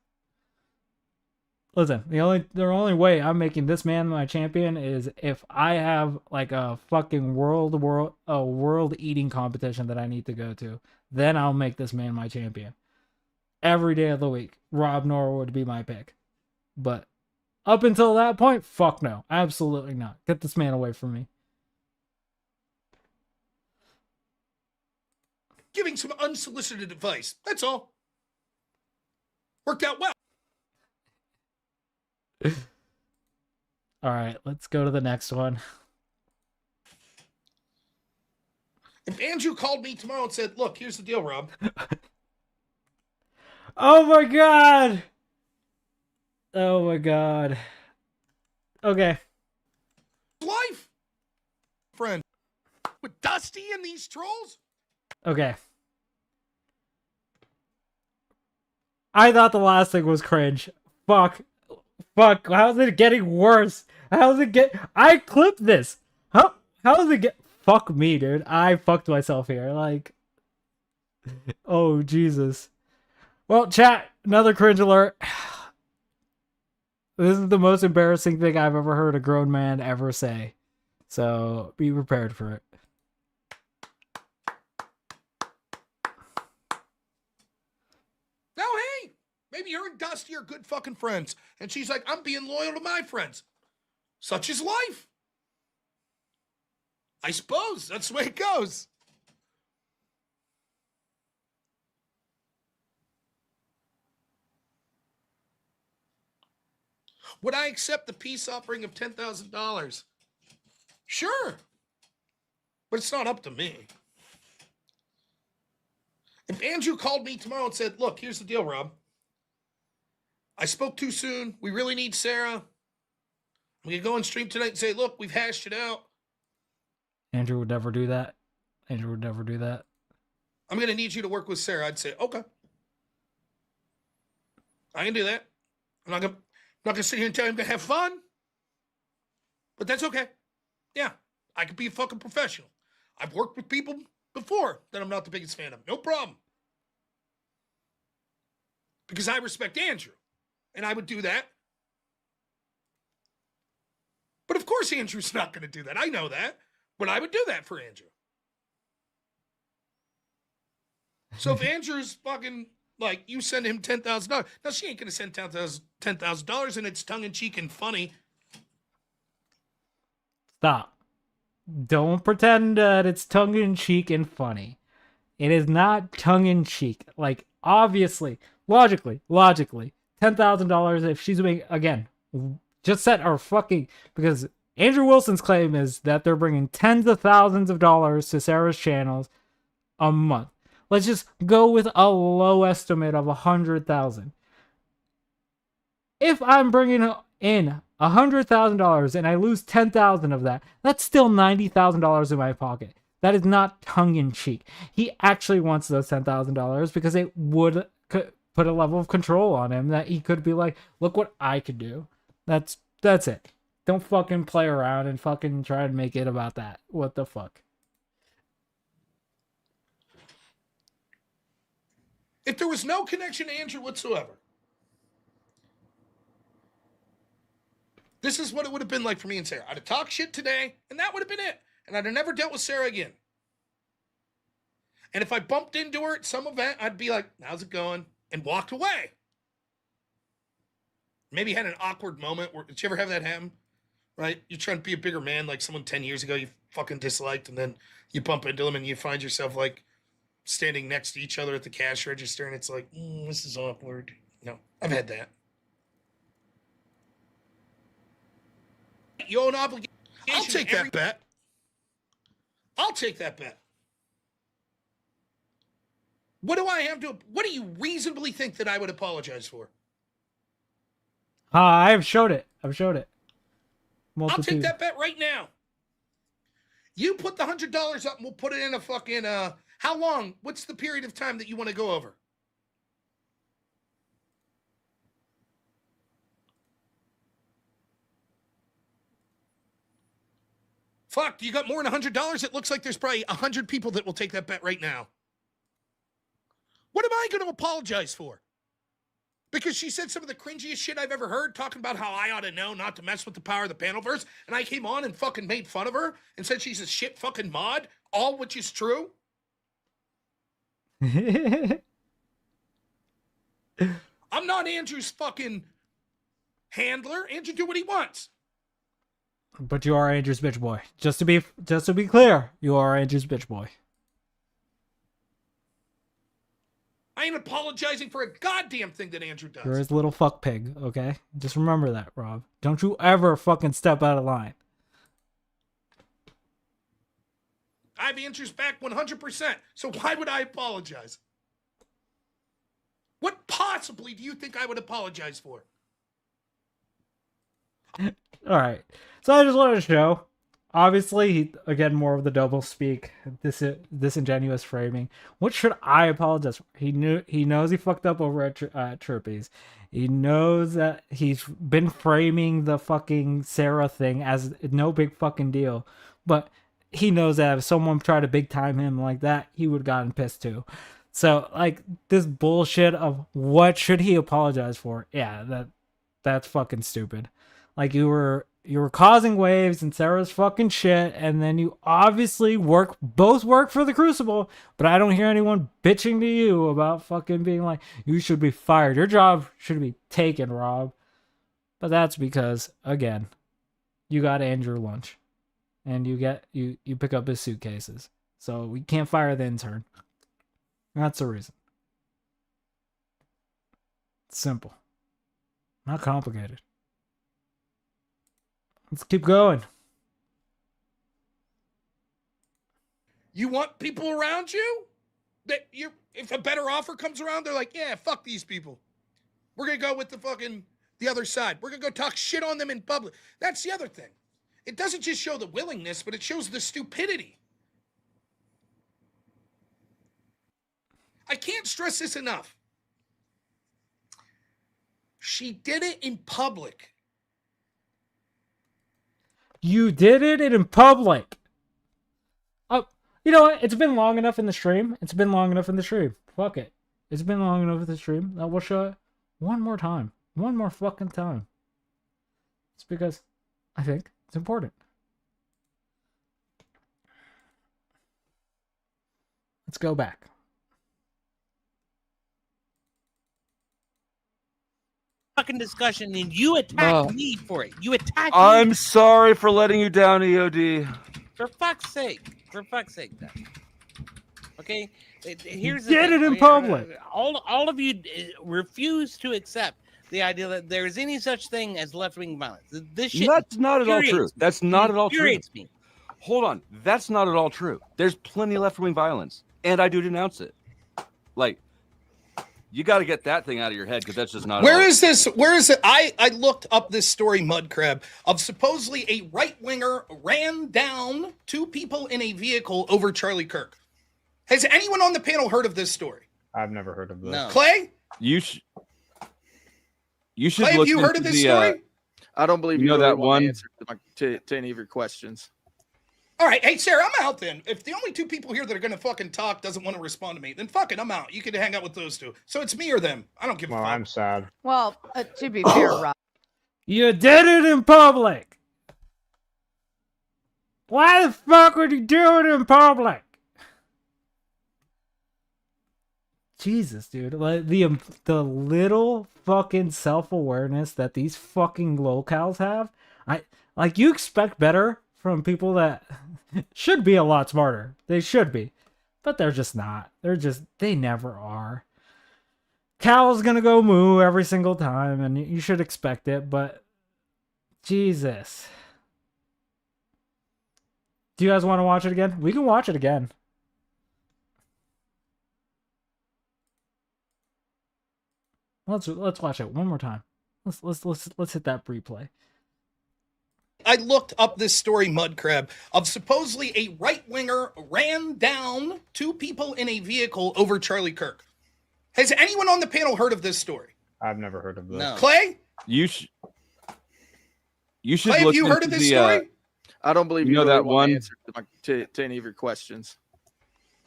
A: Listen, the only way I'm making this man my champion is if I have like a fucking world eating competition that I need to go to. Then I'll make this man my champion. Every day of the week, Rob Nor would be my pick. But up until that point, fuck no. Absolutely not. Get this man away from me.
D: giving some unsolicited advice. That's all. Worked out well.
A: All right, let's go to the next one.
D: If Andrew called me tomorrow and said, look, here's the deal, Rob.
A: Oh my god. Oh my god. Okay.
D: Life, friend. With Dusty and these trolls?
A: Okay. I thought the last thing was cringe. Fuck. How's it getting worse? How's it get? I clipped this. How's it get? Fuck me, dude. I fucked myself here. Like, oh Jesus. Well, chat. Another cringe alert. This is the most embarrassing thing I've ever heard a grown man ever say. So be prepared for it.
D: Now, hey, maybe her and Dusty are good fucking friends. And she's like, I'm being loyal to my friends. Such is life. I suppose that's the way it goes. Would I accept the peace offering of $10,000? Sure. But it's not up to me. If Andrew called me tomorrow and said, look, here's the deal, Rob. I spoke too soon. We really need Sarah. We can go on stream tonight and say, look, we've hashed it out.
A: Andrew would never do that. Andrew would never do that.
D: I'm going to need you to work with Sarah. I'd say, okay. I can do that. I'm not going to sit here and tell you I'm going to have fun. But that's okay. Yeah, I could be a fucking professional. I've worked with people before that I'm not the biggest fan of. No problem. Because I respect Andrew. And I would do that. But of course Andrew's not going to do that. I know that. But I would do that for Andrew. So if Andrew's fucking, like, you send him $10,000. Now, she ain't going to send $10,000 and it's tongue-in-cheek and funny.
A: Stop. Don't pretend that it's tongue-in-cheek and funny. It is not tongue-in-cheek. Like, obviously, logically, $10,000 if she's doing, again, just set our fucking, because Andrew Wilson's claim is that they're bringing tens of thousands of dollars to Sarah's channels a month. Let's just go with a low estimate of 100,000. If I'm bringing in $100,000 and I lose 10,000 of that, that's still $90,000 in my pocket. That is not tongue-in-cheek. He actually wants those $10,000 because it would put a level of control on him that he could be like, look what I could do. That's it. Don't fucking play around and fucking try and make it about that. What the fuck?
D: If there was no connection to Andrew whatsoever, this is what it would have been like for me and Sarah. I'd have talked shit today, and that would have been it. And I'd have never dealt with Sarah again. And if I bumped into her at some event, I'd be like, how's it going? And walked away. Maybe had an awkward moment. Did you ever have that happen? Right? You're trying to be a bigger man, like someone 10 years ago you fucking disliked, and then you bump into them and you find yourself like standing next to each other at the cash register, and it's like, this is awkward. No, I've had that. You owe an obligation. I'll take that bet. I'll take that bet. What do I have to? What do you reasonably think that I would apologize for?
A: I've showed it.
D: I'll take that bet right now. You put the $100 up and we'll put it in a fucking, how long? What's the period of time that you want to go over? Fuck, you got more than $100? It looks like there's probably 100 people that will take that bet right now. What am I going to apologize for? Because she said some of the cringiest shit I've ever heard, talking about how I ought to know not to mess with the power of the Panelverse, and I came on and fucking made fun of her and said she's a shit fucking mod, all which is true. I'm not Andrew's fucking handler. Andrew do what he wants.
A: But you are Andrew's bitch boy. Just to be clear, you are Andrew's bitch boy.
D: I ain't apologizing for a goddamn thing that Andrew does.
A: You're his little fuck pig, okay? Just remember that, Rob. Don't you ever fucking step out of line.
D: I have Andrew's back 100%. So why would I apologize? What possibly do you think I would apologize for?
A: All right. So I just wanted to show obviously, again, more of the double speak, disingenuous framing. What should I apologize for? He knows he fucked up over at Chirpies. He knows that he's been framing the fucking Sarah thing as no big fucking deal. But he knows that if someone tried to big time him like that, he would have gotten pissed too. So, like, this bullshit of what should he apologize for? Yeah, that's fucking stupid. Like, you were causing waves and Sarah's fucking shit, and then you obviously both work for the Crucible, but I don't hear anyone bitching to you about fucking being like, you should be fired. Your job should be taken, Rob. But that's because, again, you got to end your lunch. And you pick up his suitcases. So we can't fire the intern. That's the reason. Simple. Not complicated. Let's keep going.
D: You want people around you that if a better offer comes around, they're like, yeah, fuck these people. We're going to go with the other side. We're going to go talk shit on them in public. That's the other thing. It doesn't just show the willingness, but it shows the stupidity. I can't stress this enough. She did it in public.
A: You did it in public. Oh, you know what? It's been long enough in the stream. Fuck it. It's been long enough in the stream that we'll show it one more time. One more fucking time. It's because I think it's important. Let's go back.
E: Fucking discussion, and you attacked me for it. You attacked me.
C: I'm sorry for letting you down, EOD.
E: For fuck's sake. Then. Okay? Here's the
A: Did
E: thing.
A: it in public.
E: All of you refuse to accept the idea that there is any such thing as left-wing violence. This shit
C: That's not at all true. That's not at all true.
E: infuriates me.
C: Hold on. That's not at all true. There's plenty of left-wing violence, and I do denounce it. Like, you got to get that thing out of your head because that's just not.
D: Where is this? Where is it? I looked up this story, Mudcrab, of supposedly a right-winger ran down two people in a vehicle over Charlie Kirk. Has anyone on the panel heard of this story?
J: I've never heard of this.
E: No.
D: Clay?
C: You should.
D: Clay, have you heard of this story?
G: I don't believe
C: you know
G: really
C: that
G: want
C: one
G: answer to any of your questions.
D: All right, hey, Sarah, I'm out then. If the only two people here that are going to fucking talk doesn't want to respond to me, then fuck it, I'm out. You can hang out with those two. So it's me or them. I don't give a fuck.
J: I'm sad.
B: Well, to be fair, Rob.
A: You did it in public. Why the fuck would you do it in public? Jesus, dude. Like the little fucking self-awareness that these fucking locals have. You expect better from people that should be a lot smarter. They should be. But they're just not. They never are. Cal's gonna go moo every single time, and you should expect it, but Jesus. Do you guys want to watch it again? We can watch it again. Let's watch it one more time. Let's hit that replay.
D: I looked up this story, Mudcrab, of supposedly a right-winger ran down two people in a vehicle over Charlie Kirk. Has anyone on the panel heard of this story?
J: I've never heard of this.
E: No.
D: Clay?
C: You should.
D: Clay, have you heard of this story?
G: I don't believe
C: you know
G: really
C: that
G: want
C: one
G: answer to any of your questions.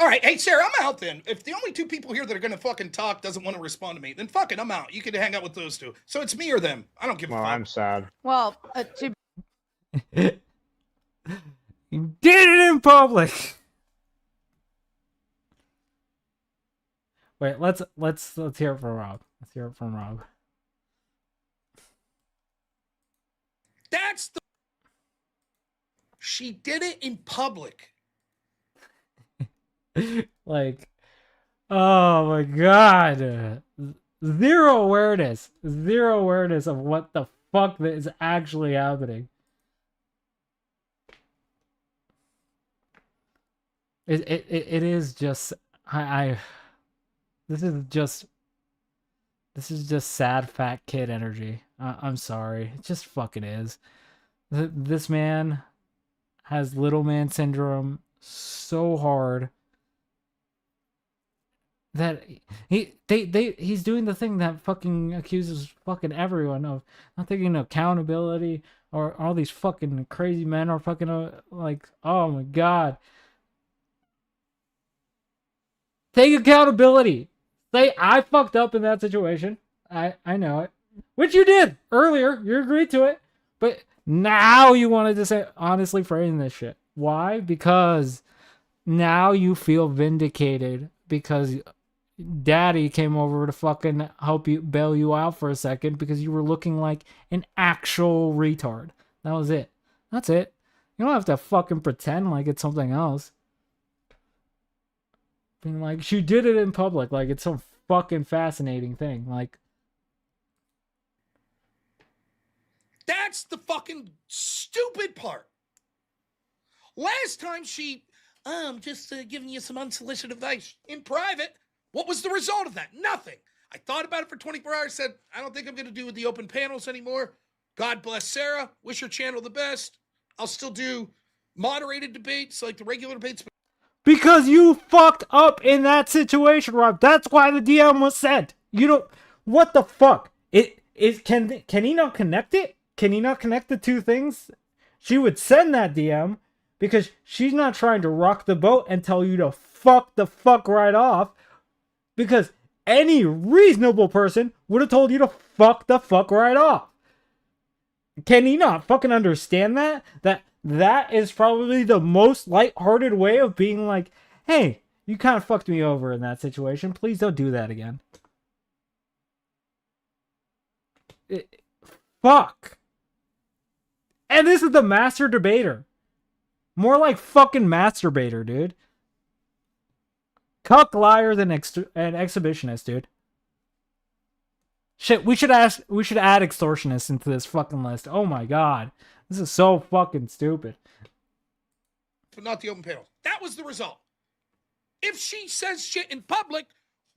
D: All right, hey, Sarah, I'm out then. If the only two people here that are going to fucking talk doesn't want to respond to me, then fuck it, I'm out. You can hang out with those two. So it's me or them. I don't give a fuck.
J: I'm sad.
B: Well,
A: You did it in public. Wait, let's hear it from Rob. Let's hear it from Rob.
D: That's the. She did it in public.
A: Like, oh my god. Zero awareness of what the fuck that is actually happening. It is just this is just sad fat kid energy. I'm sorry, it just fucking is. This man has little man syndrome so hard that he's doing the thing that fucking accuses fucking everyone of not taking accountability, or all these fucking crazy men are fucking like, oh my god. Take accountability. Say, I fucked up in that situation. I know it. Which you did earlier. You agreed to it. But now you wanted to say, honestly, frame this shit. Why? Because now you feel vindicated because daddy came over to fucking help you, bail you out for a second because you were looking like an actual retard. That was it. That's it. You don't have to fucking pretend like it's something else. Being like, she did it in public, like it's some fucking fascinating thing. Like,
D: that's the fucking stupid part. Last time she, just giving you some unsolicited advice in private. What was the result of that? Nothing. I thought about it for 24 hours, said, I don't think I'm going to do the open panels anymore. God bless Sarah. Wish her channel the best. I'll still do moderated debates, like the regular debates.
A: because you fucked up in that situation, Rob. That's why the DM was sent. You don't. What the fuck? Can he not connect it? Can he not connect the two things? She would send that DM because she's not trying to rock the boat and tell you to fuck the fuck right off. Because any reasonable person would have told you to fuck the fuck right off. Can he not fucking understand that? That is probably the most lighthearted way of being like, hey, you kind of fucked me over in that situation. Please don't do that again. Fuck. And this is the master debater. More like fucking masturbator, dude. Cuck, liar, than an exhibitionist, dude. Shit, we should add extortionists into this fucking list. Oh my god. This is so fucking stupid.
D: But not the open panel. That was the result. If she says shit in public,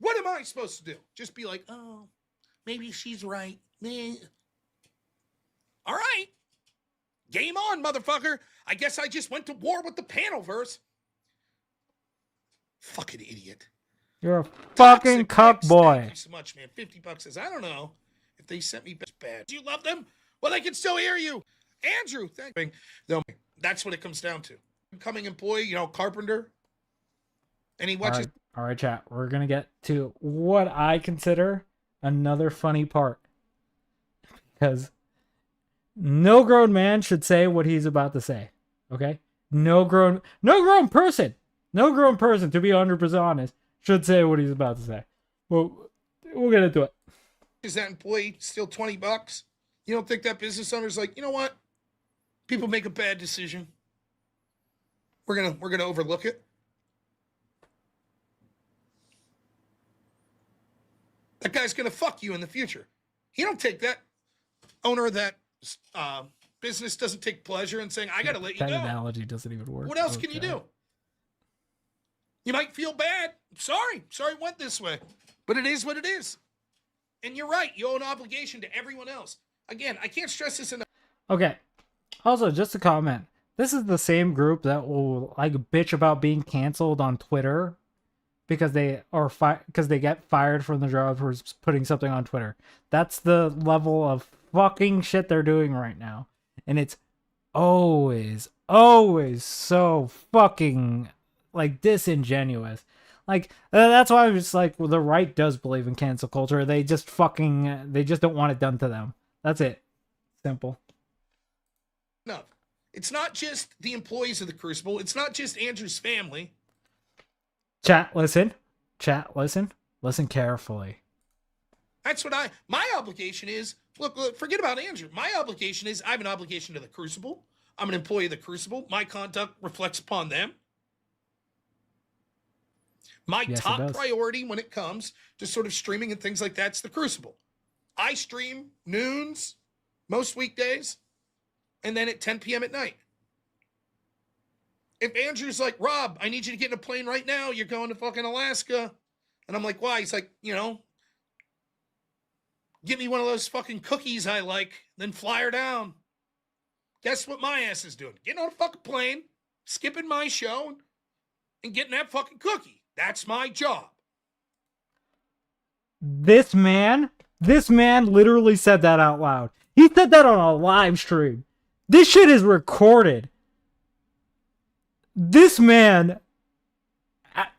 D: what am I supposed to do? Just be like, oh, maybe she's right. All right. Game on, motherfucker. I guess I just went to war with the panelverse. Fucking idiot.
A: You're a fucking cuck boy.
D: Thank you so much, man. $50 says, I don't know if they sent me bad. Do you love them? Well, they can still hear you. Andrew, thank you. No, that's what it comes down to. Incoming employee, carpenter. And he watches.
A: All right, chat. We're going to get to what I consider another funny part. Because no grown man should say what he's about to say. Okay? No grown person, to be 100% honest, should say what he's about to say. Well, we'll get into it.
D: Is that employee still $20? You don't think that business owner's like, you know what? People make a bad decision. We're gonna overlook it. That guy's gonna fuck you in the future. He don't take that. Owner of that business doesn't take pleasure in saying, I gotta let you
A: That
D: go.
A: analogy doesn't even work.
D: What else can you do? You might feel bad. Sorry it went this way. But it is what it is. And you're right. You owe an obligation to everyone else. Again, I can't stress this enough.
A: Okay. Also, just a comment. This is the same group that will bitch about being canceled on Twitter because they get fired from the job for putting something on Twitter. That's the level of fucking shit they're doing right now. And it's always so fucking disingenuous. That's why I'm just the right does believe in cancel culture. They just don't want it done to them. That's it. Simple.
D: No. It's not just the employees of the Crucible. It's not just Andrew's family.
A: Chat, listen. Listen carefully.
D: That's what my obligation is. Look, forget about Andrew. My obligation is I have an obligation to the Crucible. I'm an employee of the Crucible. My conduct reflects upon them. My top priority when it comes to sort of streaming and things like that's the Crucible. I stream noons, most weekdays, and then at 10 p.m. at night. If Andrew's like, Rob, I need you to get in a plane right now. You're going to fucking Alaska. And I'm like, why? He's like, give me one of those fucking cookies I like, then fly her down. Guess what my ass is doing? Getting on a fucking plane, skipping my show, and getting that fucking cookie. That's my job.
A: This man literally said that out loud. He said that on a live stream. This shit is recorded. This man,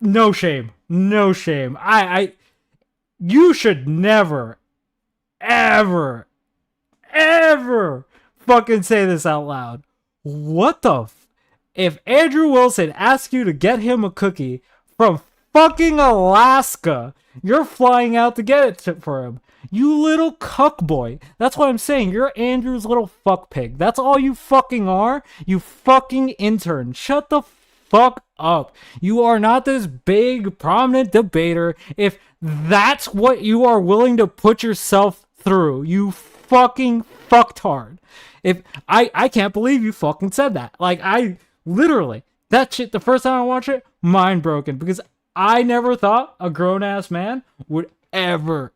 A: no shame. You should never, ever fucking say this out loud. What the if Andrew Wilson asks you to get him a cookie from fucking Alaska, you're flying out to get it for him. You little cuck boy. That's what I'm saying. You're Andrew's little fuck pig. That's all you fucking are. You fucking intern. Shut the fuck up. You are not this big, prominent debater if that's what you are willing to put yourself through. You fucking fucktard. If I can't believe you fucking said that. Like, I literally, that shit, the first time I watched it, mind broken, because I never thought a grown-ass man would ever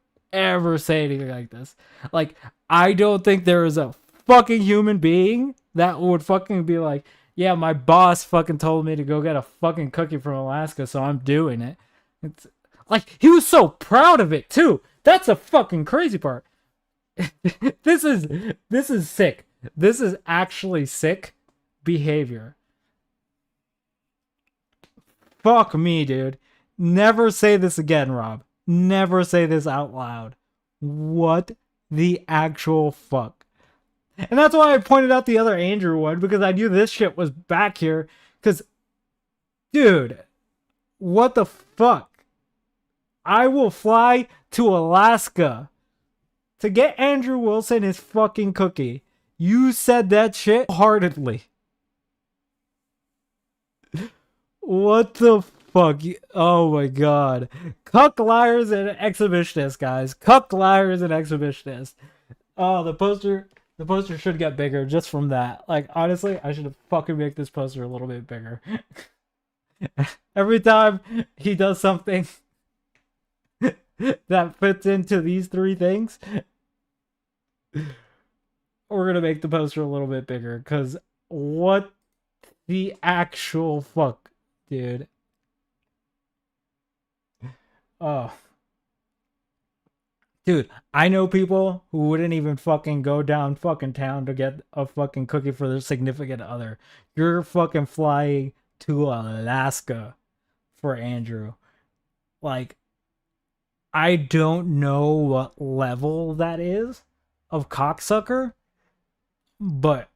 A: say anything like this. Like, I don't think there is a fucking human being that would fucking be like, yeah, my boss fucking told me to go get a fucking cookie from Alaska, so I'm doing it. It's like, he was so proud of it too. That's a fucking crazy part. This is sick. This is actually sick behavior. Fuck me, dude. Never say this again, Rob. Never say this out loud. What the actual fuck? And that's why I pointed out the other Andrew one, because I knew this shit was back here. Because, dude, what the fuck? I will fly to Alaska to get Andrew Wilson his fucking cookie. You said that shit heartedly. What the fuck? Oh my god. Cuck, liars, and exhibitionists, guys. Cuck, liars, and exhibitionists. Oh, the poster should get bigger just from that. Like, honestly, I should fucking make this poster a little bit bigger. Every time he does something that fits into these three things, we're gonna make the poster a little bit bigger, because what the actual fuck, dude? Oh. Dude, I know people who wouldn't even fucking go down fucking town to get a fucking cookie for their significant other. You're fucking flying to Alaska for Andrew. Like, I don't know what level that is of cocksucker, but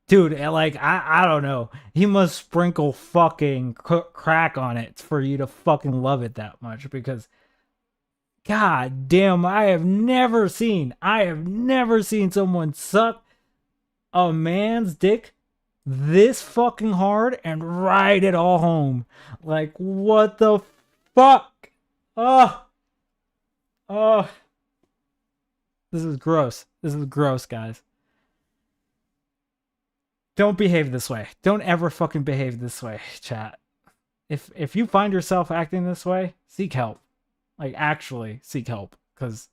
A: dude, like, I don't know. He must sprinkle fucking crack on it for you to fucking love it that much, because god damn, I have never seen someone suck a man's dick this fucking hard and ride it all home. Like, what the fuck? Oh, this is gross. This is gross, guys. Don't behave this way. Don't ever fucking behave this way, chat. If you find yourself acting this way, seek help. Like, actually seek help, because,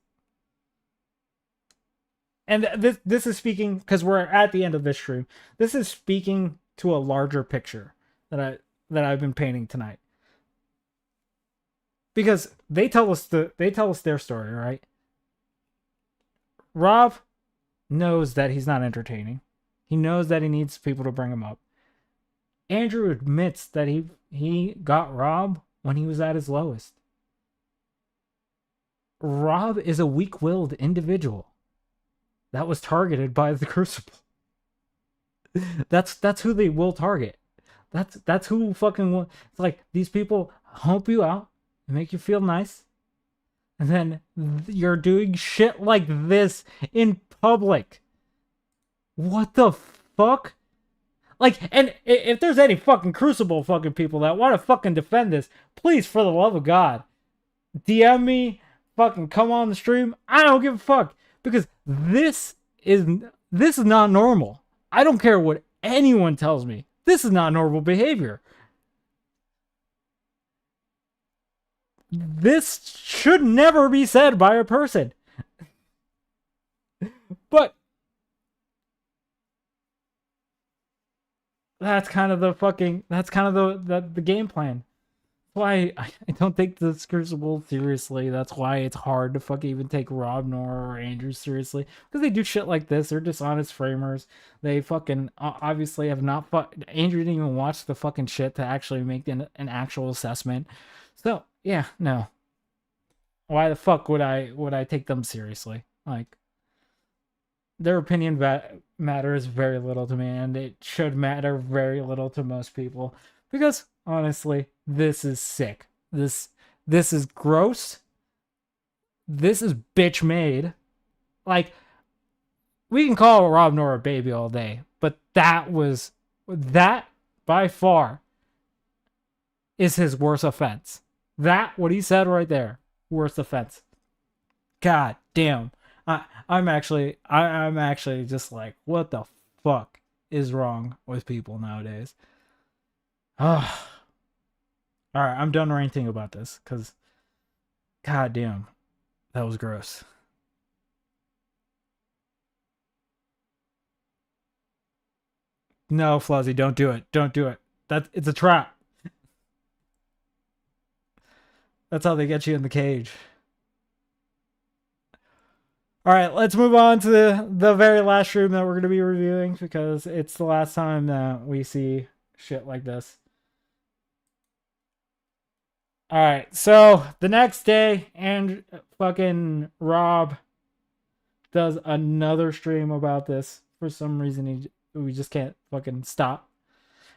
A: and this is speaking, because we're at the end of this stream. This is speaking to a larger picture that I've been painting tonight. Because they tell us their story, right? Rob knows that he's not entertaining. He knows that he needs people to bring him up. Andrew admits that he got Rob when he was at his lowest. Rob is a weak-willed individual that was targeted by the Crucible. That's who they will target. That's who fucking will. It's like, these people hump you out and make you feel nice, and then you're doing shit like this in public. What the fuck? Like, and if there's any fucking Crucible fucking people that want to fucking defend this, please, for the love of God, DM me, fucking come on the stream. I don't give a fuck, because this is not normal. I don't care what anyone tells me. This is not normal behavior. This should never be said by a person. But that's kind of the game plan. Why I don't take the Crucible seriously. That's why it's hard to fucking even take Rob Nor or Andrew seriously, because they do shit like this. They're dishonest framers. They fucking obviously have not. Andrew didn't even watch the fucking shit to actually make an actual assessment. So yeah, no. Why the fuck would I take them seriously? Like, their opinion matters very little to me, and it should matter very little to most people, because honestly, this is sick. This is gross. This is bitch made. Like, we can call Rob Nor a baby all day, but that by far is his worst offense. That, what he said right there, worst offense. God damn. I'm actually just like, what the fuck is wrong with people nowadays? All right, I'm done ranting about this, because god damn, that was gross. No, Fluzzy, don't do it. Don't do it. It's a trap. That's how they get you in the cage. All right, let's move on to the very last stream that we're going to be reviewing, because it's the last time that we see shit like this. All right, so the next day, and fucking Rob does another stream about this. For some reason, we just can't fucking stop.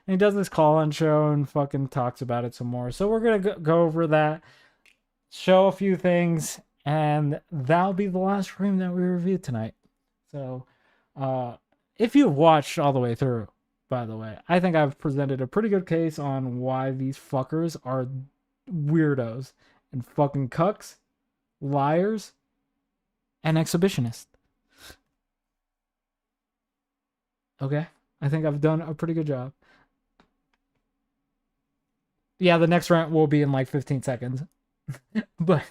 A: And he does this call-in show and fucking talks about it some more. So we're going to go over that, show a few things, and that'll be the last stream that we review tonight. So, if you've watched all the way through, by the way, I think I've presented a pretty good case on why these fuckers are weirdos and fucking cucks, liars, and exhibitionists. Okay? I think I've done a pretty good job. Yeah, the next rant will be in like 15 seconds. But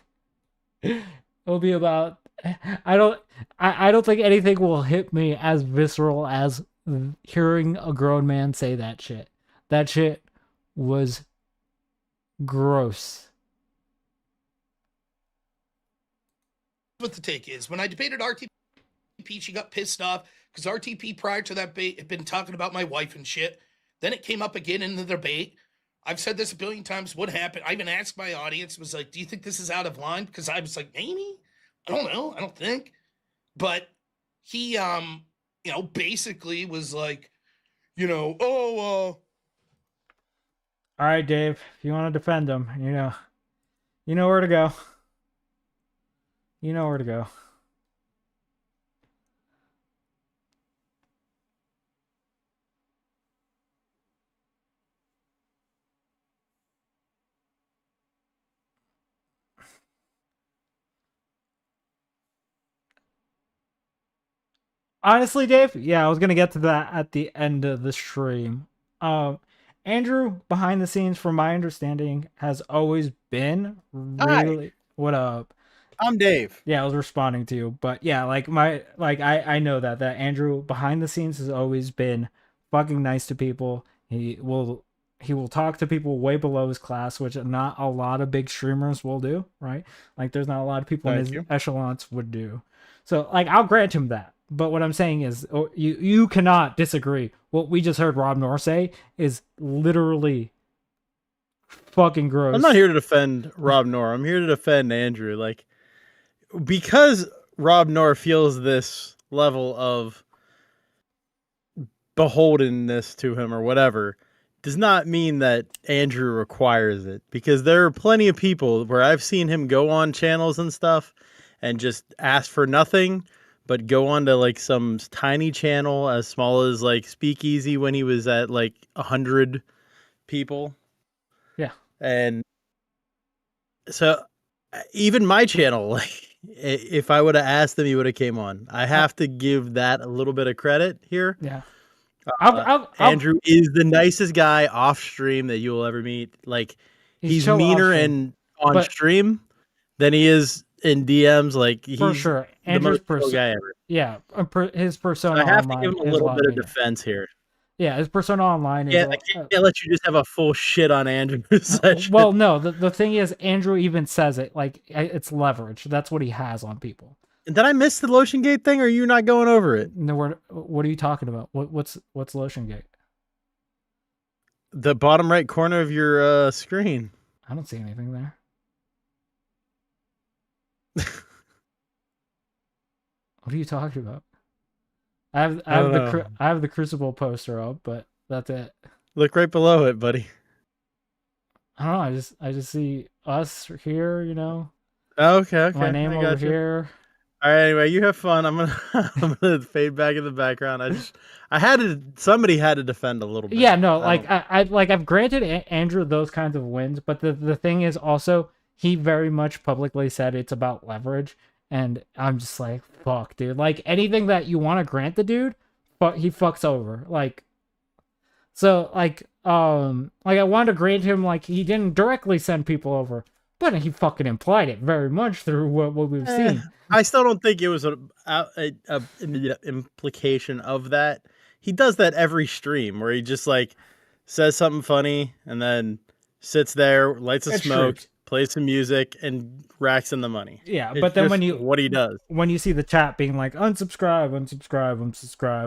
A: it'll be about, I don't think anything will hit me as visceral as hearing a grown man say that shit. That shit was gross.
D: What the take is. When I debated RTP, she got pissed off because RTP prior to that debate had been talking about my wife and shit. Then it came up again in the debate. I've said this a billion times. What happened? I even asked my audience, was like, do you think this is out of line? Because I was like, maybe. I don't know. I don't think. But he, basically was like,
A: All right, Dave, if you want to defend him, you know where to go. You know where to go. Honestly, Dave, yeah, I was gonna get to that at the end of the stream. Andrew, behind the scenes, from my understanding, has always been really. Hi. What up?
L: I'm Dave.
A: Yeah, I was responding to you, but yeah, I know that Andrew behind the scenes has always been fucking nice to people. He will talk to people way below his class, which not a lot of big streamers will do, right? Like, there's not a lot of people in his echelons would do. So, like, I'll grant him that. But what I'm saying is, you cannot disagree. What we just heard Rob Nor say is literally fucking gross.
L: I'm not here to defend Rob Nor. I'm here to defend Andrew. Like, because Rob Nor feels this level of beholdenness to him or whatever, does not mean that Andrew requires it. Because there are plenty of people where I've seen him go on channels and stuff and just ask for nothing, but go on to like some tiny channel as small as like Speakeasy when he was at like 100 people.
A: Yeah.
L: And so even my channel, like, if I would have asked him, he would have came on. I have to give that a little bit of credit here.
A: Yeah.
L: Andrew is the nicest guy off stream that you will ever meet. Like, he's
A: so
L: meaner
A: off-stream,
L: and on stream than he is in DMs. Like, he's
A: for sure.
L: the
A: Andrew's
L: most chill guy ever.
A: Yeah, his persona.
L: So I have to
A: online
L: give him a
A: is
L: little
A: lot
L: bit of
A: meaner.
L: defense here.
A: Yeah, his persona online is.
L: Yeah, I can't let you just have a full shit on Andrew's session.
A: Well, no, the thing is, Andrew even says it like it's leverage. That's what he has on people.
L: Did I miss the Lotion Gate thing, or are you not going over it?
A: No, what are you talking about? What's Lotion Gate?
L: The bottom right corner of your screen.
A: I don't see anything there. What are you talking about? I have the Crucible poster up, but that's it.
L: Look right below it, buddy.
A: I don't know. I just see us here. You know.
L: Okay.
A: My name over here.
L: All right. Anyway, you have fun. I'm gonna fade back in the background. Somebody had to defend a little bit.
A: Yeah. No. I've granted Andrew those kinds of wins, but the thing is also he very much publicly said it's about leverage. And I'm just like, fuck, dude. Like, anything that you want to grant the dude, but he fucks over. Like, so, I wanted to grant him, like, he didn't directly send people over, but he fucking implied it very much through what we've seen.
L: I still don't think it was a implication of that. He does that every stream where he just, like, says something funny and then sits there, lights a smoke. True. Plays some music and racks in the money.
A: Yeah,
L: it's
A: but then
L: what he does,
A: when you see the chat being like unsubscribe,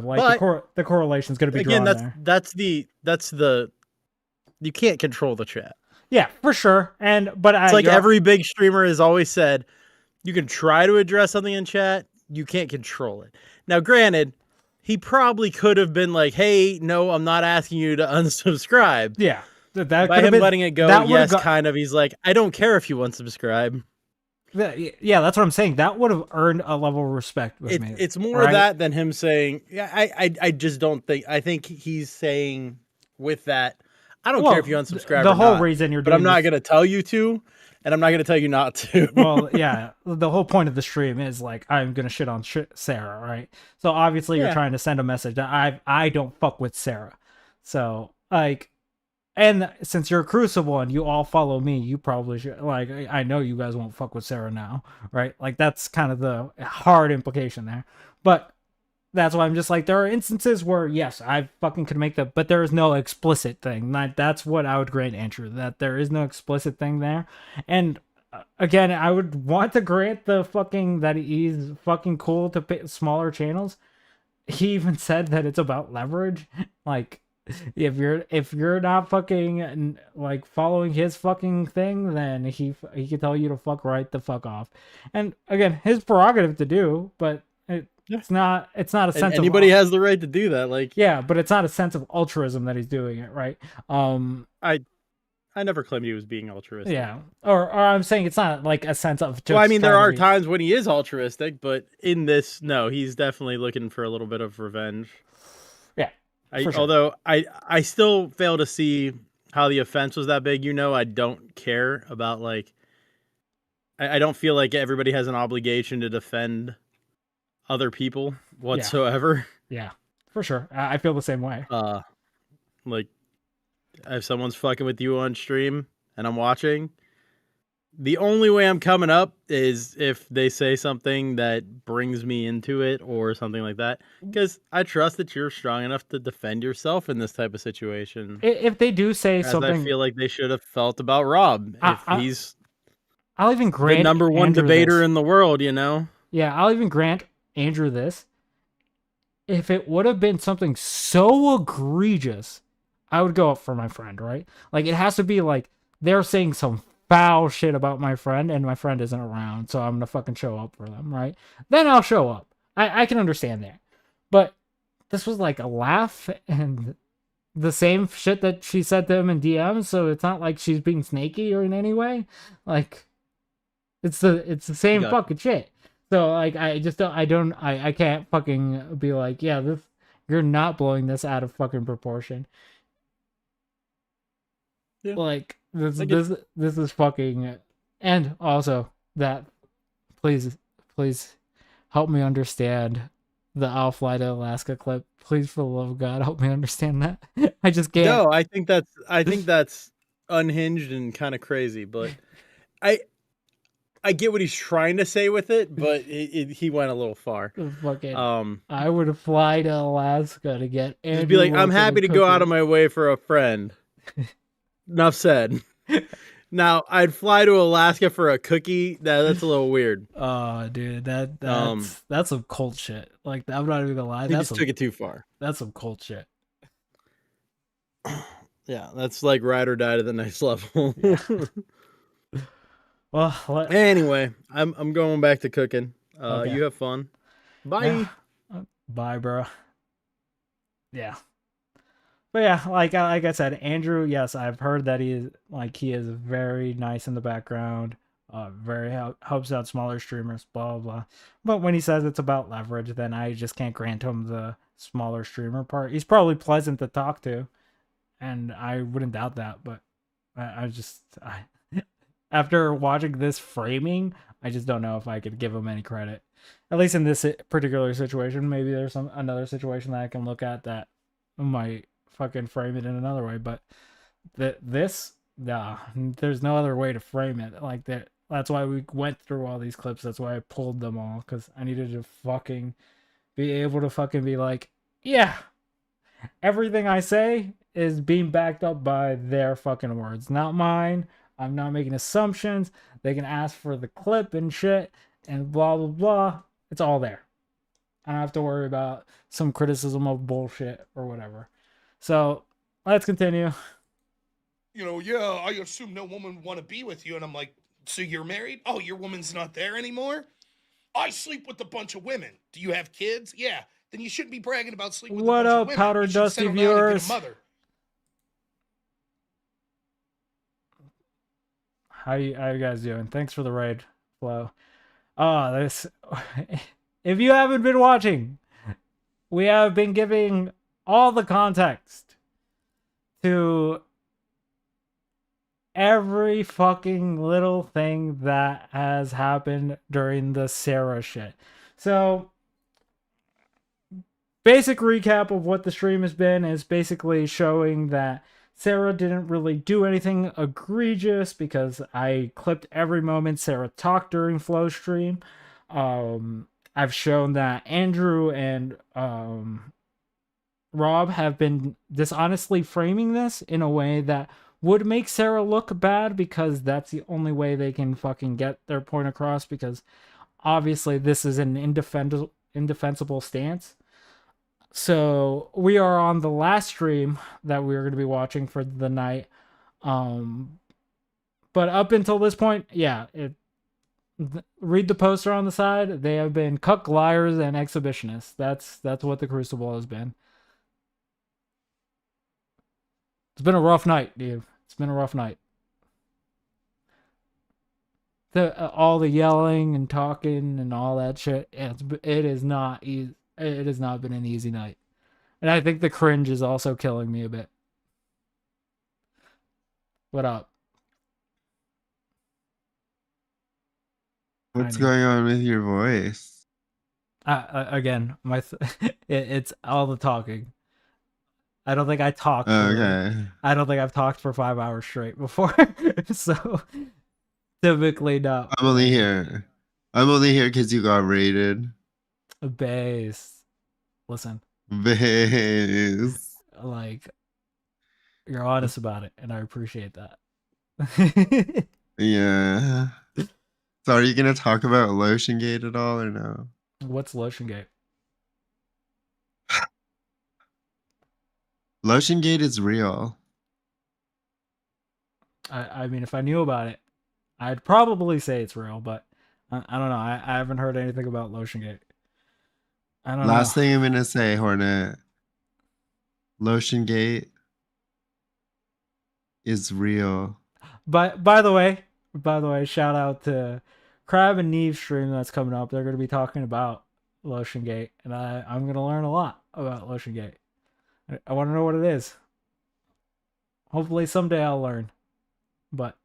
A: like the correlation is going to be drawn there.
L: That's the you can't control the chat.
A: Yeah, for sure. But
L: it's like every big streamer has always said, you can try to address something in chat, you can't control it. Now, granted, he probably could have been like, "Hey, no, I'm not asking you to unsubscribe."
A: Yeah.
L: By him letting it go, yes, kind of. He's like, I don't care if you unsubscribe.
A: Yeah, that's what I'm saying. That would have earned a level of respect with me.
L: It's more of that than him saying, yeah, I just don't think, I think he's saying with that, I don't care if you unsubscribe
A: the
L: or
A: whole
L: not,
A: reason you're
L: but
A: doing
L: I'm not going to tell you to, and I'm not going to tell you not to.
A: Well, yeah, the whole point of the stream is like, I'm going to shit on Sarah, right? So obviously you're trying to send a message that I don't fuck with Sarah. So, like, and since you're a Crucible and you all follow me, you probably should, like, I know you guys won't fuck with Sarah now, right? Like, that's kind of the hard implication there. But that's why I'm just like, there are instances where, yes, I fucking could make that, but there is no explicit thing. That's what I would grant Andrew, that there is no explicit thing there. And again, I would want to grant the fucking, that he's fucking cool to pay smaller channels. He even said that it's about leverage. Like, if you're not fucking like following his fucking thing, then he can tell you to fuck right the fuck off. And again, his prerogative to do, but it's not a sense
L: anybody has the right to do that. Like,
A: yeah, but it's not a sense of altruism that he's doing it, right?
L: I never claimed he was being altruistic.
A: Yeah, or I'm saying it's not like a sense of just.
L: Well, I mean, there are times when he is altruistic, but in this, no, he's definitely looking for a little bit of revenge.
A: Yeah.
L: Although I still fail to see how the offense was that big. You know, I don't care about, like, I don't feel like everybody has an obligation to defend other people whatsoever.
A: Yeah, for sure. I feel the same way.
L: Like, if someone's fucking with you on stream and I'm watching, the only way I'm coming up is if they say something that brings me into it or something like that, because I trust that you're strong enough to defend yourself in this type of situation.
A: If they do say something,
L: I feel like they should have felt about Rob. He's
A: I'll even grant
L: the number one
A: Andrew
L: debater
A: this.
L: in the world, you know?
A: Yeah, I'll even grant Andrew this. If it would have been something so egregious, I would go up for my friend, right? Like, it has to be like they're saying some foul shit about my friend and my friend isn't around, so I'm gonna fucking show up for them, right? Then I'll show up. I can understand that. But this was like a laugh and the same shit that she said to him in DMs, so it's not like she's being snaky or in any way. Like, it's the same fucking shit. So, like, I can't fucking be like, yeah, you're not blowing this out of fucking proportion. Yeah. Like, this is fucking, and also that, please help me understand the I'll Fly to Alaska clip. Please, for the love of God, help me understand that. I just can't.
L: No, I think that's unhinged and kind of crazy, but I I get what he's trying to say with it, but he went a little far.
A: Fucking, I would fly to Alaska to get Andrew.
L: Just be like, I'm
A: Wilson
L: happy to
A: a
L: go out
A: cookie."
L: of my way for a friend. Enough said. Now, I'd fly to Alaska for a cookie. That's a little weird.
A: Oh, dude, that's some cult shit. Like, I'm not even gonna lie.
L: He
A: That's
L: just took it too far.
A: That's some cult shit.
L: Yeah, that's like ride or die to the next level.
A: Well,
L: anyway, I'm going back to cooking.
A: Okay.
L: You have fun. Bye.
A: Yeah. Bye, bro. Yeah. But yeah, like I said, Andrew, yes, I've heard that he is very nice in the background. Very helps out smaller streamers, blah, blah, blah. But when he says it's about leverage, then I just can't grant him the smaller streamer part. He's probably pleasant to talk to, and I wouldn't doubt that, but I after watching this framing, I just don't know if I could give him any credit. At least in this particular situation. Maybe there's another situation that I can look at that might fucking frame it in another way, but there's no other way to frame it like that. That's why we went through all these clips. That's why I pulled them all, because I needed to fucking be able to fucking be like, yeah, everything I say is being backed up by their fucking words, not mine. I'm not making assumptions. They can ask for the clip and shit and blah blah blah. It's all there. I don't have to worry about some criticism of bullshit or whatever. So let's continue.
D: Yeah, I assume no woman would want to be with you. And I'm like, so you're married? Oh, your woman's not there anymore? I sleep with a bunch of women. Do you have kids? Yeah. Then you shouldn't be bragging about sleeping with a bunch of women.
A: Powder
D: You should
A: Dusty
D: settle down and get a
A: viewers?
D: mother.
A: How you guys doing? Thanks for the raid, Flo. If you haven't been watching, we have been giving all the context to every fucking little thing that has happened during the Sarah shit. So, basic recap of what the stream has been is basically showing that Sarah didn't really do anything egregious because I clipped every moment Sarah talked during Flow stream. I've shown that Andrew and Rob have been dishonestly framing this in a way that would make Sarah look bad, because that's the only way they can fucking get their point across, because obviously this is an indefensible stance. So we are on the last stream that we are going to be watching for the night. But up until this point, yeah, read the poster on the side. They have been cuck, liars, and exhibitionists. That's what the Crucible has been. It's been a rough night, dude. It's been a rough night. All the yelling and talking and all that shit. It is not easy. It has not been an easy night. And I think the cringe is also killing me a bit. What up?
R: What's going on with your voice?
A: Again, it's all the talking. I don't think I talked.
R: Okay.
A: I don't think I've talked for 5 hours straight before. So typically no.
R: I'm only here because you got raided.
A: Base. Listen.
R: Base.
A: Like, you're honest about it, and I appreciate that.
R: Yeah. So are you gonna talk about Lotion Gate at all or no?
A: What's Lotion Gate?
R: Lotion Gate is real.
A: I mean, if I knew about it, I'd probably say it's real, but I don't know. I haven't heard anything about Lotion Gate. I don't know.
R: Last thing I'm gonna say, Hornet. Lotion Gate is real.
A: But by the way, shout out to Crab and Neve stream that's coming up. They're going to be talking about Lotion Gate, and I'm going to learn a lot about Lotion Gate. I want to know what it is. Hopefully someday I'll learn. But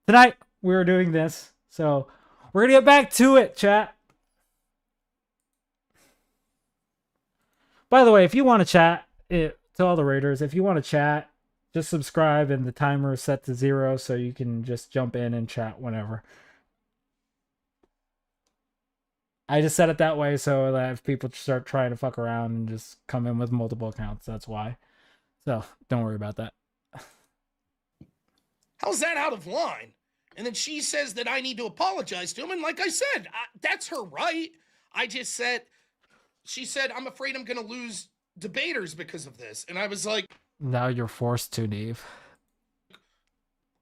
A: tonight we're doing this, so we're going to get back to it, chat. By the way, if you want to chat, to all the raiders, if you want to chat, just subscribe and the timer is set to 0 so you can just jump in and chat whenever. I just said it that way so that if people start trying to fuck around and just come in with multiple accounts, that's why. So don't worry about that.
D: How's that out of line? And then she says that I need to apologize to him. And like I said, that's her right. I just said, she said, I'm afraid I'm going to lose debaters because of this. And I was like,
A: Now you're forced to, Neve.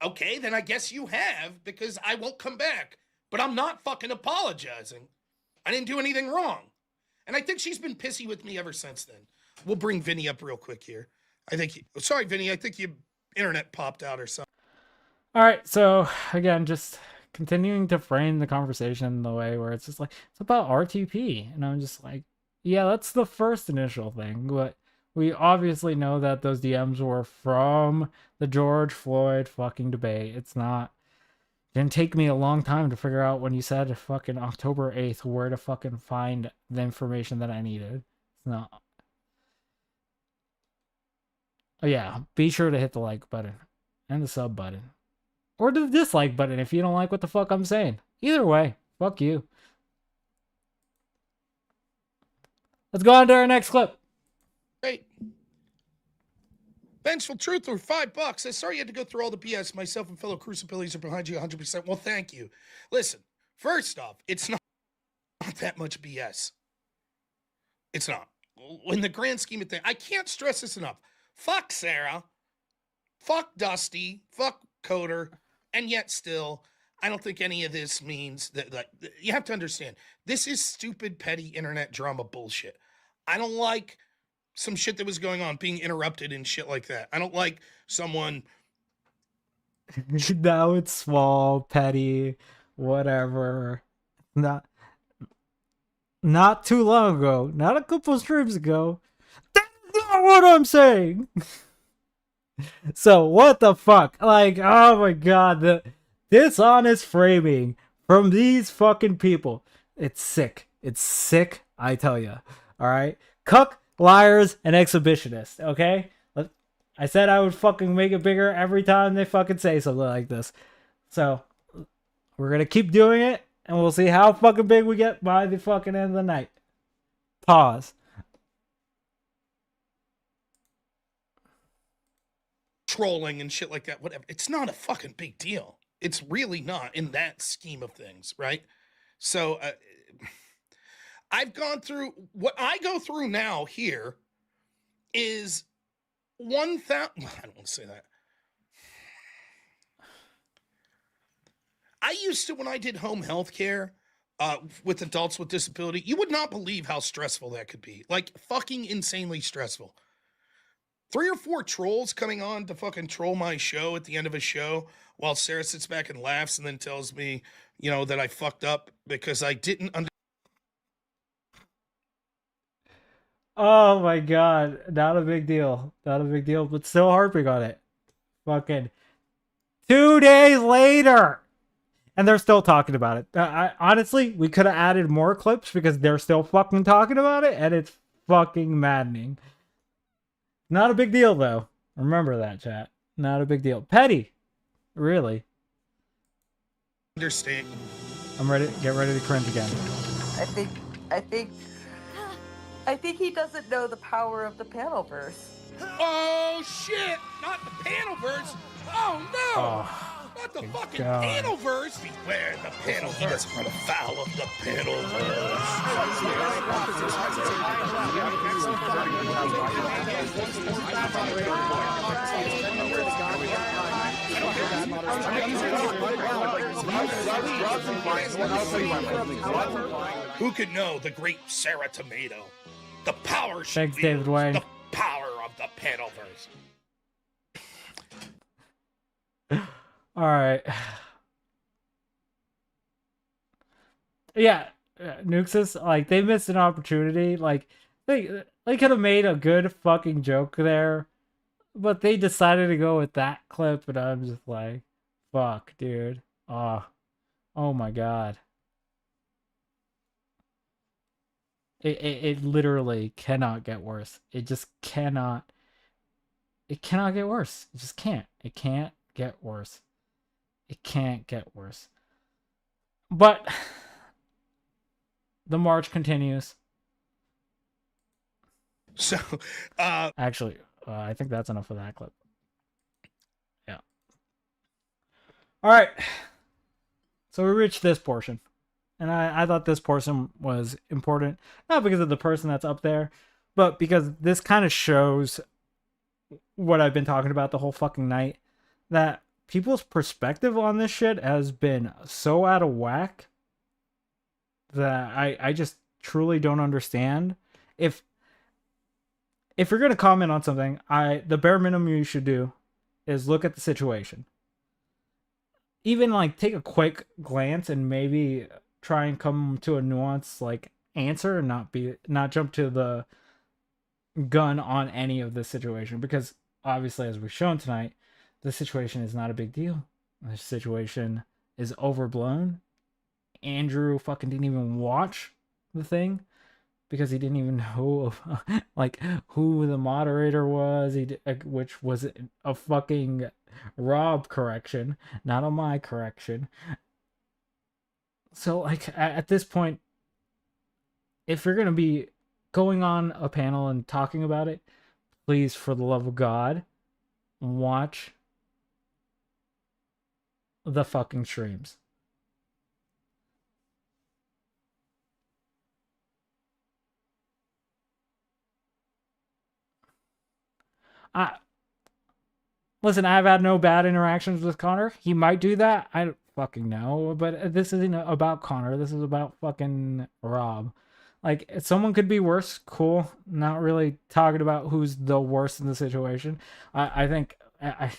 D: okay, then I guess you have, because I won't come back. But I'm not fucking apologizing. I didn't do anything wrong. And I think she's been pissy with me ever since then. We'll bring Vinny up real quick here. Sorry, Vinny, I think your internet popped out or something.
A: All right, so again, just continuing to frame the conversation in the way where it's just like, it's about RTP. And I'm just like, yeah, that's the first initial thing. But we obviously know that those DMs were from the George Floyd fucking debate. It's not, didn't take me a long time to figure out when you said fucking October 8th where to fucking find the information that I needed. It's not. Oh yeah, be sure to hit the like button and the sub button. Or the dislike button if you don't like what the fuck I'm saying. Either way, fuck you. Let's go on to our next clip.
D: Great. Vengeful Truth for $5. I sorry you had to go through all the BS. Myself and fellow Crucibilies are behind you 100%. Well, thank you. Listen, first off, it's not that much BS. It's not. In the grand scheme of things, I can't stress this enough. Fuck Sarah. Fuck Dusty. Fuck Coder. And yet still, I don't think any of this means that, like, you have to understand, this is stupid, petty internet drama bullshit. I don't like some shit that was going on being interrupted and shit like that. I don't like someone.
A: Now it's small, petty, whatever. Not too long ago, not a couple streams ago. That's not what I'm saying. So what the fuck? Like, oh my god, the dishonest framing from these fucking people. It's sick. It's sick, I tell you. All right, cuck, liars, and exhibitionists. Okay, I said I would fucking make it bigger every time they fucking say something like this. So we're gonna keep doing it, and we'll see how fucking big we get by the fucking end of the night. Pause.
D: Trolling and shit like that, whatever. It's not a fucking big deal. It's really not in that scheme of things, right? So I've gone through what I go through now here is 1,000. I don't want to say that. I used to, when I did home health care with adults with disability, you would not believe how stressful that could be. Like, fucking insanely stressful. 3 or 4 trolls coming on to fucking troll my show at the end of a show while Sarah sits back and laughs and then tells me, you know, that I fucked up because I didn't
A: Oh my god, not a big deal. Not a big deal, but still harping on it. Fucking 2 days later! And they're still talking about it. Honestly, we could have added more clips because they're still fucking talking about it, and it's fucking maddening. Not a big deal, though. Remember that, chat. Not a big deal. Petty. Really.
D: understand.
A: I'm ready. Get ready to cringe again.
T: I think he doesn't know the power of the panelverse.
D: Oh shit! Not the panelverse! Oh no!
A: Oh,
D: Not the fucking
A: God.
D: panelverse! Beware the panel. He doesn't run afoul of the panelverse. Who could know the great Sarah Tomato? The power she
A: Thanks, David
D: wields,
A: Wayne.
D: the power of the panelverse.
A: All right. Yeah, Nuxus, like, they missed an opportunity. Like, they could have made a good fucking joke there, but they decided to go with that clip, and I'm just like, fuck, dude. Oh my god. It literally cannot get worse. It just cannot. It cannot get worse. It just can't. It can't get worse. It can't get worse. But the march continues.
D: So,
A: actually, I think that's enough of that clip. Yeah. All right. So we reached this portion. And I thought this portion was important, not because of the person that's up there, but because this kind of shows what I've been talking about the whole fucking night, that people's perspective on this shit has been so out of whack that I just truly don't understand. If you're going to comment on something, the bare minimum you should do is look at the situation. Even like take a quick glance and maybe try and come to a nuanced like answer and not jump to the gun on any of the situation, because obviously, as we've shown tonight, the situation is not a big deal. The situation is overblown. Andrew fucking didn't even watch the thing because he didn't even know like who the moderator was. Which was a fucking Rob correction, not a my correction. So like at this point, if you're gonna be going on a panel and talking about it, please, for the love of God, watch the fucking streams. Listen, I've had no bad interactions with Connor. He might do that. I don't fucking know. But this isn't about Connor. This is about fucking Rob. Like, if someone could be worse, cool. Not really talking about who's the worst in the situation. I think I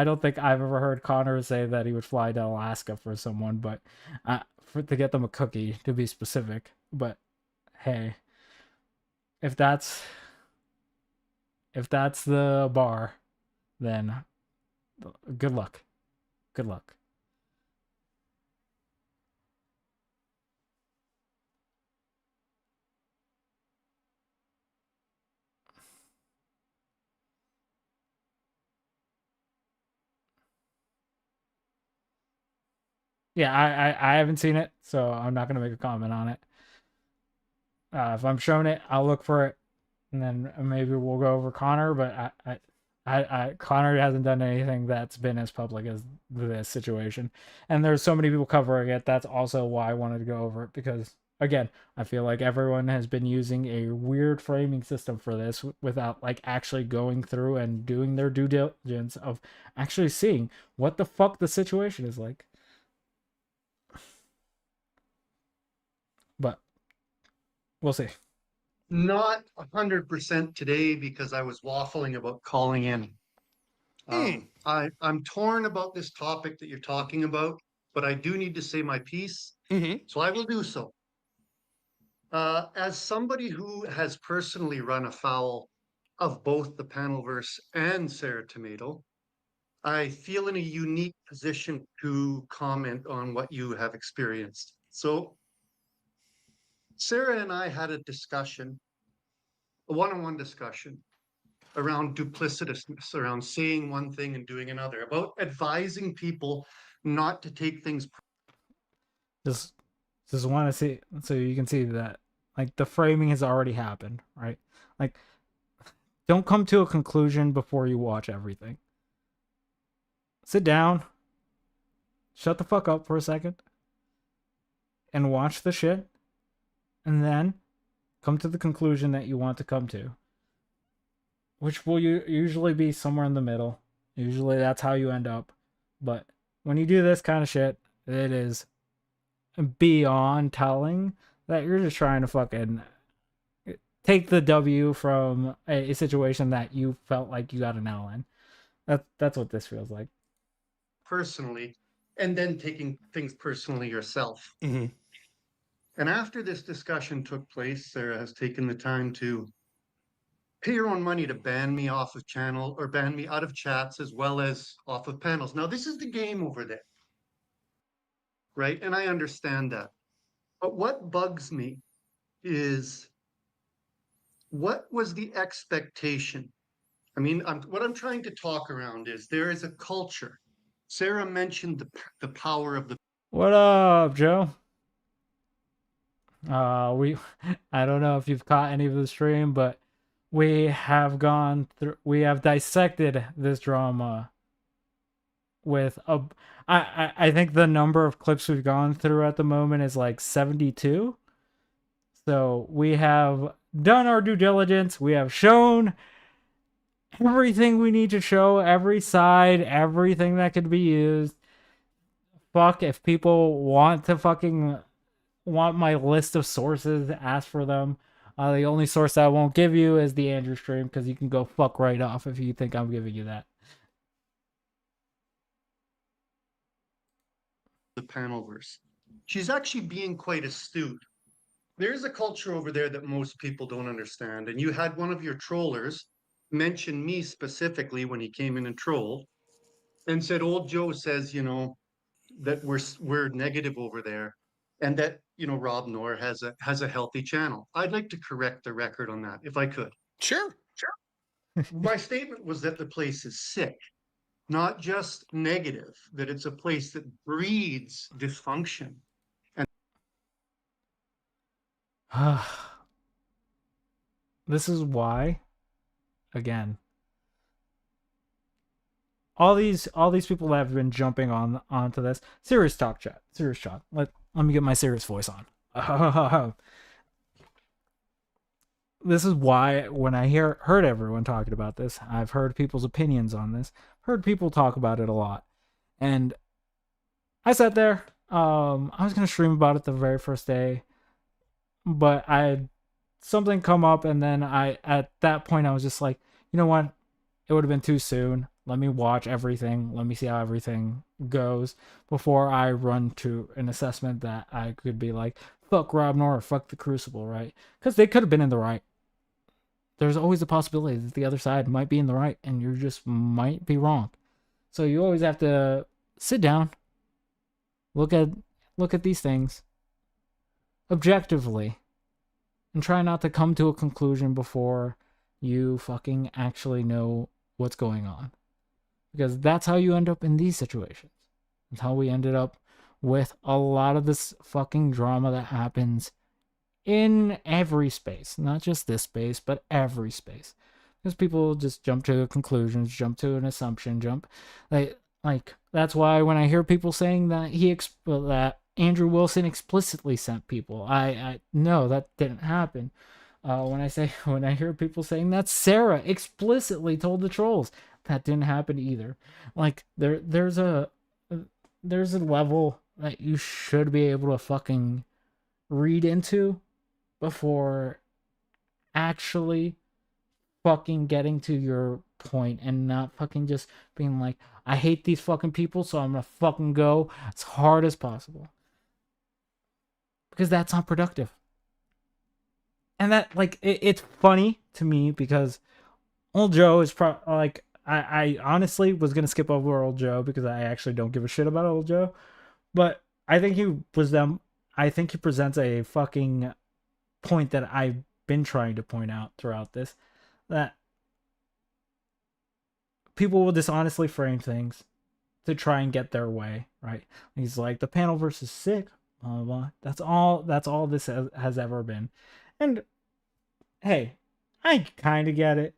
A: don't think I've ever heard Connor say that he would fly to Alaska for someone, but to get them a cookie, to be specific. But hey, if that's the bar, then good luck. Good luck. Yeah, I haven't seen it, so I'm not gonna make a comment on it. If I'm shown it, I'll look for it, and then maybe we'll go over Connor. But Connor hasn't done anything that's been as public as this situation, and there's so many people covering it. That's also why I wanted to go over it, because again, I feel like everyone has been using a weird framing system for this without like actually going through and doing their due diligence of actually seeing what the fuck the situation is like. But we'll see.
U: Not 100% today because I was waffling about calling in. I'm torn about this topic that you're talking about, but I do need to say my piece, so I will do so. As somebody who has personally run afoul of both the Panelverse and Sarah Tomato, I feel in a unique position to comment on what you have experienced. So Sarah and I had a discussion, a one-on-one discussion around duplicitousness, around saying one thing and doing another, about advising people not to take things.
A: Just want to see, so you can see that like the framing has already happened, right? Like, don't come to a conclusion before you watch everything. Sit down, shut the fuck up for a second, and watch the shit, and then come to the conclusion that you want to come to, which will usually be somewhere in the middle. Usually that's how you end up. But when you do this kind of shit, it is beyond telling that you're just trying to fucking take the W from a situation that you felt like you got an L in. That's what this feels like.
U: Personally, and then taking things personally yourself. And after this discussion took place, Sarah has taken the time to pay her own money to ban me off of channel, or ban me out of chats as well as off of panels. Now, this is the game over there, right? And I understand that. But what bugs me is, what was the expectation? I mean, what I'm trying to talk around is there is a culture. Sarah mentioned the power of the.
A: What up, Joe? We I don't know if you've caught any of the stream, but we have dissected this drama with I think the number of clips we've gone through at the moment is like 72. So we have done our due diligence. We have shown everything we need to show, every side, everything that could be used. Fuck, if people want to fucking want my list of sources, ask for them. The only source I won't give you is the Andrew stream, because you can go fuck right off if you think I'm giving you that.
U: The panelverse. She's actually being quite astute. There's a culture over there that most people don't understand. And you had one of your trollers mention me specifically when he came in and trolled and said, old Joe says, you know, that we're negative over there and that, you know, Rob Knorr has a healthy channel. I'd like to correct the record on that if I could.
D: Sure.
U: My statement was that the place is sick, not just negative, that it's a place that breeds dysfunction.
A: This is why, again, all these people that have been jumping onto this serious talk chat, serious talk. Let me get my serious voice on. This is why when I heard everyone talking about this, I've heard people's opinions on this, heard people talk about it a lot, and I sat there. I was gonna stream about it the very first day, but I had something come up, and then at that point I was just like, you know what, it would have been too soon. Let me watch everything, let me see how everything goes before I run to an assessment that I could be like, fuck Rob Knorr or fuck the Crucible, right? Because they could have been in the right. There's always the possibility that the other side might be in the right and you just might be wrong. So you always have to sit down, look at these things objectively, and try not to come to a conclusion before you fucking actually know what's going on. Because that's how you end up in these situations. That's how we ended up with a lot of this fucking drama that happens in every space. Not just this space, but every space. Because people just jump to conclusions, jump to an assumption, like that's why when I hear people saying that that Andrew Wilson explicitly sent people, I no, that didn't happen. When I hear people saying that Sarah explicitly told the trolls, that didn't happen either. Like there's a level that you should be able to fucking read into before actually fucking getting to your point, and not fucking just being like, I hate these fucking people, so I'm gonna fucking go as hard as possible. Because that's not productive. And that, like, it's funny to me because old Joe is like, I honestly was gonna skip over old Joe because I actually don't give a shit about old Joe, but I think he presents a fucking point that I've been trying to point out throughout this, that people will dishonestly frame things to try and get their way, right? He's like, the panel versus sick, blah, blah, blah. That's all this has ever been. And hey, I kind of get it,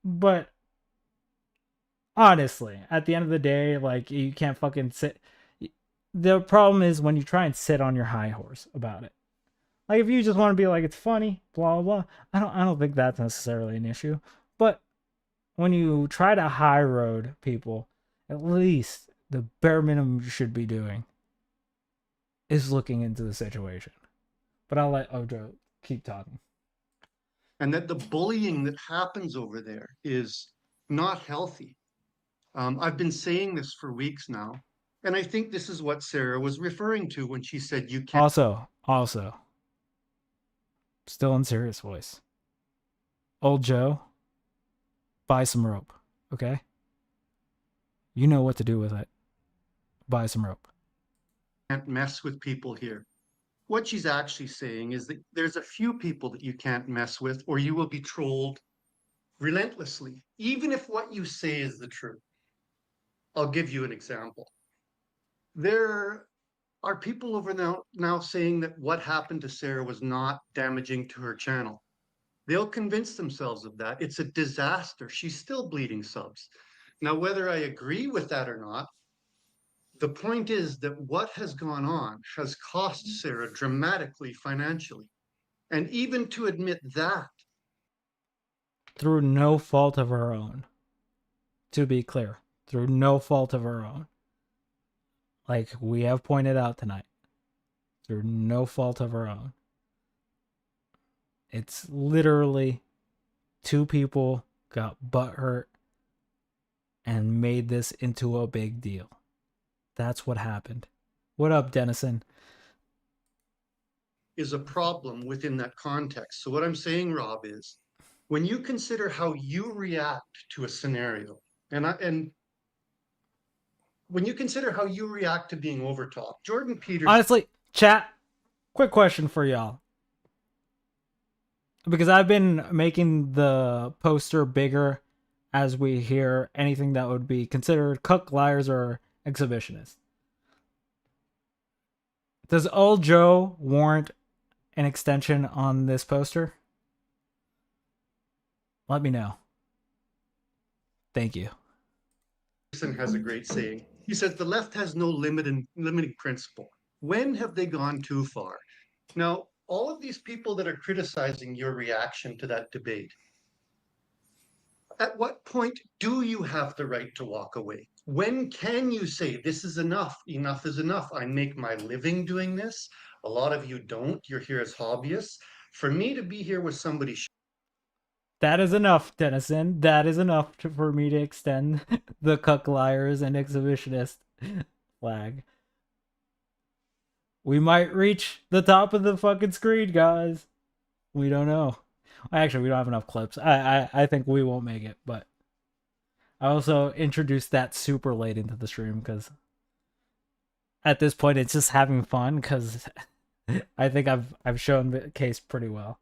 A: but honestly, at the end of the day, like, you can't fucking sit. The problem is when you try and sit on your high horse about it. Like, if you just want to be like, it's funny, blah, blah, blah, I don't think that's necessarily an issue. But when you try to high road people, at least the bare minimum you should be doing is looking into the situation. But I'll let Ojo keep talking.
U: And that the bullying that happens over there is not healthy. I've been saying this for weeks now, and I think this is what Sarah was referring to when she said you can't.
A: Also, still in serious voice, old Joe, buy some rope, okay? You know what to do with it. Buy some rope.
U: Can't mess with people here. What she's actually saying is that there's a few people that you can't mess with, or you will be trolled relentlessly, even if what you say is the truth. I'll give you an example. There Are people over now saying that what happened to Sarah was not damaging to her channel? They'll convince themselves of that. It's a disaster. She's still bleeding subs. Now, whether I agree with that or not, the point is that what has gone on has cost Sarah dramatically financially. And even to admit that,
A: through no fault of her own. To be clear, through no fault of her own. Like we have pointed out tonight, through no fault of her own. It's literally two people got butthurt and made this into a big deal. That's what happened. What up, Dennison?
U: is a problem within that context. So what I'm saying, Rob, is when you consider how you react to a scenario, and when you consider how you react to being overtalked, Jordan Peters.
A: Honestly, chat, quick question for y'all. Because I've been making the poster bigger as we hear anything that would be considered cuck, liars, or exhibitionists. Does Old Joe warrant an extension on this poster? Let me know. Thank you.
U: Has a great saying. He says the left has no limiting principle. When have they gone too far? Now, all of these people that are criticizing your reaction to that debate, at what point do you have the right to walk away? When can you say, this is enough, enough is enough? I make my living doing this. A lot of you don't. You're here as hobbyists. For me to be here with somebody.
A: That is enough, Dennison. That is enough for me to extend the cuck, liars, and exhibitionist flag. We might reach the top of the fucking screen, guys. We don't know. Actually, we don't have enough clips. I think we won't make it, but I also introduced that super late into the stream because at this point it's just having fun because I think I've shown the case pretty well.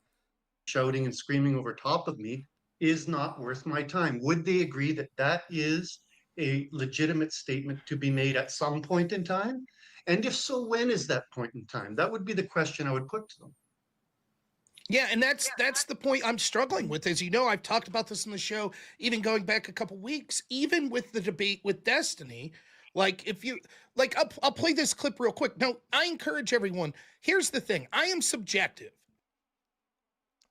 U: Shouting and screaming over top of me is not worth my time. Would they agree that that is a legitimate statement to be made at some point in time? And if so, when is that point in time? That would be the question I would put to them.
D: Yeah, and that's the point I'm struggling with. As you know, I've talked about this in the show, even going back a couple weeks, even with the debate with Destiny. Like, if you like, I'll play this clip real quick. Now, I encourage everyone. Here's the thing: I am subjective.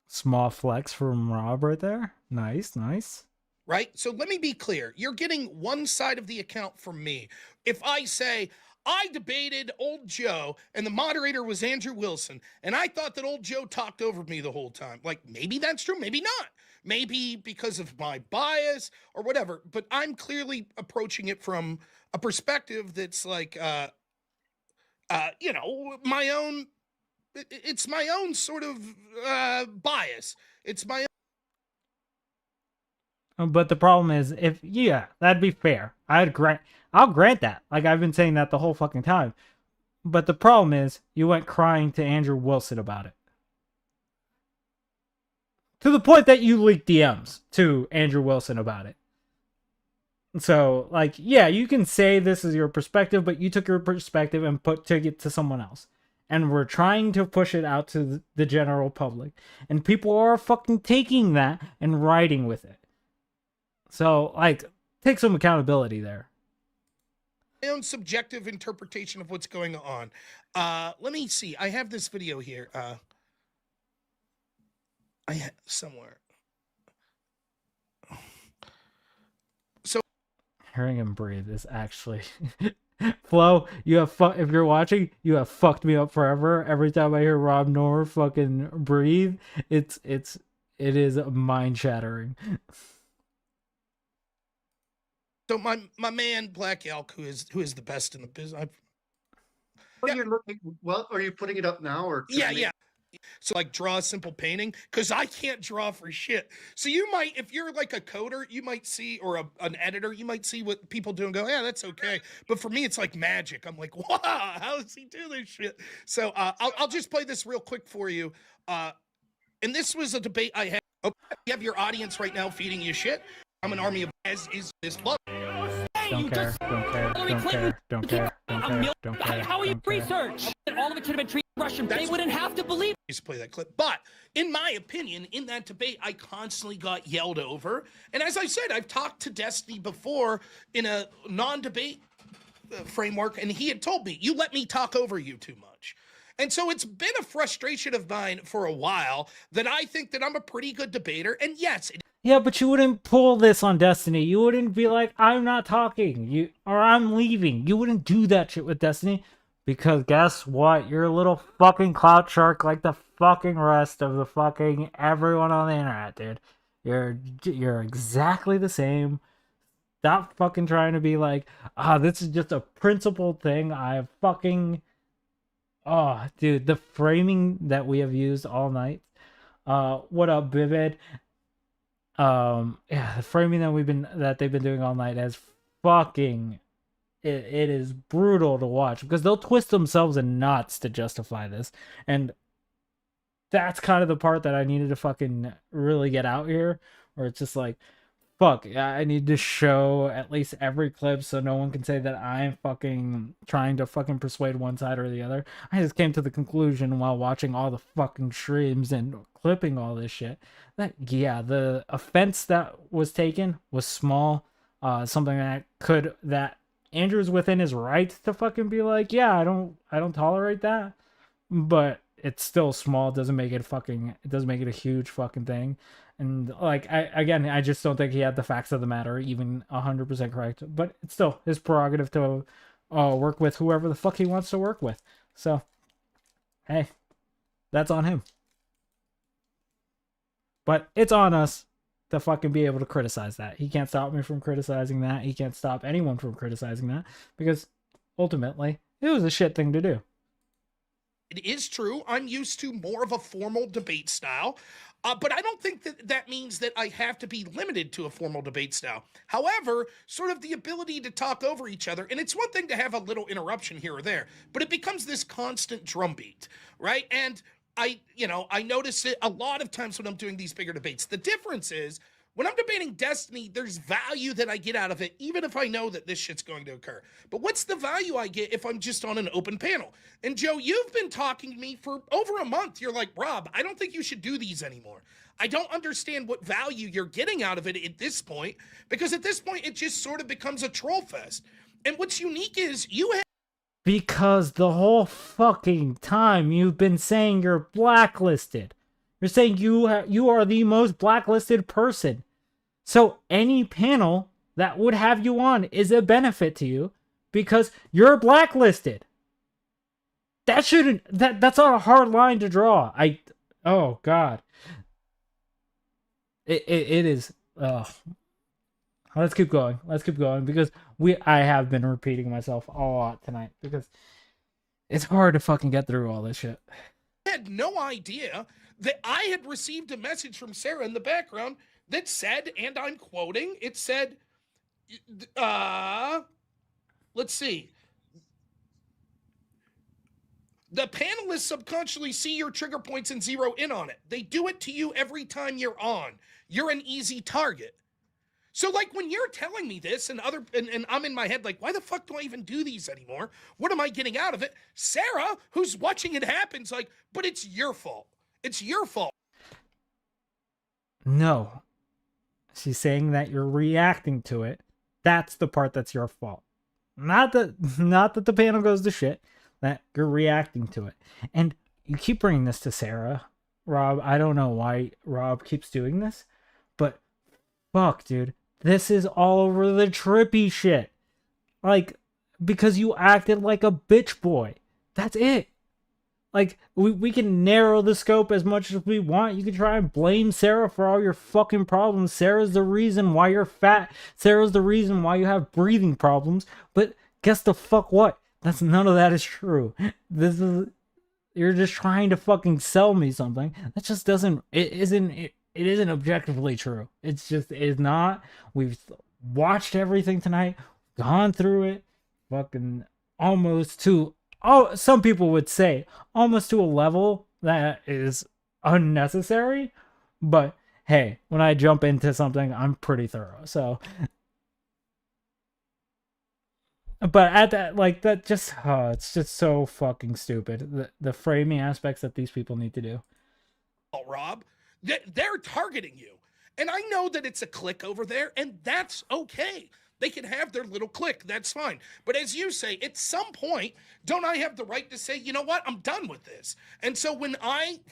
A: Small flex from Rob right there. Nice, nice.
D: Right? So let me be clear. You're getting one side of the account from me. If I say, I debated Old Joe and the moderator was Andrew Wilson, and I thought that Old Joe talked over me the whole time. Like, maybe that's true, maybe not. Maybe because of my bias or whatever. But I'm clearly approaching it from a perspective that's like, you know, my own. It's my own sort of bias. It's my own.
A: But the problem is, if yeah, that'd be fair. I'll grant that. Like I've been saying that the whole fucking time. But the problem is, you went crying to Andrew Wilson about it. To the point that you leaked DMs to Andrew Wilson about it. So, like, yeah, you can say this is your perspective, but you took your perspective and took it to someone else. And we're trying to push it out to the general public. And people are fucking taking that and riding with it. So, like, take some accountability there.
D: My own subjective interpretation of what's going on. Let me see. I have this video here. I have somewhere. So
A: hearing him breathe is actually Flo, you have if you're watching, you have fucked me up forever. Every time I hear Rob Noor fucking breathe, it is mind shattering.
D: So my man Black Elk, who is the best in the business.
U: You're looking. Well, are you putting it up now or?
D: Yeah. So like draw a simple painting because I can't draw for shit. So you might, if you're like a coder, you might see, or an editor, you might see what people do and go, yeah, that's okay. But for me, it's like magic. I'm like, wow, how does he do this shit? So I'll just play this real quick for you. And this was a debate I had. Okay, you have your audience right now feeding you shit. I'm an army of is this blood.
A: don't care, don't care, don't care, don't care, don't care, don't care.
F: How are you research? All of it should have been treated Russian. They wouldn't have to believe.
D: Just play that clip. But in my opinion, in that debate, I constantly got yelled over. And as I said, I've talked to Destiny before in a non-debate framework, and he had told me, you let me talk over you too much. And so it's been a frustration of mine for a while that I think that I'm a pretty good debater. And yes,
A: Yeah, but you wouldn't pull this on Destiny. You wouldn't be like, I'm not talking, or I'm leaving. You wouldn't do that shit with Destiny. Because guess what? You're a little fucking clout shark like the fucking rest of the fucking everyone on the internet, dude. You're exactly the same. Stop fucking trying to be like, this is just a principled thing. I fucking... Oh, dude, the framing that we have used all night. What up, Vivid? Yeah, the framing that they've been doing all night has fucking... It is brutal to watch because they'll twist themselves in knots to justify this. And that's kind of the part that I needed to fucking really get out here, where it's just like, fuck, I need to show at least every clip so no one can say that I'm fucking trying to fucking persuade one side or the other. I just came to the conclusion while watching all the fucking streams and clipping all this shit that, yeah, the offense that was taken was small. Something that Andrew's within his rights to fucking be like, yeah, I don't tolerate that, but it's still small. It doesn't make it a huge fucking thing. And like, I just don't think he had the facts of the matter even 100% correct, but it's still his prerogative to work with whoever the fuck he wants to work with. So, hey, that's on him. But it's on us to fucking be able to criticize that. He can't stop me from criticizing that. He can't stop anyone from criticizing that because ultimately it was a shit thing to do.
D: it is true. I'm used to more of a formal debate style. But I don't think that means that I have to be limited to a formal debate style. However, sort of the ability to talk over each other, and it's one thing to have a little interruption here or there, but it becomes this constant drumbeat, right? And I notice it a lot of times when I'm doing these bigger debates. The difference is, when I'm debating Destiny, there's value that I get out of it, even if I know that this shit's going to occur. But what's the value I get if I'm just on an open panel? And Joe, you've been talking to me for over a month. You're like, Rob, I don't think you should do these anymore. I don't understand what value you're getting out of it at this point, because at this point, it just sort of becomes a troll fest. And what's unique is you have...
A: Because the whole fucking time you've been saying you're blacklisted. You're saying you are the most blacklisted person. So any panel that would have you on is a benefit to you because you're blacklisted. That's not a hard line to draw. Oh God. It is. Let's keep going. Because I have been repeating myself a lot tonight because it's hard to fucking get through all this shit.
D: I had no idea that I had received a message from Sarah in the background that said, and I'm quoting, it said, let's see. The panelists subconsciously see your trigger points and zero in on it. They do it to you every time you're on. You're an easy target. So like when you're telling me this and I'm in my head like, why the fuck do I even do these anymore? What am I getting out of it? Sarah, who's watching it happen, is like, but it's your fault. It's your fault.
A: No. She's saying that you're reacting to it. That's the part that's your fault. Not that the panel goes to shit. That you're reacting to it. And you keep bringing this to Sarah. Rob, I don't know why Rob keeps doing this. But fuck, dude. This is all over the trippy shit. Like, because you acted like a bitch boy. That's it. Like, we can narrow the scope as much as we want. You can try and blame Sarah for all your fucking problems. Sarah's the reason why you're fat. Sarah's the reason why you have breathing problems. But guess the fuck what? None of that is true. You're just trying to fucking sell me something. That just it isn't objectively true. It is not. We've watched everything tonight, gone through it, fucking almost to... Oh, some people would say almost to a level that is unnecessary, but hey, when I jump into something, I'm pretty thorough. So But at that, like that, just it's just so fucking stupid. The framing aspects that these people need to do.
D: Rob, they're targeting you. And I know that it's a clique over there, and that's okay. They can have their little clique, that's fine. But as you say, at some point, don't I have the right to say, you know what, I'm done with this? And so when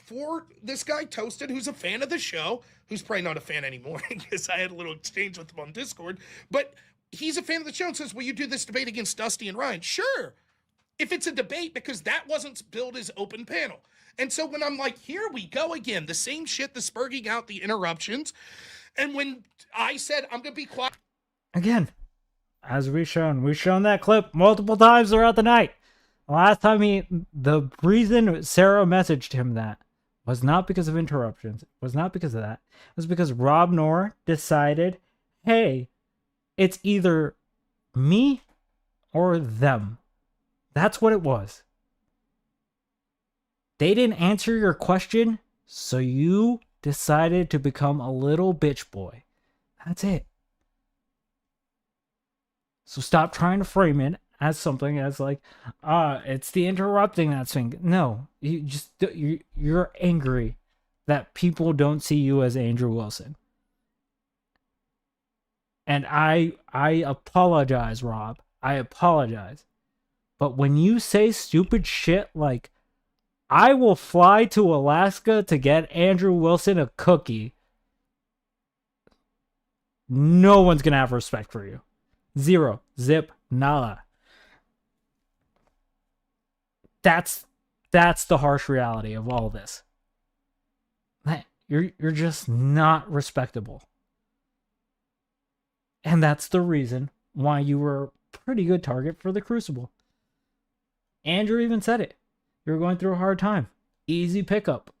D: for this guy Toasted, who's a fan of the show, who's probably not a fan anymore because I had a little exchange with him on Discord, but he's a fan of the show and says, will you do this debate against Dusty and Ryan? Sure. If it's a debate, because that wasn't billed as open panel. And so when I'm like, here we go again, the same shit, the spurging out, the interruptions. And when I said, I'm going to be quiet.
A: Again, as we've shown that clip multiple times throughout the night. Last time the reason Sarah messaged him that was not because of interruptions. It was not because of that. It was because Rob Noor decided, hey, it's either me or them. That's what it was. They didn't answer your question, so you decided to become a little bitch boy. That's it. So stop trying to frame it as something as like, it's the interrupting that's thing. No, you're angry that people don't see you as Andrew Wilson. And I apologize, Rob. I apologize. But when you say stupid shit like, I will fly to Alaska to get Andrew Wilson a cookie, no one's going to have respect for you. Zero. Zip. Nada. That's the harsh reality of all this. You're just not respectable. And that's the reason why you were a pretty good target for the Crucible. Andrew even said it. You were going through a hard time. Easy pickup.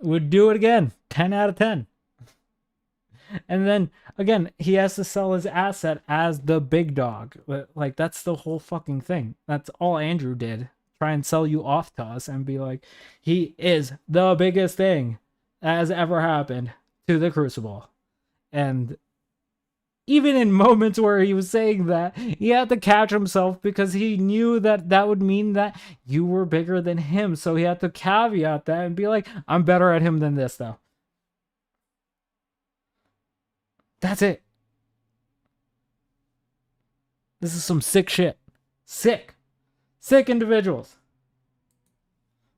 A: Would do it again. 10 out of 10. And then, again, he has to sell his asset as the big dog. Like, that's the whole fucking thing. That's all Andrew did. Try and sell you off to us and be like, he is the biggest thing that has ever happened to the Crucible. And even in moments where he was saying that, he had to catch himself because he knew that that would mean that you were bigger than him. So he had to caveat that and be like, I'm better at him than this, though. That's it. This is some sick shit. Sick individuals.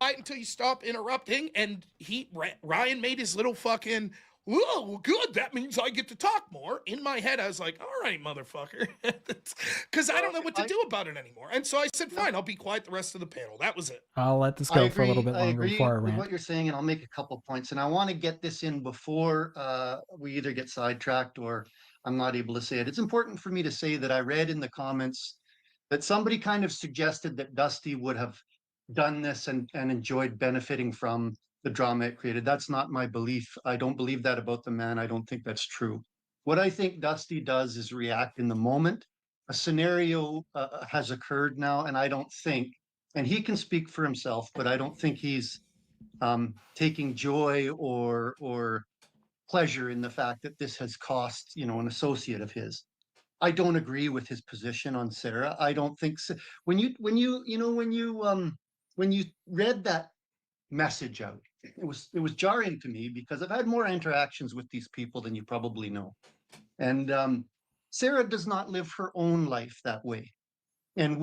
D: Until you stop interrupting, and Ryan made his little fucking, whoa, good, that means I get to talk more. In my head, I was like, all right, motherfucker. Because I don't know what to do about it anymore. And so I said, fine, I'll be quiet the rest of the panel. That was it.
A: I'll let this go for a little bit longer before I
U: with
A: rant.
U: what you're saying, and I'll make a couple points. And I want to get this in before we either get sidetracked or I'm not able to say it. It's important for me to say that I read in the comments that somebody kind of suggested that Dusty would have done this and enjoyed benefiting from the drama it created. That's not my belief. I don't believe that about the man. I don't think that's true. What I think Dusty does is react in the moment. A scenario has occurred now, and I don't think, and he can speak for himself, but I don't think he's taking joy or pleasure in the fact that this has cost, an associate of his. I don't agree with his position on Sarah. I don't think so. When you read that message out, it was jarring to me because I've had more interactions with these people than you probably know. And Sarah does not live her own life that way. And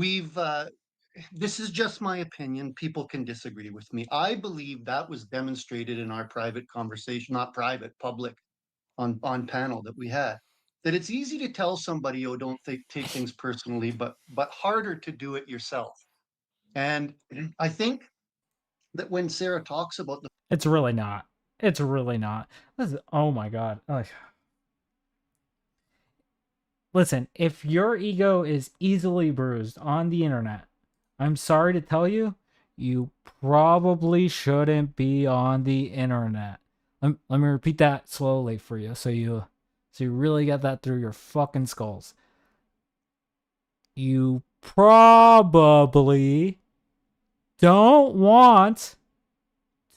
U: this is just my opinion. People can disagree with me. I believe that was demonstrated in our private conversation, not private, public, on panel that we had. That it's easy to tell somebody, oh, don't take things personally, but harder to do it yourself. And I think that when Sarah talks about
A: It's really not. It's really not. Oh my God. Listen, if your ego is easily bruised on the internet, I'm sorry to tell you, you probably shouldn't be on the internet. Let me repeat that slowly for you so you really get that through your fucking skulls. You probably don't want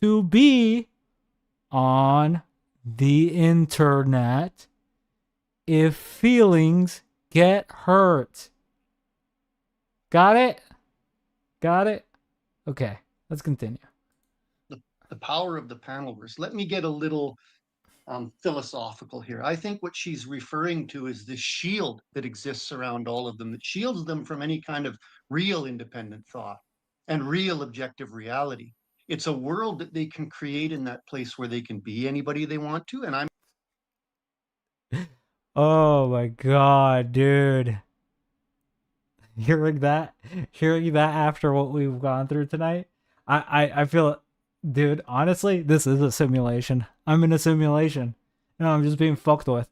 A: to be on the internet if feelings get hurt. Got it? Got it? Okay, let's continue.
U: The power of the panelverse. Let me get a little philosophical here. I think what she's referring to is this shield that exists around all of them, that shields them from any kind of real independent thought and real objective reality. It's a world that they can create in that place where they can be anybody they want to. And I'm
A: Oh my god, dude. Hearing that after what we've gone through tonight, I feel, dude, honestly, this is a simulation. I'm in a simulation. And I'm just being fucked with.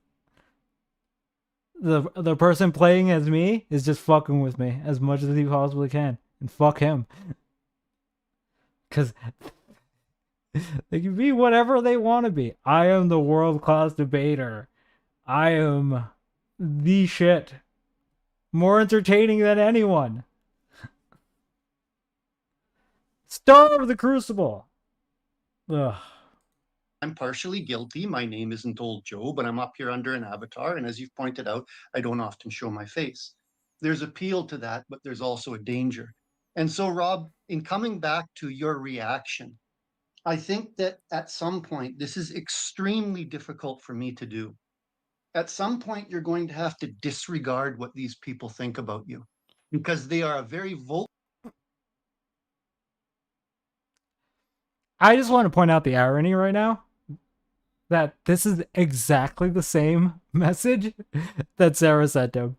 A: The person playing as me is just fucking with me as much as he possibly can. And fuck him. Because they can be whatever they want to be. I am the world-class debater. I am the shit. More entertaining than anyone. Star of the Crucible. Ugh.
U: I'm partially guilty. My name isn't Old Joe, but I'm up here under an avatar. And as you've pointed out, I don't often show my face. There's appeal to that, but there's also a danger. And so, Rob, in coming back to your reaction, I think that at some point, this is extremely difficult for me to do. At some point, you're going to have to disregard what these people think about you because they are a very
A: I just want to point out the irony right now that this is exactly the same message that Sarah sent him.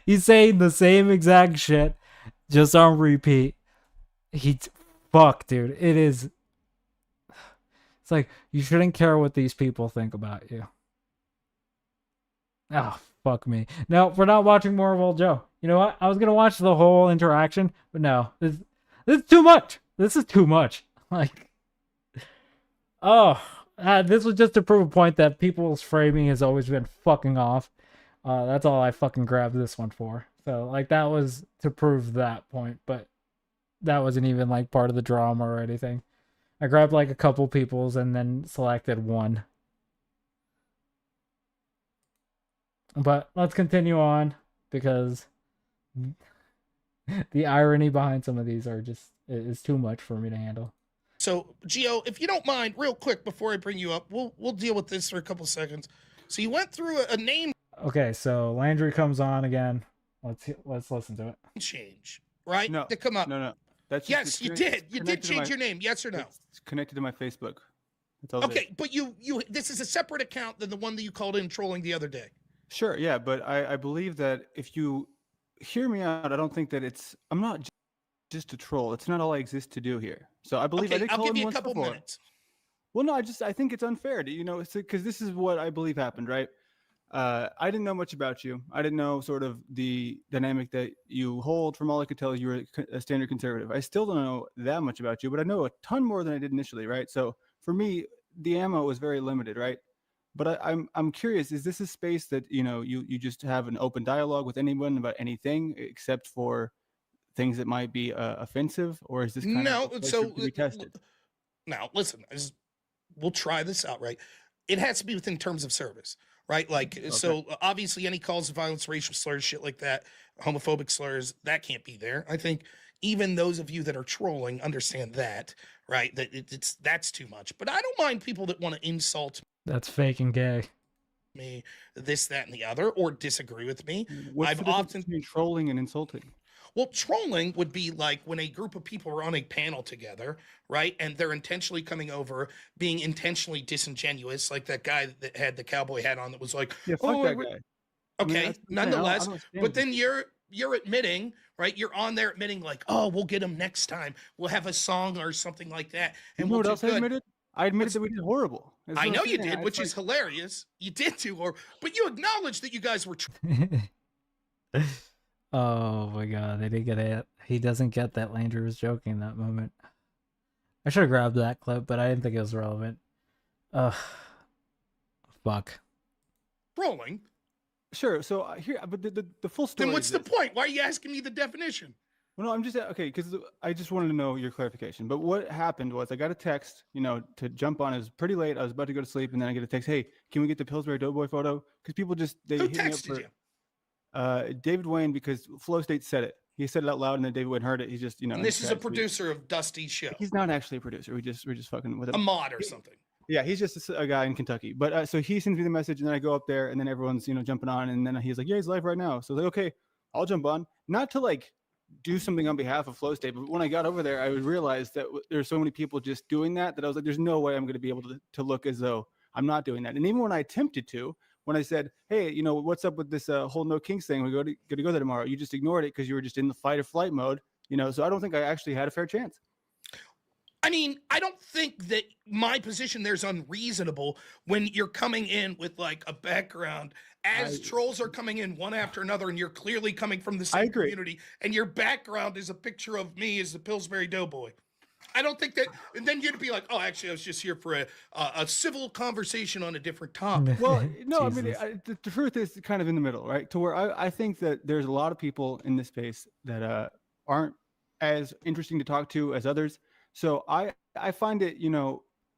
A: He's saying the same exact shit, just on repeat. Fuck, dude. It is. It's like, you shouldn't care what these people think about you. Oh, fuck me. No, we're not watching more of Old Joe. You know what? I was going to watch the whole interaction, but no. This is too much. This is too much. Like, oh, this was just to prove a point that people's framing has always been fucking off. That's all I fucking grabbed this one for. So, like, that was to prove that point, but that wasn't even, like, part of the drama or anything. I grabbed, like, a couple people's and then selected one. But let's continue on, because the irony behind some of these is too much for me to handle.
D: So, Gio, if you don't mind, real quick before I bring you up, we'll deal with this for a couple seconds. So you went through a name
A: Okay, so Landry comes on again. Let's listen to it.
D: change, right?
P: No,
D: To come up.
P: no. That's
D: yes, you did. You did change your name, yes or no?
P: It's connected to my Facebook. That's all it is.
D: Okay, but you this is a separate account than the one that you called in trolling the other day.
P: Sure, yeah, but I believe that if you hear me out, I don't think that I'm not just a troll. It's not all I exist to do here. So I believe I did call
D: I'll give
P: him
D: you a
P: once
D: couple
P: before.
D: minutes.
P: Well, no, I think it's unfair to, because this is what I believe happened, right? I didn't know much about you. I didn't know sort of the dynamic that you hold. From all I could tell, you were a standard conservative. I still don't know that much about you, but I know a ton more than I did initially, right? So for me, the ammo was very limited, right? But I'm curious, is this a space that, you just have an open dialogue with anyone about anything except for things that might be offensive, or is this kind of a place to be tested?
D: Now, listen, we'll try this out, right? It has to be within terms of service, right? Like, so obviously any calls to violence, racial slurs, shit like that, homophobic slurs, that can't be there. I think even those of you that are trolling understand that, right? That that's too much. But I don't mind people that want to insult
A: That's fake and gay.
D: me, this, that, and the other, or disagree with me.
P: What's
D: I've
P: the difference
D: often
P: between trolling and insulting?
D: Well, trolling would be like when a group of people are on a panel together, right? And they're intentionally coming over, being intentionally disingenuous, like that guy that had the cowboy hat on that was like,
P: Yeah, fuck that guy.
D: Okay, nonetheless,
P: I don't
D: but then you're admitting, right? You're on there admitting like, oh, we'll get him next time. We'll have a song or something like that. And
P: You know
D: we'll
P: what
D: do
P: else I
D: good.
P: admitted? I admitted that we did horrible. That's
D: I
P: what
D: know
P: I'm
D: you
P: saying.
D: did, which is hilarious. You did do horrible, but you acknowledged that you guys were
A: Oh my god, they didn't get it. He doesn't get that Landry was joking in that moment. I should have grabbed that clip, but I didn't think it was relevant. Ugh. Fuck.
D: trolling.
P: Sure. So here, but the full story.
D: Then what's
P: is
D: the
P: this.
D: point? Why are you asking me the definition?
P: Well, no, I'm just okay because I just wanted to know your clarification. But what happened was I got a text, to jump on. It was pretty late. I was about to go to sleep, and then I get a text. Hey, can we get the Pillsbury Doughboy photo? Because people they
D: Who
P: hit me up
D: texted
P: for
D: you?
P: David Wayne because Flow State said it. He said it out loud, and then David Wayne heard it. He's just
D: And this is a producer of Dusty's show.
P: He's not actually a producer. We're just fucking with him.
D: A mod or something.
P: Yeah, he's just a guy in Kentucky. But so he sends me the message, and then I go up there, and then everyone's jumping on, and then he's like, "Yeah, he's live right now." So I was like, okay, I'll jump on. Not to like do something on behalf of Flow State, but when I got over there, I realized that there's so many people just doing that I was like, there's no way I'm going to be able to look as though I'm not doing that. And even when I attempted to, when I said, hey, what's up with this whole No Kings thing? We're going to go there tomorrow. You just ignored it because you were just in the fight or flight mode. So I don't think I actually had a fair chance.
D: I mean, I don't think that my position there's unreasonable when you're coming in with like a background as trolls are coming in one after another, and you're clearly coming from the same community, and your background is a picture of me as the Pillsbury Doughboy. I don't think that, and then you'd be like, oh, actually, I was just here for a civil conversation on a different topic.
P: Well, no, I mean, the truth is kind of in the middle, right? To where I think that there's a lot of people in this space that aren't as interesting to talk to as others. So I find it,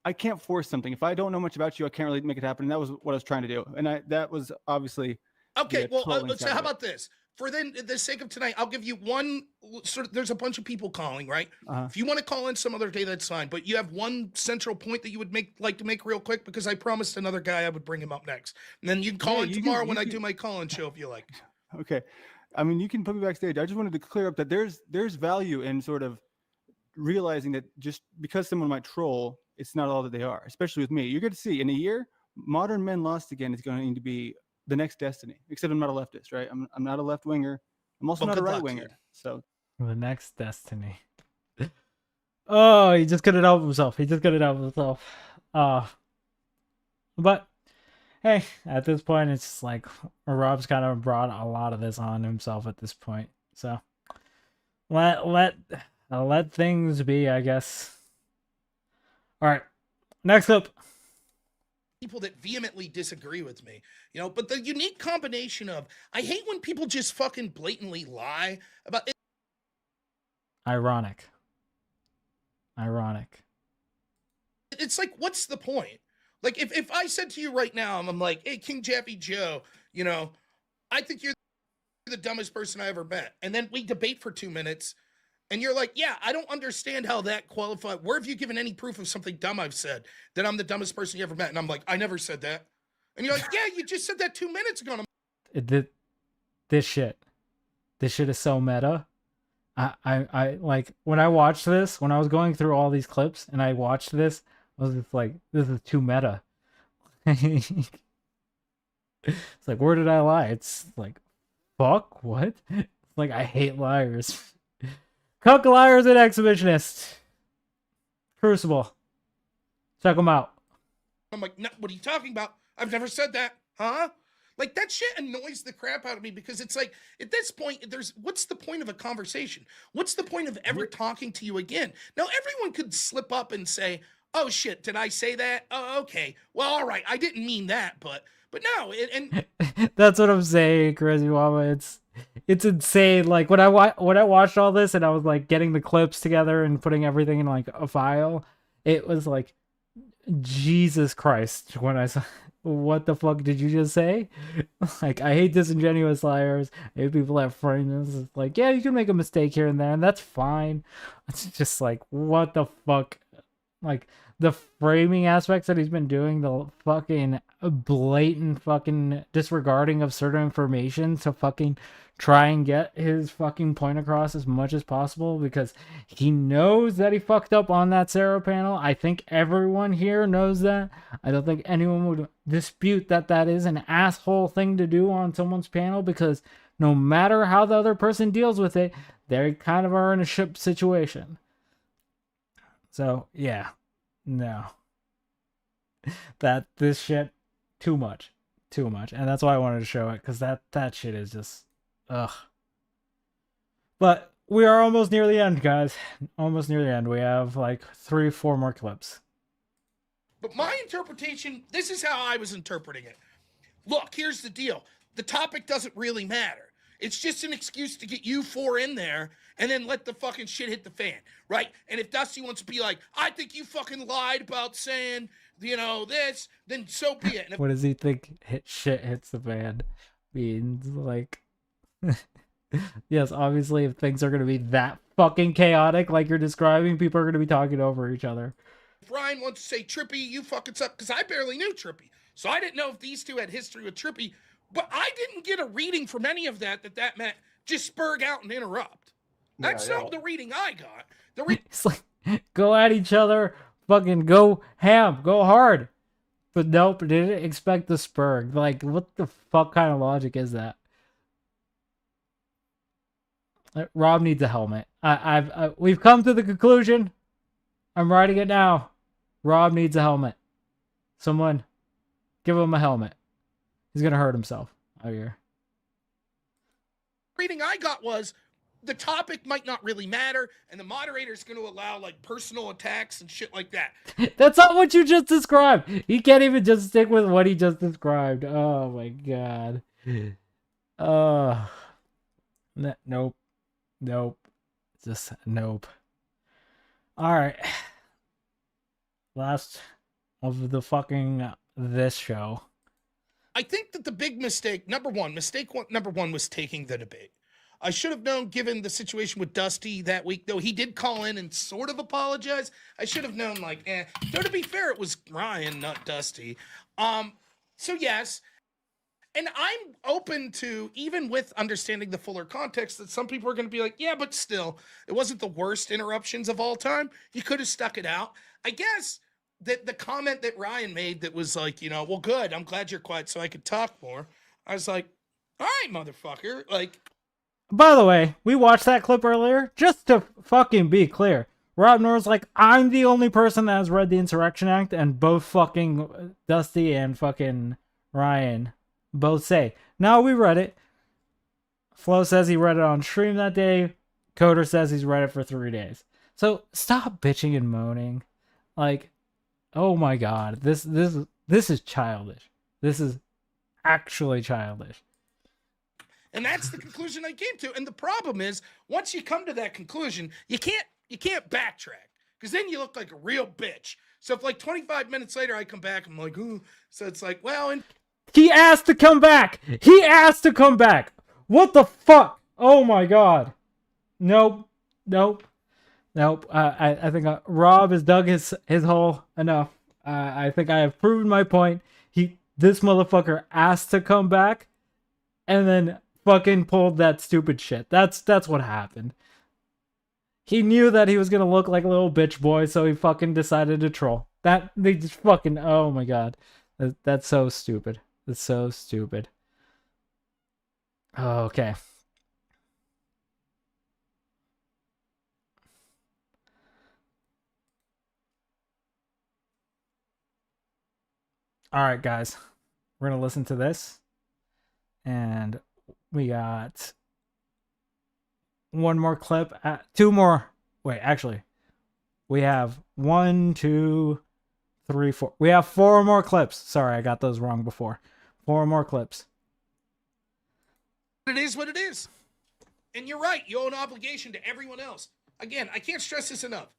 P: I can't force something. If I don't know much about you, I can't really make it happen. And that was what I was trying to do. And that was obviously.
D: Okay, well, so how about this? For the sake of tonight, I'll give you one there's a bunch of people calling, right? If you want to call in some other day, that's fine. But you have one central point that you would like to make real quick, because I promised another guy I would bring him up next. And then you can call in tomorrow when I do my call-in show if you like.
P: Okay. I mean, you can put me backstage. I just wanted to clear up that there's value in sort of realizing that just because someone might troll, it's not all that they are, especially with me. You're going to see in a year, Modern Men Lost Again is going to be the next Destiny, except I'm not a leftist, right? I'm not a left winger. I'm also not a right winger. So
A: the next Destiny. Oh, he just couldn't help himself. But hey, at this point, it's just like Rob's kind of brought a lot of this on himself at this point. So let things be, I guess. All right, next up.
D: People that vehemently disagree with me, but the unique combination of, I hate when people just fucking blatantly lie about it.
A: Ironic.
D: It's like, what's the point? Like, if I said to you right now, I'm like, hey, King Jeffy Joe, I think you're the dumbest person I ever met. And then we debate for 2 minutes. And you're like, yeah, I don't understand how that qualifies. Where have you given any proof of something dumb I've said, that I'm the dumbest person you ever met? And I'm like, I never said that. And you're like, yeah, you just said that 2 minutes ago.
A: This shit is so meta. I like, when I watched this, when I was going through all these clips and I watched this, I was just like, this is too meta. It's like, where did I lie? It's like, fuck, what? It's like, I hate liars. Cuck liars and exhibitionists. Crucible. Check them out.
D: I'm like, no, what are you talking about? I've never said that. Huh? Like, that shit annoys the crap out of me, because it's like, at this point, what's the point of a conversation? What's the point of ever talking to you again? Now, everyone could slip up and say, oh shit, did I say that? Oh, okay. Well, all right. I didn't mean that, but no. And
A: that's what I'm saying, Crazy Mama. It's insane. Like, when I watched all this and I was like getting the clips together and putting everything in like a file, it was like, Jesus Christ, when I saw, what the fuck did you just say? Like, I hate disingenuous liars. I hate people that frame this. It's like, yeah, you can make a mistake here and there, and that's fine. It's just like, what the fuck? Like, the framing aspects that he's been doing, the fucking blatant fucking disregarding of certain information to fucking try and get his fucking point across as much as possible, because he knows that he fucked up on that Sarah panel. I think everyone here knows that. I don't think anyone would dispute that that is an asshole thing to do on someone's panel, because no matter how the other person deals with it, they kind of are in a ship situation. So, yeah. No. This shit, too much. And that's why I wanted to show it, because that shit is just, ugh. But we are almost near the end, guys. Almost near the end. We have like 3-4 more clips.
D: But my interpretation, this is how I was interpreting it. Look, here's the deal. The topic doesn't really matter. It's just an excuse to get you four in there and then let the fucking shit hit the fan, right? And if Dusty wants to be like, I think you fucking lied about saying, this, then so be it. And if
A: What does he think shit hits the fan means? Like, yes, obviously, if things are going to be that fucking chaotic like you're describing, people are going to be talking over each other.
D: Ryan wants to say, Trippy, you fucking suck, because I barely knew Trippy. So I didn't know if these two had history with Trippy, but I didn't get a reading from any of that meant just spurg out and interrupt. That's not the reading I got.
A: It's like, go at each other, fucking go ham, go hard. But nope, didn't expect the spurg. Like, what the fuck kind of logic is that? Rob needs a helmet. We've come to the conclusion. I'm writing it now. Rob needs a helmet. Someone give him a helmet. He's gonna hurt himself out here.
D: Reading I got was the topic might not really matter, and the moderator's going to allow like personal attacks and shit like that.
A: That's not what you just described. He can't even just stick with what he just described. Oh my god. Nope. Just nope. All right. Last of the fucking this show.
D: I think that the big mistake number one was taking the debate. I should have known, given the situation with Dusty that week, though he did call in and sort of apologize. I should have known, though to be fair, it was Ryan, not Dusty. So yes, and I'm open to, even with understanding the fuller context, that some people are going to be like, yeah, but still, it wasn't the worst interruptions of all time. You could have stuck it out. I guess that the comment that Ryan made that was like, well, good, I'm glad you're quiet so I could talk more. I was like, all right, motherfucker, like.
A: By the way, we watched that clip earlier, just to fucking be clear. Rob Nor's like, I'm the only person that has read the Insurrection Act, and both fucking Dusty and fucking Ryan both say, no, we read it. Flo says he read it on stream that day. Coder says he's read it for 3 days. So stop bitching and moaning. Like, oh my god, this is childish. This is actually childish.
D: And that's the conclusion I came to. And the problem is, once you come to that conclusion, you can't backtrack, because then you look like a real bitch. So if like 25 minutes later I come back, I'm like, ooh. So it's like, well, and
A: he asked to come back. He asked to come back. What the fuck? Oh my god. Nope. I think Rob has dug his hole enough. I think I have proven my point. This motherfucker asked to come back, and then fucking pulled that stupid shit. That's what happened. He knew that he was gonna look like a little bitch boy, so he fucking decided to troll. They just fucking, oh my god. That's so stupid. It's so stupid. Oh, okay. Alright, guys. We're gonna listen to this. And we got one more clip. Two more. Wait, actually. We have 1, 2, 3, 4. We have 4 more clips. Sorry, I got those wrong before. 4 more clips.
D: it is what it is. And you're right. You owe an obligation to everyone else. Again, I can't stress this enough.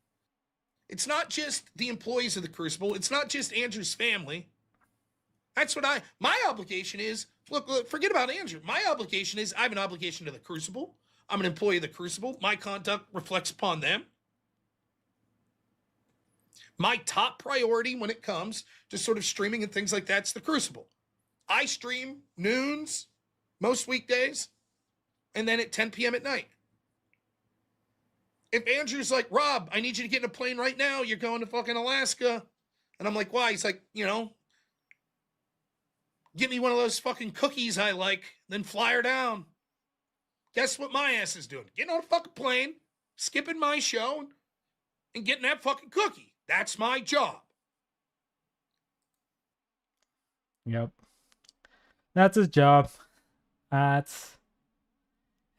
D: It's not just the employees of the Crucible. It's not just Andrew's family. That's what my obligation is. Look, forget about Andrew. My obligation is I have an obligation to the Crucible. I'm an employee of the Crucible. My conduct reflects upon them. My top priority when it comes to sort of streaming and things like that's the Crucible. I stream noons, most weekdays, and then at 10 p.m. at night. If Andrew's like, Rob, I need you to get in a plane right now. You're going to fucking Alaska. And I'm like, why? He's like, get me one of those fucking cookies I like, then fly her down. Guess what my ass is doing? Getting on a fucking plane, skipping my show, and getting that fucking cookie. That's my job.
A: Yep. That's his job. That's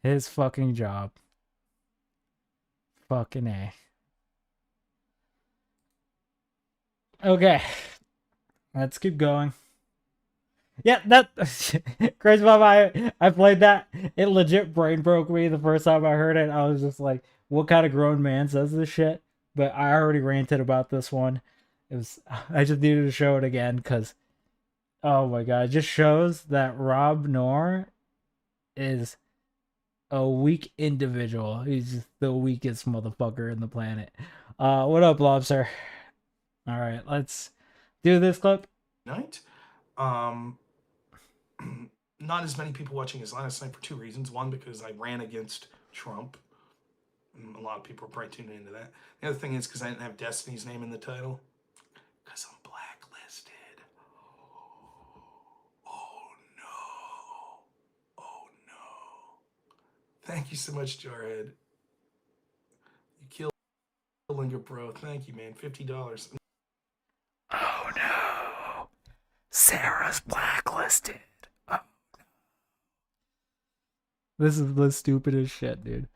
A: his fucking job. Fucking A. Okay. Let's keep going. Yeah, that Crazy Mama. I played that. It legit brain broke me the first time I heard it. I was just like, "What kind of grown man says this shit?" But I already ranted about this one. It was. I just needed to show it again because, oh my god, it just shows that Rob Noir is a weak individual. He's just the weakest motherfucker in the planet. What up, Lobster? All right, let's do this clip.
H: Night. Not as many people watching as last night for two reasons. One, because I ran against Trump. And a lot of people are probably tuning into that. The other thing is because I didn't have Destiny's name in the title. Because I'm blacklisted. Oh no. Oh no. Thank you so much, Jarhead. You killed Linga Bro. Thank you, man. $50.
A: Oh no. Sarah's blacklisted. Oh. This is the stupidest shit, dude.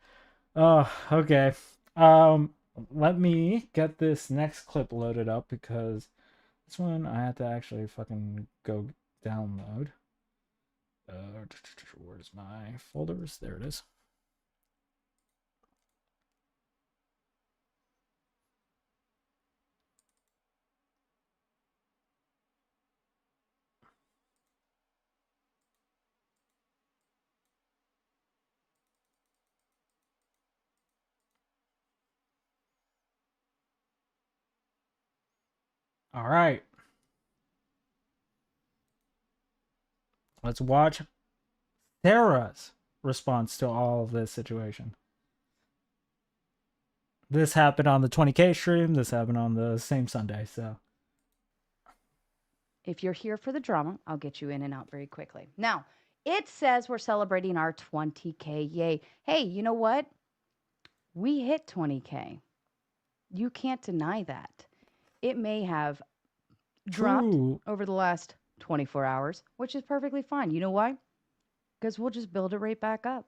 A: Oh, okay. Let me get this next clip loaded up because this one I have to actually fucking go download. Where's my folders? There it is. All right. Let's watch Sarah's response to all of this situation. This happened on the 20K stream. This happened on the same Sunday, so.
B: If you're here for the drama, I'll get you in and out very quickly. Now, it says we're celebrating our 20K. Yay. Hey, you know what? We hit 20K. You can't deny that. It may have dropped
A: True.
B: over the last 24 hours, which is perfectly fine. You know why? Because we'll just build it right back up.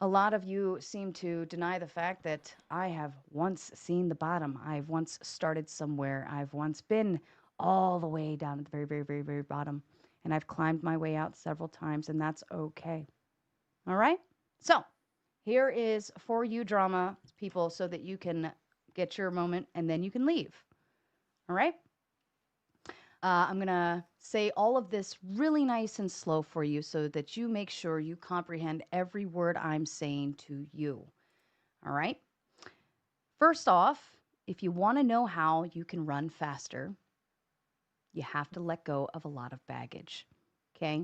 B: A lot of you seem to deny the fact that I have once seen the bottom. I've once started somewhere. I've once been all the way down at the very, very, very, very bottom. And I've climbed my way out several times, and that's okay. All right? So here is for you drama people so that you can get your moment and then you can leave. All right? I'm going to say all of this really nice and slow for you so that you make sure you comprehend every word I'm saying to you. All right? First off, if you want to know how you can run faster, you have to let go of a lot of baggage. Okay?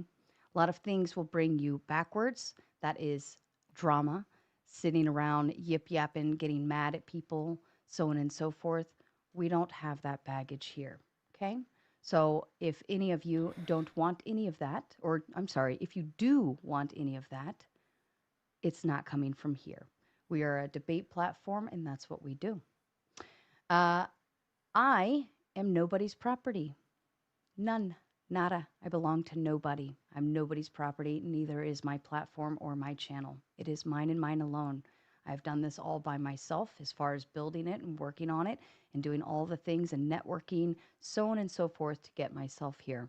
B: A lot of things will bring you backwards. That is drama, sitting around yip yapping, getting mad at people, so on and so forth. We don't have that baggage here. Okay? So if any of you don't want any of that, or I'm sorry, if you do want any of that, it's not coming from here. We are a debate platform, and that's what we do. I am nobody's property. None. Nada. I belong to nobody. I'm nobody's property. Neither is my platform or my channel. It is mine and mine alone. I've done this all by myself as far as building it and working on it and doing all the things and networking, so on and so forth to get myself here.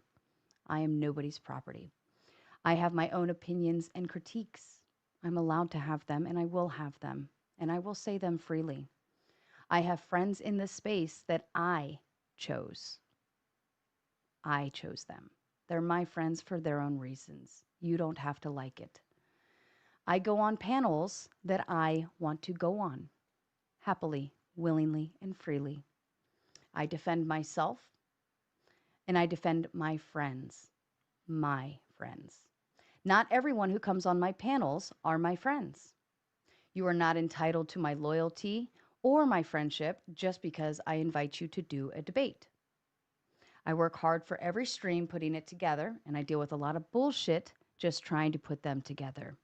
B: I am nobody's property. I have my own opinions and critiques. I'm allowed to have them, and I will have them, and I will say them freely. I have friends in this space that I chose. I chose them. They're my friends for their own reasons. You don't have to like it. I go on panels that I want to go on, happily, willingly, and freely. I defend myself, and I defend my friends. My friends. Not everyone who comes on my panels are my friends. You are not entitled to my loyalty or my friendship just because I invite you to do a debate. I work hard for every stream putting it together, and I deal with a lot of bullshit just trying to put them together.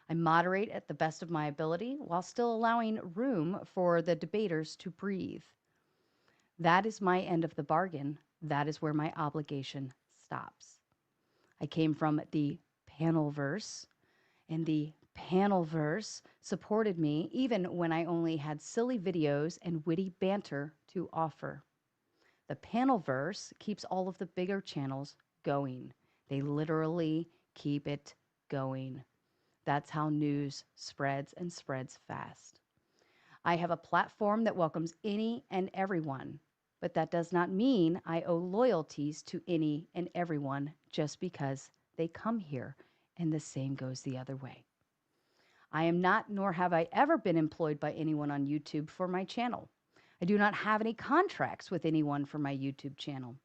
B: I moderate at the best of my ability while still allowing room for the debaters to breathe. That is my end of the bargain. That is where my obligation stops. I came from the panelverse, and the panelverse supported me even when I only had silly videos and witty banter to offer. The panelverse keeps all of the bigger channels going. They literally keep it going. That's how news spreads and spreads fast. I have a platform that welcomes any and everyone, but that does not mean I owe loyalties to any and everyone just because they come here, and the same goes the other way. I am not, nor have I ever been employed by anyone on YouTube for my channel. I do not have any contracts with anyone for my YouTube channel.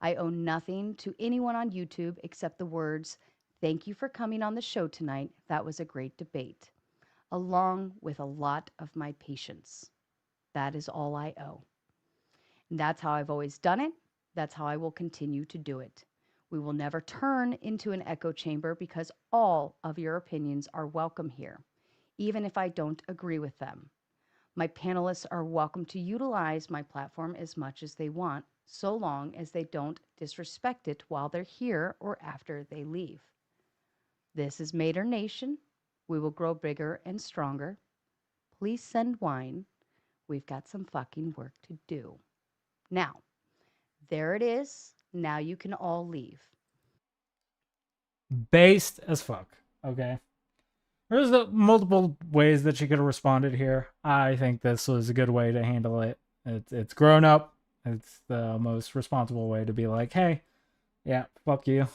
B: I owe nothing to anyone on YouTube except the words, "Thank you for coming on the show tonight. That was a great debate," along with a lot of my patience. That is all I owe. And that's how I've always done it. That's how I will continue to do it. We will never turn into an echo chamber because all of your opinions are welcome here, even if I don't agree with them. My panelists are welcome to utilize my platform as much as they want, so long as they don't disrespect it while they're here or after they leave. This is Mater Nation. We will grow bigger and stronger. Please send wine. We've got some fucking work to do. Now, there it is. Now you can all leave.
A: Based as fuck. Okay. There's multiple ways that she could have responded here. I think this was a good way to handle it. It's grown up. It's the most responsible way to be like, hey, yeah, fuck you.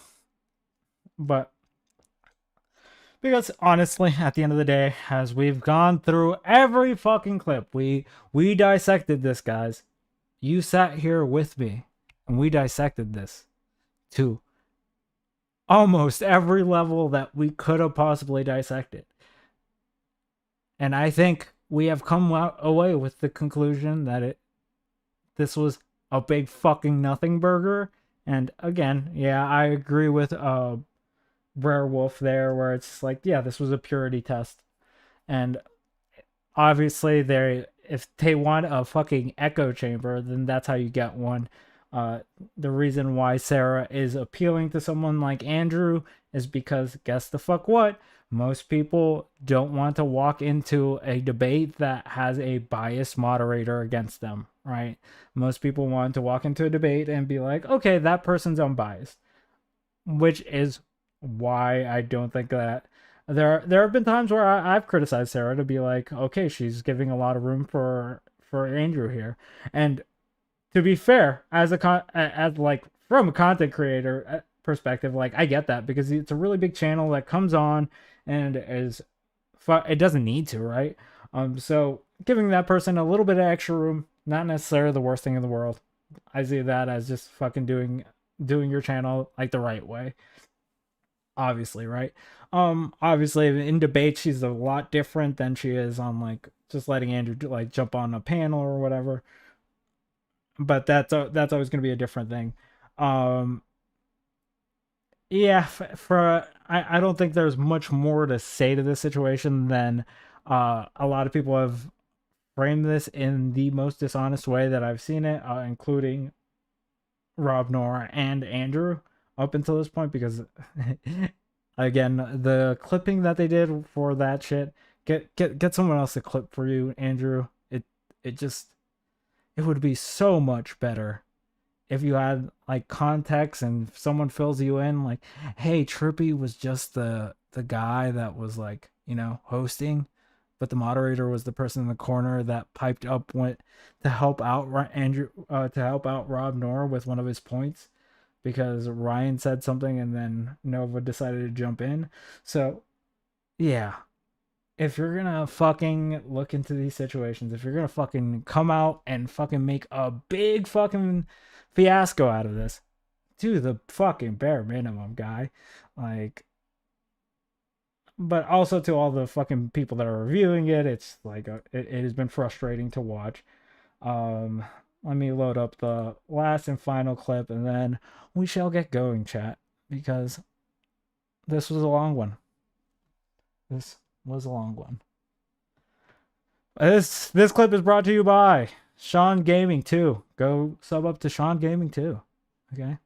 A: But because honestly, at the end of the day, as we've gone through every fucking clip, we dissected this, guys. You sat here with me, and we dissected this to almost every level that we could have possibly dissected. And I think we have come away with the conclusion that this was a big fucking nothing burger. And again, yeah, I agree with Brer Wolf there, where it's like, yeah, this was a purity test. And obviously, if they want a fucking echo chamber, then that's how you get one. The reason why Sarah is appealing to someone like Andrew is because, guess the fuck what? Most people don't want to walk into a debate that has a biased moderator against them, right? Most people want to walk into a debate and be like, okay, that person's unbiased. Which is why I don't think that there have been times where I've criticized Sarah to be like, okay, she's giving a lot of room for Andrew here. And to be fair, as like from a content creator perspective, like I get that because it's a really big channel that comes on and it doesn't need to, right? So giving that person a little bit of extra room, not necessarily the worst thing in the world. I see that as just fucking doing your channel like the right way. Obviously, right? Obviously in debate she's a lot different than she is on like just letting Andrew like jump on a panel or whatever. But that's always going to be a different thing. Yeah, I don't think there's much more to say to this situation than a lot of people have framed this in the most dishonest way that I've seen it, including Rob, Nora, and Andrew up until this point, because again, the clipping that they did for that shit, get someone else to clip for you, Andrew. It would be so much better if you had like context and someone fills you in like, hey, Trippy was just the guy that was like, hosting, but the moderator was the person in the corner that piped up, went to help out Andrew, to help out Rob Nora with one of his points because Ryan said something and then Nova decided to jump in. So yeah, if you're gonna fucking look into these situations, if you're gonna fucking come out and fucking make a big fucking fiasco out of this, do the fucking bare minimum, guy. Like, but also to all the fucking people that are reviewing it, it's like it has been frustrating to watch. Let me load up the last and final clip, and then we shall get going, chat, because this was a long one. This was a long one. This clip is brought to you by Sean Gaming 2. Go sub up to Sean Gaming 2. Okay.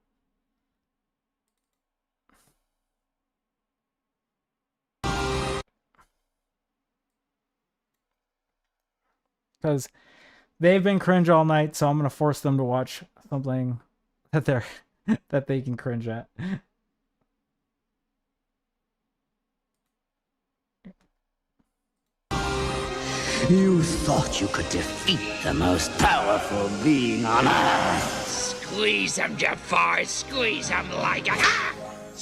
A: Because they've been cringe all night, so I'm gonna force them to watch something that they're that they can cringe at.
F: You thought you could defeat the most powerful being on Earth. Squeeze him, Jafar. Squeeze him like a...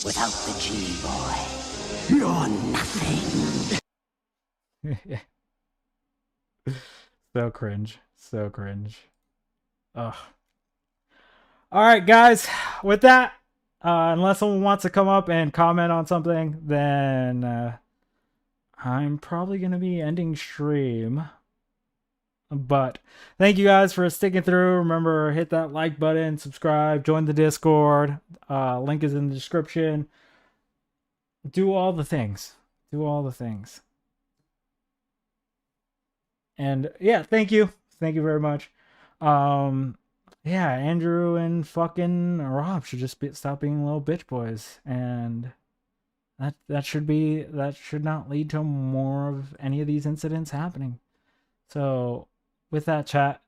F: Without the G-Boy, you're nothing.
A: So cringe. So cringe. Ugh. All right, guys. With that, unless someone wants to come up and comment on something, then I'm probably going to be ending stream. But thank you guys for sticking through. Remember, hit that like button, subscribe, join the Discord. Link is in the description. Do all the things. Do all the things. And yeah, thank you. Thank you very much. Yeah, Andrew and fucking Rob should just stop being little bitch boys. And that should not lead to more of any of these incidents happening. So with that, chat,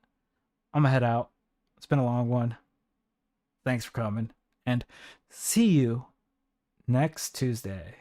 A: I'm gonna head out. It's been a long one. Thanks for coming, and see you next Tuesday.